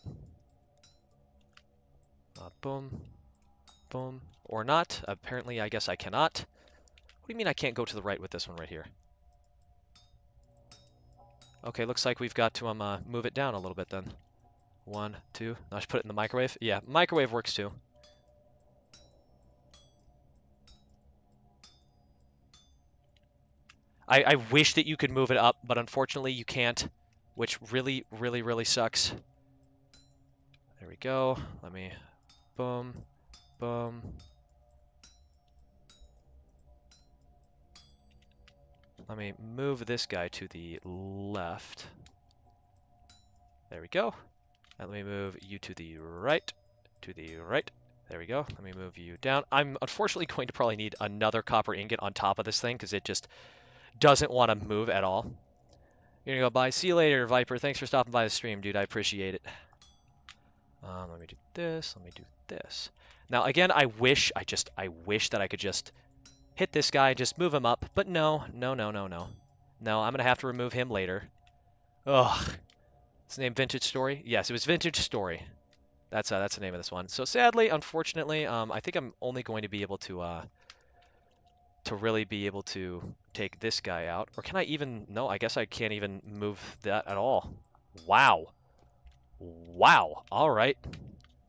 Boom, boom, or not. Apparently, I guess I cannot. What do you mean I can't go to the right with this one right here? Okay, looks like we've got to move it down a little bit then. 1, 2. I should put it in the microwave. Yeah, microwave works too. I wish that you could move it up, but unfortunately you can't, which really, really, really sucks. There we go. Let me, boom, boom. Let me move this guy to the left. There we go. And let me move you to the right, to the right. There we go. Let me move you down. I'm unfortunately going to probably need another copper ingot on top of this thing because it just doesn't want to move at all. You're gonna go bye. See you later, Viper. Thanks for stopping by the stream, dude. I appreciate it. Let me do this. Let me do this. Now, again, I wish that I could just hit this guy, just move him up. But no, no, no, no, no. No, I'm gonna have to remove him later. Ugh. It's named Vintage Story. Yes, it was Vintage Story. That's the name of this one. So sadly, unfortunately, I think I'm only going to be able to really be able to take this guy out. Or can I even? No, I guess I can't even move that at all. Wow. Wow. All right.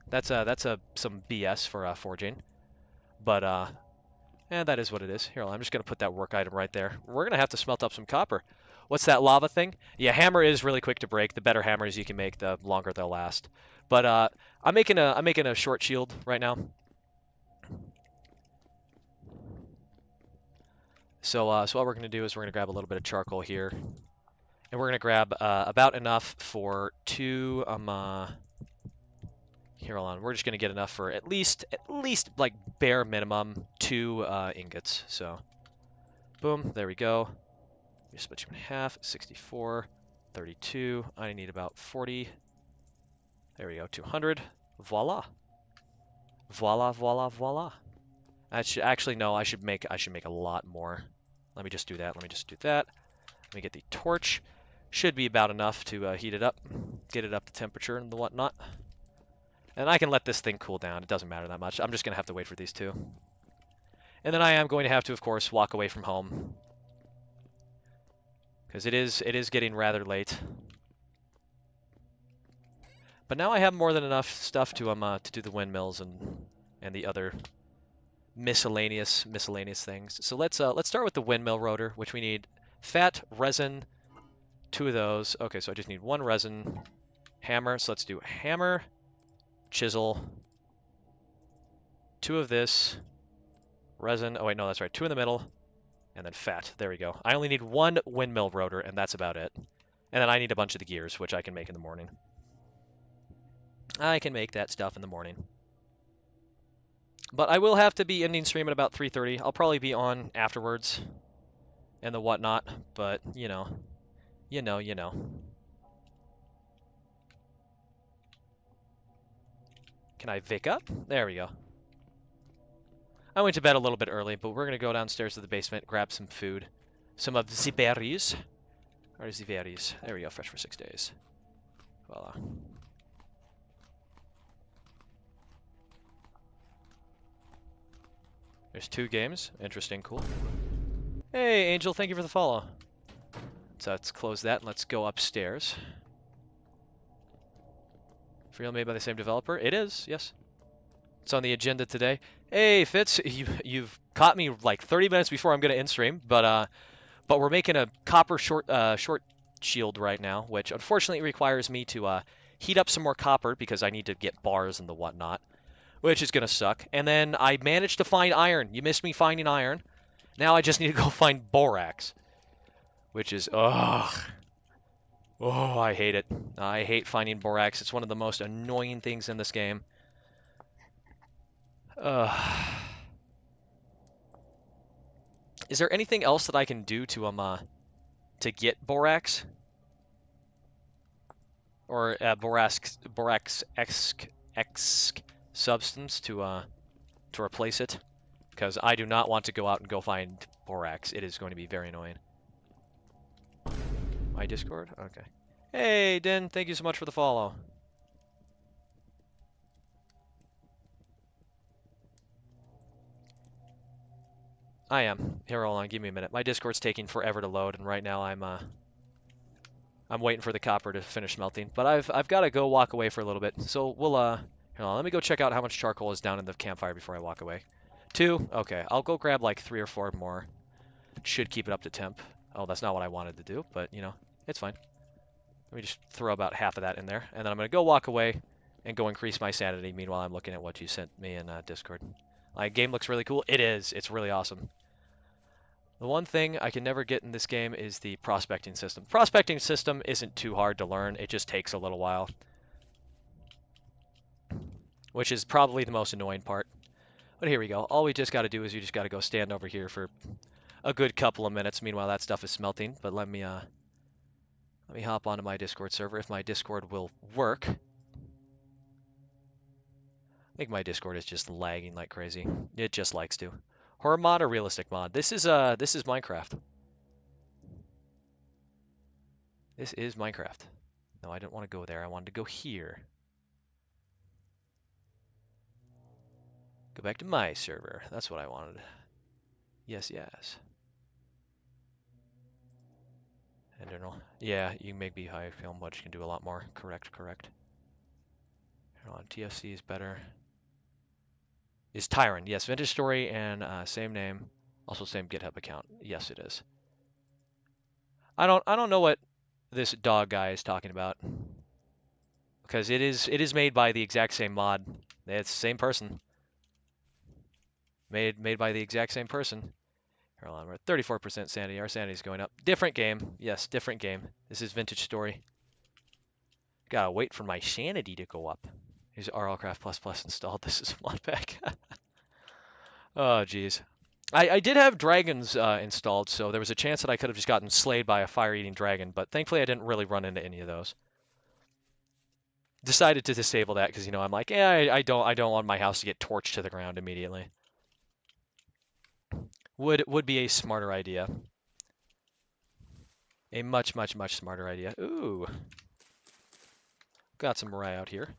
That's some BS for forging. But that is what it is. Here, I'm just gonna put that work item right there. We're gonna have to smelt up some copper. What's that lava thing? Yeah, hammer is really quick to break. The better hammers you can make, the longer they'll last. But I'm making a short shield right now. So what we're gonna do is we're gonna grab a little bit of charcoal here, and we're gonna grab about enough for 2 here, hold on. We're just gonna get enough for at least like bare minimum 2 ingots. So boom, there we go. We split you in half. 64, 32. I need about 40. There we go. 200. Voila. Voila, voila, voila. I should actually no. I should make a lot more. Let me just do that. Let me just do that. Let me get the torch. Should be about enough to heat it up, get it up to temperature and the whatnot. And I can let this thing cool down. It doesn't matter that much. I'm just gonna have to wait for these 2. And then I am going to have to, of course, walk away from home. Because it is getting rather late. But now I have more than enough stuff to do the windmills and the other miscellaneous things. So let's start with the windmill rotor, which we need fat, resin, 2 of those. Okay, so I just need 1 resin, hammer. So let's do hammer, chisel, 2 of this, resin. Oh wait, no, that's right. 2 in the middle. And then fat. There we go. I only need 1 windmill rotor, and that's about it. And then I need a bunch of the gears, which I can make in the morning. I can make that stuff in the morning. But I will have to be ending stream at about 3:30. I'll probably be on afterwards and the whatnot, but you know. Can I Vic up? There we go. I went to bed a little bit early, but we're going to go downstairs to the basement, grab some food. Some of the berries. Where is the berries? There we go, fresh for 6 days. Voila. There's 2 games. Interesting, cool. Hey, Angel, thank you for the follow. So let's close that and let's go upstairs. Freedom made by the same developer? It is, yes. What's on the agenda today? Hey, Fitz, you've caught me like 30 minutes before I'm gonna end stream, but we're making a copper short shield right now, which unfortunately requires me to heat up some more copper because I need to get bars and the whatnot, which is gonna suck. And then I managed to find iron. You missed me finding iron. Now I just need to go find borax, which is ugh. Oh, I hate it. I hate finding borax. It's one of the most annoying things in this game. Ugh. Is there anything else that I can do to get borax or borax substance to replace it? Because I do not want to go out and go find borax. It is going to be very annoying. My Discord? Okay. Hey, Den, thank you so much for the follow. I am. Here, hold on, give me a minute. My Discord's taking forever to load, and right now I'm waiting for the copper to finish melting. But I've got to go walk away for a little bit. So we'll here, let me go check out how much charcoal is down in the campfire before I walk away. 2? Okay, I'll go grab like 3 or 4 more. Should keep it up to temp. Oh, that's not what I wanted to do, but you know, it's fine. Let me just throw about half of that in there, and then I'm gonna go walk away and go increase my sanity. Meanwhile, I'm looking at what you sent me in Discord. My game looks really cool. It is. It's really awesome. The one thing I can never get in this game is the prospecting system. Prospecting system isn't too hard to learn. It just takes a little while, which is probably the most annoying part. But here we go. All we just got to do is you just got to go stand over here for a good couple of minutes. Meanwhile, that stuff is smelting. But let me hop onto my Discord server if my Discord will work. I think my Discord is just lagging like crazy. It just likes to. Horror mod or realistic mod? This is Minecraft. This is Minecraft. No, I didn't want to go there. I wanted to go here. Go back to my server. That's what I wanted. Yes, yes. In general. Yeah, you can make me high film, but you can do a lot more. Correct, correct. Hold on, TFC is better. Is Tyron. Yes, Vintage Story and same name. Also same GitHub account. Yes, it is. I don't know what this dog guy is talking about. Because it is made by the exact same mod. It's the same person. Made by the exact same person. Hold on, we're at 34% sanity. Our sanity's going up. Different game. Yes, different game. This is Vintage Story. Gotta wait for my sanity to go up. Here's RLCraft++ installed. This is a mod pack. Oh, jeez. I did have dragons installed, so there was a chance that I could have just gotten slayed by a fire-eating dragon, but thankfully I didn't really run into any of those. Decided to disable that because, you know, I'm like, yeah, I don't want my house to get torched to the ground immediately. Would be a smarter idea. A much smarter idea. Ooh. Got some Mariah out here.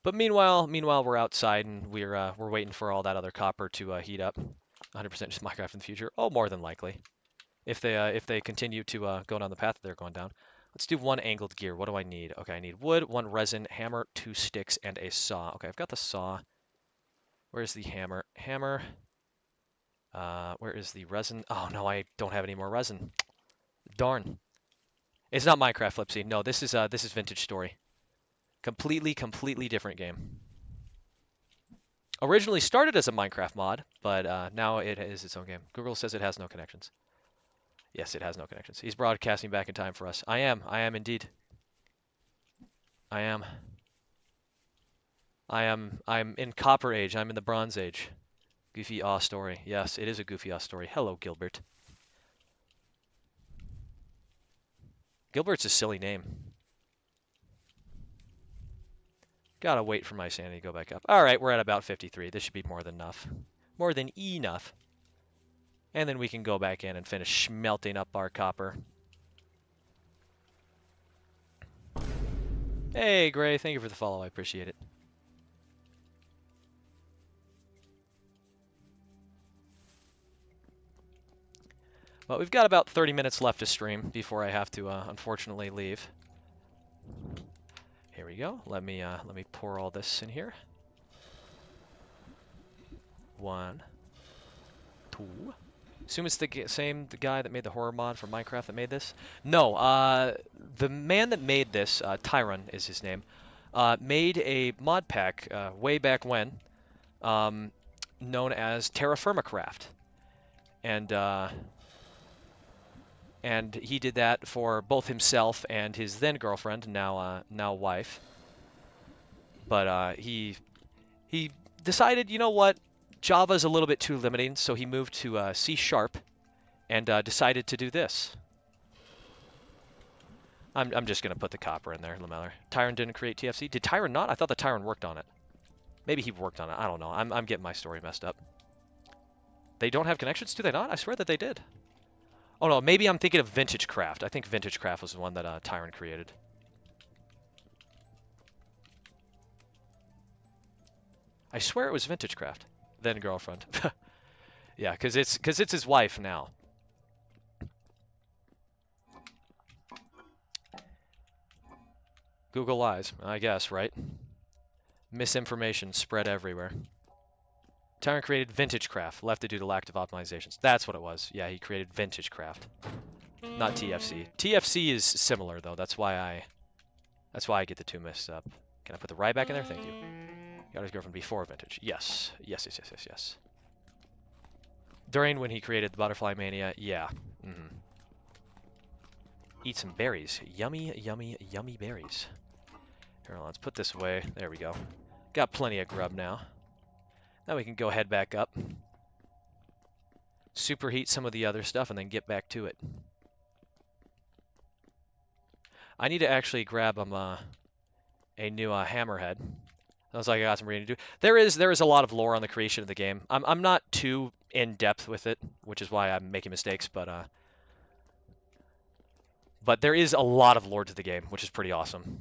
But meanwhile we're outside and we're waiting for all that other copper to heat up. 100% just Minecraft in the future. Oh, more than likely. If they continue to go down the path that they're going down. Let's do 1 angled gear. What do I need? Okay, I need wood, 1 resin, hammer, 2 sticks, and a saw. Okay, I've got the saw. Where's the hammer? Hammer. Where is the resin? Oh no, I don't have any more resin. Darn. It's not Minecraft, Flipsy. No, this is Vintage Story. Completely different game. Originally started as a Minecraft mod, but now it is its own game. Google says it has no connections. Yes, it has no connections. He's broadcasting back in time for us. I am indeed. I'm in Copper Age. I'm in the Bronze Age. Goofy Aw story. Yes, it is a Goofy Aw story. Hello, Gilbert. Gilbert's a silly name. Gotta wait for my sanity to go back up. Alright, we're at about 53. This should be more than enough. More than enough. And then we can go back in and finish smelting up our copper. Hey, Gray, thank you for the follow. I appreciate it. Well, we've got about 30 minutes left to stream before I have to, unfortunately, leave. Here we go. Let me pour all this in here. 1, 2. Assume it's the guy that made the horror mod for Minecraft that made this? No, the man that made this, Tyron is his name, made a mod pack way back when, known as Terra Firma Craft. And he did that for both himself and his then girlfriend, now wife. But he decided, you know what, Java's a little bit too limiting, so he moved to C# and decided to do this. I'm just gonna put the copper in there, Lameller. Tyron didn't create TFC. Did Tyron not? I thought that Tyron worked on it. Maybe he worked on it. I don't know. I'm getting my story messed up. They don't have connections, do they not? I swear that they did. Oh no, maybe I'm thinking of Vintage Craft. I think Vintage Craft was the one that Tyron created. I swear it was Vintage Craft, then girlfriend. Yeah, because it's his wife now. Google lies, I guess, right? Misinformation spread everywhere. Tyron created Vintage Craft, left it due to lack of optimizations. That's what it was. Yeah, he created Vintage Craft, not TFC. TFC is similar though. That's why I get the two mixed up. Can I put the rye back in there? Thank you. Got his girlfriend before Vintage. Yes. Yes, yes, yes, yes, yes. During when he created the Butterfly Mania, yeah. Mm-hmm. Eat some berries. Yummy, yummy, yummy berries. Here, let's put this away. There we go. Got plenty of grub now. Now we can go head back up. Superheat some of the other stuff and then get back to it. I need to actually grab a new hammerhead. Sounds like I got some reading to do. There is a lot of lore on the creation of the game. I'm not too in depth with it, which is why I'm making mistakes, but there is a lot of lore to the game, which is pretty awesome.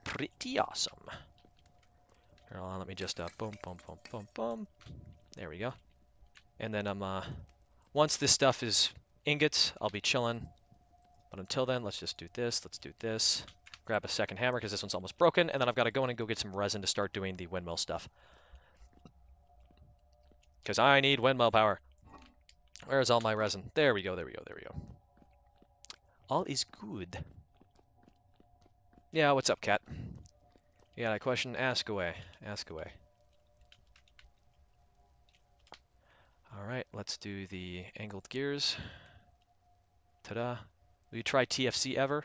Pretty awesome. Here, let me just boom, boom, boom, boom, boom. There we go. And then once this stuff is ingots, I'll be chilling. But until then, let's just do this. Let's do this. Grab a second hammer because this one's almost broken, and then I've got to go in and go get some resin to start doing the windmill stuff. Because I need windmill power. Where's all my resin? There we go, there we go, there we go. All is good. Yeah, what's up, cat? You got a question? Ask away. Ask away. Alright, let's do the angled gears. Ta-da. Will you try TFC ever?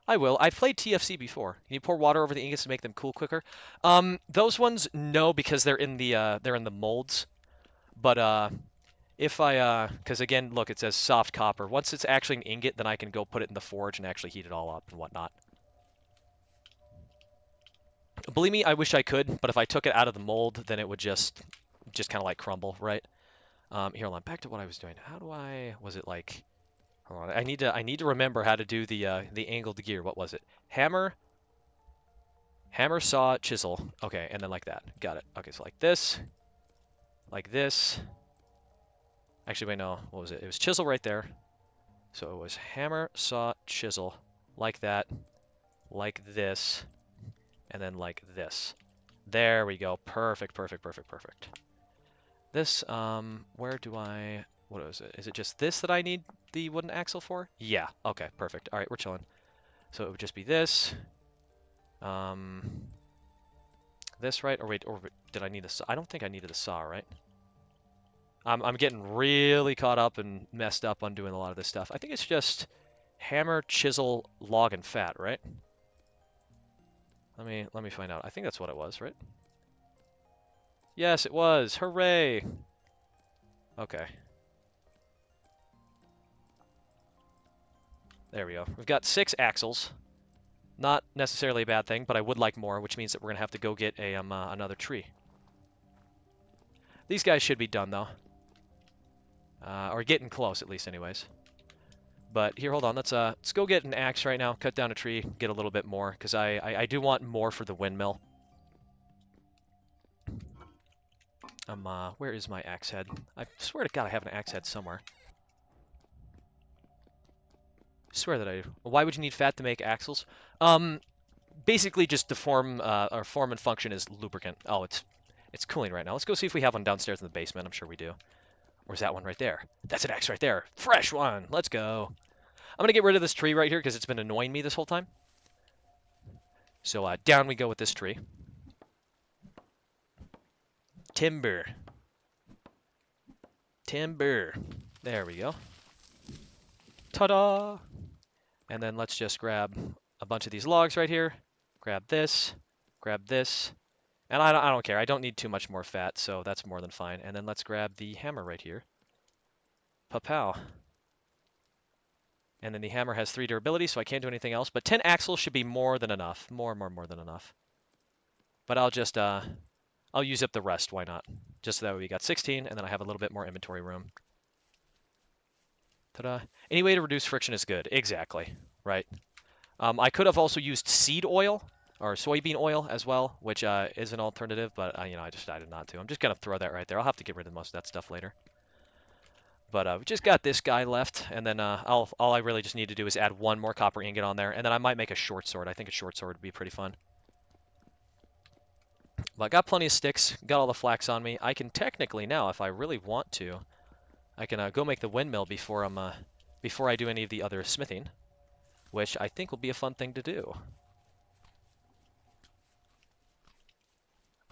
I will. I've played TFC before. Can you pour water over the ingots to make them cool quicker? Those ones, no, because they're in the molds. But if because again, look, it says soft copper. Once it's actually an ingot, then I can go put it in the forge and actually heat it all up and whatnot. Believe me, I wish I could, but if I took it out of the mold, then it would just kind of like crumble, right? Here, hold on. Back to what I was doing. How do I? Was it like? Hold on. I need to remember how to do the angled gear. What was it? Hammer, saw, chisel. Okay, and then like that. Got it. Okay, so like this. Like this. Actually, wait, no. What was it? It was chisel right there. So it was hammer, saw, chisel. Like that. Like this. And then like this. There we go. Perfect, perfect, perfect, perfect. This, where do I... What is it? Is it just this that I need the wooden axle for? Yeah. Okay, perfect. All right, we're chilling. So it would just be this. This, right? Or wait, or did I need a saw? I don't think I needed a saw, right? I'm getting really caught up and messed up on doing a lot of this stuff. I think it's just hammer, chisel, log, and fat, right? Let me find out. I think that's what it was, right? Yes, it was. Hooray! Okay. There we go. We've got 6 axles. Not necessarily a bad thing, but I would like more, which means that we're going to have to go get a another tree. These guys should be done, though. Or getting close, at least, anyways. But here, hold on. Let's go get an axe right now, cut down a tree, get a little bit more, because I do want more for the windmill. Where is my axe head? I swear to God I have an axe head somewhere. I swear that I do. Why would you need fat to make axles? basically just the form and function is lubricant. Oh, it's cooling right now. Let's go see if we have one downstairs in the basement. I'm sure we do. Or is that one right there? That's an X right there. Fresh one. Let's go. I'm gonna get rid of this tree right here because it's been annoying me this whole time. So down we go with this tree. Timber. Timber. There we go. Ta-da! And then let's just grab a bunch of these logs right here. Grab this. Grab this. And I don't care. I don't need too much more fat, so that's more than fine. And then let's grab the hammer right here. Pa-pow. And then the hammer has 3 durability, so I can't do anything else. But 10 axles should be more than enough. More than enough. But I'll just, I'll use up the rest. Why not? Just so that we got 16, and then I have a little bit more inventory room. Ta-da. Any way to reduce friction is good. Exactly. Right. I could have also used seed oil or soybean oil as well, which is an alternative, but you know, I decided not to. I'm just gonna throw that right there. I'll have to get rid of most of that stuff later. But we just got this guy left, and then all I really just need to do is add 1 more copper ingot on there, and then I might make a short sword. I think a short sword would be pretty fun. But I got plenty of sticks, got all the flax on me. I can technically now, if I really want to, I can go make the windmill before I do any of the other smithing, which I think will be a fun thing to do.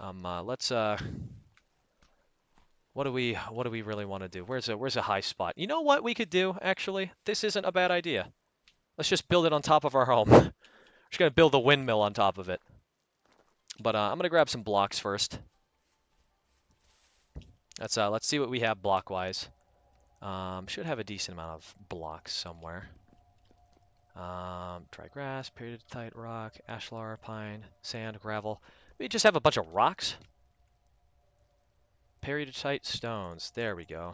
Let's what do we really want to do? Where's a high spot? You know what we could do, actually? This isn't a bad idea. Let's just build it on top of our home. We're just gonna build a windmill on top of it. But I'm gonna grab some blocks first. Let's see what we have block-wise. Should have a decent amount of blocks somewhere. Dry grass, periodicite rock, ashlar, pine, sand, gravel. We just have a bunch of rocks. Periodicite stones. There we go.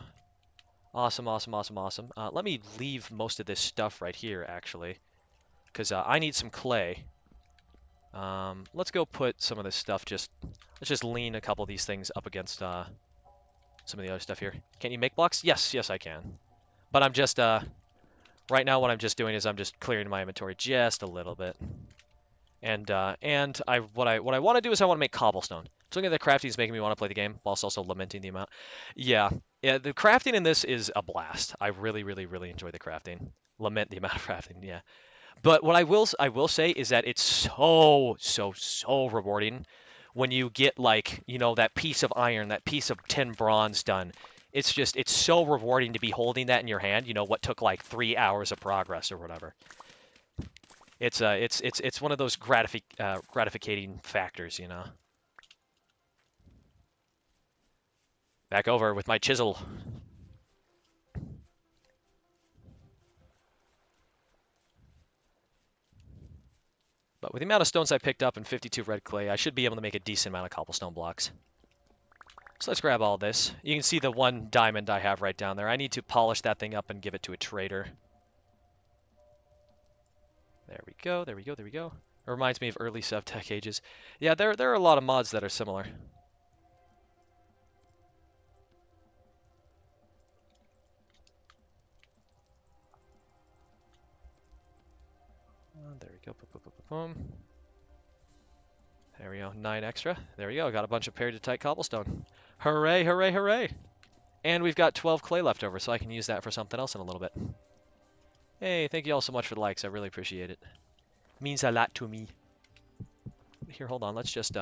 Awesome, awesome, awesome, awesome. Let me leave most of this stuff right here, actually, because I need some clay. Let's go put some of this stuff let's just lean a couple of these things up against some of the other stuff here. Can you make blocks? Yes, yes, I can. But I'm just, right now what I'm just doing is I'm just clearing my inventory just a little bit. And what I want to do is I want to make cobblestone. So looking at the crafting is making me want to play the game, whilst also lamenting the amount. Yeah, the crafting in this is a blast. I really, really, really enjoy the crafting. Lament the amount of crafting, yeah. But what I will say is that it's so rewarding when you get, like, you know, that piece of iron, that piece of tin bronze done. It's so rewarding to be holding that in your hand, you know, what took like 3 hours of progress or whatever. It's one of those gratificating factors, you know. Back over with my chisel. But with the amount of stones I picked up and 52 red clay, I should be able to make a decent amount of cobblestone blocks. So let's grab all this. You can see the 1 diamond I have right down there. I need to polish that thing up and give it to a trader. There we go, there we go, there we go. It reminds me of early sub-tech ages. Yeah, there are a lot of mods that are similar. There we go. Boom, boom, boom, boom. There we go. 9 extra. There we go. Got a bunch of periodicite cobblestone. Hooray, hooray, hooray! And we've got 12 clay left over, so I can use that for something else in a little bit. Hey, thank you all so much for the likes. I really appreciate it. Means a lot to me. Here, hold on. Let's just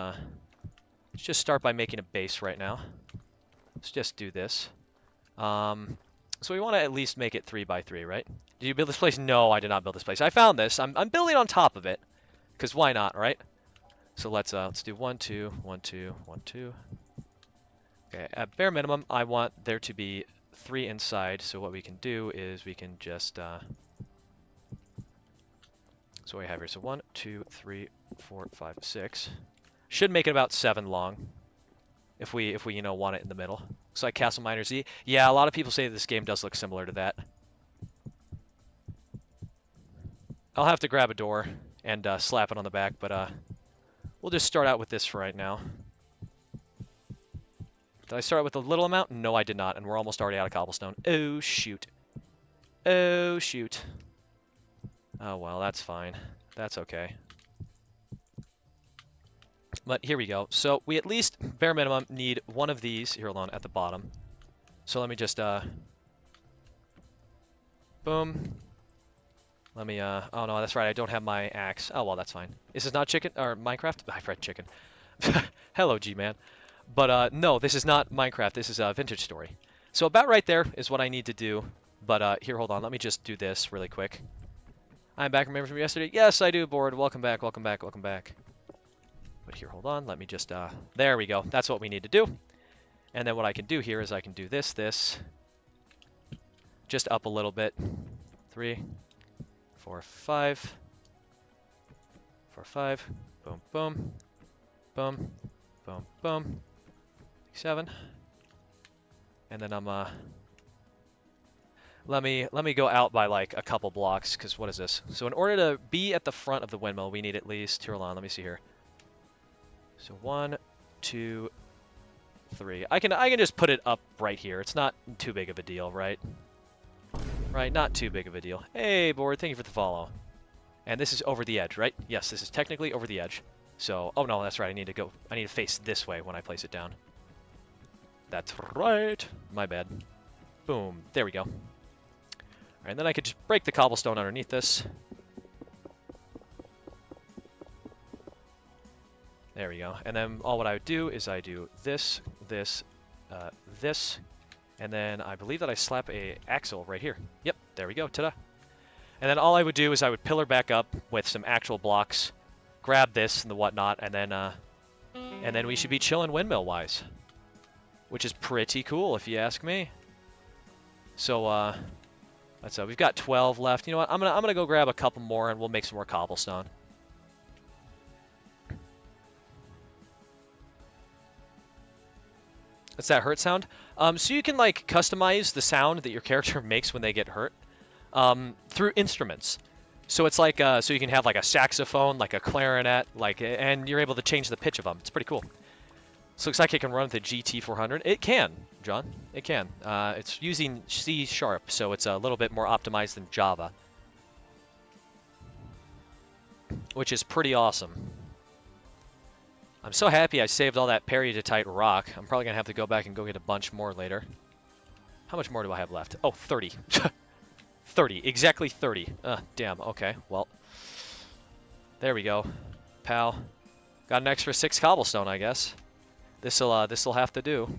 start by making a base right now. Let's just do this. So we want to at least make it 3 by 3, right? Did you build this place? No, I did not build this place. I found this. I'm building on top of it, because why not, right? So let's do 1, 2, 1, 2, 1, 2. Okay, at bare minimum, I want there to be 3 inside. So what we can do is we can just so what we have here. So 1, 2, 3, 4, 5, 6. Should make it about 7 long. If we you know want it in the middle. Looks like Castle Miner Z. Yeah, a lot of people say this game does look similar to that. I'll have to grab a door and slap it on the back, but we'll just start out with this for right now. Did I start out with a little amount? No, I did not, and we're almost already out of cobblestone. Oh, shoot. Oh, shoot. Oh, well, that's fine. That's okay. But here we go. So we at least, bare minimum, need one of these here alone at the bottom. So let me just, boom. Let me, oh no, that's right, I don't have my axe. Oh, well, that's fine. This is not chicken, or Minecraft? I've read chicken. Hello, G-Man. But, no, this is not Minecraft, this is a Vintage Story. So about right there is what I need to do. But, here, hold on, let me just do this really quick. I'm back, remember from yesterday? Yes, I do, board. Welcome back, welcome back, welcome back. But here, hold on, let me just, there we go. That's what we need to do. And then what I can do here is I can do this. Just up a little bit. 3, 4, 5. 4, 5. Boom, boom. Boom. Boom, boom. 7. And then I'm, let me go out by like a couple blocks, because what is this? So in order to be at the front of the windmill, we need at least, here, hold on, let me see here. So 1, 2, 3. I can just put it up right here. It's not too big of a deal, right? Right, not too big of a deal. Hey, board, thank you for the follow. And this is over the edge, right? Yes, this is technically over the edge. So, oh no, that's right. I need to face this way when I place it down. That's right. My bad. Boom. There we go. All right, and then I could just break the cobblestone underneath this. There we go. And then all what I would do is I do this, this, this, and then I believe that I slap a axle right here. Yep, there we go. Ta-da. And then all I would do is I would pillar back up with some actual blocks, grab this and the whatnot, and then we should be chilling windmill-wise, which is pretty cool if you ask me. So we've got 12 left. You know what? I'm gonna go grab a couple more and we'll make some more cobblestone. What's that hurt sound? So you can like customize the sound that your character makes when they get hurt through instruments. So it's like so you can have like a saxophone, like a clarinet, and you're able to change the pitch of them. It's pretty cool. So it looks like it can run with the GT400. It can, John. It can. It's using C#, so it's a little bit more optimized than Java, which is pretty awesome. I'm so happy I saved all that peridotite rock. I'm probably going to have to go back and go get a bunch more later. How much more do I have left? Oh, 30. 30. Exactly 30. Damn. Okay. Well, there we go. Pal. Got an extra 6 cobblestone, I guess. This'll have to do.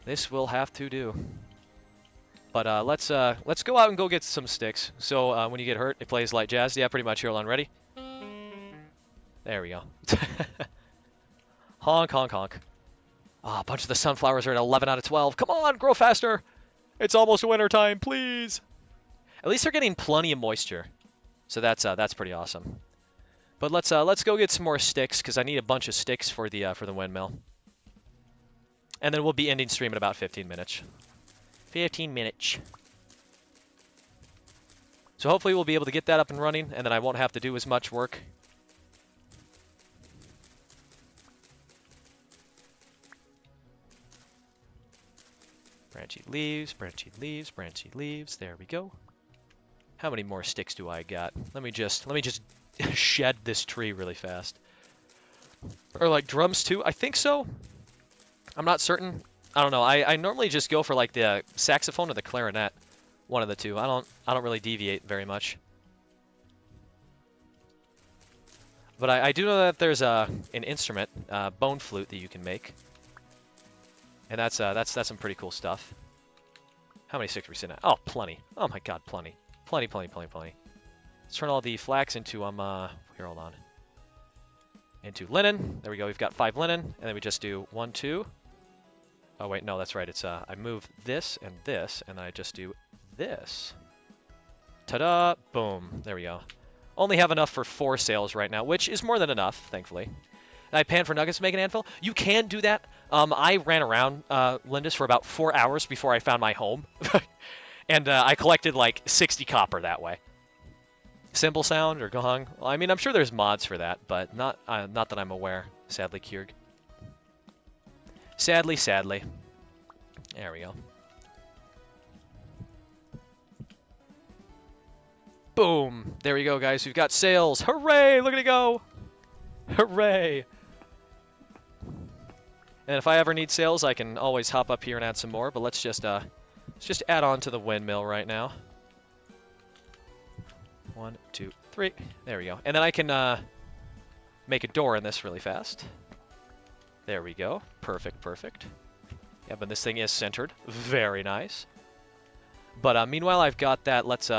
This will have to do. But let's go out and go get some sticks. So when you get hurt, it plays light jazz. Yeah, pretty much. Here, on ready. There we go. Honk, honk, honk. Ah, a bunch of the sunflowers are at 11 out of 12. Come on, grow faster. It's almost winter time, please. At least they're getting plenty of moisture, so that's pretty awesome. But let's go get some more sticks because I need a bunch of sticks for the windmill. And then we'll be ending stream in about 15 minutes. 15 minutes. So hopefully we'll be able to get that up and running, and then I won't have to do as much work. Branchy leaves, branchy leaves, branchy leaves. There we go. How many more sticks do I got? Let me just shed this tree really fast. Or like drums too? I think so. I'm not certain. I don't know. I normally just go for like the saxophone or the clarinet. One of the two. I don't really deviate very much. But I do know that there's an instrument, bone flute, that you can make. And that's some pretty cool stuff. How many sticks are we sitting at? Oh, plenty. Oh my god, plenty. Plenty, plenty, plenty, plenty. Let's turn all the flax into, here, hold on. Into linen. There we go, we've got 5 linen. And then we just do 1, 2. Oh wait, no, that's right. It's, I move this, and then I just do this. Ta-da! Boom. There we go. Only have enough for 4 sails right now, which is more than enough, thankfully. I pan for nuggets to make an anvil. You can do that. I ran around Lindis for about 4 hours before I found my home. And I collected like 60 copper that way. Cymbal sound or gong. Well, I mean, I'm sure there's mods for that, but not that I'm aware. Sadly, Kierg. Sadly, sadly. There we go. Boom. There we go, guys. We've got sails. Hooray! Look at it go. Hooray! And if I ever need sales, I can always hop up here and add some more, but let's just add on to the windmill right now. 1, 2, 3. There we go. And then I can make a door in this really fast. There we go. Perfect, perfect. Yeah, but this thing is centered. Very nice. But meanwhile, I've got that. Let's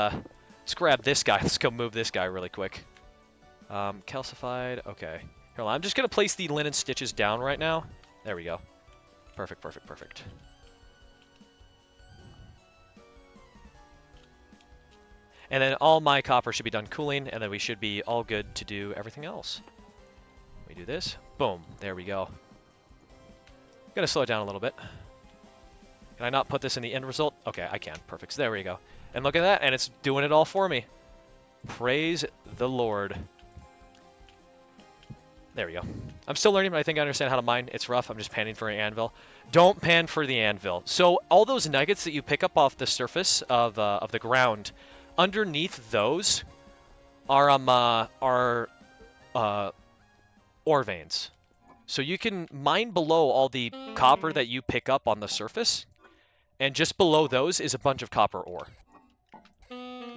grab this guy. Let's go move this guy really quick. Calcified. Okay. Here, I'm just going to place the linen stitches down right now. There we go. Perfect, perfect, perfect. And then all my copper should be done cooling, and then we should be all good to do everything else. We do this. Boom. There we go. Gotta slow it down a little bit. Can I not put this in the end result? Okay, I can. Perfect. So there we go. And look at that, and it's doing it all for me. Praise the Lord. There we go. I'm still learning, but I think I understand how to mine. It's rough. I'm just panning for an anvil. Don't pan for the anvil. So all those nuggets that you pick up off the surface of the ground, underneath those are ore veins. So you can mine below all the copper that you pick up on the surface, and just below those is a bunch of copper ore. Oh,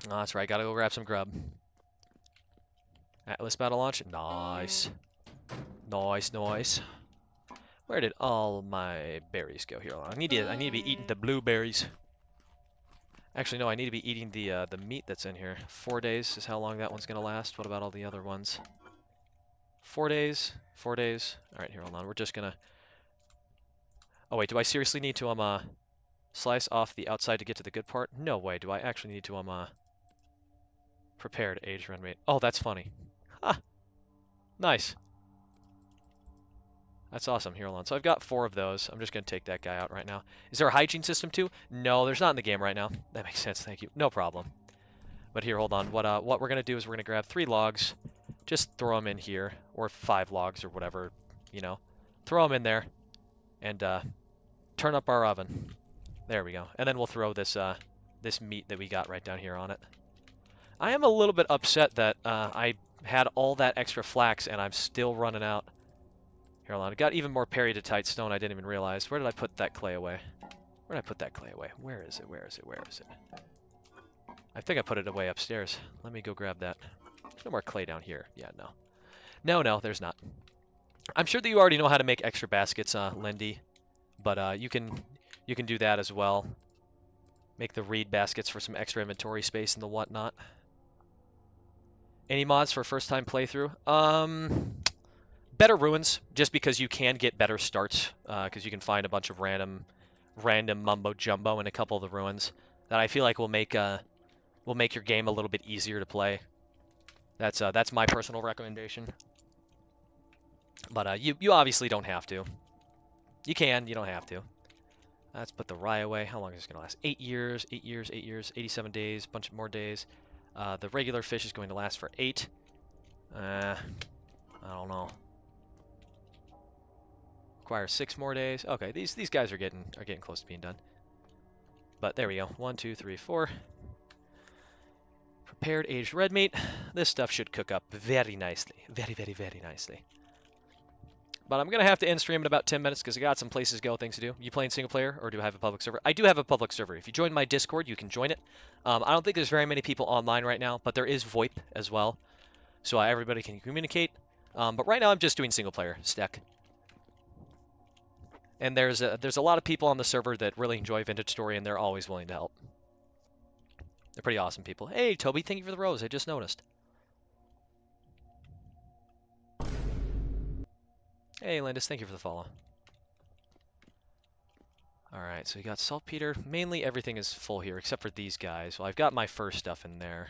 that's right. Gotta go grab some grub. Atlas battle launch. Nice. Nice, nice. Where did all my berries go here? I need to be eating the blueberries. Actually, no, I need to be eating the meat that's in here. 4 days is how long that one's gonna last. What about all the other ones? 4 days. 4 days. All right, here, hold on. We're just gonna. Oh wait, do I seriously need to slice off the outside to get to the good part? No way. Do I actually need to prepared aged red meat? Oh, that's funny. Ha! Nice. That's awesome. Here, hold on. So I've got 4 of those. I'm just going to take that guy out right now. Is there a hygiene system too? No, there's not in the game right now. That makes sense. Thank you. No problem. But here, hold on. What we're going to do is we're going to grab 3 logs. Just throw them in here. Or 5 logs or whatever, you know. Throw them in there. And turn up our oven. There we go. And then we'll throw this this meat that we got right down here on it. I am a little bit upset that I had all that extra flax and I'm still running out. Here, hold on. I got even more peridotite stone I didn't even realize. Where did I put that clay away? Where did I put that clay away? Where is it? Where is it? Where is it? I think I put it away upstairs. Let me go grab that. There's no more clay down here. Yeah, no. No, there's not. I'm sure that you already know how to make extra baskets, Lindy. But you can do that as well. Make the reed baskets for some extra inventory space and the whatnot. Any mods for first time playthrough? Better ruins, just because you can get better starts, because you can find a bunch of random mumbo jumbo in a couple of the ruins that I feel like will make your game a little bit easier to play. That's my personal recommendation. But you obviously don't have to. You can, you don't have to. Let's put the rye away. How long is this gonna last? 8 years, 8 years, 8 years, 87 days, bunch of more days. The regular fish is going to last for 8. I don't know. Requires 6 more days. Okay, these guys are getting close to being done. But there we go. 1, 2, 3, 4. Prepared aged red meat. This stuff should cook up very nicely. Very, very, very nicely. But I'm going to have to end stream in about 10 minutes because I got some places to go, things to do. You playing single player or do I have a public server? I do have a public server. If you join my Discord, you can join it. I don't think there's very many people online right now, but there is VoIP as well. So everybody can communicate. But right now I'm just doing single player stack. And there's a lot of people on the server that really enjoy Vintage Story and they're always willing to help. They're pretty awesome people. Hey, Toby, thank you for the rose. I just noticed. Hey, Landis, thank you for the follow. Alright, so we got saltpeter. Mainly everything is full here, except for these guys. Well, I've got my fur stuff in there.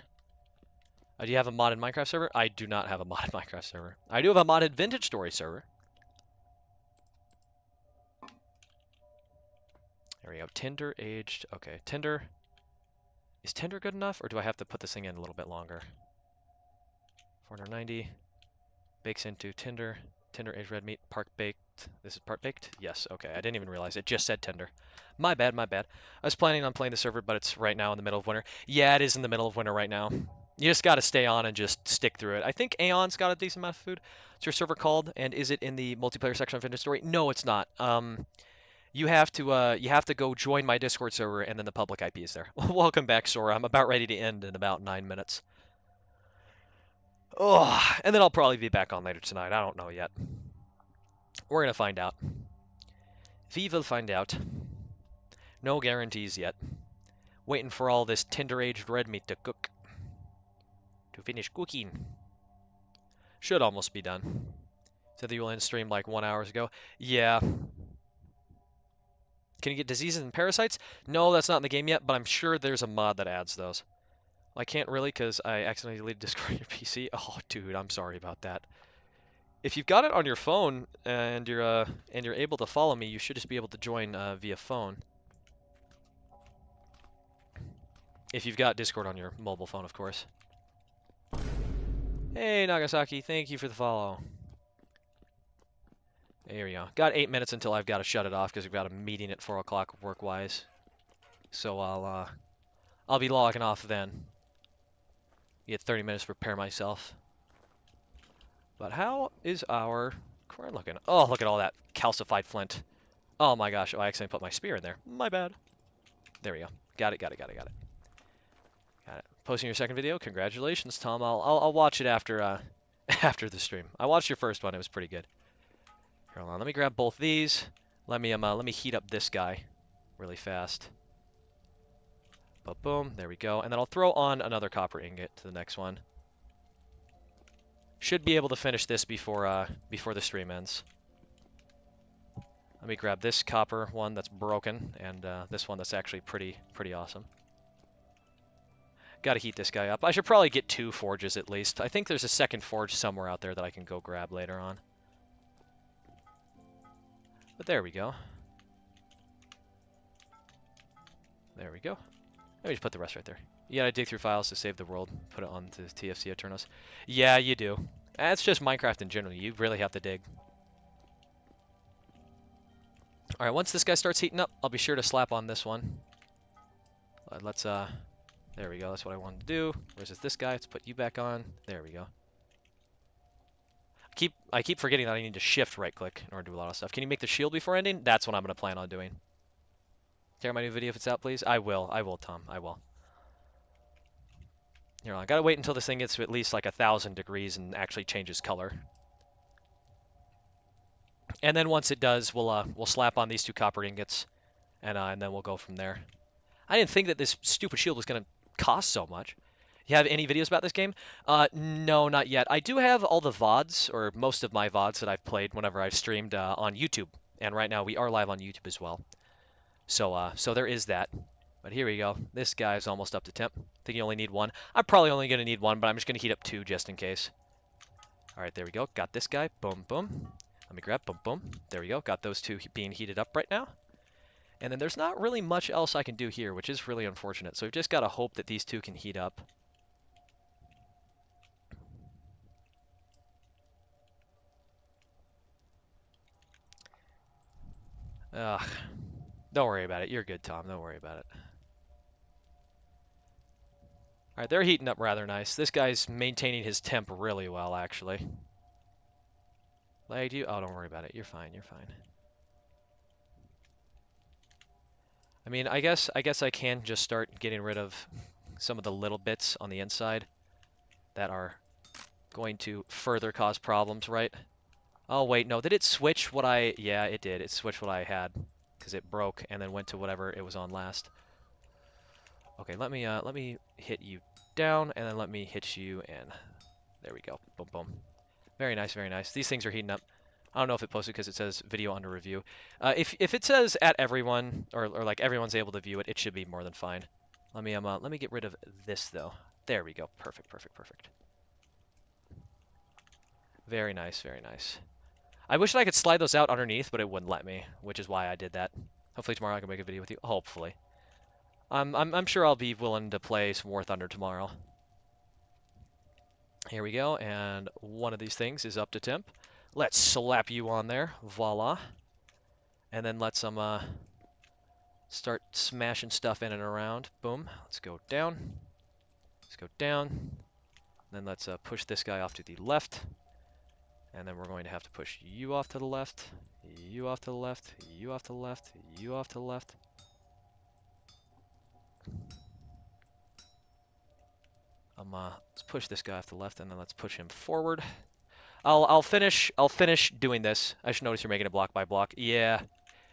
Do you have a modded Minecraft server? I do not have a modded Minecraft server. I do have a modded Vintage Story server. There we go. Tinder aged. Okay, Tinder. Is Tinder good enough, or do I have to put this thing in a little bit longer? 490. Bakes into Tinder. Tinder aged red meat. Park baked. This is part baked? Yes, okay. I didn't even realize it just said tender. My bad, my bad. I was planning on playing the server, but it's right now in the middle of winter. Yeah, it is in the middle of winter right now. You just got to stay on and just stick through it. I think Aeon's got a decent amount of food. What's your server called? And is it in the multiplayer section of Inventory? No, it's not. You have to go join my Discord server, and then the public IP is there. Welcome back, Sora. I'm about ready to end in about 9 minutes. Oh, and then I'll probably be back on later tonight. I don't know yet. We're gonna find out. We will find out. No guarantees yet. Waiting for all this tender-aged red meat to cook. To finish cooking. Should almost be done. Said that you will end stream like 1 hour ago. Yeah. Can you get diseases and parasites? No, that's not in the game yet, but I'm sure there's a mod that adds those. I can't really because I accidentally deleted Discord on your PC. Oh, dude, I'm sorry about that. If you've got it on your phone and you're able to follow me, you should just be able to join via phone. If you've got Discord on your mobile phone, of course. Hey, Nagasaki, thank you for the follow. There we go. Got 8 minutes until I've got to shut it off because we've got a meeting at 4 o'clock work-wise. So I'll be logging off then. Get 30 minutes to prepare myself. But how is our corn looking? Oh, look at all that calcified flint. Oh my gosh, oh, I accidentally put my spear in there. My bad. There we go. Got it. Posting your second video? Congratulations, Tom. I'll watch it after after the stream. I watched your first one. It was pretty good. Here, hold on. Let me grab both these. Let me heat up this guy really fast. But boom, there we go. And then I'll throw on another copper ingot to the next one. Should be able to finish this before the stream ends. Let me grab this copper one that's broken and this one that's actually pretty awesome. Got to heat this guy up. I should probably get 2 forges at least. I think there's a second forge somewhere out there that I can go grab later on. But there we go. There we go. Let me just put the rest right there. You gotta dig through files to save the world. Put it on to TFC Eternos. Yeah, you do. That's just Minecraft in general. You really have to dig. Alright, once this guy starts heating up, I'll be sure to slap on this one. Let's, there we go. That's what I wanted to do. Where's this guy? Let's put you back on. There we go. I keep forgetting that I need to shift right-click in order to do a lot of stuff. Can you make the shield before ending? That's what I'm going to plan on doing. Share my new video if it's out, please. I will, Tom. I will. Here, I gotta wait until this thing gets to at least like 1,000 degrees and actually changes color. And then once it does, we'll slap on these 2 copper ingots, and then we'll go from there. I didn't think that this stupid shield was gonna cost so much. You have any videos about this game? No, not yet. I do have all the VODs, or most of my VODs that I've played whenever I've streamed on YouTube. And right now we are live on YouTube as well. So there is that. But here we go. This guy's almost up to temp. I think you only need 1. I'm probably only going to need 1, but I'm just going to heat up 2 just in case. All right, there we go. Got this guy. Boom, boom. Let me grab. Boom, boom. There we go. Got those 2 being heated up right now. And then there's not really much else I can do here, which is really unfortunate. So we've just got to hope that these 2 can heat up. Ugh. Don't worry about it. You're good, Tom. Don't worry about it. All right, they're heating up rather nice. This guy's maintaining his temp really well, actually. Lagged you? Oh, don't worry about it. You're fine. You're fine. I mean, I guess I can just start getting rid of some of the little bits on the inside that are going to further cause problems, right? Oh, wait, no. Did it switch what I... Yeah, it did. It switched what I had because it broke and then went to whatever it was on last. Okay, let me hit you down, and then let me hit you, and there we go. Boom, boom. Very nice, very nice. These things are heating up. I don't know if it posted because it says video under review. If it says at everyone, or like everyone's able to view it, it should be more than fine. Let me get rid of this though. There we go. Perfect, perfect, perfect. Very nice, very nice. I wish that I could slide those out underneath, but it wouldn't let me, which is why I did that. Hopefully tomorrow I can make a video with you. Hopefully. I'm sure I'll be willing to play some War Thunder tomorrow. Here we go, and one of these things is up to temp. Let's slap you on there. Voila. And then let's start smashing stuff in and around. Boom. Let's go down. Let's go down. Then let's push this guy off to the left. And then we're going to have to push you off to the left, you off to the left, you off to the left, you off to the left. Let's push this guy off to the left, and then let's push him forward. I'll finish doing this. I should notice you're making it block by block. Yeah,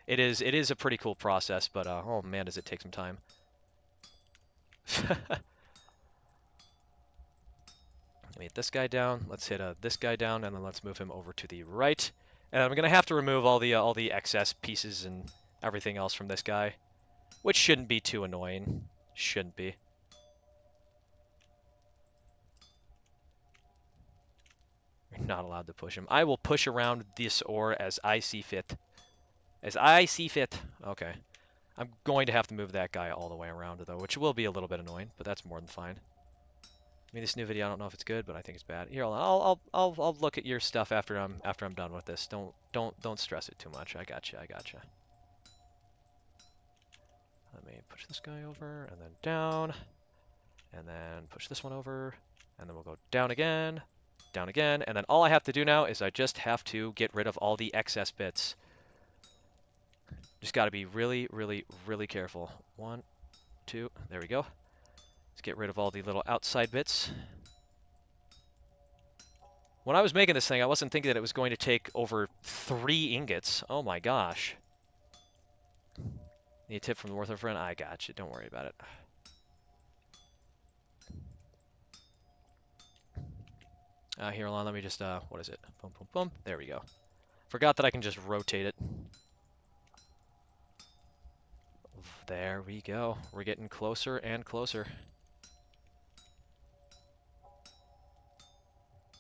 it is a pretty cool process, but oh man, does it take some time. Let me hit this guy down. Let's hit this guy down, and then let's move him over to the right. And I'm gonna have to remove all the excess pieces and everything else from this guy, which shouldn't be too annoying. Shouldn't be. You're not allowed to push him. I will push around this ore as I see fit. As I see fit. Okay. I'm going to have to move that guy all the way around, though, which will be a little bit annoying, but that's more than fine. I mean, this new video, I don't know if it's good, but I think it's bad. Here, I'll look at your stuff after I'm done with this. Don't stress it too much. I gotcha. Let me push this guy over and then down, and then push this one over, and then we'll go down again, and then all I have to do now is I just have to get rid of all the excess bits. Just got to be really, really, really careful. 1, 2, there we go. Let's get rid of all the little outside bits. When I was making this thing, I wasn't thinking that it was going to take over 3 ingots. Oh my gosh. Need a tip from the Worth friend? I got you. Don't worry about it. Here, hold on. Let me just, what is it? Boom, boom, boom. There we go. Forgot that I can just rotate it. There we go. We're getting closer and closer.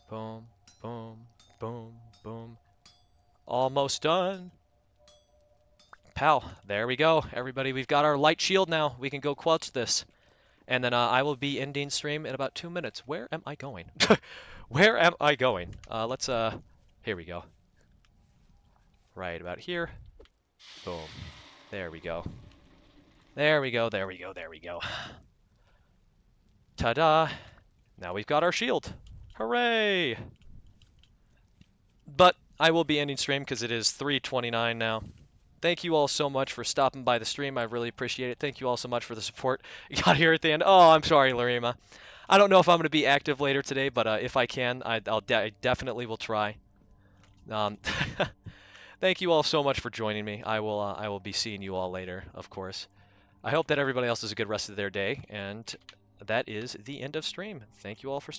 Boom, boom, boom, boom. Almost done. Pow. There we go. Everybody, we've got our light shield now. We can go clutch this. And then I will be ending stream in about 2 minutes. Where am I going? Where am I going? Here we go. Right about here. Boom. There we go. There we go. Ta-da. Now we've got our shield. Hooray! But I will be ending stream because it is 3:29 now. Thank you all so much for stopping by the stream. I really appreciate it. Thank you all so much for the support you got here at the end. Oh, I'm sorry, Larima. I don't know if I'm going to be active later today, but if I can, I definitely will try. Thank you all so much for joining me. I will be seeing you all later, of course. I hope that everybody else has a good rest of their day, and that is the end of stream. Thank you all for